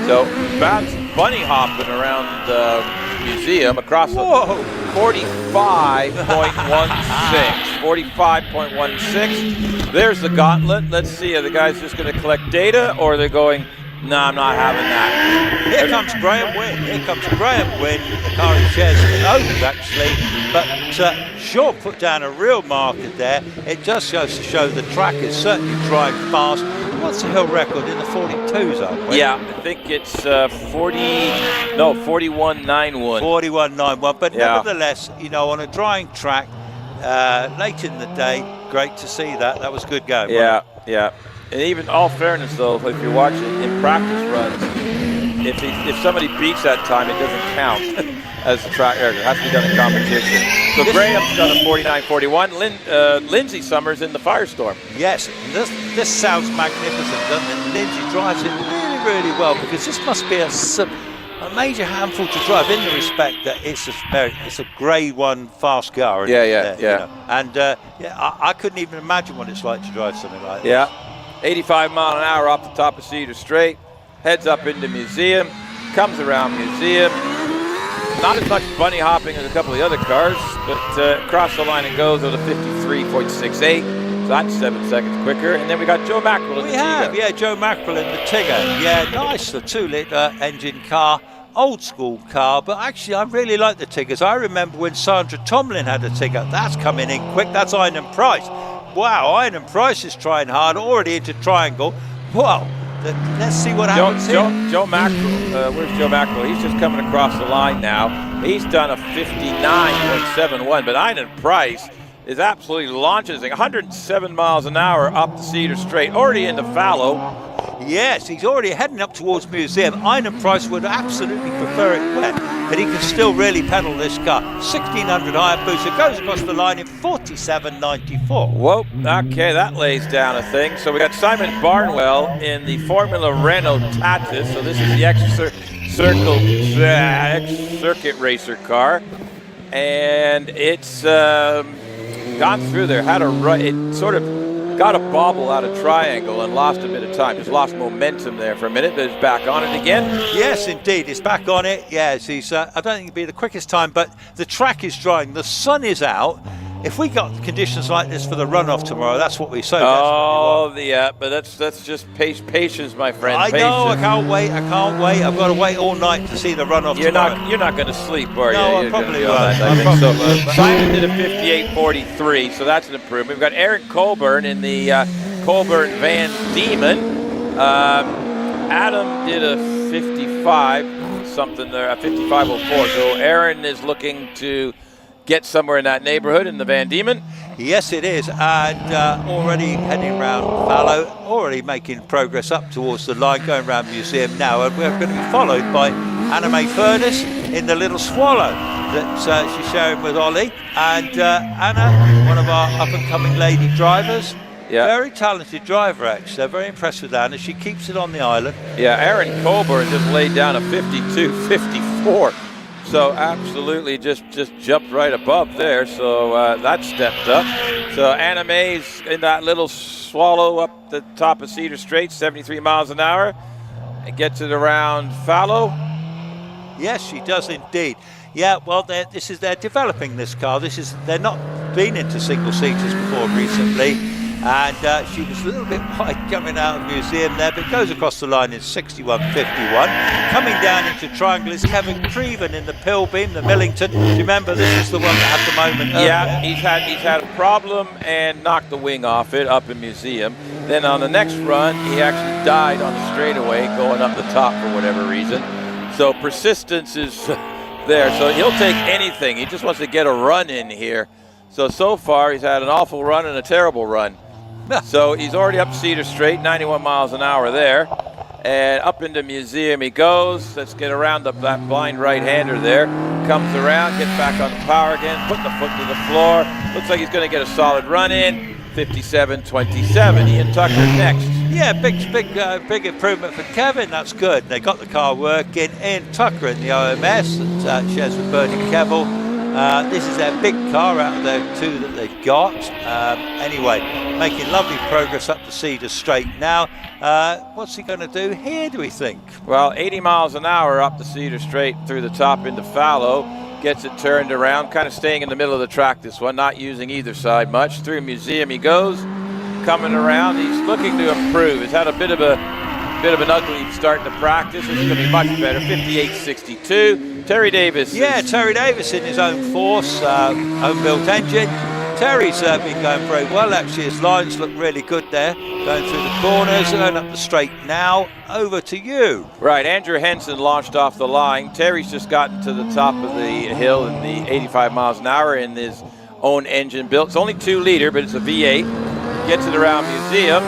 So Babs bunny hopping around the museum across the 45.16. 45.16. There's the gauntlet. Let's see. Are the guys just going to collect data, or are they going, no, I'm not having that? Here comes Graham Wynn. Here comes Graham Wynn. The car he shares with Oaks, actually. But Shaw put down a real marker there. It just goes to show the track is certainly drying fast. What's the hill record in the 42s, aren't we? Yeah, I think it's 41.91. 41.91. But nevertheless, you know, on a drying track, late in the day, great to see that. That was good going. Yeah. And even all fairness, though, if you're watching in practice runs, if somebody beats that time, it doesn't count as the track error. It has to be done in competition. So Graham's done a 49.41. Lindsay Summers in the Firestorm. Yes, this sounds magnificent, doesn't it? Lindsay drives it really, really well, because this must be a major handful to drive, in the respect that it's a Grade 1 fast car. Yeah. You know? And I couldn't even imagine what it's like to drive something like this. Yeah. 85 mile an hour off the top of Cedar Straight, heads up into Museum, comes around Museum. Not as much bunny hopping as a couple of the other cars, but across the line it goes with a 53.68. So that's 7 seconds quicker. And then we got Joe Mackerel in the Tigger. Joe Mackerel in the Tigger. Yeah, nice, the 2-litre engine car. Old school car, but actually I really like the Tiggers. I remember when Sandra Tomlin had a Tigger. That's coming in quick. That's Iron Price. Wow, Iron Price is trying hard, already into triangle. Wow, let's see what happens here. Joe Mackerel, where's Joe Mackerel? He's just coming across the line now. He's done a 59.71, but Iron Price is absolutely launching, 107 miles an hour up the Cedar Straight, already into fallow. Yes, he's already heading up towards Museum. Iron Price would absolutely prefer it wet, but he can still really pedal this car. 1600 Hayabusa goes across the line in 47.94. Whoa, okay, that lays down a thing. So we got Simon Barnwell in the Formula Renault Tatis. So this is the X-Circuit racer car. And it's gone through there, had a run, it sort of got a bobble out of triangle and lost a bit of time. Just lost momentum there for a minute, but it's back on it again. Yes, indeed, it's back on it. Yes, he's. I don't think it'll be the quickest time, but the track is drying. The sun is out. If we got conditions like this for the runoff tomorrow, that's what we say. Yeah, but that's just patience, my friend. I know. I can't wait. I've got to wait all night to see the runoff tomorrow. You're not going to sleep, are you? No, I probably won't. Simon did a 58.43, so that's an improvement. We've got Aaron Colburn in the Colburn Van Diemen. Adam did a 55 something there, a 55.04. So Aaron is looking to get somewhere in that neighborhood in the Van Diemen. Yes, it is, and already heading around Fallow, already making progress up towards the line, going around Museum now, and we're going to be followed by Anna May Furness in the Little Swallow that she's sharing with Ollie, and Anna, one of our up-and-coming lady drivers. Yeah. Very talented driver, actually. They're very impressed with Anna. She keeps it on the island. Yeah, Aaron Colburn just laid down a 52.54. So absolutely just jumped right above there. So that stepped up. So Anna May's in that Little Swallow up the top of Cedar Straight, 73 miles an hour. And gets it around Fallow. Yes, she does indeed. Yeah, well, they're developing this car. They're not been into single seaters before recently. And she was a little bit wide coming out of Museum there, but goes across the line in 61.51. Coming down into triangle is Kevin Creven in the Pilbeam, the Millington. Do you remember this is the one that had the moment earlier? Yeah, he's had a problem and knocked the wing off it up in Museum. Then on the next run, he actually died on the straightaway going up the top for whatever reason. So persistence is there. So he'll take anything. He just wants to get a run in here. So far he's had an awful run and a terrible run. So he's already up Cedar Straight, 91 miles an hour there. And up into Museum he goes. Let's get around that blind right-hander there. Comes around, gets back on the power again, put the foot to the floor. Looks like he's going to get a solid run in. 57.27. Ian Tucker next. Yeah, big improvement for Kevin. That's good. They got the car working. Ian Tucker in the OMS that shares with Bernie Kevel. This is their big car out of the two that they've got. Anyway, making lovely progress up the Cedar Straight now. What's he going to do here, do we think? Well, 80 miles an hour up the Cedar Straight through the top into Fallow. Gets it turned around, kind of staying in the middle of the track this one, not using either side much. Through Museum he goes, coming around. He's looking to improve. He's had a bit of an ugly start to practice. This is going to be much better. 58.62. Terry Davis. Yeah, Terry Davis in his own force, home-built engine. Terry's been going very well, actually. His lines look really good there. Going through the corners, going up the straight now. Over to you. Right, Andrew Henson launched off the line. Terry's just gotten to the top of the hill in the 85 miles an hour in his own engine built. It's only 2-liter, but it's a V8. Gets it around Museum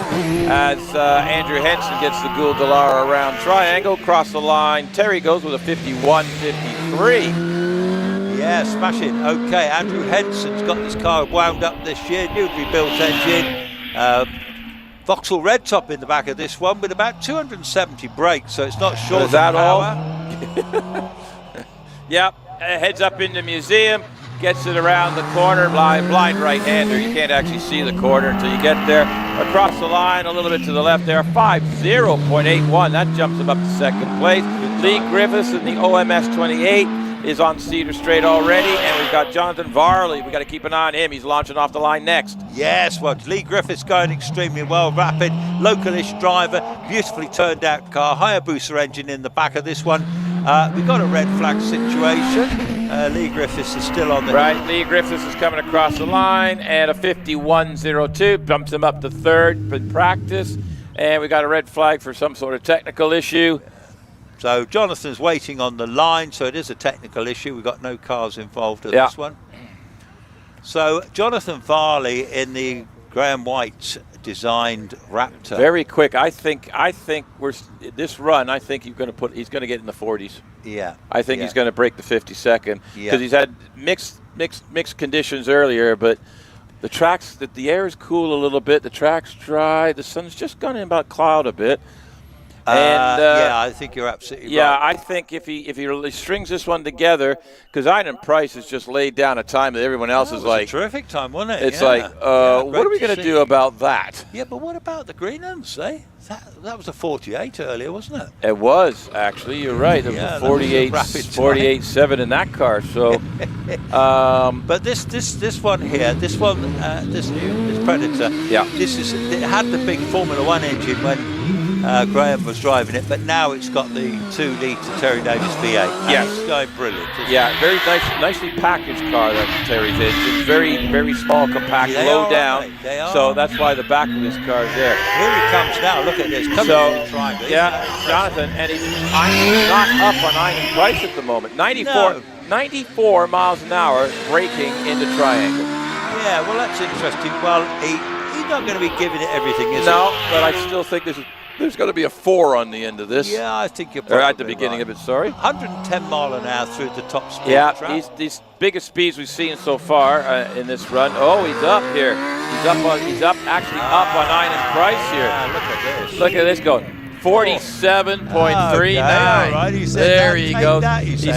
as Andrew Henson gets the Gould Dallara around Triangle. Cross the line. Terry goes with a 51.53. Yeah, smashing. Okay, Andrew Henson's got this car wound up this year. Newly built engine. Vauxhall red top in the back of this one with about 270 brakes, so it's not short of power. Yep, heads up into Museum. Gets it around the corner, blind right-hander. You can't actually see the corner until you get there. Across the line, a little bit to the left there, 50.81. That jumps him up to second place. Lee Griffiths in the OMS 28 is on Cedar Straight already, and we've got Jonathan Varley. We've got to keep an eye on him. He's launching off the line next. Yes, well, Lee Griffiths going extremely well, rapid, localish driver, beautifully turned out car, Hayabusa engine in the back of this one. We've got a red flag situation. Lee Griffiths is still on the... Right, Lee Griffiths is coming across the line, and a 51.02 bumps him up to third for practice, and we got a red flag for some sort of technical issue. So Jonathan's waiting on the line, so it is a technical issue. We've got no cars involved in this one. So Jonathan Varley in the Graham White designed Raptor. Very quick. I think we're this run. I think he's going to get in the 40s. Yeah. I think he's going to break the 52nd because he's had mixed conditions earlier, but the tracks the air is cool a little bit. The track's dry. The sun's just gone in about cloud a bit. Yeah, I think you're absolutely right. Yeah, I think if he really strings this one together, because Iron Price has just laid down a time that everyone else is like. A terrific time, wasn't it? It's like, what are we going to do about that? Yeah, but what about the Greenlands, eh? That was a 48 earlier, wasn't it? It was, actually. You're right. It was a 48.7 in that car. So, but this one here, this Predator, it had the big Formula One engine when Graham was driving it, but now it's got the 2-litre Terry Davis V8. Yes, it's going brilliant. Very nicely packaged car that Terry's in. It's very, very small, compact, low down. So that's why the back of this car is there. Here he comes now. Look at this. Coming in the triangle. Yeah, Jonathan, and he's not up on Iron Price at the moment. 94 miles an hour braking into Triangle. Yeah, well, that's interesting. Well, he's not going to be giving it everything, is he? No, but I still think there's going to be a 4 on the end of this. Yeah, I think you're probably at the beginning of it, sorry. 110 mile an hour through the top speed. Yeah, these biggest speeds we've seen so far in this run. Oh, he's up here. He's up on Iron Price here. Look at this. Look at this going. 47.39. Right. There he goes.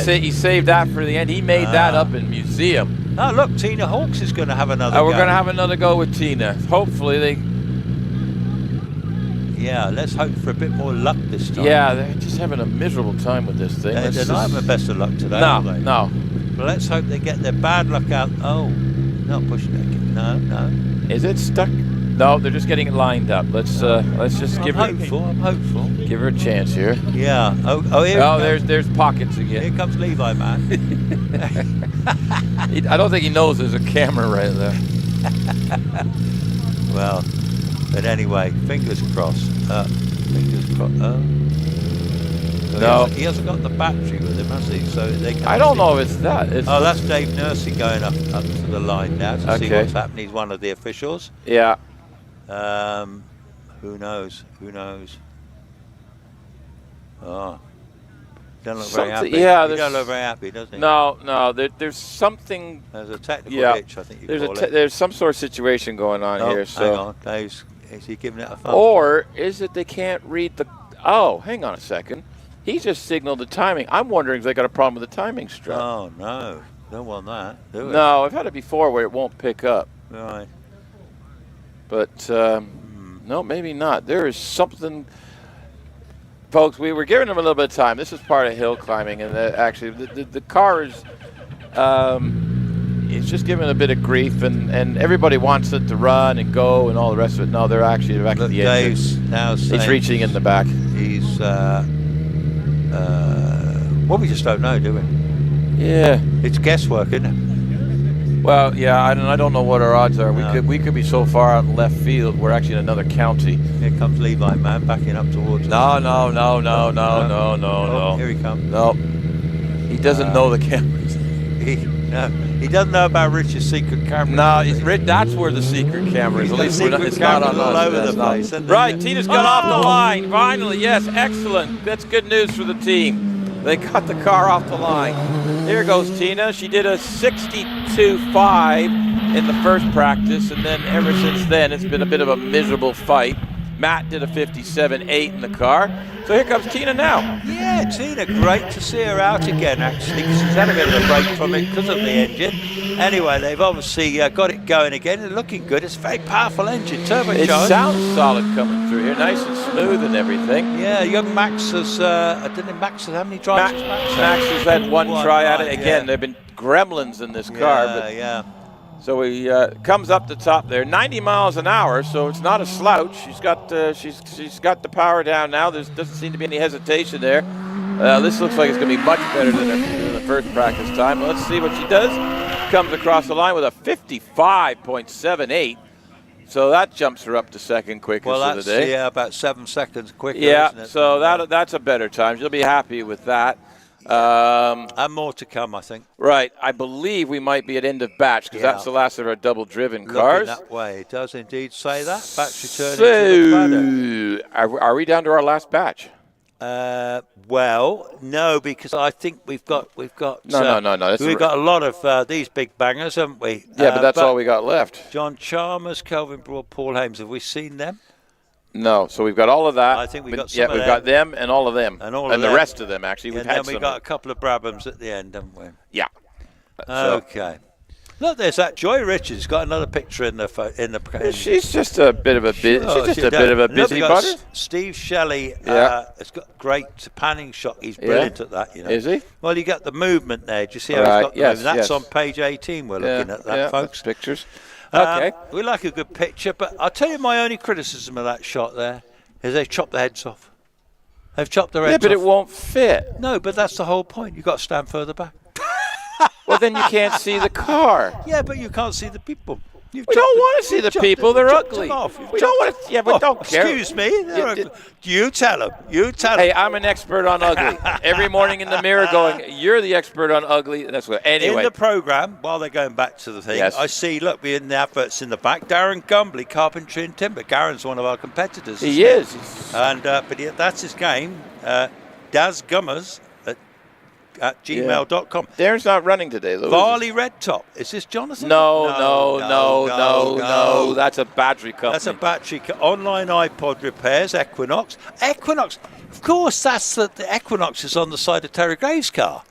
He saved that for the end. He made that up in Museum. Oh, look, Tina Hawks is going to have another go. We're going to have another go with Tina. Hopefully they... Yeah, let's hope for a bit more luck this time. Yeah, they're just having a miserable time with this thing. They're not having the best of luck today, no, are they? No. But let's hope they get their bad luck out. Oh, not pushing it. No. Is it stuck? No, they're just getting it lined up. Let's just give her. I'm hopeful. Give her a chance here. Yeah. Here there's pockets again. Here comes Levi, man. I don't think he knows there's a camera right there. Well, but anyway, fingers crossed. No, he hasn't got the battery with him, has he? So they can. I don't know if it's that. That's Dave Nursey going up to the line now to see what's happening. He's one of the officials. Yeah. Who knows? Oh, don't look very happy. Yeah, he don't look very happy, does he? No. There's something. There's a technical glitch, I think you call it. There's some sort of situation going on here. So hang on, Is he giving it a thumb? Or is it they can't read the... Oh, hang on a second. He just signaled the timing. I'm wondering if they got a problem with the timing strap. Oh, no. Don't want that, do we? No, I've had it before where it won't pick up. Right. But, no, maybe not. There is something... Folks, we were giving them a little bit of time. This is part of hill climbing, and actually the car is... it's just giving a bit of grief, and everybody wants it to run and go and all the rest of it. No, they're actually back at the Dave's engine. now saying He's reaching in the back. He's, well, we just don't know, do we? Yeah. It's guesswork, isn't it? Well, yeah, I don't know what our odds are. No. We could be so far out in left field. We're actually in another county. Here comes Levi, man, backing up towards us. No. Here he comes. No. He doesn't know the cameras. He doesn't know about Rich's secret camera. No, that's where the secret camera is. At least it's not on all us. over the place. Right, Tina's got off the line. Finally, yes, excellent. That's good news for the team. They got the car off the line. Here goes Tina. She did a 62.5 in the first practice, and then ever since then, it's been a bit of a miserable fight. Matt did a 57.8 in the car. So here comes Tina now. Yeah, Tina, great to see her out again, actually, because she's had a bit of a break from it because of the engine. Anyway, they've obviously got it going again and looking good. It's a very powerful engine, turbocharged. It sounds solid coming through here, nice and smooth and everything. Yeah, young Max has, I don't know, Max, how many drives has Max? Max has had one try at it. Again, there have been gremlins in this car. Yeah. So he comes up the top there, 90 miles an hour, so it's not a slouch. She's got she's got the power down now. There doesn't seem to be any hesitation there. This looks like it's going to be much better than the first practice time. Well, let's see what she does. Comes across the line with a 55.78. So that jumps her up to second quickest of the day. Yeah, about 7 seconds quicker. Yeah, isn't it? so that's a better time. She'll be happy with that. And more to come, I think. Right. I believe we might be at end of batch because that's the last of our double-driven cars. Looking that way. It does indeed say that. Batch returning to the paddock. Are we down to our last batch? Well, no, because I think we've got No. We've got a lot of these big bangers, haven't we? Yeah, but that's all we got left. John Chalmers, Kelvin Broad, Paul Hames. Have we seen them? No, so we've got all of that. I think we've got some of we've them. got them and all of them. And all and of the rest of them, actually. And then we've got a couple of Brabhams at the end, haven't we? Yeah. Okay. Look, there's that Joy Richards. Got another picture in the she's just a bit of a busy butter. Steve Shelley has got great panning shot. He's brilliant at that, you know. Is he? Well, you got the movement there. Do you see how he's got the movement? That's on page 18. We're looking at that, folks. Pictures. Okay. We like a good picture, but I'll tell you my only criticism of that shot there is they've chopped the heads off. They've chopped their heads off. Yeah, but it won't fit. No, but that's the whole point. You've got to stand further back. Well, then you can't see the car. Yeah, but you can't see the people. We don't want to see the people. They're ugly. We don't want to. Yeah, but don't care. Excuse me. You tell them. You tell them. Hey, I'm an expert on ugly. Every morning in the mirror going, you're the expert on ugly. That's what. Anyway. In the programme, while they're going back to the thing, I see, look, we're in the adverts in the back. Darren Gumbly, Carpentry and Timber. Darren's one of our competitors. He is. And but that's his game. Daz Gummers at gmail.com. Darren's not running today, though. Varley Red Top. Is this Jonathan? No. That's a battery company. That's a battery online iPod repairs. Equinox. Of course, that's the Equinox is on the side of Terry Graves' car.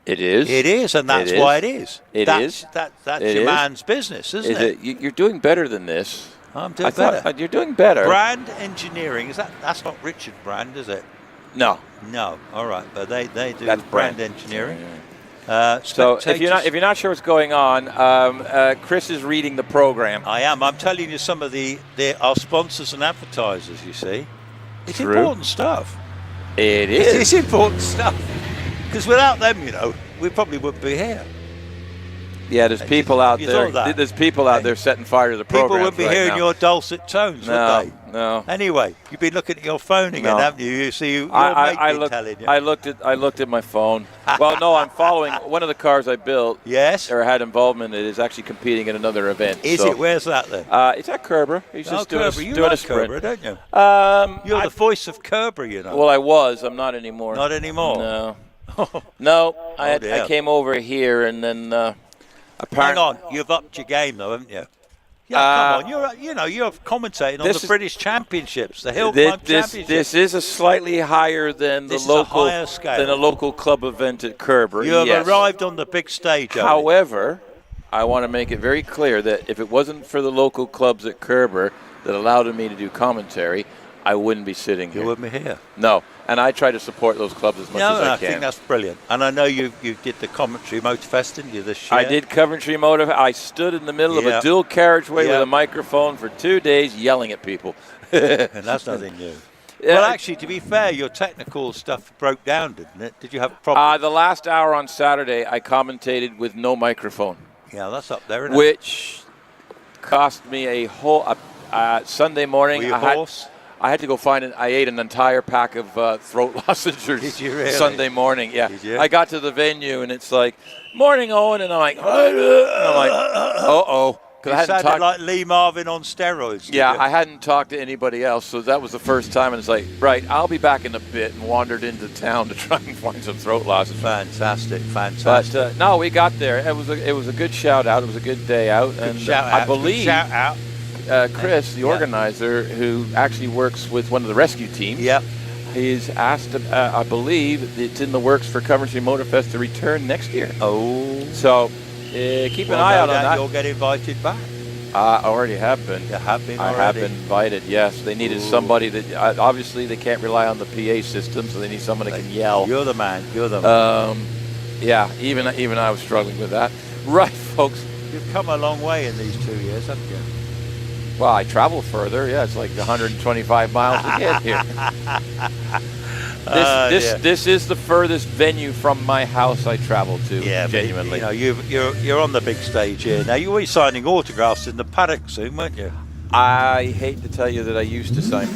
It is. It is, and that's why it is. That's your man's business, isn't it? You're doing better than this. I'm doing better. You're doing better. Brand Engineering. That's not Richard Brand, is it? No. All right, but they do That's brand engineering. So if you're not sure what's going on, Chris is reading the program. I am. I'm telling you some of our sponsors and advertisers. You see, it's True. important stuff. It is. It's important stuff because without them, we probably wouldn't be here. Yeah, there's people out there. There's people out there setting fire to the program. People wouldn't be hearing your dulcet tones, would they? No. Anyway, you've been looking at your phone again, haven't you? You see, I looked at my phone. Well, no, I'm following one of the cars I built. Yes. Or had involvement in is actually competing in another event. Is it? Where's that then? It's at Kerber. He's just doing a sprint. Kerber, don't you? You're the voice of Kerber, you know. Well, I was. I'm not anymore. Not anymore. No. No. I came over here and then. Hang on, you've upped your game though, haven't you? Yeah, come on. You're commentating on the British Championships, the HillClimb Championships. This is a slightly higher than the local club event at Kerber. You have arrived on the big stage. However, I want to make it very clear that if it wasn't for the local clubs at Kerber that allowed me to do commentary, I wouldn't be sitting here. You wouldn't be here. No, and I try to support those clubs as much as I can. I think that's brilliant. And I know you did the commentary Motorfest, didn't you, this year? I did commentary Motor. I stood in the middle of a dual carriageway with a microphone for 2 days yelling at people. And that's nothing new. Well, actually, to be fair, your technical stuff broke down, didn't it? Did you have problems? The last hour on Saturday, I commentated with no microphone. Yeah, that's up there, isn't it? Which cost me a whole Sunday morning. Were you hoarse? I had to go find it. I ate an entire pack of throat lozenges. Did you really? Sunday morning, yeah. Did you? I got to the venue and it's like, "Morning, Owen," and I'm like, "Uh-oh." You sounded like Lee Marvin on steroids. Yeah, I hadn't talked to anybody else, so that was the first time. And it's like, right, I'll be back in a bit, and wandered into town to try and find some throat lozenges. Fantastic. But no, we got there. It was a good shout out. It was a good day out, I believe. Shout out. Chris, the organizer, who actually works with one of the rescue teams, he's asked, I believe it's in the works for Coventry Motorfest to return next year. Oh. So keep an eye out on that. You'll get invited back. I already have been. You have been already? I have been invited, yes. They needed somebody that, obviously they can't rely on the PA system, so they need someone that can yell. You're the man. Yeah, even I was struggling with that. Right, folks. You've come a long way in these 2 years, haven't you? Well, I travel further. Yeah, it's like 125 miles to get here. This is the furthest venue from my house I travel to. Yeah, genuinely. But, you're on the big stage here now. You'll be signing autographs in the paddock soon, won't you? I hate to tell you that I used to sign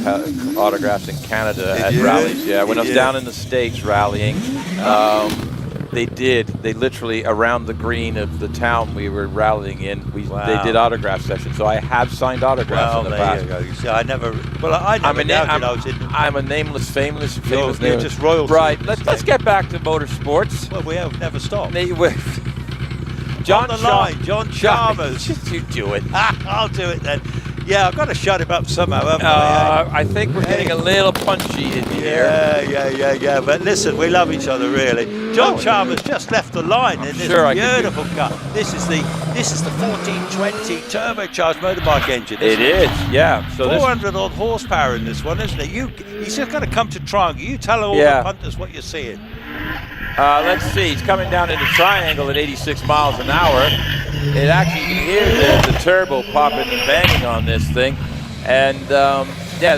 autographs in Canada at rallies. Yeah, when I was down in the States rallying. They did. They literally, around the green of the town we were rallying in, they did autograph sessions. So I have signed autographs in the past. There you go. You see, I never I'm a nameless, famous You're just royalty. Right. Let's get back to motorsports. Well, we have never stopped. John Chalmers. You do it. I'll do it then. Yeah, I've got to shut him up somehow, haven't I? I think we're getting a little punchy in here. Yeah. But listen, we love each other, really. John Chalmers just left the line in this beautiful car. This is the 1420 turbocharged motorbike engine. It is, yeah. So 400 odd horsepower in this one, isn't it? He's just going to come to Triangle. You tell all the punters what you're seeing. Let's see. He's coming down into Triangle at 86 miles an hour. It actually, you can hear the turbo popping and banging on this thing. And, the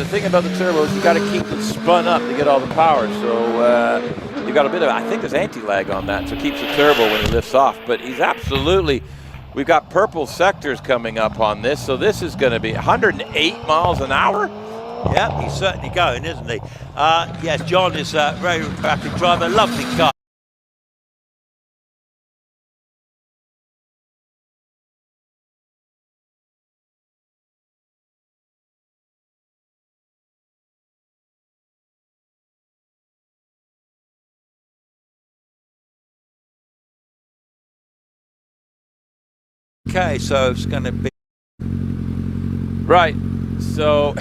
thing about the turbo is you got to keep it spun up to get all the power. So you got a bit of, I think there's anti-lag on that, so it keeps the turbo when he lifts off. But he's absolutely, we've got purple sectors coming up on this. So this is going to be 108 miles an hour. Yeah, he's certainly going, isn't he? Yes, John is a very rapid driver, lovely car. Okay, so it's going to be... Right, so...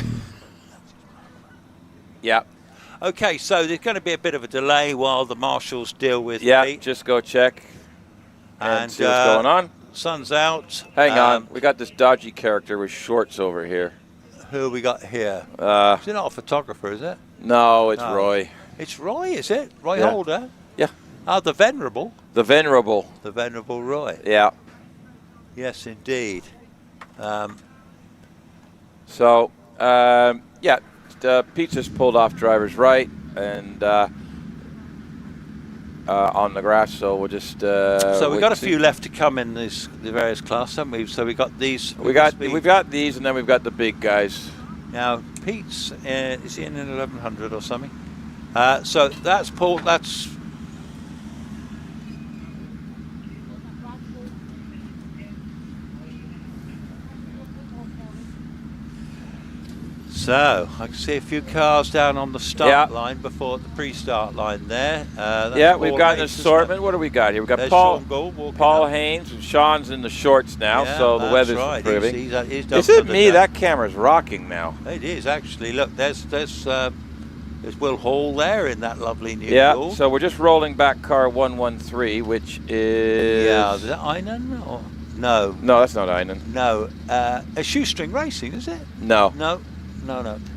yeah. Okay, so there's going to be a bit of a delay while the marshals deal with Pete. Just go check and see what's going on. Sun's out. Hang on, we got this dodgy character with shorts over here. Who we got here? Is it not a photographer, is it? No, it's Roy. It's Roy, is it? Roy Holder? Yeah. The Venerable. The Venerable. The Venerable Roy. Yeah. Yes, indeed. Pete's just pulled off driver's right and on the grass, so we'll just. So we've got a few left to come in the various classes, haven't we? So we got these. We've got these, and then we've got the big guys. Now Pete's is he in an 1100 or something? So that's Paul. That's. So I can see a few cars down on the start line before the pre-start line there. We've got an assortment. What do we got here? We've got Paul Haynes, and Sean's in the shorts now, so the weather's improving. Is it me? That camera's rocking now. It is actually. Look, there's Will Hall there in that lovely new pool. So we're just rolling back car 113, which is... Yeah, is that Einan or... No. No, that's not Einan. No. A Shoestring Racing, is it? No. No.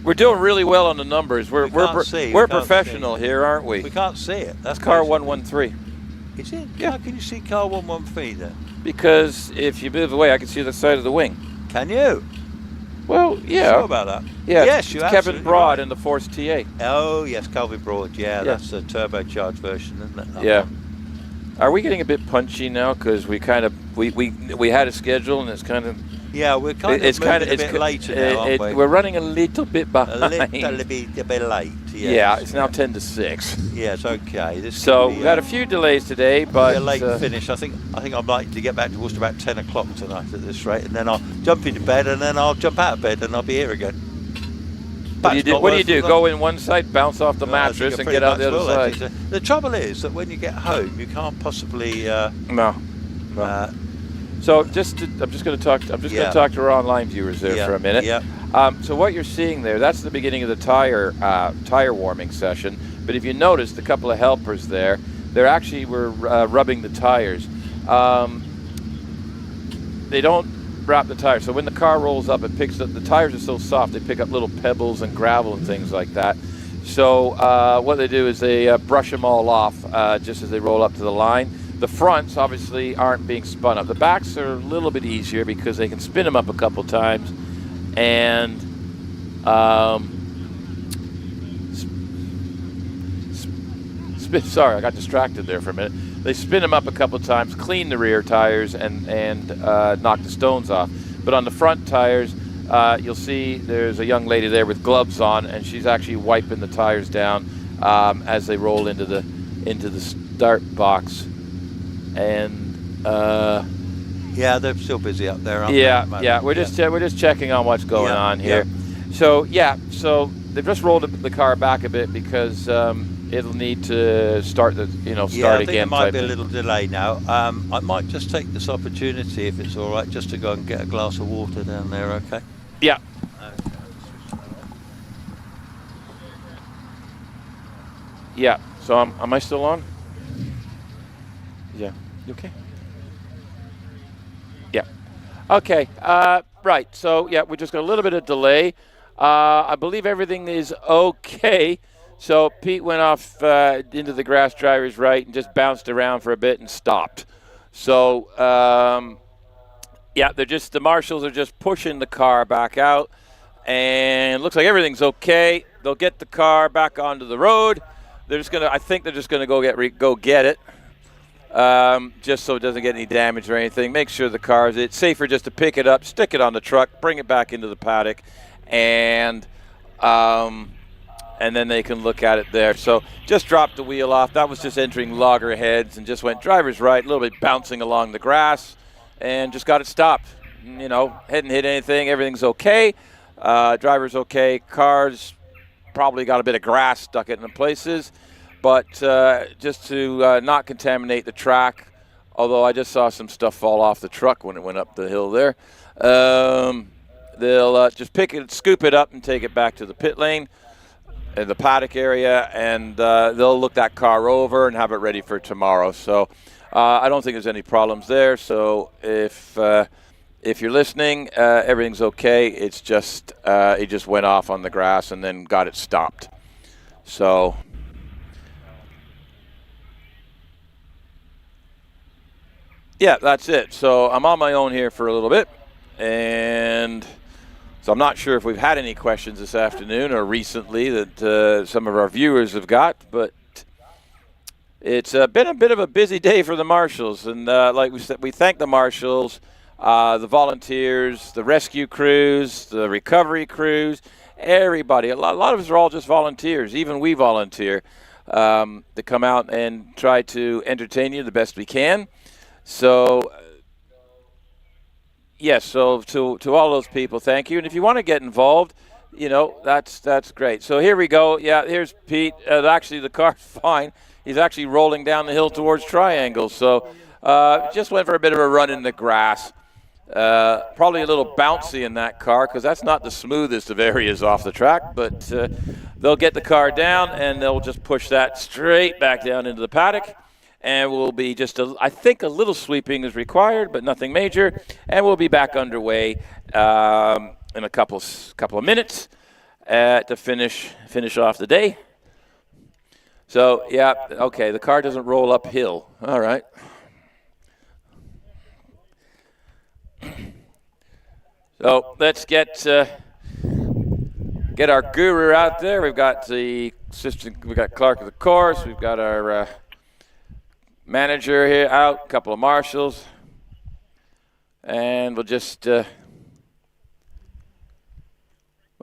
We're doing really well on the numbers. We're professional here, aren't we? We can't see it. That's car 113. Is it? Yeah. How can you see car 113 then? Because if you move away, I can see the side of the wing. Can you? Well, yeah. Sure about that? Yeah. Yes, it's Kevin Broad in the Force TA. Oh, yes, Calvin Broad. Yeah, that's a turbocharged version, isn't it? Yeah. Are we getting a bit punchy now? Because we kind of we had a schedule and it's kind of. Yeah, we're kind of moving a bit later now, aren't we? We're running a little bit behind. A bit late, yes. Yeah, it's now 10 to 6. Yes, okay. We've had a few delays today, but... A late finish. I think I'm likely to get back to Worcester about 10 o'clock tonight at this rate, and then I'll jump into bed, and then I'll jump out of bed, and I'll be here again. What do you do? Go in one side, bounce off the mattress, and get out the other side? The trouble is that when you get home, you can't possibly... No. So I'm just going to talk to our online viewers there for a minute. Yeah. So what you're seeing there, that's the beginning of the tire warming session. But if you notice, the couple of helpers there, they're actually rubbing the tires. They don't wrap the tires. So when the car rolls up, it picks up. The tires are so soft, they pick up little pebbles and gravel and things like that. So what they do is they brush them all off just as they roll up to the line. The fronts obviously aren't being spun up. The backs are a little bit easier because they can spin them up a couple times, and sorry, I got distracted there for a minute. They spin them up a couple times, clean the rear tires, and knock the stones off. But on the front tires, you'll see there's a young lady there with gloves on, and she's actually wiping the tires down as they roll into the start box. And yeah, they're still busy up there, aren't they? Yeah. We're just checking on what's going on here. Yeah. So they've just rolled the car back a bit because it'll need to start start again. I think there might be a little delay now. I might just take this opportunity, if it's all right, just to go and get a glass of water down there. Okay. Yeah. Yeah. So am I still on? Yeah. You okay? Yeah. Okay. Right. So, we just got a little bit of delay. I believe everything is okay. So, Pete went off into the grass driver's right and just bounced around for a bit and stopped. So, the marshals are just pushing the car back out. And it looks like everything's okay. They'll get the car back onto the road. I think they're just going to go get it. Just so it doesn't get any damage or anything. Make sure it's safer just to pick it up, stick it on the truck, bring it back into the paddock, and then they can look at it there. So just dropped the wheel off. That was just entering loggerheads and just went driver's right, a little bit bouncing along the grass, and just got it stopped. Hadn't hit anything. Everything's okay. Driver's okay. Car's probably got a bit of grass stuck in places. But just to not contaminate the track, although I just saw some stuff fall off the truck when it went up the hill there, they'll just scoop it up and take it back to the pit lane in the paddock area, and they'll look that car over and have it ready for tomorrow. So I don't think there's any problems there. So if you're listening, everything's okay. It's just it just went off on the grass and then got it stopped. So. Yeah, that's it. So I'm on my own here for a little bit, and so I'm not sure if we've had any questions this afternoon or recently that some of our viewers have got, but it's been a bit of a busy day for the marshals, and like we said, we thank the marshals, the volunteers, the rescue crews, the recovery crews, everybody. A lot of us are all just volunteers. Even we volunteer to come out and try to entertain you the best we can. So, yes, so to all those people, thank you. And if you want to get involved, you know, that's great. So here we go. Yeah, here's Pete. Actually, the car's fine. He's actually rolling down the hill towards Triangle. So just went for a bit of a run in the grass. Probably a little bouncy in that car because that's not the smoothest of areas off the track. But they'll get the car down, and they'll just push that straight back down into the paddock. And we'll be just, I think a little sweeping is required, but nothing major. And we'll be back underway in a couple of minutes to finish off the day. So, yeah, okay, the car doesn't roll uphill. All right. So let's get our guru out there. We've got the assistant, we've got Clark of the course, we've got our manager here out, a couple of marshals, and we'll just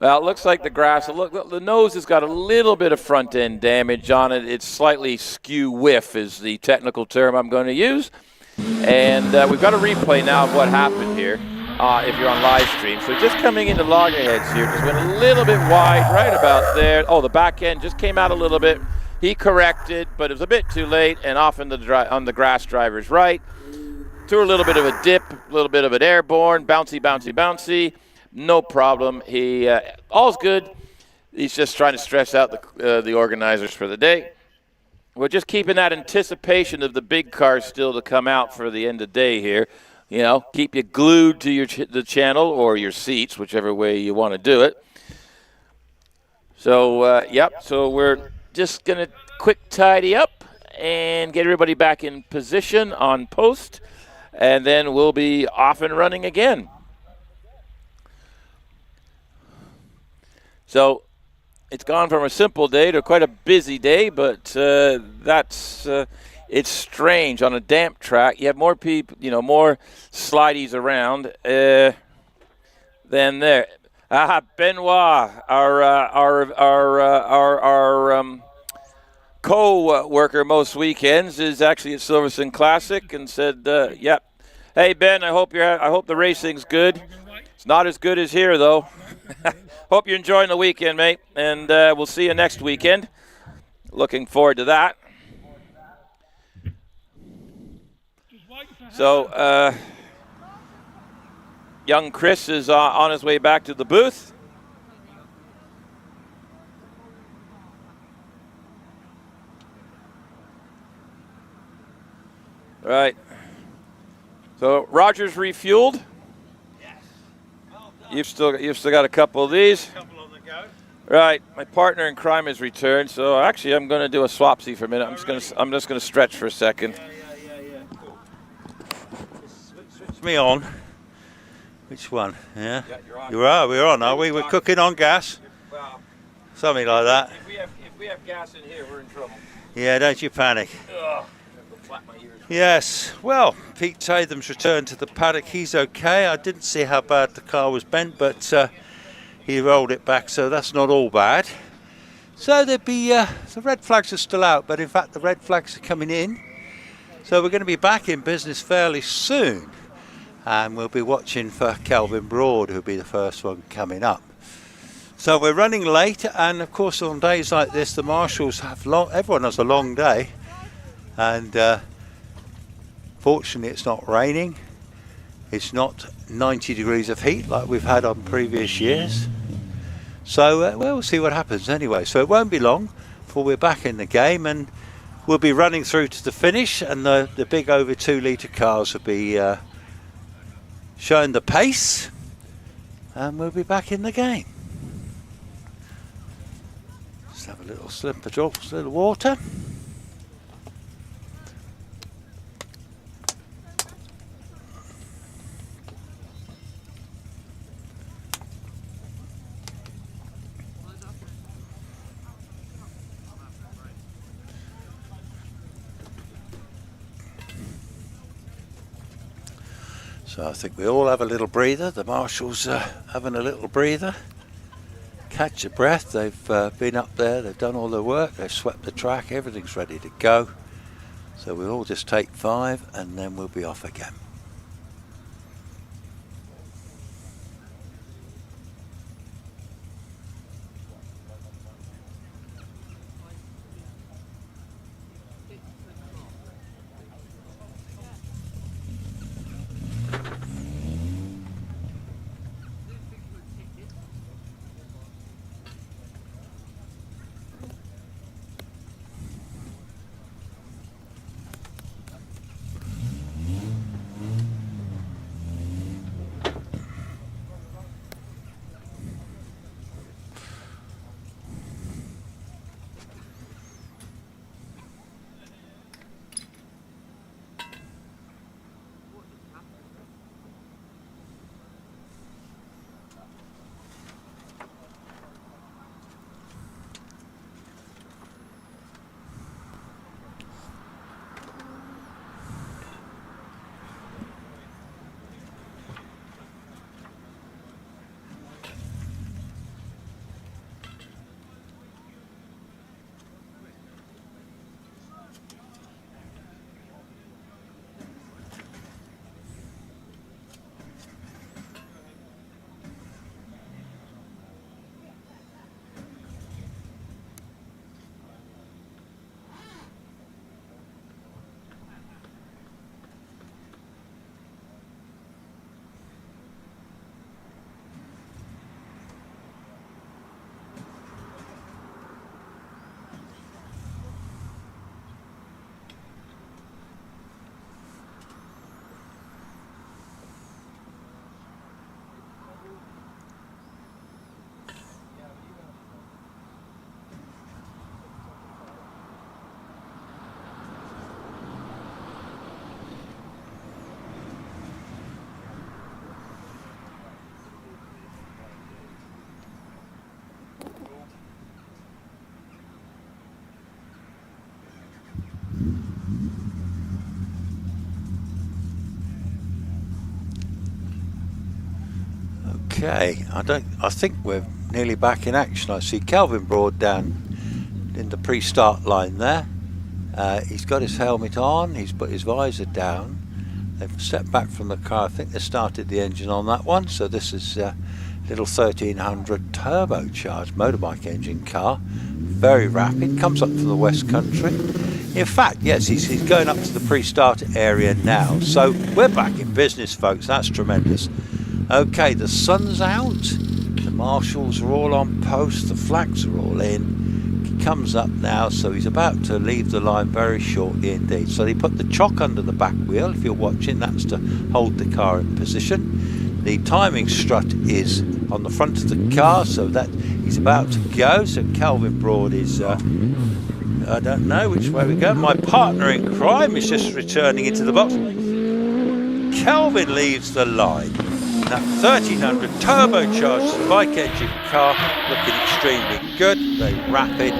well, it looks like the grass, look, the nose has got a little bit of front end damage on it. It's slightly skew whiff is the technical term I'm going to use. And we've got a replay now of what happened here if you're on live stream. So just coming into loggerheads here, just went a little bit wide right about there. Oh, the back end just came out a little bit. He corrected, but it was a bit too late and off on the grass driver's right. Threw a little bit of a dip, a little bit of an airborne, bouncy, bouncy, bouncy. No problem. He all's good. He's just trying to stress out the organizers for the day. We're just keeping that anticipation of the big cars still to come out for the end of the day here. You know, keep you glued to the channel or your seats, whichever way you want to do it. So, yep, so we're just going to quick tidy up and get everybody back in position on post, and then we'll be off and running again. So it's gone from a simple day to quite a busy day, but it's strange on a damp track. You have more people, you know, more slideys around than there. Benoit, our co-worker most weekends, is actually at Silverstone Classic and said, "Yep, hey Ben, I hope the racing's good. It's not as good as here though." Hope you're enjoying the weekend, mate, and we'll see you next weekend. Looking forward to that. So, young Chris is on his way back to the booth. Right. So Roger's refueled. You've still got a couple of these. A couple on the go. Right, my partner in crime has returned, so actually I'm going to do a swapsy for a minute. I'm just going to stretch for a second. Yeah. Cool. Switch me on. Which one? Yeah. We're on, are we? We're cooking on gas. Well, something like that. If we have gas in here, we're in trouble. Yeah, don't you panic. Ugh. Flap my ears. Yes, well, Pete Tatham's returned to the paddock. He's okay. I didn't see how bad the car was bent, but he rolled it back, so that's not all bad. So there'd be, the red flags are still out, but in fact the red flags are coming in. So we're going to be back in business fairly soon. And we'll be watching for Kelvin Broad, who'll be the first one coming up. So we're running late, and of course on days like this, the marshals have everyone has a long day. And fortunately it's not raining. It's not 90 degrees of heat like we've had on previous years. So we'll see what happens anyway. So it won't be long before we're back in the game, and we'll be running through to the finish, and the big over 2 litre cars will be showing the pace, and we'll be back in the game. Just have a little slip of drops, a little water. So I think we all have a little breather. The marshals are having a little breather. Catch your breath. They've been up there, they've done all their work, they've swept the track, everything's ready to go. So we'll all just take 5 and then we'll be off again. Okay, I think we're nearly back in action. I see Kelvin Broad down in the pre-start line there. He's got his helmet on, he's put his visor down. They've stepped back from the car. I think they started the engine on that one. So this is a little 1300 turbocharged motorbike engine car. Very rapid, comes up from the West Country. In fact, yes, he's going up to the pre-start area now. So we're back in business, folks. That's tremendous. Okay, the sun's out. The marshals are all on post. The flags are all in. He comes up now, so he's about to leave the line very shortly indeed. So they put the chock under the back wheel. If you're watching, that's to hold the car in position. The timing strut is on the front of the car, so that he's about to go. So Kelvin Broad is, I don't know which way we go. My partner in crime is just returning into the box. Kelvin leaves the line. That 1300 turbocharged bike engine car looking extremely good, very rapid.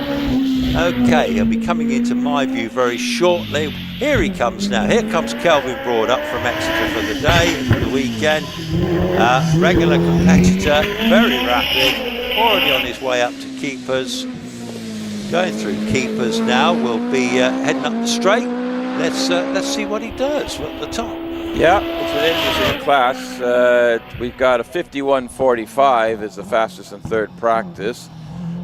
Okay, he'll be coming into my view very shortly. Here he comes now. Here comes Kelvin Broad up from Exeter for the day, for the weekend. Regular competitor, very rapid, already on his way up to keepers. Going through keepers now. We'll be heading up the straight. Let's see what he does at the top. Yeah, it's an interesting class. We've got a 51.45 is the fastest in third practice,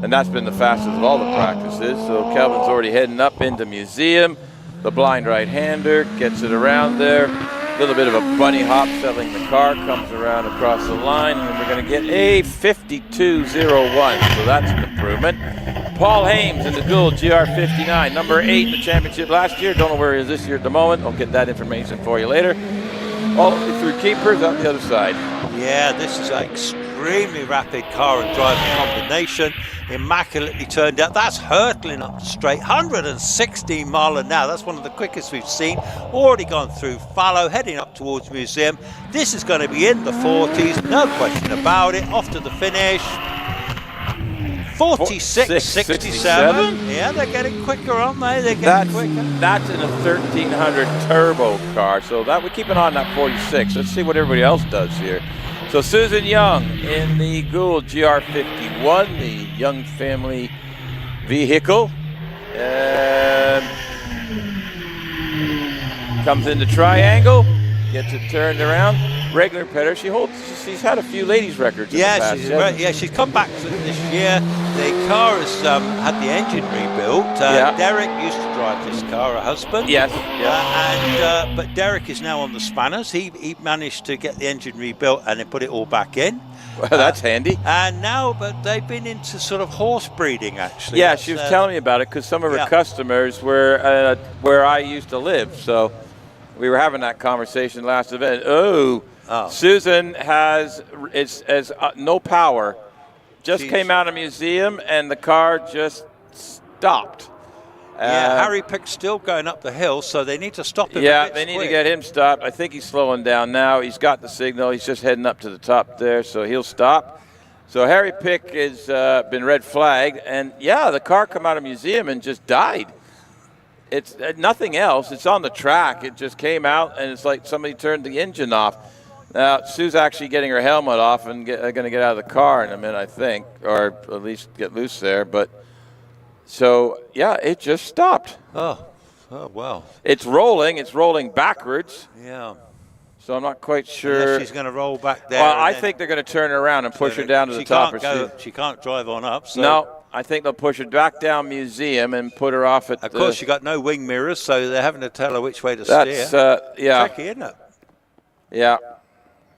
and that's been the fastest of all the practices. So Kelvin's already heading up into museum. The blind right-hander gets it around there. A little bit of a bunny hop settling the car, comes around across the line, and we're going to get a 52.01. So that's an improvement. Paul Hames in the Gould GR59, number 8 in the championship last year. Don't know where he is this year at the moment. I'll get that information for you later. All through keepers up the other side. Yeah, this is an extremely rapid car and driver combination. Immaculately turned out. That's hurtling up straight, 116 mile an hour. That's one of the quickest we've seen. Already gone through Fallow, heading up towards museum. This is going to be in the 40s, no question about it. Off to the finish. 46.67. Yeah, they're getting quicker, aren't they? They're getting quicker. That's in a 1300 turbo car, so that we keep an eye on that 46. Let's see what everybody else does here. So Susan Young in the Gould GR51, the Young family vehicle. Comes into triangle, gets it turned around. Regular petter. She's had a few ladies' records in the past. She's come back this year. The car has had the engine rebuilt. Derek used to drive this car, her husband. Yes. But Derek is now on the spanners. He managed to get the engine rebuilt and then put it all back in. Well, that's handy. And now, but they've been into sort of horse breeding, actually. Yeah, she was telling me about it because some of her customers were where I used to live. So we were having that conversation last event. Susan has no power. Just came out of museum and the car just stopped. Harry Pick's still going up the hill, so they need to stop him. Yeah, they need to get him stopped. I think he's slowing down now. He's got the signal. He's just heading up to the top there, so he'll stop. So Harry Pick has been red flagged, and the car come out of museum and just died. It's nothing else. It's on the track. It just came out, and it's like somebody turned the engine off. Now, Sue's actually getting her helmet off and going to get out of the car in a minute, I think, or at least get loose there. But so, it just stopped. Oh, wow. It's rolling backwards. Yeah. So I'm not quite sure. She's going to roll back there. Well, I think they're going to turn her around and push her down to the top. She can't drive on up. So. No, I think they'll push her back down museum and put her off at. Of course, she got no wing mirrors, so they're having to tell her which way to steer. That's tricky, isn't it? Yeah.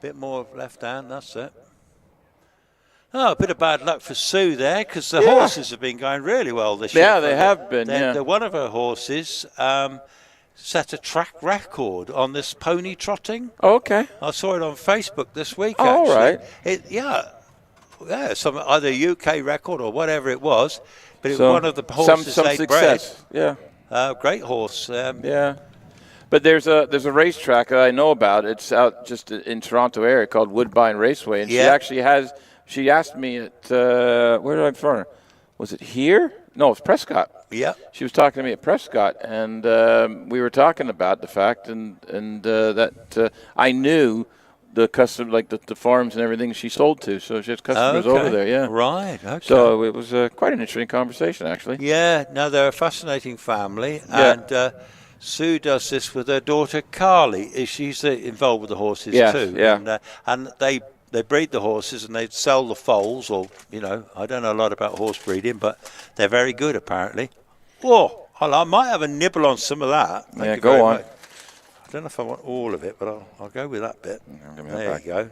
Bit more left hand. That's it. Oh, a bit of bad luck for Sue there because the horses have been going really well this year. Yeah, they have been. One of her horses set a track record on this pony trotting. Oh, okay. I saw it on Facebook this week. Oh, actually. All right. Some either UK record or whatever it was, but it was one of the horses some they success. bred. Yeah. Great horse. But there's a racetrack that I know about. It's out just in Toronto area called Woodbine Raceway, and she actually has. She asked me at where did I find her? Was it here? No, it's Prescott. Yeah. She was talking to me at Prescott, and we were talking about the fact and that I knew the custom, like the farms and everything she sold to. So she has customers over there, yeah. Right, okay. So it was quite an interesting conversation, actually. Yeah, no, they're a fascinating family. And Sue does this with her daughter, Carly. She's involved with the horses too. Yeah. And they breed the horses and they sell the foals, or, I don't know a lot about horse breeding, but they're very good, apparently. Oh, I might have a nibble on some of that. Yeah, go on. Much. I don't know if I want all of it, but I'll go with that bit. There you go.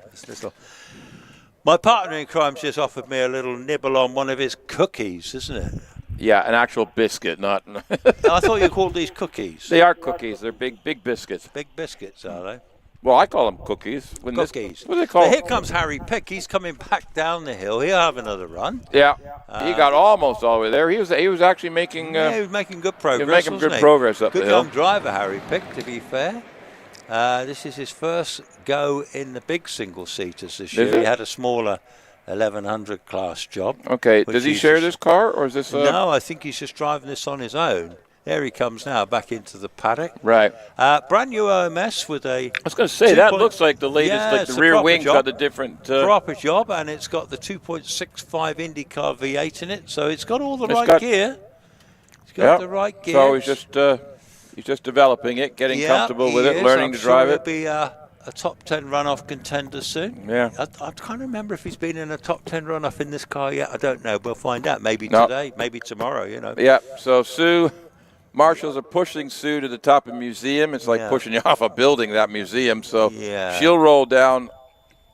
My partner in crime just offered me a little nibble on one of his cookies, isn't it? Yeah, an actual biscuit, not. I thought you called these cookies. They are cookies. They're big biscuits. Big biscuits, are they? Well, I call them cookies. Cookies. What do they call them? Here comes Harry Pick. He's coming back down the hill. He'll have another run. Yeah, he got almost all the way there. He was actually making. He was making good progress. He was making good progress up the hill. Good young driver, Harry Pick, to be fair. This is his first go in the big single-seaters this year. He had a smaller 1100 class job. Okay, does he share this car, or is this? No, I think he's just driving this on his own. There he comes now, back into the paddock. Right. Brand new OMS with a. I was going to say that looks like the latest. Like the rear wing's got the different. Proper job, and it's got the 2.65 IndyCar V8 in it, so it's got all the right gear. It's got the right gear. So he's just developing it, getting comfortable with it, learning to drive it. He'll be a top 10 runoff contender soon. Yeah. I can't remember if he's been in a top 10 runoff in this car yet. I don't know. We'll find out. Maybe today, maybe tomorrow. Yeah. So Sue. Marshals are pushing Sue to the top of the museum. It's like pushing you off a building, that museum. So she'll roll down.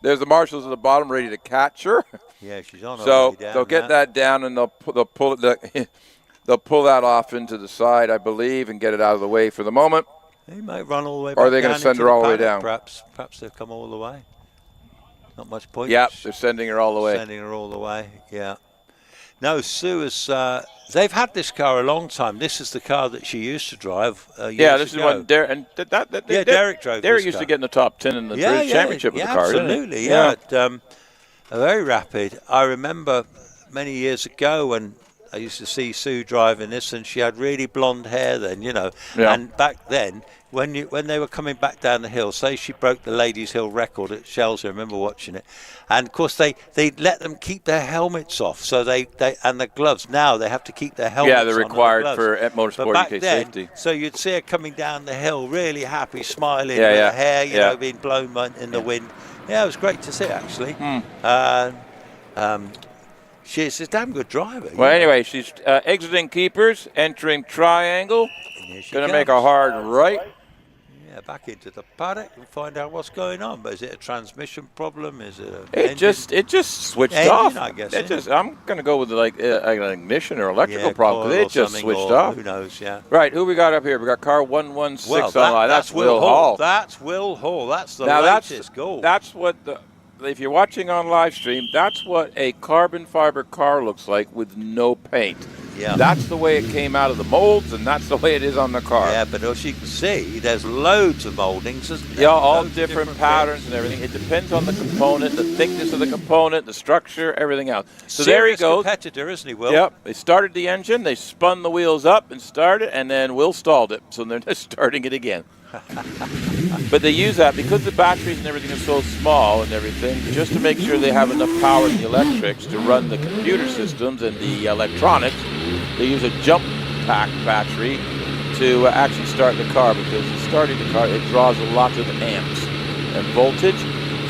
There's the marshals at the bottom ready to catch her. Yeah, she's on her So way down they'll get that down, and they'll pull that off into the side, I believe, and get it out of the way for the moment. They might run all the way back. Or are they going to send her all the way down? Perhaps they've come all the way. Not much point. Yeah, they're sending her all the way. Sending her all the way, yeah. No, Sue is. They've had this car a long time. This is the car that she used to drive. This is one. Derek drove. Derek used to get in the top 10 in the British Championship with the car. Absolutely, yeah. Very rapid. I remember many years ago when I used to see Sue driving this, and she had really blonde hair then, Yeah. And back then, when they were coming back down the hill, say she broke the ladies' hill record at Shropshire. I remember watching it, and of course they let them keep their helmets off. So they and the gloves. Now they have to keep their helmets. Yeah, they're required for motorsport UK safety. So you'd see her coming down the hill, really happy, smiling, with her hair, being blown in the wind. Yeah, it was great to see actually. She's a damn good driver. Well, anyway, she's exiting keepers, entering triangle. Going to make a hard right. Yeah, back into the paddock and find out what's going on. But is it a transmission problem? Is it an engine? It just switched off. I guess. I'm going to go with like an ignition or electrical problem. It just switched off. Who knows? Yeah. Right. Who we got up here? We got car 116 online. That's Will Hall. That's Will Hall. That's the latest goal. That's what if you're watching on live stream, that's what a carbon fiber car looks like with no paint. Yeah. That's the way it came out of the molds, and that's the way it is on the car. Yeah, but as you can see, there's loads of moldings. Yeah, all different patterns and everything. It depends on the component, the thickness of the component, the structure, everything else. So there he goes. Competitor, isn't he, Will? Yep. They started the engine, they spun the wheels up and started, and then Will stalled it. So they're just starting it again. But they use that because the batteries and everything are so small and everything, just to make sure they have enough power in the electrics to run the computer systems and the electronics. They use a jump pack battery to actually start the car, because starting the car, it draws a lot of amps and voltage.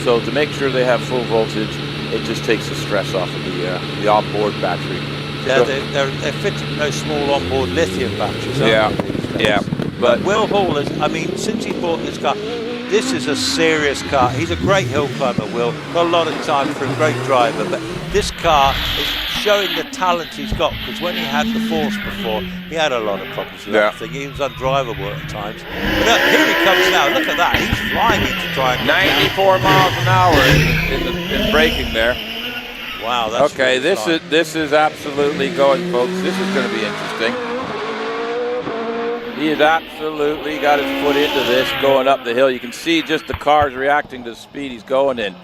So to make sure they have full voltage, it just takes the stress off of the onboard battery. Yeah, they're fitting those small onboard lithium batteries. Yeah. But Will Hall since he bought this car, this is a serious car. He's a great hill climber, Will. Got a lot of time for a great driver, but this car is showing the talent he's got, because when he had the Force before, he had a lot of problems with that thing. He was undrivable at times. But here he comes now. Look at that. He's flying into triangle. 94 miles an hour in braking there. Wow, that's okay. This is absolutely going, folks. This is going to be interesting. He has absolutely got his foot into this going up the hill. You can see just the cars reacting to the speed he's going in.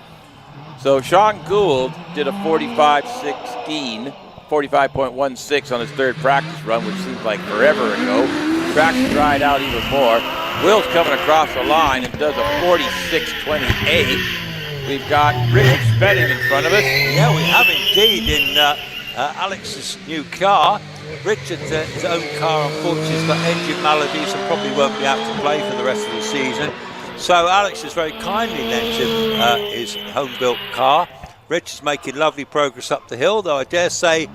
So Sean Gould did a 45.16 on his third practice run, which seems like forever ago. Traction dried out even more. Will's coming across the line and does a 46.28. We've got Richard Spedding in front of us. Yeah, we have indeed in Alex's new car. Richard's his own car, unfortunately, has got engine maladies and probably won't be able to play for the rest of the season. So Alex has very kindly lent him his home-built car. Richard's making lovely progress up the hill, though I dare say,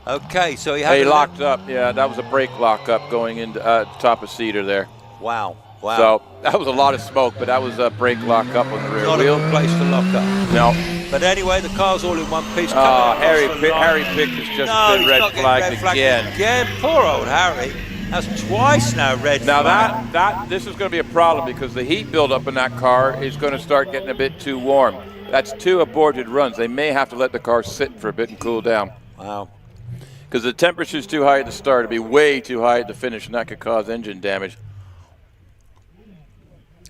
okay, so he locked up. Yeah, that was a brake lock-up going into top of Cedar there. Wow. So that was a lot of smoke, but that was a brake lock-up on the rear wheel. Not a good place to lock up. No. But anyway, the car's all in one piece. Harry Pick has just been red flagged again. Poor old Harry. That's twice now red flag. Now this is going to be a problem because the heat buildup in that car is going to start getting a bit too warm. That's 2 aborted runs. They may have to let the car sit for a bit and cool down. Wow. Because the temperature's too high at the start. It'd be way too high at the finish, and that could cause engine damage.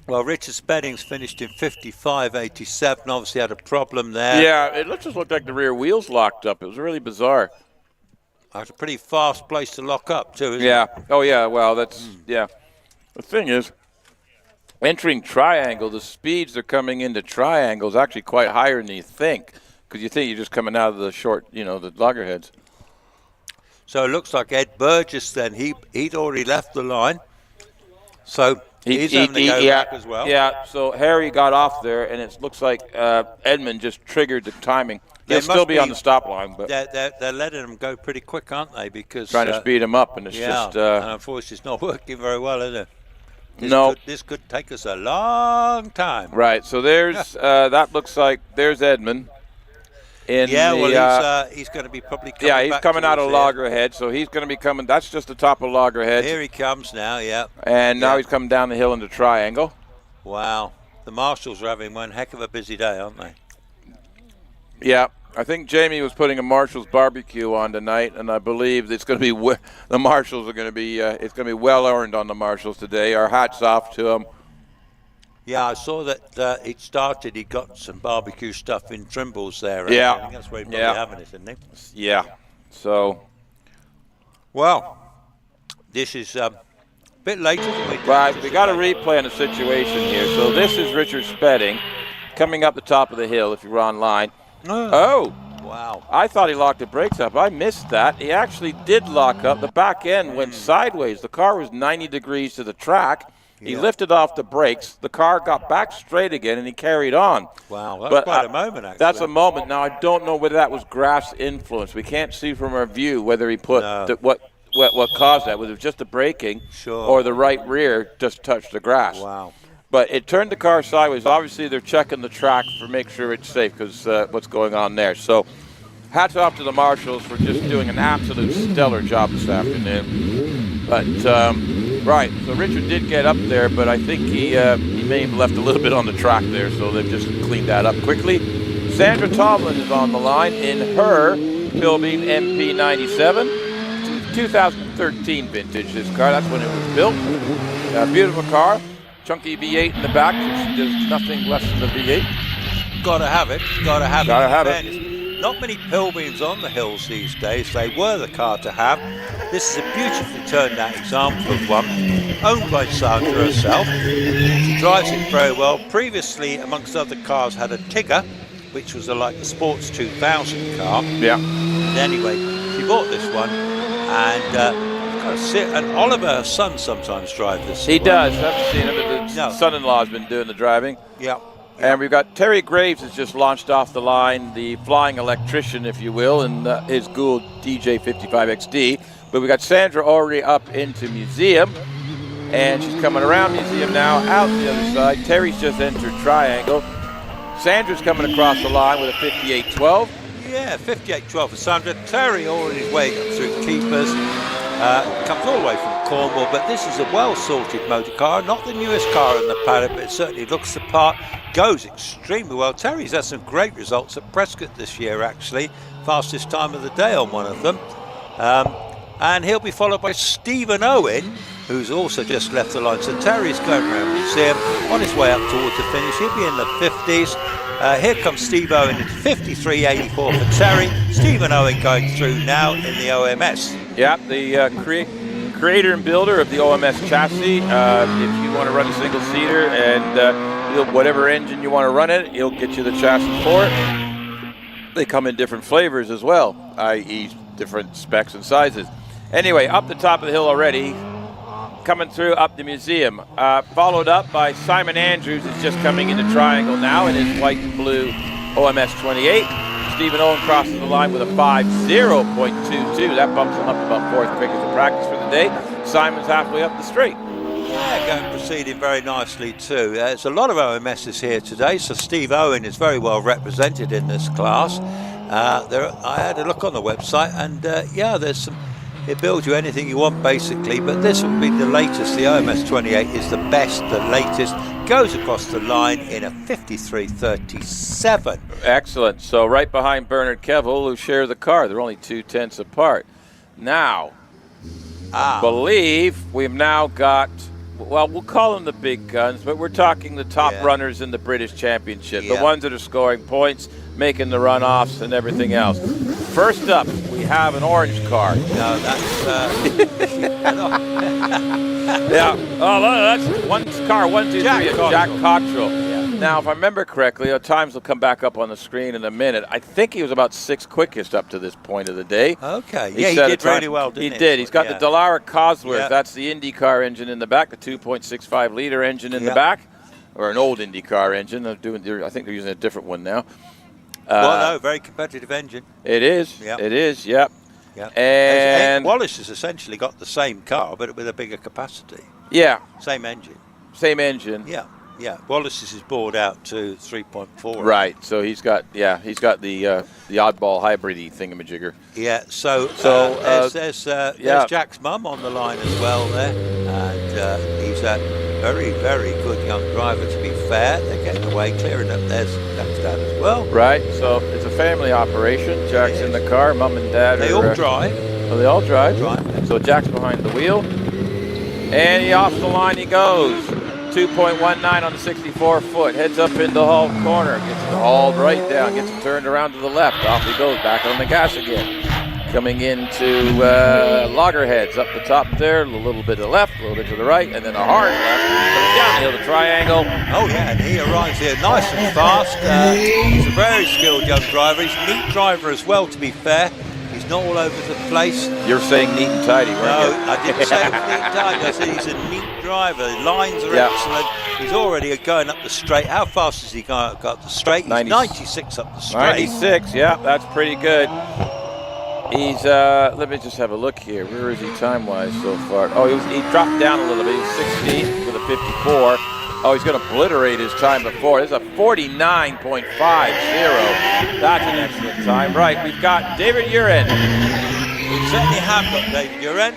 Well, Richard Spedding's finished in 55.87. Obviously had a problem there. Yeah, it just looked like the rear wheels locked up. It was really bizarre. That's a pretty fast place to lock up, too, isn't it? Oh, yeah. Well, that's, yeah. The thing is, entering triangle, the speeds they're coming into triangle is actually quite higher than you think. Because you think you're just coming out of the short, the loggerheads. So it looks like Ed Burgess then, he'd already left the line. So he's having to go back as well. Yeah, so Harry got off there, and it looks like Edmund just triggered the timing. He'll still be on the stop line, but they're letting him go pretty quick, aren't they? Because trying to speed him up, and it's just and unfortunately it's not working very well, is it? This could take us a long time. Right. So there's that looks like there's Edmund. He's going to be probably coming he's coming out of Loggerhead, so he's going to be coming. That's just the top of Loggerhead. Here he comes now, And now he's coming down the hill into Triangle. Wow. The marshals are having one heck of a busy day, aren't they? Yeah. I think Jamie was putting a Marshall's barbecue on tonight, and I believe it's going to be the Marshals are going to be it's going to be well earned on the Marshals today. Our hats off to them. Yeah, I saw that he got some barbecue stuff in Trimble's there. Yeah. I think that's where he's probably having it, isn't he? Yeah. So. Well, this is a bit later than we did. Right, we got a replay on the situation here. So this is Richard Spedding coming up the top of the hill if you're online. Oh. Wow. I thought he locked the brakes up. I missed that. He actually did lock up. The back end went sideways. The car was 90 degrees to the track. He lifted off the brakes. The car got back straight again, and he carried on. Wow, that's quite a moment, actually. That's a moment. Now, I don't know whether that was grass influence. We can't see from our view whether he put what caused that. Whether it was just the braking or the right rear just touched the grass. Wow. But it turned the car sideways. Obviously, they're checking the track to make sure it's safe because what's going on there. So hats off to the Marshals for just doing an absolute stellar job this afternoon. But, right, so Richard did get up there, but I think he may have left a little bit on the track there, so they've just cleaned that up quickly. Sandra Tomlin is on the line in her Philbin MP97. 2013 vintage, this car. That's when it was built. Beautiful car. Chunky V8 in the back. She does nothing less than the V8. Got to have it. Got to have it. Got to have it. Not many Philbins on the hills these days. They were the car to have. This is a beautifully turned out example of one, owned by Sandra herself. She drives it very well. Previously, amongst other cars, had a Tigger, which was like the Sports 2000 car. Yeah. And anyway, she bought this one, and and Oliver, her son, sometimes drives this. He does. I haven't seen him, but the son-in-law's been doing the driving. Yeah. And we've got Terry Graves has just launched off the line, the flying electrician, if you will, in his Gould DJ55XD. But we got Sandra already up into Museum, and she's coming around Museum now, out the other side. Terry's just entered Triangle. Sandra's coming across the line with a 58.12. Yeah, 58.12 for Sandra. Terry already way up through the keepers. Comes all the way from Cornwall, but this is a well-sorted motor car. Not the newest car in the paddock, but it certainly looks the part. Goes extremely well. Terry's had some great results at Prescott this year, actually. Fastest time of the day on one of them. And he'll be followed by Stephen Owen, who's also just left the line. So Terry's going around the museum on his way up towards the finish. He'll be in the 50s. Here comes Steve Owen in 53.84 for Terry. Stephen Owen going through now in the OMS. Yeah, the creator and builder of the OMS chassis. If you want to run a single-seater and whatever engine you want to run it, he'll get you the chassis for it. They come in different flavors as well, i.e. different specs and sizes. Anyway, up the top of the hill already, coming through up the museum, followed up by Simon Andrews, is just coming into triangle now in his white and blue OMS 28. Stephen Owen crosses the line with a 5.0.22. That bumps him up to about fourth quickest in practice for the day. Simon's halfway up the straight. Yeah, proceeding very nicely too. There's a lot of OMSs here today, so Steve Owen is very well represented in this class. I had a look on the website, and yeah, there's some. It builds you anything you want basically, but this will be the latest. The OMS 28 is the best, the latest. Goes across the line in a 53.37. Excellent. So right behind Bernard Kevill, who share the car. They're only 2/10 apart. Now, I believe we've now got, well, we'll call them the big guns, but we're talking the top runners in the British Championship, the ones that are scoring points, making the runoffs and everything else. First up, we have an orange car. No, that's... yeah. Oh, that's one car, 1, 2, 3, Jack Cottrell. Yeah. Now, if I remember correctly, times will come back up on the screen in a minute. I think he was about 6th quickest up to this point of the day. Okay. He did really well, didn't he? He did. He's got the Delara Cosworth. That's the IndyCar engine in the back, the 2.65 liter engine in the back, or an old IndyCar engine. I think they're using a different one now. Well, no, very competitive engine. It is. Yep. It is. Yep. Yep. And Wallace has essentially got the same car, but with a bigger capacity. Yeah. Same engine. Same engine. Yeah. Yeah. Wallace's is bored out to 3.4. Right. So he's got the oddball hybrid-y thingamajigger. Yeah. So there's Jack's mum on the line as well there, and he's a very, very good young driver, to be fair. They're getting away, clearing up. There's Jack's dad as well. Right, so it's a family operation. Jack's in the car, mum and dad They all drive. Oh, they all drive? So Jack's behind the wheel. And he off the line he goes. 2.19 on the 64-foot. Heads up in the Hull corner. Gets it hauled right down. Gets it turned around to the left. Off he goes, back on the gas again. Coming into Loggerheads up the top there, a little bit to the left, a little bit to the right, and then a hard left. Coming downhill the triangle. Oh yeah, and he arrives here nice and fast. He's a very skilled young driver. He's a neat driver as well, to be fair. He's not all over the place. You're saying neat and tidy, weren't you? No, I didn't say neat and tidy. I said he's a neat driver. The lines are excellent. He's already going up the straight. How fast has he got up the straight? He's 96 up the straight. 96, yeah, that's pretty good. He's, let me just have a look here. Where is he time-wise so far? Oh, he dropped down a little bit. He's 16th with a 54. Oh, he's going to obliterate his time before. This is a 49.50. That's an excellent time. Right, we've got David Uren. We certainly have got David Uren.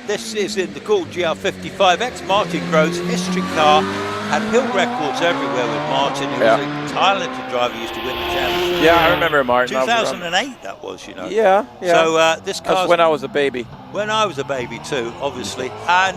This is in the Gould GR55X, Martin Grove's history car. Had hill records everywhere with Martin. He was a talented driver, used to win the championship. Yeah, I remember Martin. 2008 that was, you know. Yeah. So this car. That's when I was a baby. When I was a baby too, obviously. And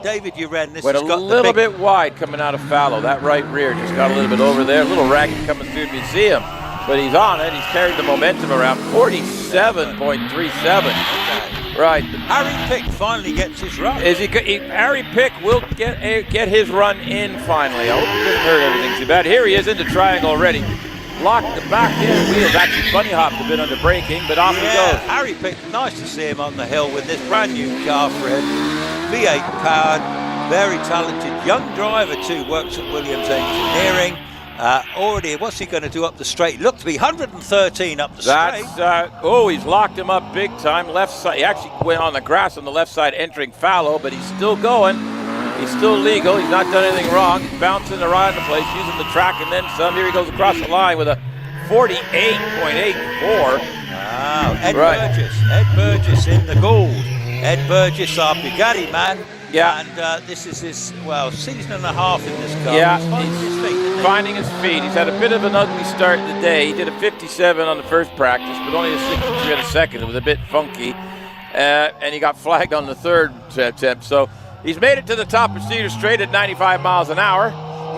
David Uren, this went has got a little bit wide coming out of fallow. That right rear just got a little bit over there. A little ragged coming through the museum. But he's on it. He's carried the momentum around. 47.37. Right. Harry Pick finally gets his run. Harry Pick will get his run in finally. I hope he doesn't hurt everything too bad. Here he is into triangle already. Locked the back end wheels. Actually bunny hopped a bit under braking, but off he goes. Harry Pick, nice to see him on the hill with this brand new car for him. V8 powered, very talented young driver too. Works at Williams Engineering. Already, what's he going to do up the straight? Looked to be 113 up the straight. He's locked him up big time. Left side. He actually went on the grass on the left side, entering fallow, but he's still going. He's still legal. He's not done anything wrong. He's bouncing around the place, using the track and then some. Here he goes across the line with a 48.84. Wow. Ed Burgess in the Gould. Ed Burgess, our Bugatti man. Yeah. And this is his, season and a half in this car. Yeah. He's finding his feet. He's had a bit of an ugly start today. He did a 57 on the first practice, but only a 63 on the second. It was a bit funky. And he got flagged on the third attempt. So he's made it to the top of Cedar Straight at 95 miles an hour.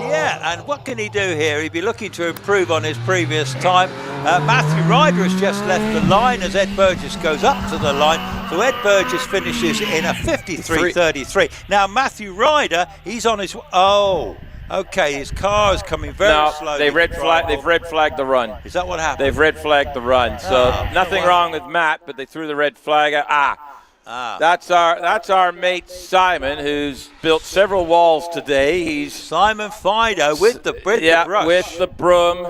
Yeah, and what can he do here? He'd be looking to improve on his previous time. Matthew Ryder has just left the line as Ed Burgess goes up to the line. So Ed Burgess finishes in a 53.33. Now Matthew Ryder, he's on his... Oh, okay, his car is coming very slowly. They've red flagged the run. Is that what happened? They've red flagged the run. So nothing wrong with Matt, but they threw the red flag out. That's our mate Simon, who's built several walls today. He's Simon Fido with the brush. With the broom.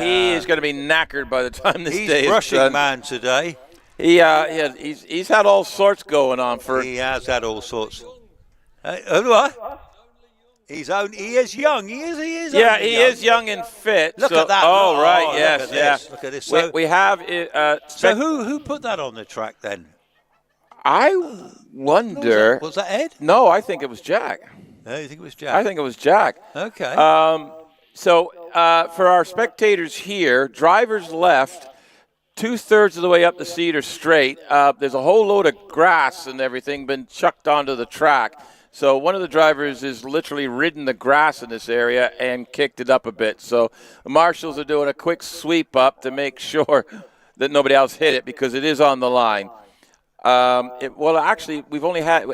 He is going to be knackered by the time this day is done. He's brushing man today. He's had all sorts going on for. He has had all sorts. What? He is young. He is. Yeah, he is young and fit. Look at that. Oh, right. Yes. Look at this. So we have. So who put that on the track then? I wonder. Was that Ed? No, I think it was Jack. Oh, you think it was Jack? I think it was Jack. Okay. So for our spectators here, drivers left 2/3 of the way up the Cedar Straight. There's a whole load of grass and everything been chucked onto the track. So one of the drivers is literally ridden the grass in this area and kicked it up a bit. So the marshals are doing a quick sweep up to make sure that nobody else hit it because it is on the line. Actually, we've only had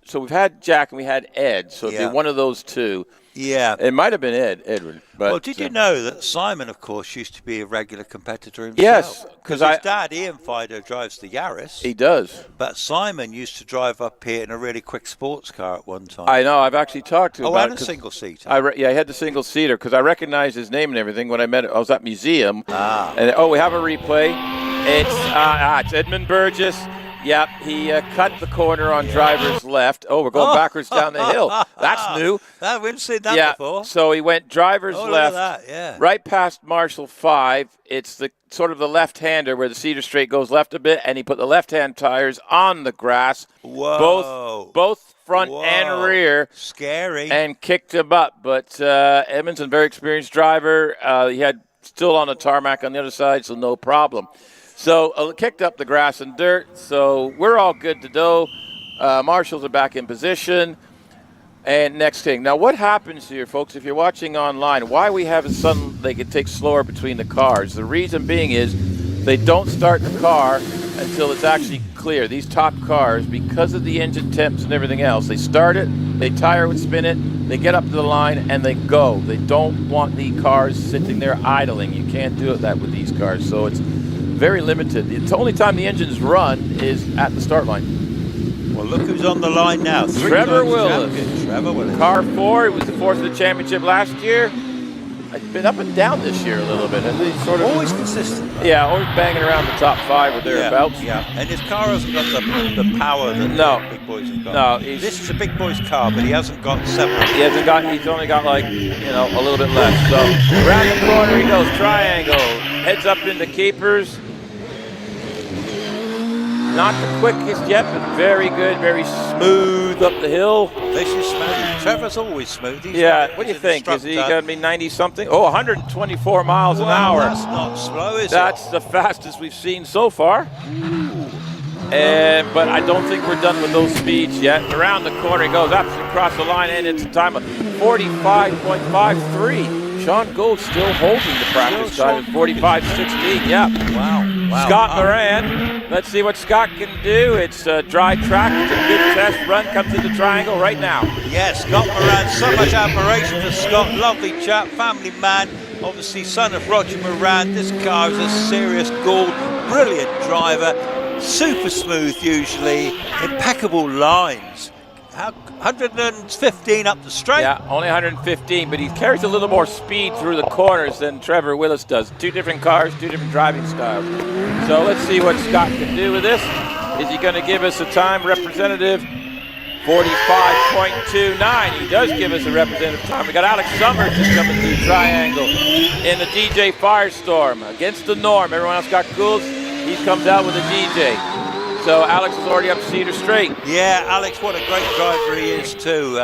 so we've had Jack and we had Ed, so it'd be one of those two. Yeah. It might have been Edward. But, well, did you know that Simon, of course, used to be a regular competitor himself? Yes. Because his dad, Ian Fido, drives the Yaris. He does. But Simon used to drive up here in a really quick sports car at one time. I know. I've actually talked to him about it. Oh, and a single-seater. He had the single-seater because I recognized his name and everything when I met him. I was at museum. And, we have a replay. It's Edmund Burgess. Yep, he cut the corner on driver's left. Oh, we're going backwards down the hill. That's new. We haven't seen that before. So he went driver's left, look at that, right past Marshall 5. It's the sort of the left-hander where the Cedar Straight goes left a bit, and he put the left-hand tires on the grass. Whoa. Both front and rear. Scary. And kicked him up. But Edmondson, very experienced driver. He had still on the tarmac on the other side, so no problem. So kicked up the grass and dirt, so we're all good to go. Marshals are back in position. And next thing. Now, what happens here, folks, if you're watching online, why we have they can take slower between the cars? The reason being is they don't start the car until it's actually clear. These top cars, because of the engine temps and everything else, they start it, they tire would spin it, they get up to the line, and they go. They don't want the cars sitting there idling. You can't do that with these cars, so it's very limited. The only time the engines run is at the start line. Well, look who's on the line now. Trevor Willis. Car 4. He was the 4th of the championship last year. He's been up and down this year a little bit. He's sort of always consistent. Yeah, always banging around the top 5 or thereabouts. Yeah, and his car hasn't got the power that the big boys have got. No, this is a big boy's car, but he hasn't got 7. He's only got like, a little bit less. So around the corner he goes, triangle, heads up into keepers. Not the quickest yet, but very good, very smooth up the hill. Vicious smooth. Trevor's always smooth. What do you think? Is he going to be 90-something? Oh, 124 miles an hour. That's not slow, is it? That's the fastest we've seen so far. But I don't think we're done with those speeds yet. Around the corner he goes, up across the line, and it's a time of 45.53. Sean Gould still holding the practice time at 45.16. Yeah. Wow. Scott Moran. Let's see what Scott can do. It's a dry track. It's a good test run. Comes to the triangle right now. Yes, Scott Moran. So much admiration for Scott. Lovely chap, family man. Obviously, son of Roger Moran. This car is a serious Gould. Brilliant driver. Super smooth usually. Impeccable lines. 115 up the straight. Yeah, only 115, but he carries a little more speed through the corners than Trevor Willis does. 2 different cars, 2 different driving styles. So let's see what Scott can do with this. Is he going to give us a time representative? 45.29. He does give us a representative time. We got Alex Summers just coming through triangle in the DJ Firestorm. Against the norm. Everyone else got Goulds. He comes out with a DJ. So Alex is already up Cedar Straight. Yeah, Alex, what a great driver he is too.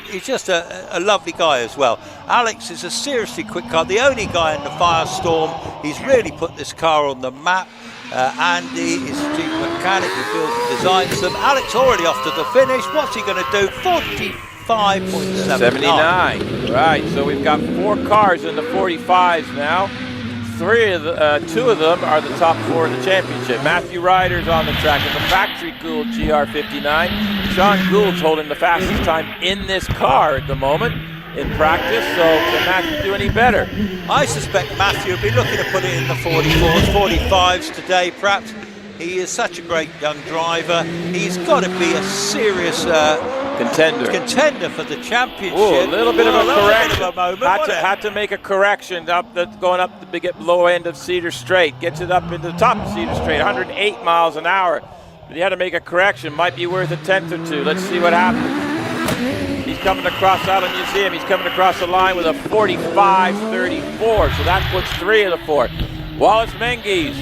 He's just a lovely guy as well. Alex is a seriously quick car. The only guy in the Firestorm. He's really put this car on the map. Andy is a chief mechanic who builds and designs them. Alex already off to the finish. What's he going to do? 45.79. Right, so we've got 4 cars in the 45s now. 2 of them are the top 4 in the championship. Matthew Ryder's on the track in the factory Gould GR59. Sean Gould's holding the fastest time in this car at the moment in practice, so can Matthew do any better? I suspect Matthew will be looking to put it in the 44s, 45s today perhaps. He is such a great young driver. He's got to be a serious contender for the championship. Ooh, a little bit of a correction. Moment, had to make a correction going up the big low end of Cedar Straight. Gets it up into the top of Cedar Straight, 108 miles an hour. But he had to make a correction. Might be worth a tenth or two. Let's see what happens. He's coming across out of the museum. He's coming across the line with a 45.34. So that puts 3 of the 4. Wallace Menzies.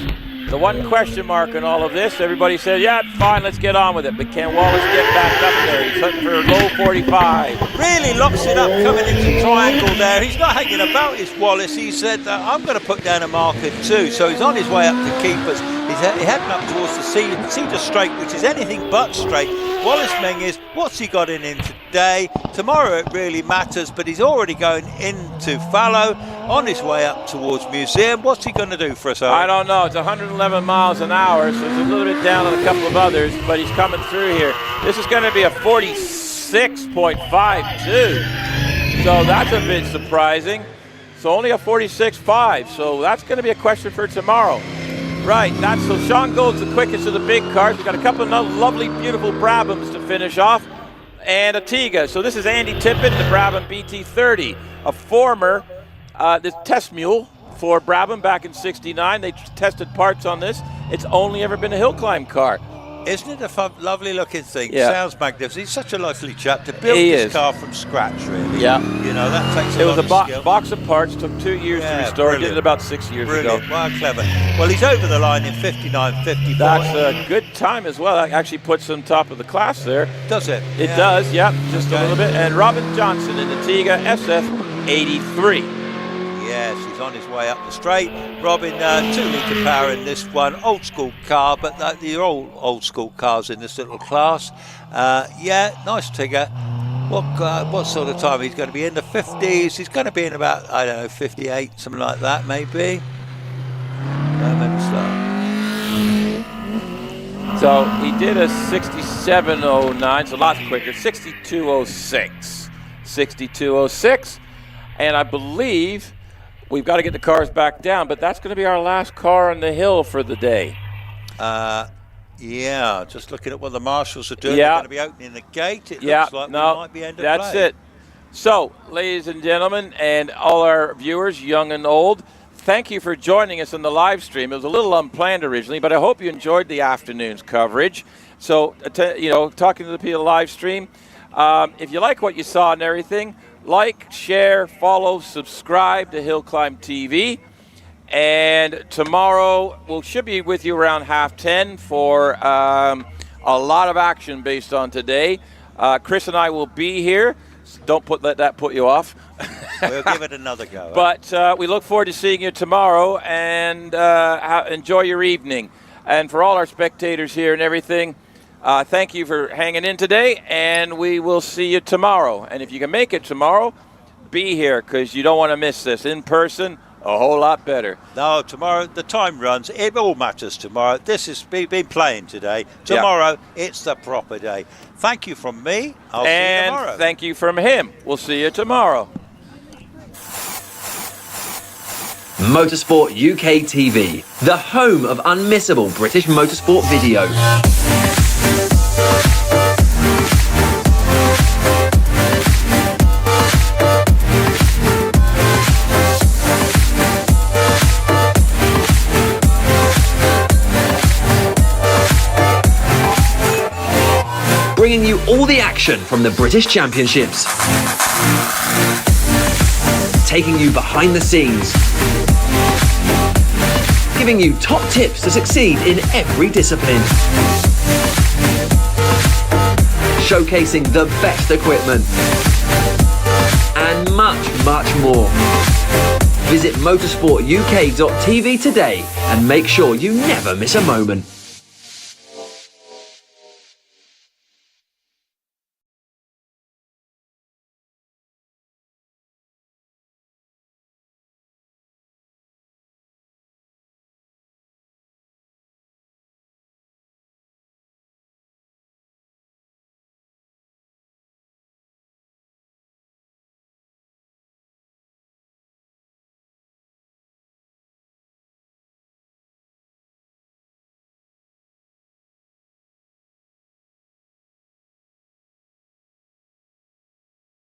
The one question mark in all of this, everybody said, yeah, fine, let's get on with it. But can Wallace get back up there? He's looking for a low 45. Really locks it up coming into triangle there. He's not hanging about, is Wallace. He said, I'm going to put down a marker too. So he's on his way up to keepers. He's heading up towards the Cedar Straight, which is anything but straight. Wallace Menzies, what's he got in today? Tomorrow it really matters, but he's already going into fallow, on his way up towards museum. What's he going to do for us, Owen? I don't know. It's 111 miles an hour, so it's a little bit down on a couple of others, but he's coming through here. This is going to be a 46.52, so that's a bit surprising. So only a 46.5, so that's going to be a question for tomorrow. Right, so Sean Gould's the quickest of the big cars. We've got a couple of lovely, beautiful Brabhams to finish off, and a Tiga. So this is Andy Tippett, the Brabham BT30, a former the test mule for Brabham back in '69. They tested parts on this. It's only ever been a hill climb car. Isn't it a fun, lovely looking thing? Yeah. Sounds magnificent. He's such a lovely chap to build car from scratch, really. Yeah. You know, that takes a lot of skill. It was a box of parts, took 2 years to restore. He did it about 6 years ago. Wow, clever. Well, he's over the line in 59.54. That's a good time as well. That actually puts him top of the class there. Does it? It does, yeah, just a little bit. And Robin Johnson in the Tiga SF83. Yes, he's on his way up the straight. Robin, 2-litre power in this one. Old school car, but the old school cars in this little class. Yeah, nice Tigger. What sort of time? He's going to be in the 50s. He's going to be in about, I don't know, 58, something like that, maybe. Maybe so. So he did a 67.09, so a lot quicker. 62.06. 62.06. And I believe we've got to get the cars back down, but that's going to be our last car on the hill for the day. Yeah, just looking at what the marshals are doing. Yeah. They're going to be opening the gate. It looks like we might be end of that's play. it. So, ladies and gentlemen, and all our viewers, young and old, thank you for joining us in the live stream. It was a little unplanned originally, but I hope you enjoyed the afternoon's coverage. So, talking to the people live stream, if you like what you saw and everything, like, share, follow, subscribe to HillClimb.TV. And tomorrow we should be with you around 10:30 for a lot of action based on today. Chris and I will be here. So don't let that put you off. We'll give it another go. But we look forward to seeing you tomorrow, and enjoy your evening. And for all our spectators here and everything, thank you for hanging in today, and we will see you tomorrow. And if you can make it tomorrow, be here, because you don't want to miss this. In person, a whole lot better. No, tomorrow the time runs. It all matters tomorrow. This has been playing today. Tomorrow, it's the proper day. Thank you from me. I'll see you tomorrow. And thank you from him. We'll see you tomorrow. Motorsport UK TV, the home of unmissable British motorsport videos. Bringing you all the action from the British Championships. Taking you behind the scenes. Giving you top tips to succeed in every discipline. Showcasing the best equipment. And much, much more. Visit motorsportuk.tv today and make sure you never miss a moment.